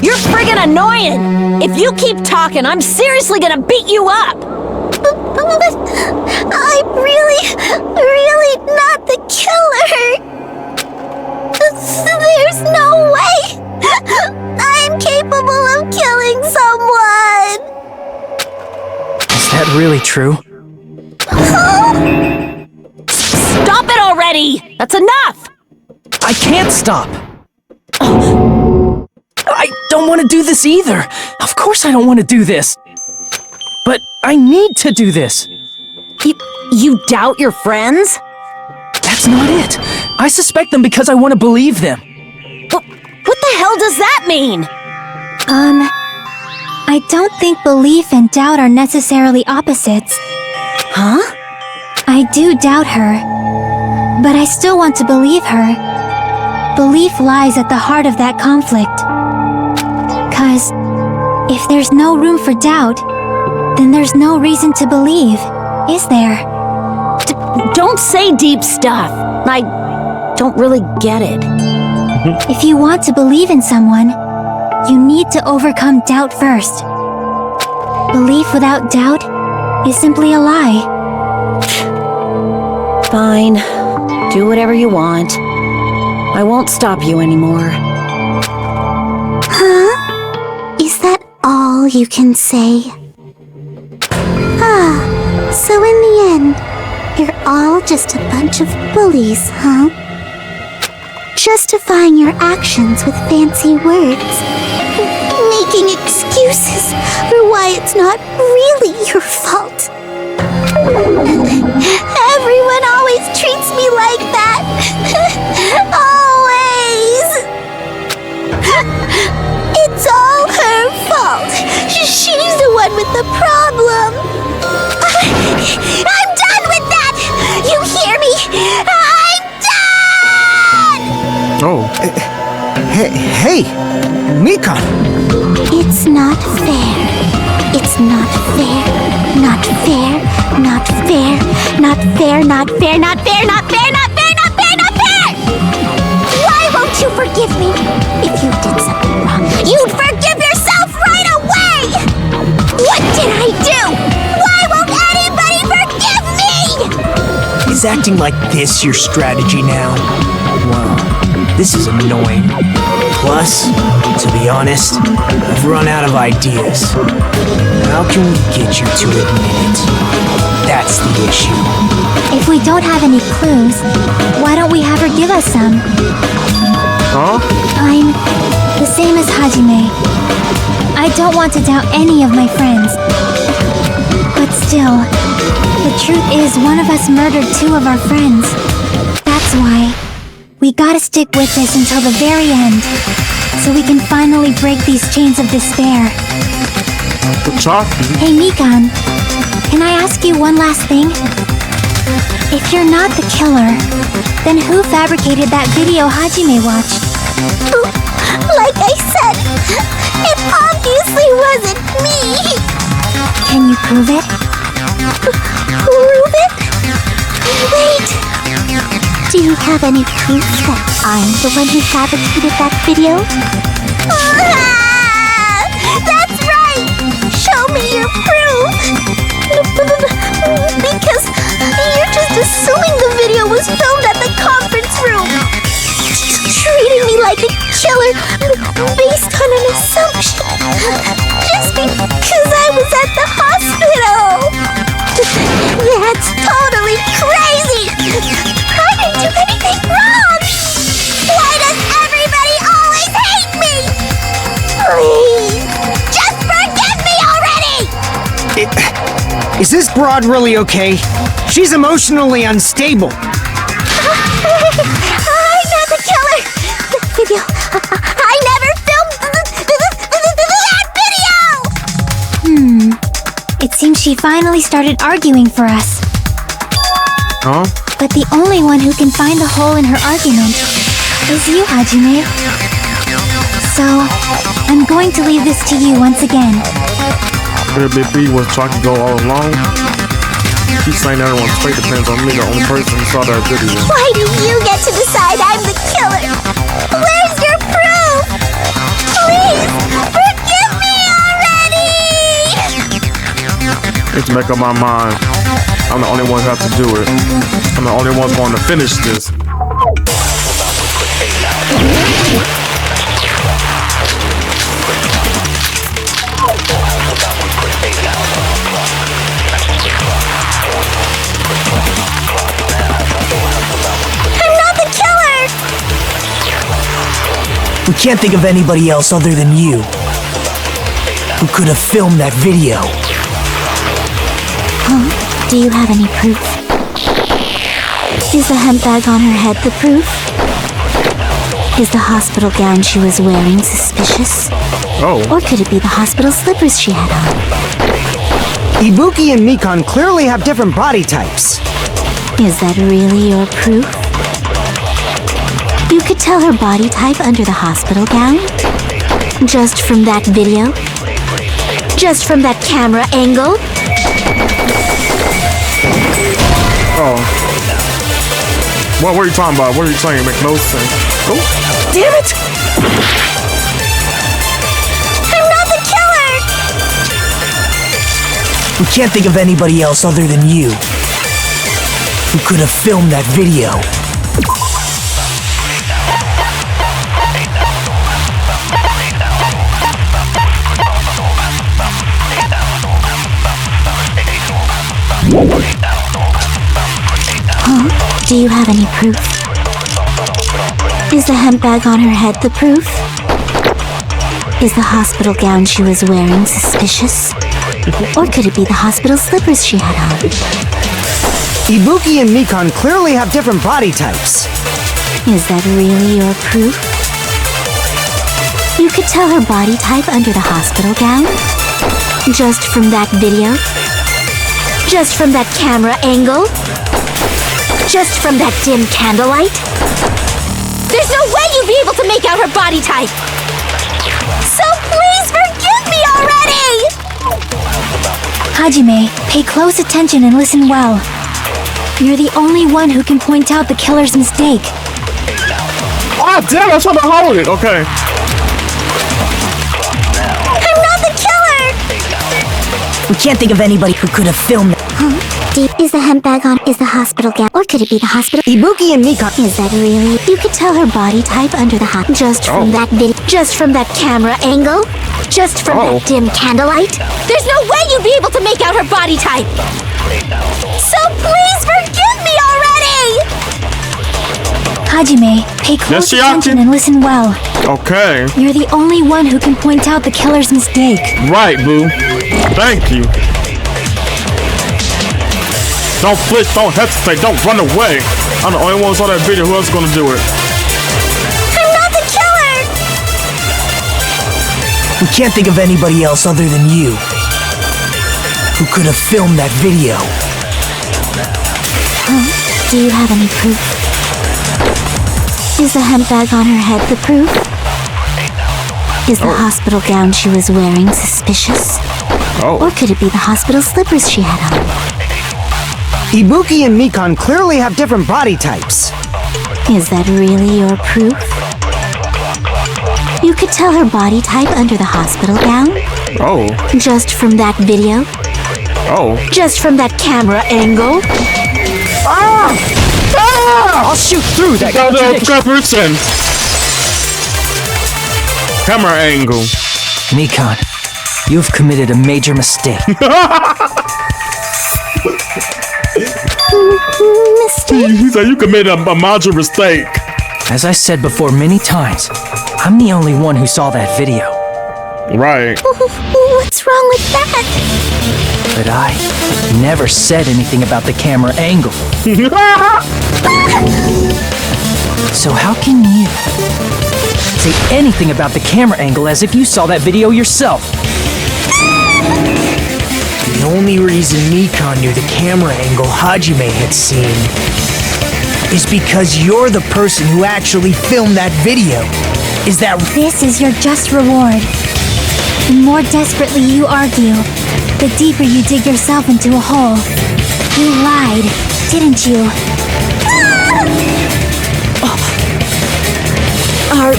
You're friggin' annoying! If you keep talking, I'm seriously gonna beat you up! But I'm really not the killer. There's no way. I'm capable of killing someone. Is that really true? Stop it already! That's enough! I can't stop! I don't want to do this either! Of course I don't want to do this! But I need to do this! You doubt your friends? That's not it! I suspect them because I want to believe them! What the hell does that mean? I don't think belief and doubt are necessarily opposites. Huh? I do doubt her, but I still want to believe her. Belief lies at the heart of that conflict. 'Cause if there's no room for doubt, then there's no reason to believe, is there? Don't say deep stuff. I don't really get it. If you want to believe in someone, you need to overcome doubt first. Belief without doubt is simply a lie. Fine. Do whatever you want. I won't stop you anymore. Huh? Is that all you can say? So in the end, you're all just a bunch of bullies, huh? Justifying your actions with fancy words. making excuses for why it's not really your fault. Everyone always treats me like that. Always. It's all her fault. She's the one with the problem. I'm done with that! You hear me? I'm done! Oh. Hey, Mika. It's not fair. It's not fair. Not fair. Not fair. Not fair. Not fair. Not fair. Not fair. Not fair. Not fair. Not fair. Why won't you forgive me? If you did something wrong, you'd forgive yourself right away. What did I do? Why won't anybody forgive me? Is acting like this your strategy now? Wow, this is annoying. Plus, to be honest, I've run out of ideas. How can we get you to admit it? That's the issue. If we don't have any clues, why don't we have her give us some? Huh? I'm the same as Hajime. I don't want to doubt any of my friends. But still, the truth is one of us murdered 2 of our friends. That's why we gotta stick with this until the very end, so we can finally break these chains of despair. Hey Mikan, can I ask you one last thing? If you're not the killer, then who fabricated that video Hajime watched? Like I said, it obviously wasn't me. Can you prove it? Prove it? Wait. Do you have any proof that I'm the one who fabricated that video? That's right! Show me your proof! Because you're just assuming the video was filmed at the conference room. Treating me like a killer based on an assumption. Just because I was at the hospital. That's totally crazy! I didn't do anything wrong! Why does everybody always hate me? Please, just forgive me already! Is this broad really okay? She's emotionally unstable. I'm not the killer! The video... I never filmed that video! It seems she finally started arguing for us. Huh? But the only one who can find the hole in her argument is you, Hajime. So, I'm going to leave this to you once again. Big B was trying to go all along. She's saying everyone's fate depends on me, the only person who saw that video. Why do you get to decide I'm the killer? Where's your proof? Please, forgive me already! I need to make up my mind. I'm the only one who has to do it. I'm the only one going to finish this. I'm not the killer! We can't think of anybody else other than you who could have filmed that video. Do you have any proof? Is the hemp bag on her head the proof? Is the hospital gown she was wearing suspicious? Oh. Or could it be the hospital slippers she had on? Ibuki and Mikan clearly have different body types. Is that really your proof? You could tell her body type under the hospital gown? Just from that video? Just from that camera angle? Oh. What were you talking about? What are you saying? It makes no sense. Oh. Damn it! I'm not the killer! We can't think of anybody else other than you who could have filmed that video. Do you have any proof? Is the hemp bag on her head the proof? Is the hospital gown she was wearing suspicious? Or could it be the hospital slippers she had on? Ibuki and Mikan clearly have different body types. Is that really your proof? You could tell her body type under the hospital gown? Just from that video? Just from that camera angle? Just from that dim candlelight? There's no way you'd be able to make out her body type! So please forgive me already! Hajime, pay close attention and listen well. You're the only one who can point out the killer's mistake. Oh, damn, I was trying to hold it. Okay. I'm not the killer! We can't think of anybody who could have filmed it. Is the hemp bag on? Is the hospital gown? Or could it be the hospital? Ibuki and Mikan. Is that really? You could tell her body type under the hot. Just from that video. Just from that camera angle. Just from that dim candlelight. There's no way you'd be able to make out her body type! So please forgive me already! Hajime, pay close attention and listen well. Okay. You're the only one who can point out the killer's mistake. Right, boo. Thank you. Don't flinch, don't hesitate, don't run away. I'm the only one who saw that video. Who else is gonna do it? I'm not the killer! We can't think of anybody else other than you who could have filmed that video. Do you have any proof? Is the hemp bag on her head the proof? Is the hospital gown she was wearing suspicious? Or could it be the hospital slippers she had on? Ibuki and Mikan clearly have different body types. Is that really your proof? You could tell her body type under the hospital gown? Just from that video? Just from that camera angle? I'll shoot through that contradiction. Camera angle. Mikan, you've committed a major mistake. He said you committed a major mistake. As I said before many times, I'm the only one who saw that video. Right. What's wrong with that? But I never said anything about the camera angle. So how can you say anything about the camera angle as if you saw that video yourself? The only reason Mikan knew the camera angle Hajime had seen is because you're the person who actually filmed that video. Is that... This is your just reward. The more desperately you argue, the deeper you dig yourself into a hole. You lied, didn't you? Are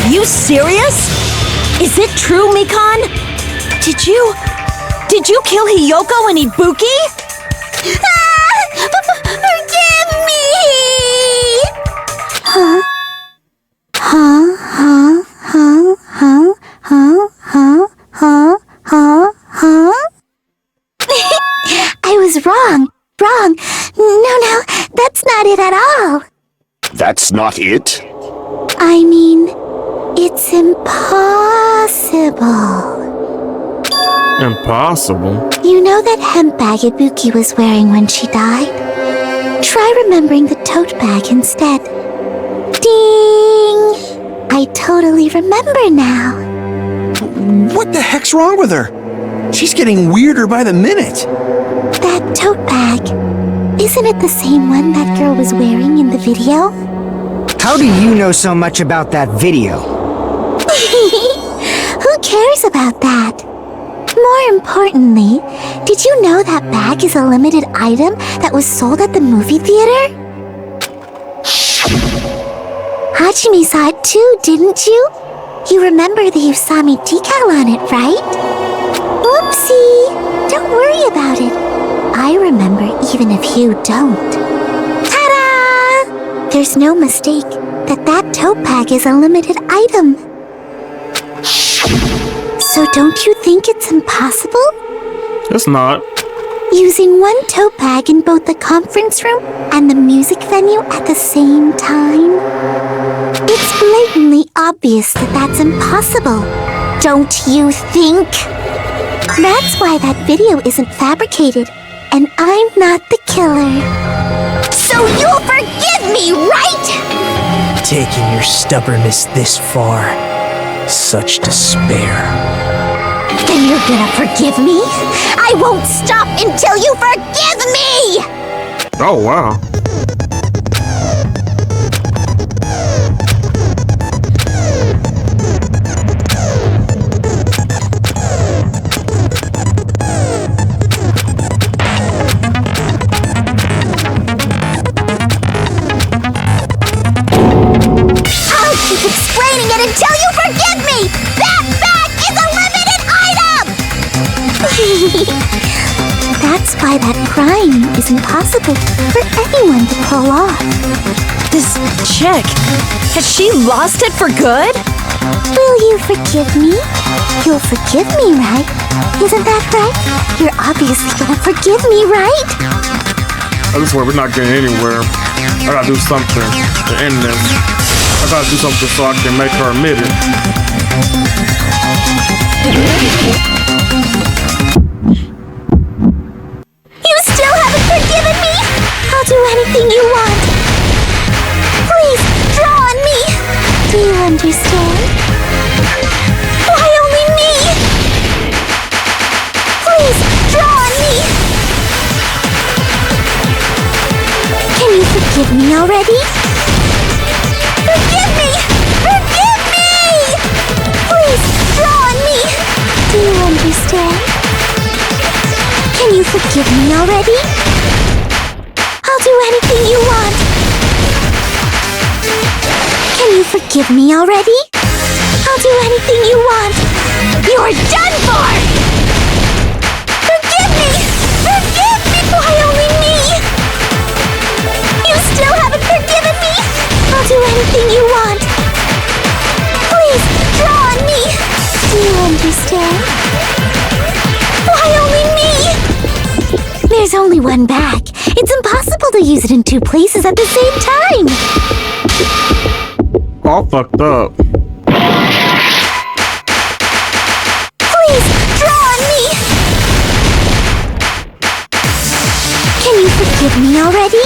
you serious? Is it true, Mikan? Did you kill Hiyoko and Ibuki? Forgive me! I was wrong. No, that's not it at all. That's not it? I mean, it's impossible. Impossible? You know that hemp bag Ibuki was wearing when she died? Try remembering the tote bag instead. Ding! I totally remember now. What the heck's wrong with her? She's getting weirder by the minute. That tote bag. Isn't it the same one that girl was wearing in the video? How do you know so much about that video? Who cares about that? More importantly, did you know that bag is a limited item that was sold at the movie theater? Hajime saw it too, didn't you? You remember the Usami decal on it, right? Whoopsie! Don't worry about it. I remember even if you don't. Ta-da! There's no mistake that tote bag is a limited item. So don't you think it's impossible? It's not. Using one tote bag in both the conference room and the music venue at the same time? It's blatantly obvious that that's impossible. don't you think? That's why that video isn't fabricated, and I'm not the killer. So you'll forgive me, right? Taking your stubbornness this far. Such despair. Then you're gonna forgive me? I won't stop until you forgive me! Oh, wow. I'll keep explaining it until you forgive me! That bag is a limited item! That's why that crime is impossible for anyone to pull off. This chick, has she lost it for good? Will you forgive me? You'll forgive me, right? Isn't that right? You're obviously gonna forgive me, right? I swear we're not getting anywhere. I gotta do something to end this. I gotta do something so I can make her admit it. You still haven't forgiven me? I'll do anything you want. Please, draw on me. Do you understand? Why only me? Please, draw on me. Can you forgive me already? Forgive me! Forgive me! Please, draw on me. Do you understand? Can you forgive me already? I'll do anything you want. Can you forgive me already? I'll do anything you want. You're done for! Forgive me! Forgive me! Why only me? You still haven't forgiven me? I'll do anything you want. Please, draw on me. Do you understand? Why only me? There's only one bag. It's impossible to use it in two places at the same time. All fucked up. Please, draw on me. Can you forgive me already?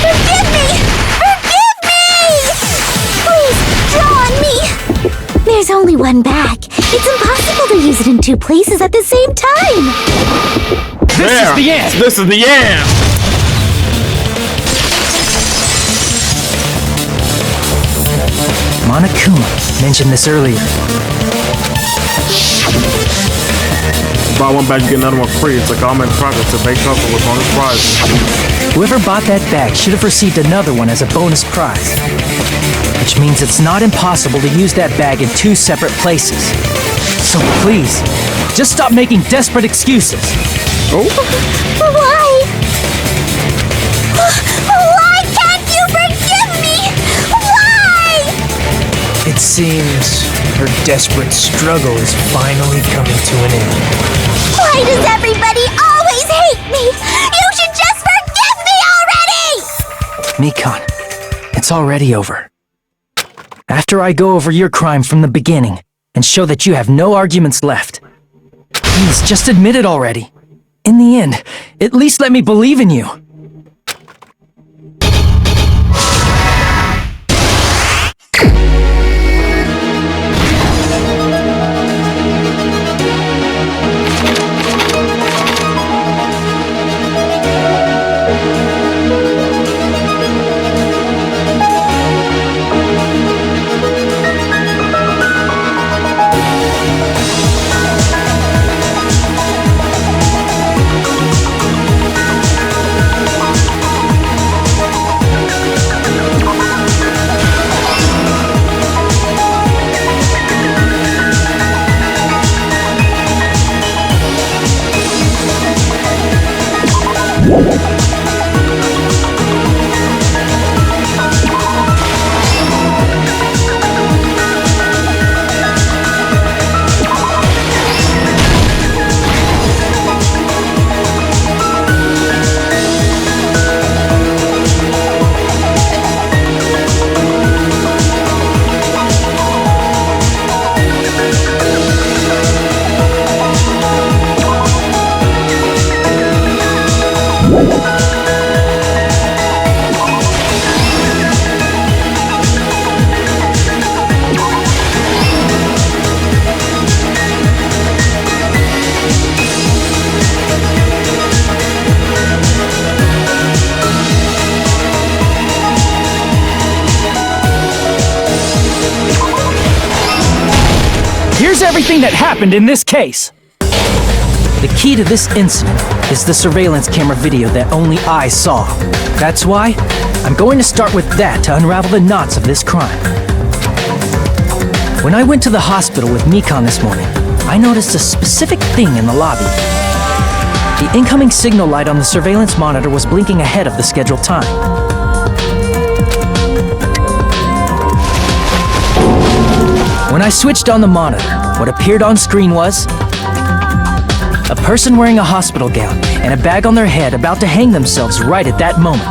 Forgive me! Forgive me! Please, draw on me. There's only one bag. It's impossible to use it in two places at the same time. This is the end. This is the end. Monokuma mentioned this earlier. Buy one bag, you get another one free. It's like all-in progress to bake chocolate with bonus prizes. Whoever bought that bag should have received another one as a bonus prize. Which means it's not impossible to use that bag in two separate places. So please, just stop making desperate excuses. Oh? Why? Why can't you forgive me? Why? It seems her desperate struggle is finally coming to an end. Why does everybody always hate me? You should just forgive me already! Mikon, it's already over. After I go over your crime from the beginning and show that you have no arguments left, please just admit it already. In the end, at least let me believe in you. everything that happened in this case. The key to this incident is the surveillance camera video that only I saw. That's why I'm going to start with that to unravel the knots of this crime. When I went to the hospital with Mikan this morning, I noticed a specific thing in the lobby. The incoming signal light on the surveillance monitor was blinking ahead of the scheduled time. When I switched on the monitor, what appeared on screen was a person wearing a hospital gown and a bag on their head about to hang themselves right at that moment.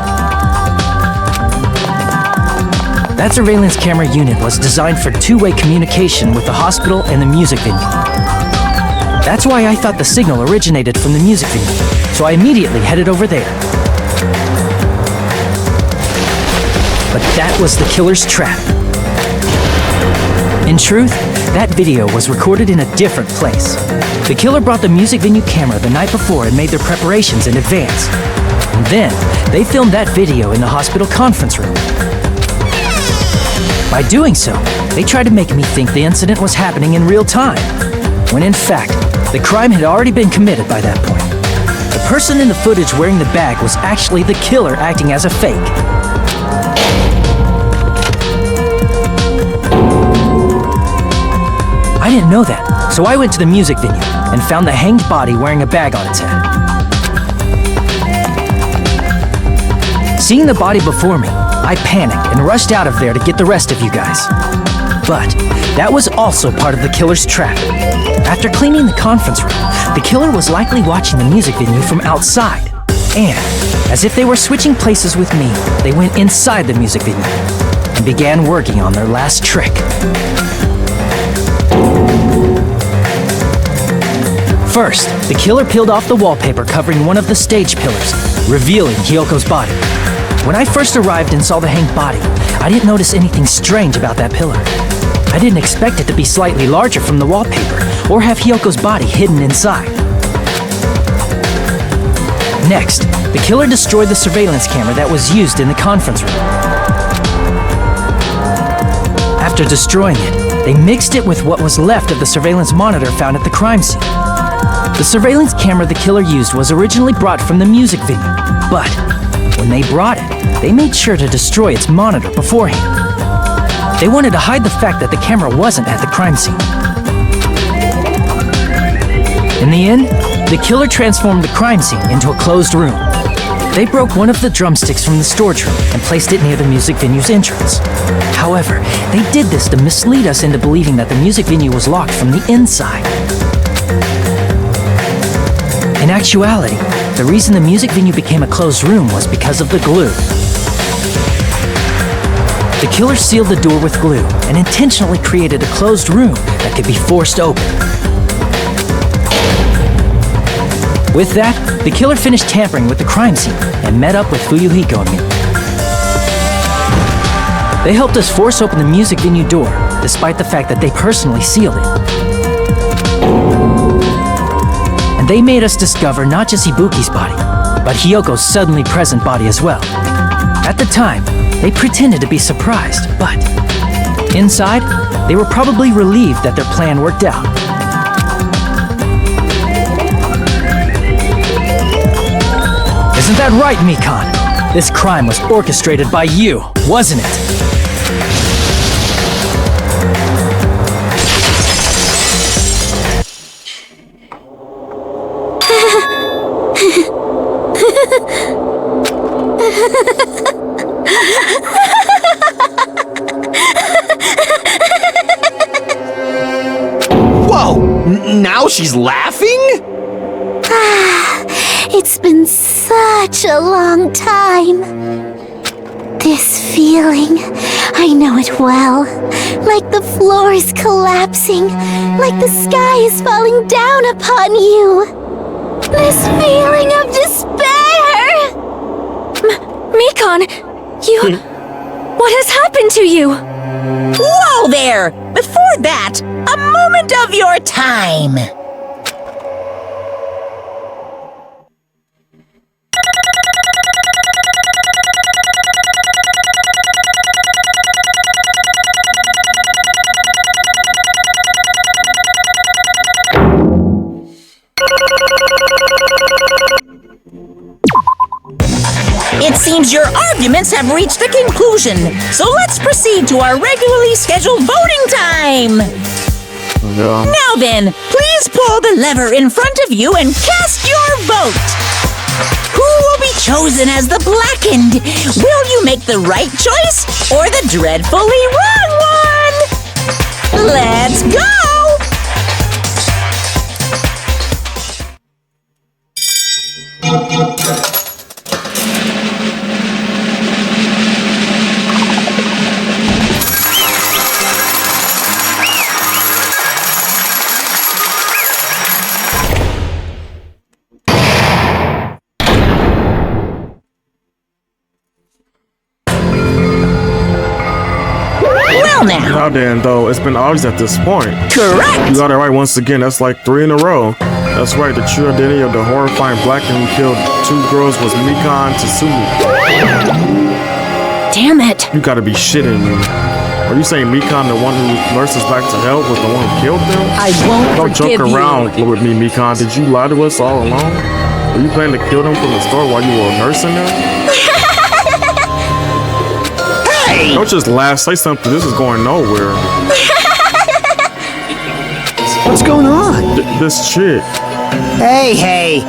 That surveillance camera unit was designed for two-way communication with the hospital and the music venue. That's why I thought the signal originated from the music venue, so I immediately headed over there. But that was the killer's trap. In truth, that video was recorded in a different place. The killer brought the music venue camera the night before and made their preparations in advance. And then, they filmed that video in the hospital conference room. By doing so, they tried to make me think the incident was happening in real time, when in fact, the crime had already been committed by that point. The person in the footage wearing the bag was actually the killer acting as a fake. I didn't know that, so I went to the music venue and found the hanged body wearing a bag on its head. Seeing the body before me, I panicked and rushed out of there to get the rest of you guys. But that was also part of the killer's trap. After cleaning the conference room, the killer was likely watching the music venue from outside. And, as if they were switching places with me, they went inside the music venue and began working on their last trick. First, the killer peeled off the wallpaper covering one of the stage pillars, revealing Hyoko's body. When I first arrived and saw the hanged body, I didn't notice anything strange about that pillar. I didn't expect it to be slightly larger from the wallpaper, or have Hyoko's body hidden inside. Next, the killer destroyed the surveillance camera that was used in the conference room. After destroying it, they mixed it with what was left of the surveillance monitor found at the crime scene. The surveillance camera the killer used was originally brought from the music venue, but when they brought it, they made sure to destroy its monitor beforehand. They wanted to hide the fact that the camera wasn't at the crime scene. In the end, the killer transformed the crime scene into a closed room. They broke one of the drumsticks from the storage room and placed it near the music venue's entrance. However, they did this to mislead us into believing that the music venue was locked from the inside. In actuality, the reason the music venue became a closed room was because of the glue. The killer sealed the door with glue and intentionally created a closed room that could be forced open. With that, the killer finished tampering with the crime scene and met up with Fuyuhiko and me. They helped us force open the music venue door, despite the fact that they personally sealed it. And they made us discover not just Ibuki's body, but Hyoko's suddenly present body as well. At the time, they pretended to be surprised, but inside, they were probably relieved that their plan worked out. Isn't that right, Mikan? This crime was orchestrated by you, wasn't it? Whoa! Now she's laughing? It's been such a long time. This feeling, I know it well. Like the floor is collapsing, like the sky is falling down upon you. This feeling of despair! Mikan, you... What has happened to you? Whoa there! Before that, a moment of your time! It seems your arguments have reached a conclusion, so let's proceed to our regularly scheduled voting time. Yeah. Now then, please pull the lever in front of you and cast your vote. Who will be chosen as the blackened? Will you make the right choice or the dreadfully wrong one? Let's go! Now then, though, it's been obvious at this point. Correct! You got it right once again. That's like 3 in a row. That's right, the true identity of the horrifying blackened who killed 2 girls was Mikan Tatsumi. Damn it! You gotta be shitting me. Are you saying Mikan, the one who nurses back to hell, was the one who killed them? I won't Don't joke forgive around with me, Mikan. Did you lie to us all along? Were you planning to kill them from the start while you were nursing them? Hey! Don't just laugh. Say something. This is going nowhere. What's going on? This chick. Hey!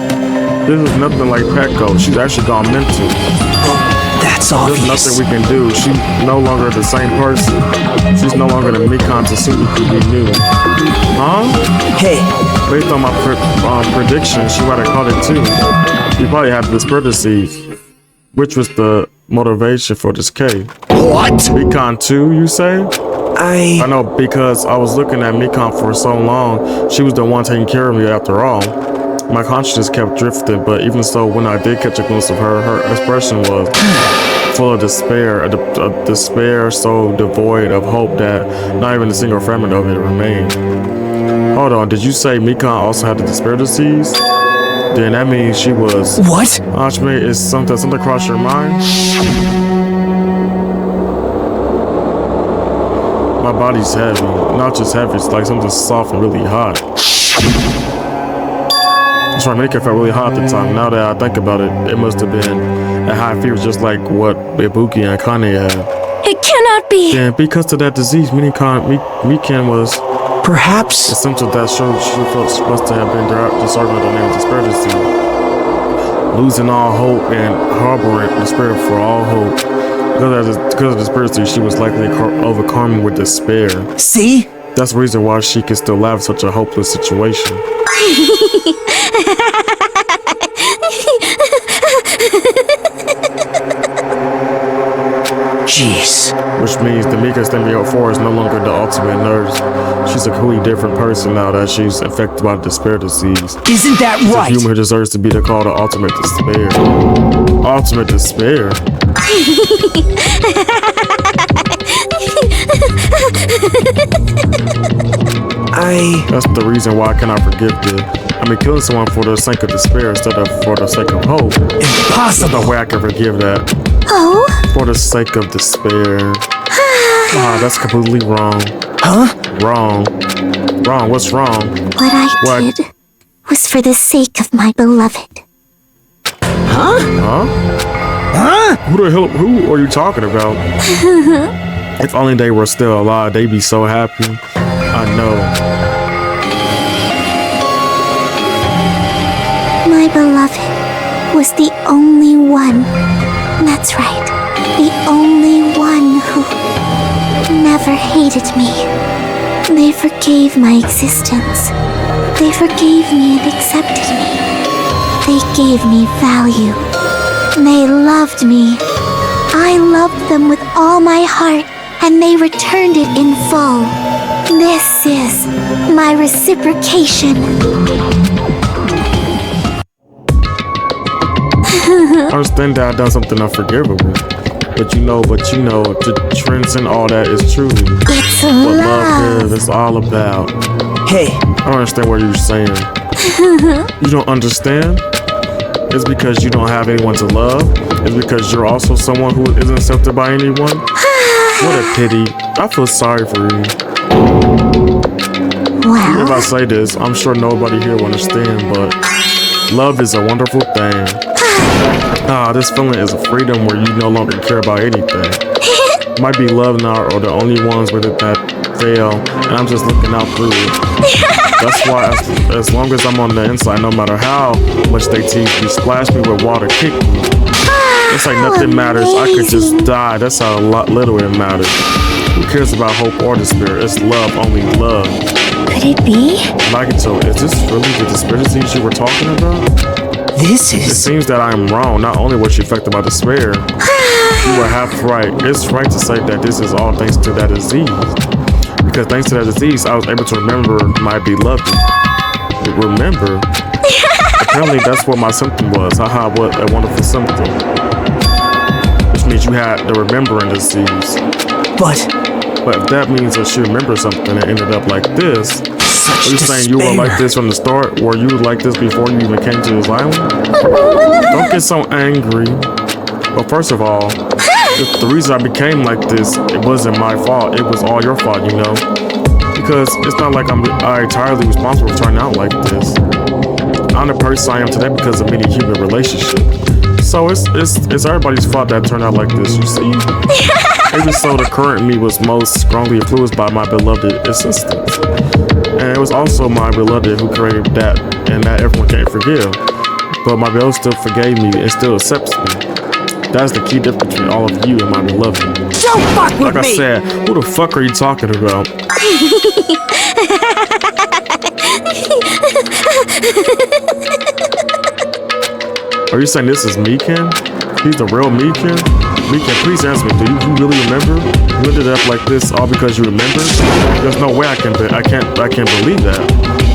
This is nothing like Petco. She's actually gone mental. That's obvious. There's nothing we can do. She's no longer the same person. She's no longer the Mikan Tatsumi we knew. Huh? Hey. Based on my prediction, she might have caught it too. You probably had this disease, which was the motivation for this case. What? Mikan 2, you say? I know, because I was looking at Mikan for so long. She was the one taking care of me after all. My consciousness kept drifting, but even so, when I did catch a glimpse of her, her expression was full of despair, a despair so devoid of hope that not even a single fragment of it remained. Hold on, did you say Mikan also had the despair disease? Then that means she was... What? Ashme, is something crossed your mind? My body's heavy. Not just heavy, it's like something soft and really hot. That's right, Mika felt really hot at the time. Now that I think about it, it must have been a high fever just like what Ibuki and Kane had. It cannot be. And because of that disease, Mikan was... Perhaps... a symptom that showed she must have been disordered with the name of despair disease. Losing all hope and harboring despair for all hope. Because of the despair disease, she was likely overcome with despair. See? That's the reason why she can still laugh at such a hopeless situation. Jeez. Which means the Mika Symbiote 4 is no longer the ultimate nurse. She's a completely different person now that she's infected by the despair disease. Isn't that right? The human who deserves to be called the ultimate despair. Ultimate despair? That's the reason why I cannot forgive this. I mean, killing someone for the sake of despair instead of for the sake of hope. Impossible. There's no way I can forgive that. Oh? For the sake of despair. That's completely wrong. Huh? Wrong. Wrong. What's wrong? What I did was for the sake of my beloved. Huh? Huh? Huh? Who are you talking about? If only they were still alive, they'd be so happy. I know. My beloved was the only one. That's right. The only one who never hated me. They forgave my existence. They forgave me and accepted me. They gave me value. They loved me. I loved them with all my heart, and they returned it in full. This is my reciprocation. I understand that I've done something unforgivable. But you know, to transcend all that is truly It's what love. love is. It's all about. Hey. I don't understand what you're saying. You don't understand? It's because you don't have anyone to love? It's because you're also someone who isn't accepted by anyone? What a pity. I feel sorry for you. Well, If I say this, I'm sure nobody here will understand, but love is a wonderful thing. This feeling is a freedom where you no longer care about anything. Might be love now or the only ones with it that fail, and I'm just looking out through it. That's why as long as I'm on the inside, no matter how much they tease me, splash me with water, kick me. It's like nothing matters. I could just die. That's how little it matters. Who cares about hope or despair? It's love, only love. Could it be? Nagito, is this really the disparities you were talking about? It seems that I am wrong. Not only was you affected by despair, you were half right. It's right to say that this is all thanks to that disease. Because thanks to that disease, I was able to remember my beloved. Remember? Apparently, that's what my symptom was. Haha, what a wonderful symptom. Which means you had the remembering disease. But if that means that you remember something and ended up like this, are you saying you were like this from the start? Were you like this before you even came to this island? Don't get so angry. Well, first of all, the reason I became like this, it wasn't my fault. It was all your fault, you know? Because it's not like I'm entirely responsible for turning out like this. I'm the person I am today because of many human relationships. So it's everybody's fault that I turned out like this, you see? Even so, the current me was most strongly influenced by my beloved assistants. And it was also my beloved who created that, and that everyone can't forgive. But my beloved still forgave me and still accepts me. That's the key difference between all of you and my beloved. Don't fuck with me! Like I said, who the fuck are you talking about? Are you saying this is Mikan? He's the real Mikan? Mikan, please answer me. Do you really remember? You ended up like this all because you remember? There's no way I can't believe that.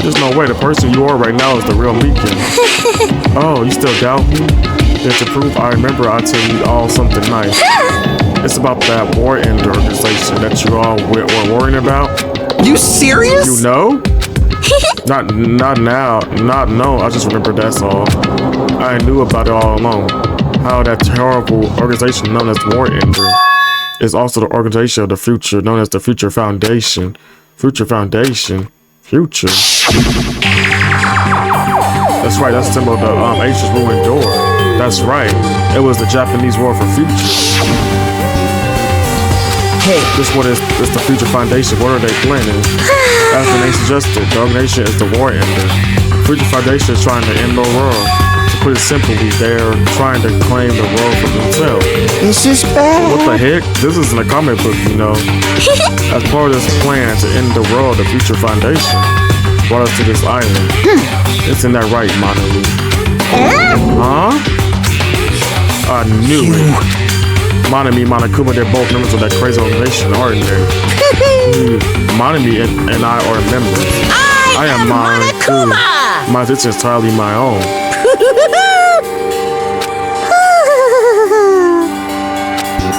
There's no way the person you are right now is the real Mikan. Oh, you still doubt me? Then to prove I remember, I'll tell you all something nice. It's about that war end organization that you all were worrying about. You serious? You know? Not now. No, I just remember that's all. I knew about it all along. How that terrible organization known as War Ender is also the organization of the future, known as the Future Foundation. Future Foundation? Future? That's right, that's the symbol of the ancient ruined door. That's right, it was the Japanese word for future. Hey, this is the Future Foundation. What are they planning? As the name suggested, the organization is the War Ender. Future Foundation is trying to end the world. To put it simply, they're trying to claim the world for themselves. This is bad. What the heck? This isn't a comic book, you know. As part of this plan to end the world, the Future Foundation brought us to this island. It's in that right, Monoru. Huh? I knew it. Monami, Monokuma, they're both members of that crazy organization, aren't they? Monami and I are members. I am Monokuma! My it's entirely my own.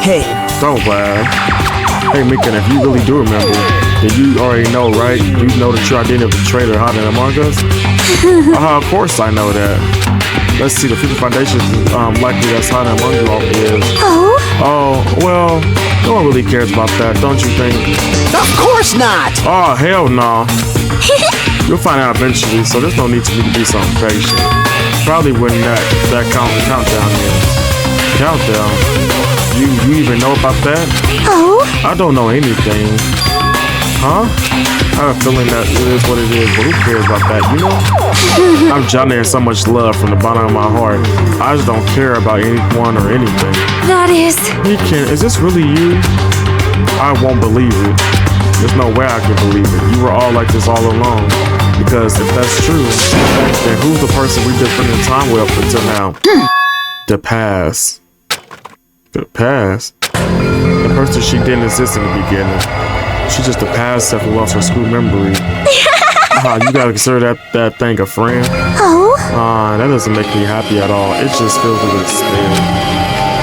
Hey. Don't laugh. Hey, Mikan, if you really do remember, then you already know, right? You know the true identity of the traitor hiding among us? Of course I know that. Let's see, the Future Foundation likely that's hiding among you all is... Oh, well, no one really cares about that, don't you think? Of course not! Oh, hell no. You'll find out eventually, so there's no need for me to be so impatient. Probably when that countdown is. Countdown? You even know about that? Oh? I don't know anything. Huh? I have a feeling that it is what it is, but who cares about that, you know? I'm drowning in so much love from the bottom of my heart. I just don't care about anyone or anything. That is... Mikan, is this really you? I won't believe it. There's no way I can believe it. You were all like this all along. Because if that's true, then who's the person we've been spending time with up until now? The past. The past? The person she didn't exist in the beginning. She's just the past self who lost her school memory. You gotta consider that thing a friend? Oh? That doesn't make me happy at all. It just fills me with despair.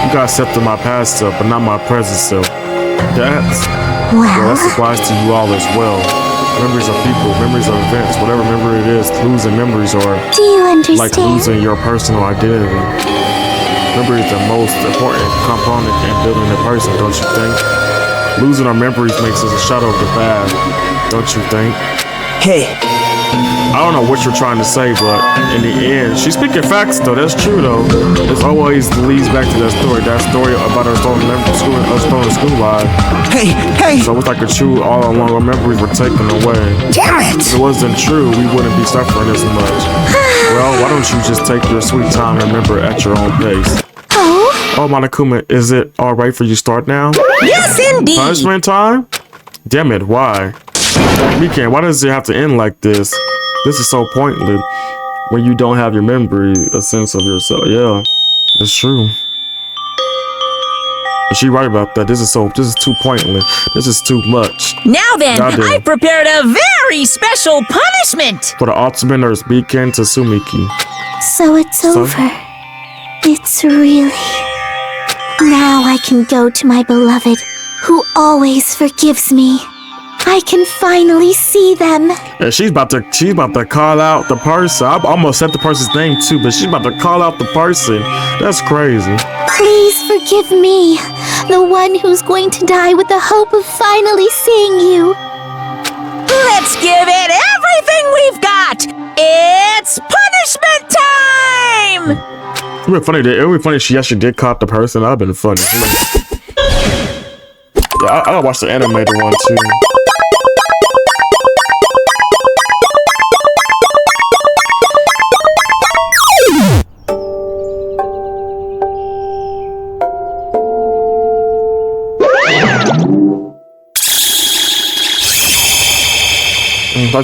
You got accepted my past self, but not my present self. Well, that applies to you all as well. Memories of people, memories of events, whatever memory it is, losing memories are Do you understand? like losing your personal identity. Memory is the most important component in building a person, don't you think? Losing our memories makes us a shadow of the past, don't you think? Hey, I don't know what you're trying to say, but in the end, she's speaking facts though. That's true though. It always leads back to that story about her stolen school life. Hey! So it's like a true all along our memories were taken away. Damn it! If it wasn't true, we wouldn't be suffering as much. Well, why don't you just take your sweet time and remember at your own pace? Oh, Monokuma, is it alright for you to start now? Yes, indeed. Punishment time? Damn it, why? Weekend, why does it have to end like this? This is so pointless when you don't have your memory, a sense of yourself. Yeah, it's true. She right about that. This is too pointless. This is too much. Now then, Goddamn. I prepared a very special punishment. For the ultimate nurse, Beacon to Sumiki. So it's over. It's really... Now I can go to my beloved, who always forgives me. I can finally see them. And she's about to call out the person. I almost said the person's name too, but she's about to call out the person. That's crazy. Please forgive me, the one who's going to die with the hope of finally seeing you. Let's give it everything we've got. It's punishment time. It would be funny if she actually did call out the person. That'd been funny. Yeah, I watched the animated one too.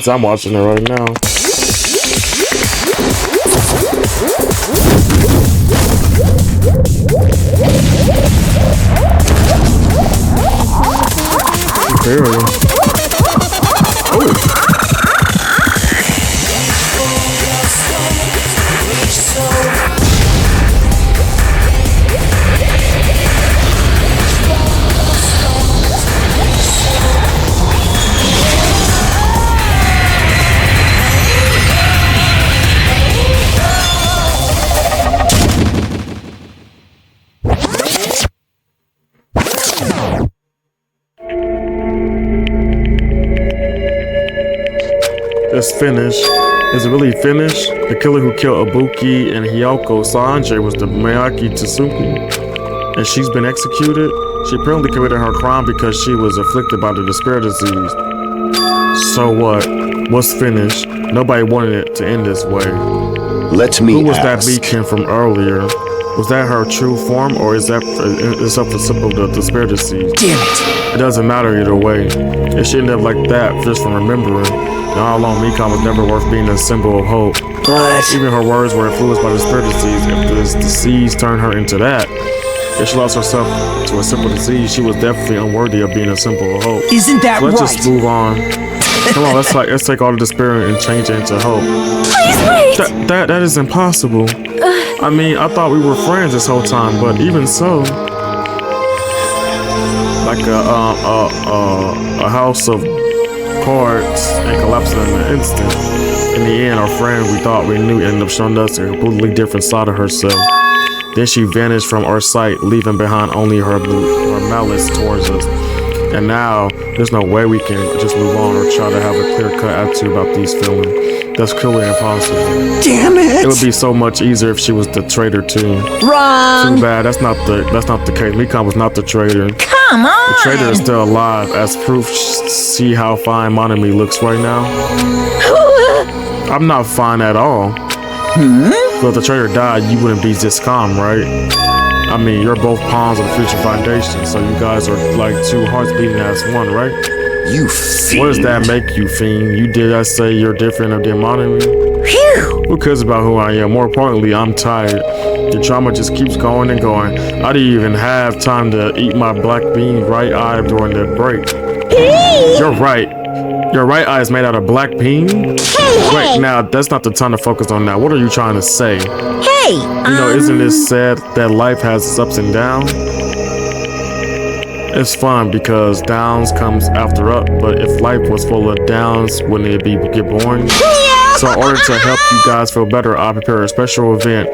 I'm watching it right now. Very. Oh. It's finished. Is it really finished? The killer who killed Ibuki and Hyoko Sanjay was the Miyaki Tsuki, and she's been executed. She apparently committed her crime because she was afflicted by the despair disease. So what? What's finished? Nobody wanted it to end this way. Let me Who was ask. that Beacon from earlier? Was that her true form, or is that the symbol of the despair disease? Damn it! It doesn't matter either way. It should end up like that just from remembering. All along, Mikan was never worth being a symbol of hope. But even her words were influenced by the despair disease. If this disease turned her into that, if she lost herself to a simple disease, she was definitely unworthy of being a symbol of hope. Isn't that Let's right? just move on. Come on, let's take all the despair and change it into hope. Please wait! That is impossible. I mean, I thought we were friends this whole time, but even so, like a house of cards and collapsing in an instant. In the end, our friend we thought we knew ended up showing us a completely different side of herself. Then she vanished from our sight, leaving behind only her malice towards us. And now, there's no way we can just move on or try to have a clear-cut attitude about these feelings. That's clearly impossible. Damn it! It would be so much easier if she was the traitor too. Wrong. Too bad. That's not the case. Mikan was not the traitor. Come on. The traitor is still alive. As proof, see how fine Monami looks right now. I'm not fine at all. But if the traitor died, you wouldn't be this calm, right? I mean, you're both pawns of the future foundation, so you guys are like two hearts beating as one, right? You fiend. What does that make you, fiend? You did I say you're different of Monami? Phew. Who cares about who I am? More importantly, I'm tired. The drama just keeps going and going. I didn't even have time to eat my black bean right eye during the break. You're right. Your right eye is made out of black bean? Wait, now, that's not the time to focus on that. What are you trying to say? Hey! You know, isn't it sad that life has its ups and downs? It's fun because downs comes after up, but if life was full of downs, wouldn't it get boring? So in order to help you guys feel better, I prepared a special event.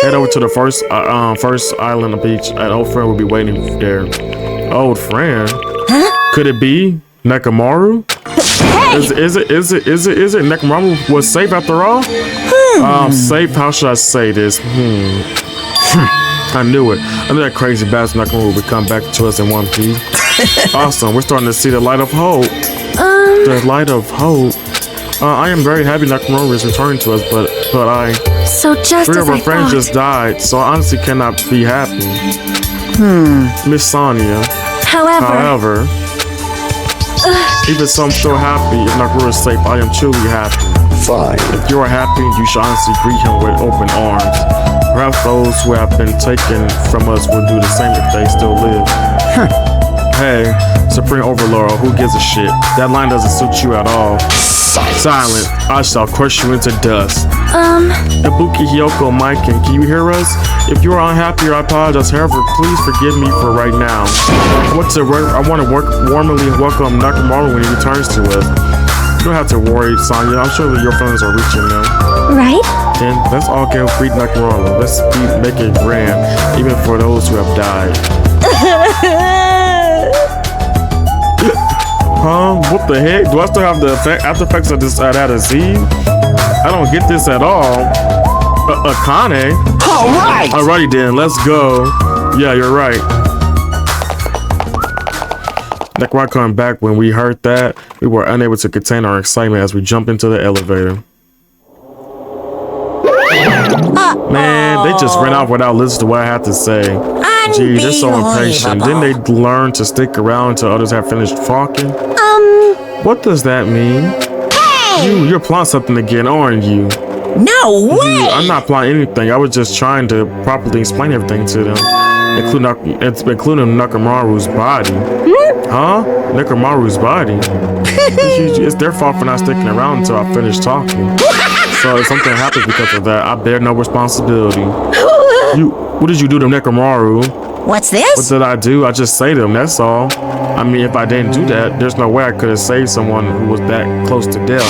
Head over to the first island of beach. An old friend will be waiting there. Old friend? Huh? Could it be Nekomaru? Hey! Is it Nekomaru was safe after all? Safe, how should I say this? I knew it. I knew that crazy bastard Nekomaru would come back to us in one piece. Awesome, we're starting to see the light of hope. The light of hope. I am very happy Nekomaru is returning to us, but So just three as of our I friends thought. just died, so I honestly cannot be happy. Miss Sonia. However, even so I'm still happy if Nekomaru is safe, I am truly happy. Fine. If you are happy, you should honestly greet him with open arms. Perhaps those who have been taken from us will do the same if they still live. Hey, Supreme Overlord, who gives a shit? That line doesn't suit you at all. Silent. I shall crush you into dust. Ibuki, Hyoko, Maiken, can you hear us? If you are unhappy, I apologize. However, please forgive me for right now. I want to warmly welcome Nekomaru when he returns to us. You don't have to worry, Sonya. I'm sure that your feelings are reaching them. Right? Then let's all get free Nekomaru. Let's make it grand, even for those who have died. What the heck? Do I still have the after effects of this that disease? I don't get this at all. Akane? Alright! Alrighty then, let's go. Yeah, you're right. Nekomaru coming back, when we heard that, we were unable to contain our excitement as we jumped into the elevator. Man, they just ran off without listening to what I had to say. Gee, they're so impatient. Didn't they learn to stick around until others have finished talking? What does that mean? Hey! You're plotting something again, aren't you? No way! I'm not plotting anything. I was just trying to properly explain everything to them, including Nekomaru's body. Huh? Nekomaru's body? It's their fault for not sticking around until I finish talking. So if something happens because of that, I bear no responsibility. What did you do to Nekomaru? What's this? What did I do? I just saved him, that's all. I mean, if I didn't do that, there's no way I could have saved someone who was that close to death.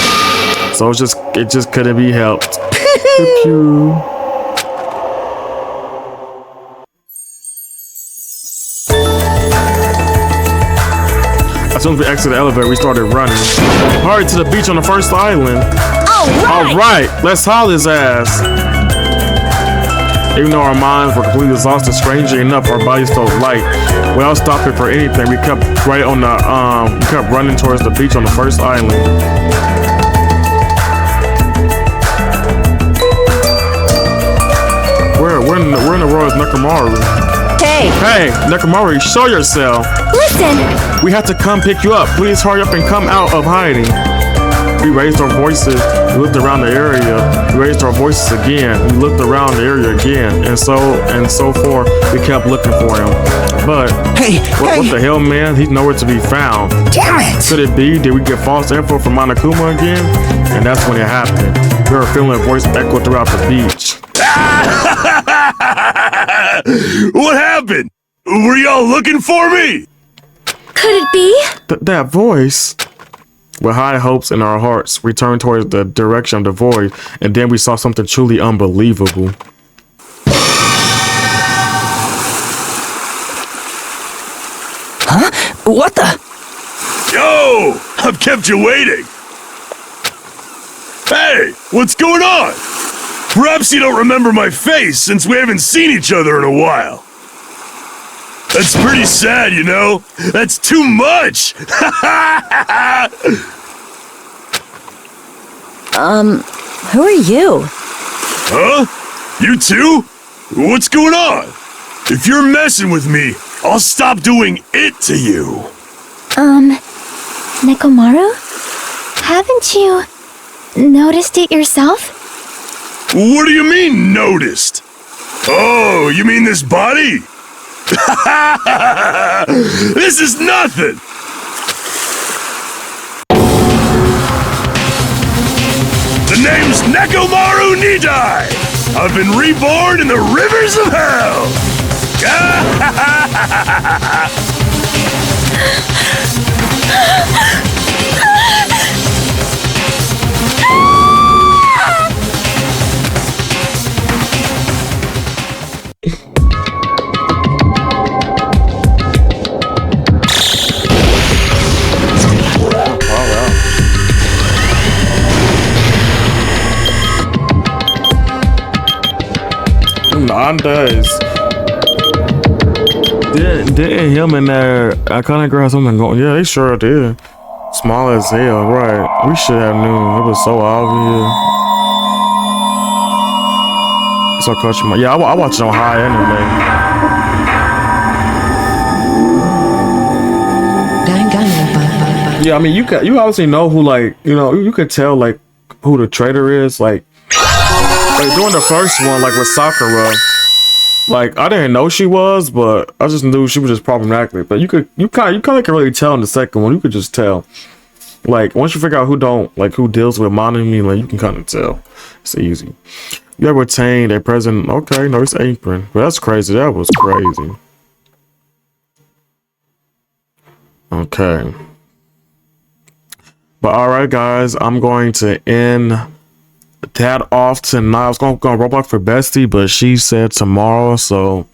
So it just couldn't be helped. Pew. As soon as we exited the elevator, we started running. Hurry to the beach on the first island. Alright, let's haul his ass. Even though our minds were completely exhausted, strangely enough, our bodies felt light. Without stopping for anything, we kept running towards the beach on the first island. We're in the world of Nekomaru. Hey, Nekomaru, show yourself. Listen! We have to come pick you up. Please hurry up and come out of hiding. We raised our voices. We looked around the area. We raised our voices again. We looked around the area again, and so forth. We kept looking for him. But what the hell, man? He's nowhere to be found. Damn it! Could it be? Did we get false info from MONOKUMA again? And that's when it happened. We were feeling a voice echo throughout the beach. What happened? Were y'all looking for me? Could it be? That voice. With high hopes in our hearts, we turned towards the direction of the void, and then we saw something truly unbelievable. Huh? What the? Yo! I've kept you waiting! Hey! What's going on? Perhaps you don't remember my face since we haven't seen each other in a while. That's pretty sad, you know? That's too much! Who are you? Huh? You too? What's going on? If you're messing with me, I'll stop doing it to you. Nekomaru? Haven't you noticed it yourself? What do you mean, noticed? Oh, you mean this body? This is nothing! The name's Nekomaru Nidai! I've been reborn in the rivers of hell! Mondays. Didn't him and that iconic girl have something going? Yeah, they sure did. Small as hell, right? We should have known. It was so obvious. So crushing. Yeah, I watch it on high anyway. Yeah, I mean, you obviously know who, like, you know, you could tell like who the traitor is. Like during the first one, like with Sakura, like I didn't know she was, but I just knew she was just problematic. But you kind of can really tell in the second one. You could just tell. Like once you figure out who deals with Monami, like you can kind of tell. It's easy. You ever retained a present? Okay, no, it's apron. But that's crazy. That was crazy. Okay. But all right, guys, I'm going to end that off tonight. I was going to Roblox for Bestie, but she said tomorrow, so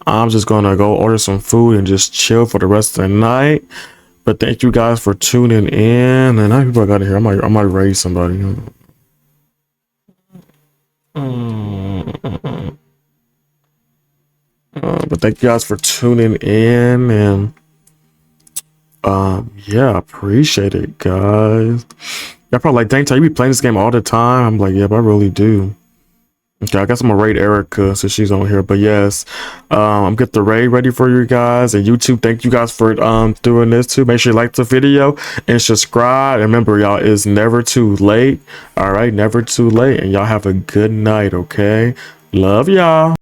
I'm just going to go order some food and just chill for the rest of the night. But thank you guys for tuning in. And how many people I got in here? I might raise somebody. But thank you guys for tuning in, and yeah, I appreciate it, guys. Y'all probably like, dang, you be playing this game all the time. I'm like, yeah, but I really do. Okay, I guess I'm gonna raid Erica since she's on here. But yes, I'm get the raid ready for you guys. And YouTube, thank you guys for doing this too. Make sure you like the video and subscribe. And remember, y'all, it's never too late. All right, never too late. And y'all have a good night. Okay, love y'all.